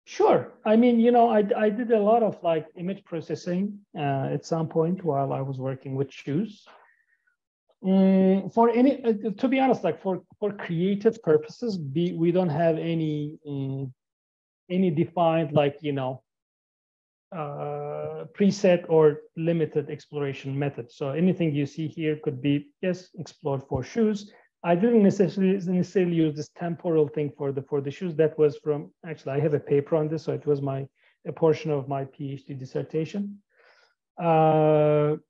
Sure. I mean, I did a lot of like image processing at some point while I was working with shoes. For any, to be honest, like for creative purposes, we don't have any defined preset or limited exploration method. So anything you see here could be explored for shoes. I didn't necessarily use this temporal thing for the shoes. That was from, actually, I have a paper on this, so it was a portion of my PhD dissertation. But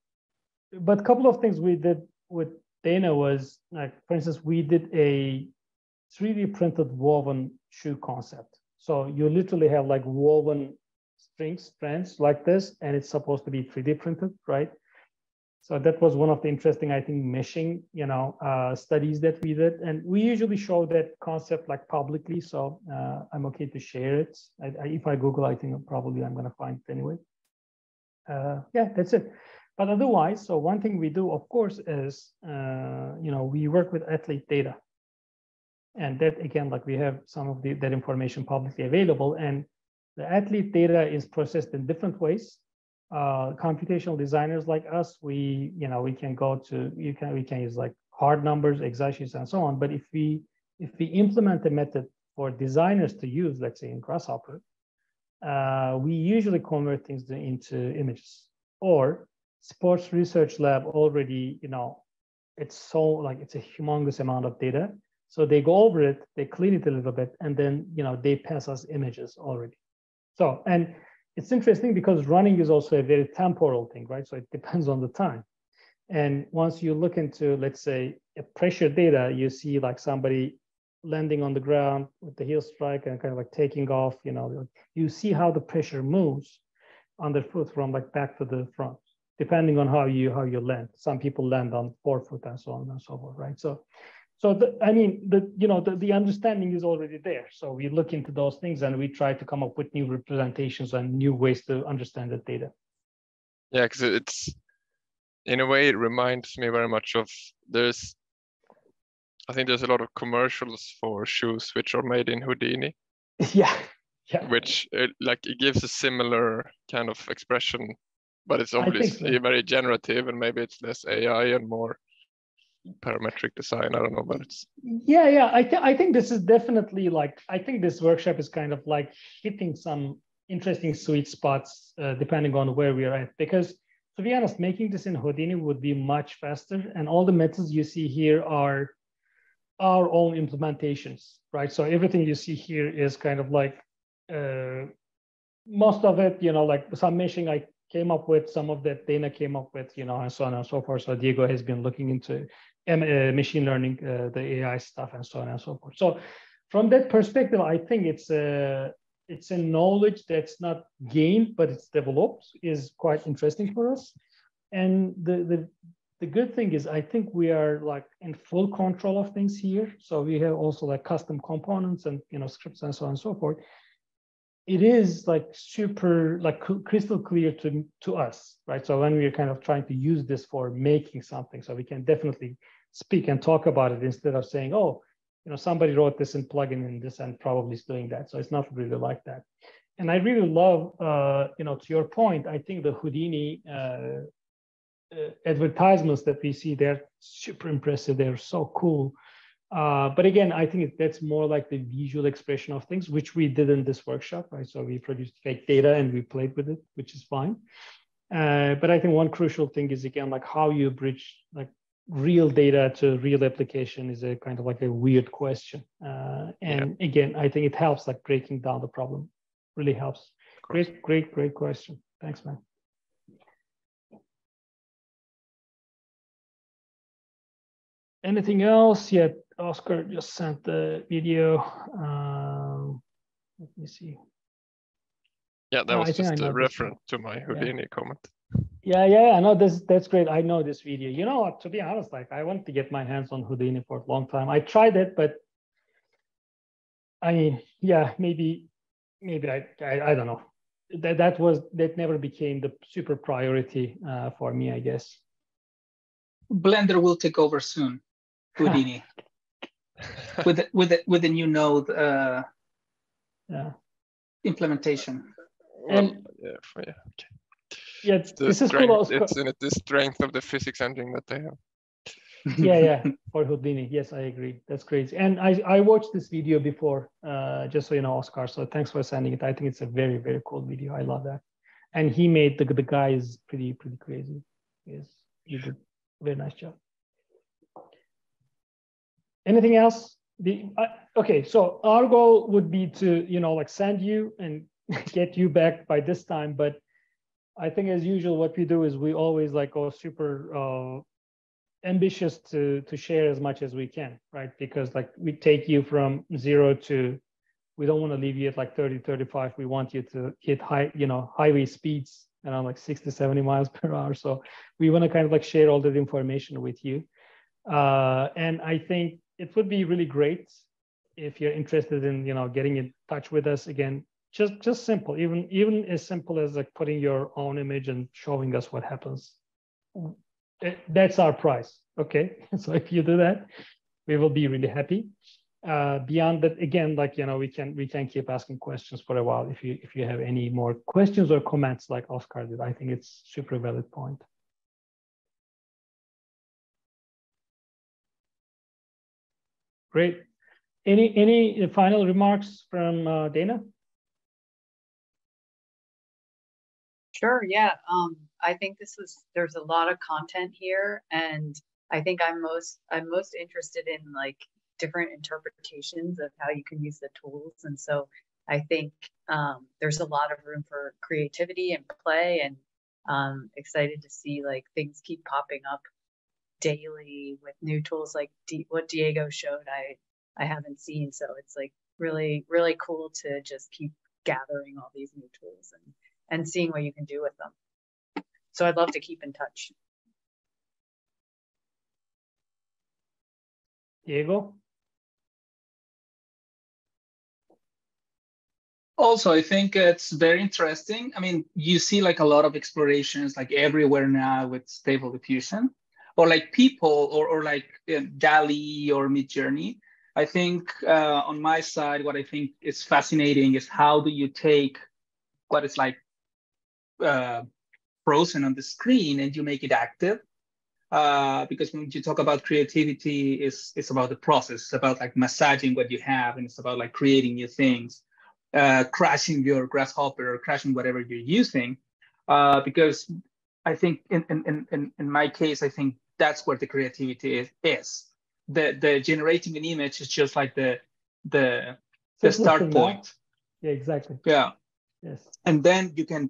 a couple of things we did with Dana was, like, for instance, we did a 3D printed woven shoe concept. So you literally have like woven strands like this, and it's supposed to be 3D printed, right? So that was one of the interesting, I think, meshing, studies that we did. And we usually show that concept like publicly. So I'm okay to share it. If I Google, I think probably I'm going to find it anyway. Yeah, that's it. But otherwise, so one thing we do, of course, is, we work with athlete data. And that, again, like we have some of that information publicly available. And the athlete data is processed in different ways. Computational designers like us, we can go to, we can use like hard numbers, exact sheets, and so on. But if we implement a method for designers to use, let's say in Grasshopper, we usually convert things into images. Or sports research lab already, it's a humongous amount of data. So they go over it, they clean it a little bit, and then they pass us images already. So, and it's interesting because running is also a very temporal thing, right? So it depends on the time. And once you look into, let's say, a pressure data, you see like somebody landing on the ground with the heel strike and kind of like taking off, you see how the pressure moves underfoot from like back to the front, depending on how you land. Some people land on forefoot and so on and so forth, right? So the understanding is already there. So we look into those things and we try to come up with new representations and new ways to understand the data. Yeah, because it's, in a way, it reminds me very much of, I think there's a lot of commercials for shoes which are made in Houdini. Yeah. Which it gives a similar kind of expression, but it's obviously very generative, and maybe it's less AI and more parametric design. I don't know, but it's I think this is definitely I think this workshop is kind of like hitting some interesting sweet spots depending on where we are at, because to be honest, making this in Houdini would be much faster, and all the methods you see here are our own implementations, right? So everything you see here is kind of like most of it, like some meshing I came up with, some of that Dana came up with, and so on and so forth. So Diego has been looking into machine learning, the AI stuff, and so on and so forth. So from that perspective, I think it's a knowledge that's not gained, but it's developed, is quite interesting for us. And the good thing is, I think we are like in full control of things here. So we have also like custom components and scripts and so on and so forth. It is like super crystal clear to us, right? So when we're kind of trying to use this for making something, so we can definitely speak and talk about it instead of saying, oh, somebody wrote this in plugin in this and probably is doing that. So it's not really like that. And I really love, to your point, I think the Houdini advertisements that we see, they're super impressive. They're so cool. But again, I think that's more like the visual expression of things, which we did in this workshop, right? So we produced fake data and we played with it, which is fine. But I think one crucial thing is, again, like how you bridge like real data to real application is a kind of like a weird question. Again, I think it helps like breaking down the problem, really helps. Great question. Thanks, man. Anything else? Yeah, Oscar just sent the video. Let me see. Yeah, that was just a reference to my Houdini comment. Yeah, I know that's great. I know this video. You know what, to be honest, like I wanted to get my hands on Houdini for a long time. I tried it, but I mean, yeah, maybe I don't know. That never became the super priority for me, I guess. Blender will take over soon. Houdini with the new node implementation. And okay. Yeah, this is cool. It's in the strength of the physics engine that they have. Yeah, for Houdini. Yes, I agree. That's crazy. And I watched this video before, just so you know, Oscar. So thanks for sending it. I think it's a very, very cool video. I love that. And he made the guy is pretty crazy. He did a very nice job. Anything else? Okay, so our goal would be to, like send you and get you back by this time. But I think as usual, what we do is we always like go super ambitious to share as much as we can, right? Because like we take you from 0 to, we don't want to leave you at like 30, 35. We want you to hit highway speeds around like 60, 70 miles per hour. So we want to kind of like share all that information with you. And I think it would be really great if you're interested in, getting in touch with us again. Just simple, even as simple as like putting your own image and showing us what happens. That's our price. Okay, so if you do that, we will be really happy. Beyond that, again, like we can keep asking questions for a while if you have any more questions or comments like Oscar did. I think it's super valid point. Great. Any final remarks from Dana? Sure. Yeah. I think there's a lot of content here, and I think I'm most interested in like different interpretations of how you can use the tools. And so I think there's a lot of room for creativity and play, and excited to see like things keep popping up daily with new tools like what Diego showed. I haven't seen, so it's like really, really cool to just keep gathering all these new tools and seeing what you can do with them. So I'd love to keep in touch. Diego? Also, I think it's very interesting. I mean, you see like a lot of explorations like everywhere now with Stable Diffusion, or like people or like DALL-E or Midjourney. I think on my side, what I think is fascinating is how do you take what is like frozen on the screen and you make it active. Because when you talk about creativity, it's about the process. It's about like massaging what you have, and it's about like creating new things, crashing your grasshopper or crashing whatever you're using. Because I think in my case, I think that's where the creativity is. The generating an image is just like the start point. Yeah, exactly. Yeah. Yes. And then you can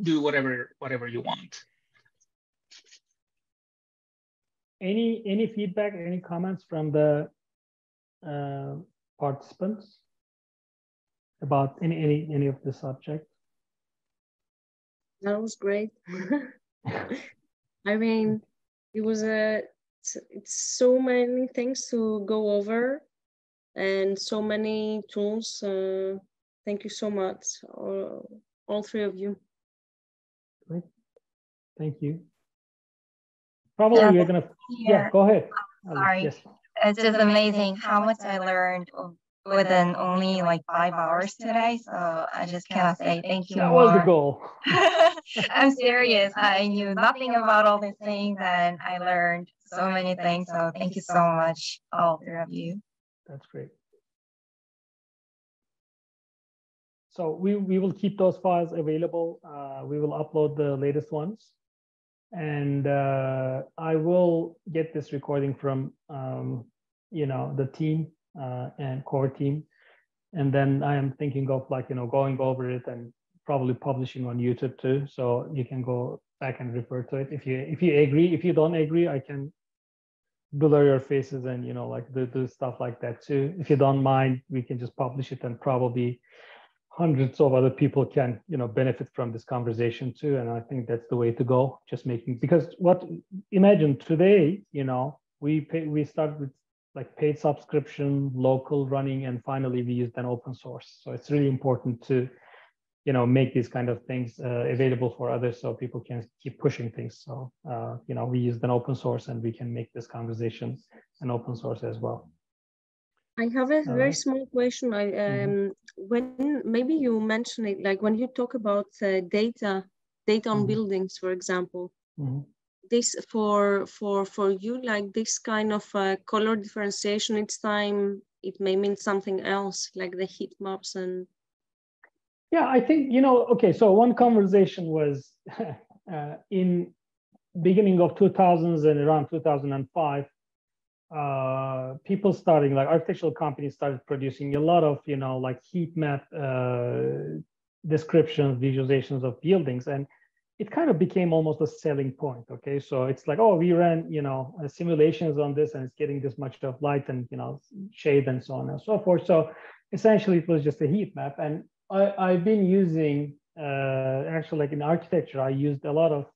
do whatever you want. Any feedback, any comments from the participants about any of the subject? That was great. I mean, it was it's so many things to go over and so many tools. Thank you so much, all three of you. Great. Thank you. Probably we're gonna. Yeah, go ahead. Sorry. Yes. It's just amazing how much I learned within only like 5 hours today. So I just cannot say thank you. That was the goal. I'm serious. I knew nothing about all these things and I learned so many things. So thank you so much, all three of you. That's great. So we will keep those files available. We will upload the latest ones. And I will get this recording from, the team and core team. And then I am thinking of like, going over it and probably publishing on YouTube too. So you can go back and refer to it. If you agree, if you don't agree, I can blur your faces and, you know, like do stuff like that too. If you don't mind, we can just publish it, and probably hundreds of other people can, you know, benefit from this conversation too. And I think that's the way to go. Just making, because imagine today, you know, we start with like paid subscription, local running, and finally we used an open source. So it's really important to, you know, make these kind of things available for others so people can keep pushing things. So, you know, we used an open source, and we can make this conversation an open source as well. I have a very small question. When maybe you mentioned it, like when you talk about data on buildings, for example, this for you, like this kind of color differentiation each time, it may mean something else, like the heat maps and. Yeah, I think, you know, okay, so one conversation was in beginning of 2000s and around 2005, people starting, like architectural companies started producing a lot of, you know, like heat map descriptions, visualizations of buildings, and it kind of became almost a selling point. Okay, so it's like, oh, we ran, you know, simulations on this, and it's getting this much of light and, you know, shade and so on and so forth. So essentially it was just a heat map. And I've been using, actually, like in architecture, I used a lot of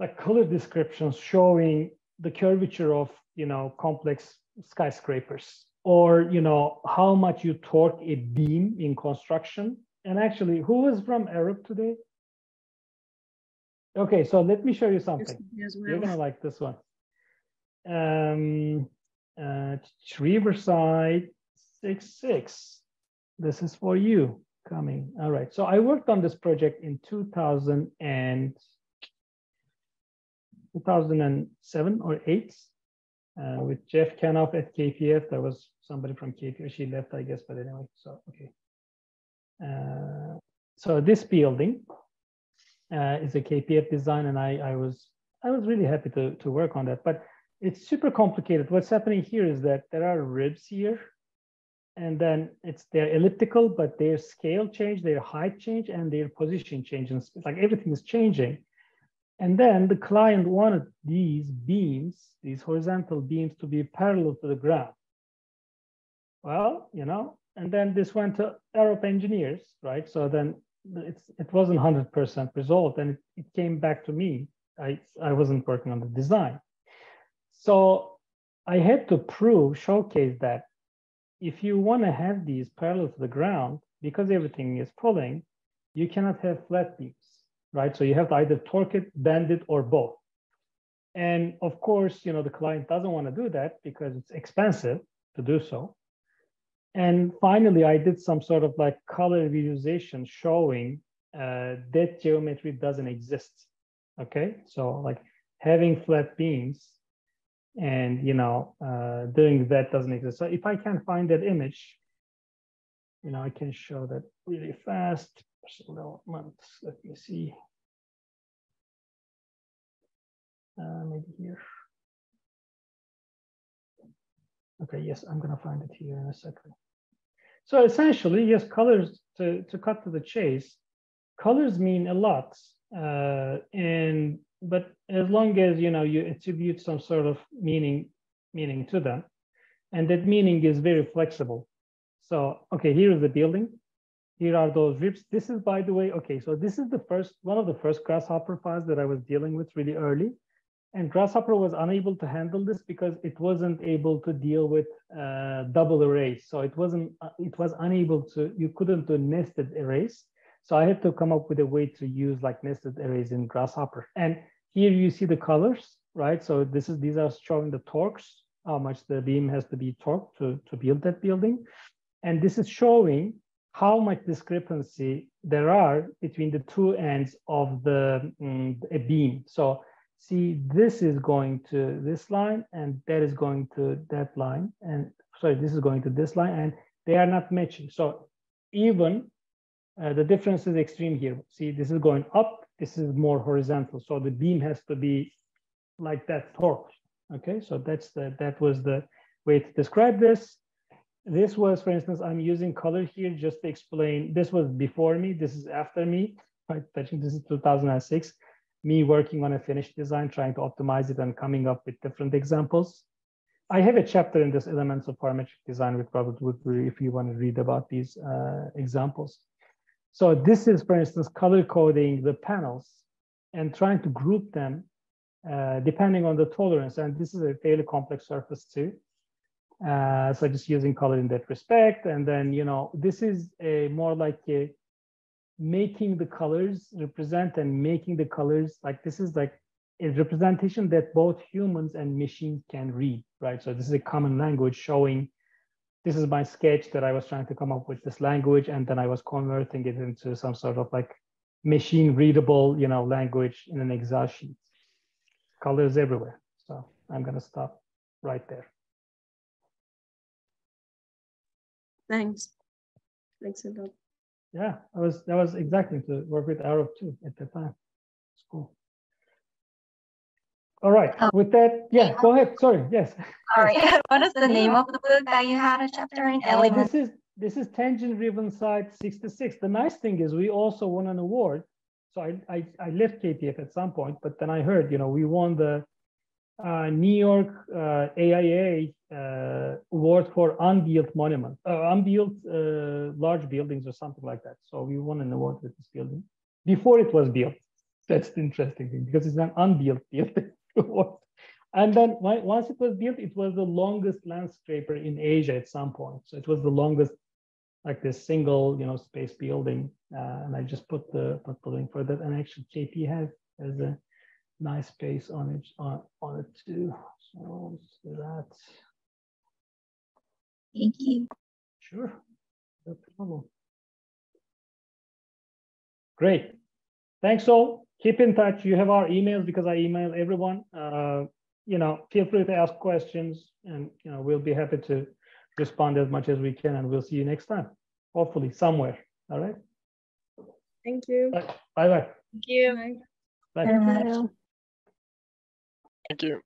like color descriptions showing the curvature of, you know, complex skyscrapers, or, you know, how much you torque a beam in construction. And actually, who is from Europe today? Okay, so let me show you something. You're gonna like this one. Riverside 66. This is for you coming. All right, so I worked on this project in 2007 or 8 with Jeff Kanoff at KPF. There was somebody from KPF, she left, I guess, but anyway, so, okay. So this building is a KPF design, and I was really happy to work on that, but it's super complicated. What's happening here is that there are ribs here, and then they're elliptical, but their scale change, their height change, and their position changes. Like everything is changing. And then the client wanted these beams, these horizontal beams, to be parallel to the ground. Well, you know, and then this went to Arab engineers, right? So then it wasn't 100% resolved, and it came back to me. I wasn't working on the design. So I had to showcase that if you want to have these parallel to the ground, because everything is pulling, you cannot have flat beams, right? So you have to either torque it, bend it, or both. And of course, you know, the client doesn't want to do that because it's expensive to do so. And finally, I did some sort of like color visualization showing that geometry doesn't exist. Okay, so like having flat beams and, you know, doing that doesn't exist. So if I can find that image, you know, I can show that really fast. Development. Let me see. Maybe here. Okay, yes, I'm gonna find it here in a second. So essentially, yes, colors, to cut to the chase, colors mean a lot. But as long as, you know, you attribute some sort of meaning to them, and that meaning is very flexible. So, okay, here is the building. Here are those ribs. This is, by the way, okay, so this is one of the first Grasshopper files that I was dealing with really early. And Grasshopper was unable to handle this because it wasn't able to deal with double arrays. So it was unable to, you couldn't do nested arrays. So I had to come up with a way to use like nested arrays in Grasshopper. And here you see the colors, right? So these are showing the torques, how much the beam has to be torqued to build that building. And this is showing how much discrepancy there are between the two ends of a beam. So see, this is going to this line, and that is going to that line, and sorry, this is going to this line, and they are not matching. So even the difference is extreme here. See, this is going up, this is more horizontal. So the beam has to be like that torque. Okay, so that was the way to describe this. This was, for instance, I'm using color here just to explain. This was before me, this is after me, right? I think this is 2006. me working on a finished design, trying to optimize it and coming up with different examples. I have a chapter in this Elements of Parametric Design with Robert Woodbury if you want to read about these examples. So this is, for instance, color coding the panels and trying to group them depending on the tolerance. And this is a fairly complex surface too. So just using color in that respect. And then, you know, this is a more like a making the colors represent and making the colors like this is like a representation that both humans and machines can read, right? So this is a common language showing this is my sketch that I was trying to come up with this language, and then I was converting it into some sort of like machine readable, you know, language in an Excel sheet. Colors everywhere. So I'm going to stop right there. Thanks. Thanks a lot. Yeah, that was exactly to work with Arup too at the time. It's cool. All right. With that, yeah, go ahead. Sorry. Yes. Sorry. What is the name of the book that you had a chapter in? This is Tangent-Driven Site 66. The nice thing is we also won an award. So I left KTF at some point, but then I heard, you know, we won the New York AIA award for unbuilt monument, unbuilt large buildings or something like that. So we won an award with this building before it was built. That's the interesting thing because it's an unbuilt building. And then once it was built, it was the longest landscaper in Asia at some point. So it was the longest, like this single, you know, space building. And I just put the link for that. And actually, KP has a nice space on it too. So let's do that. Thank you. Sure, no problem. Great. Thanks all. Keep in touch. You have our emails because I email everyone. You know, feel free to ask questions, and you know, we'll be happy to respond as much as we can. And we'll see you next time, hopefully somewhere. All right. Thank you. Bye bye. Thank you. Bye. Bye. Bye. Thank you.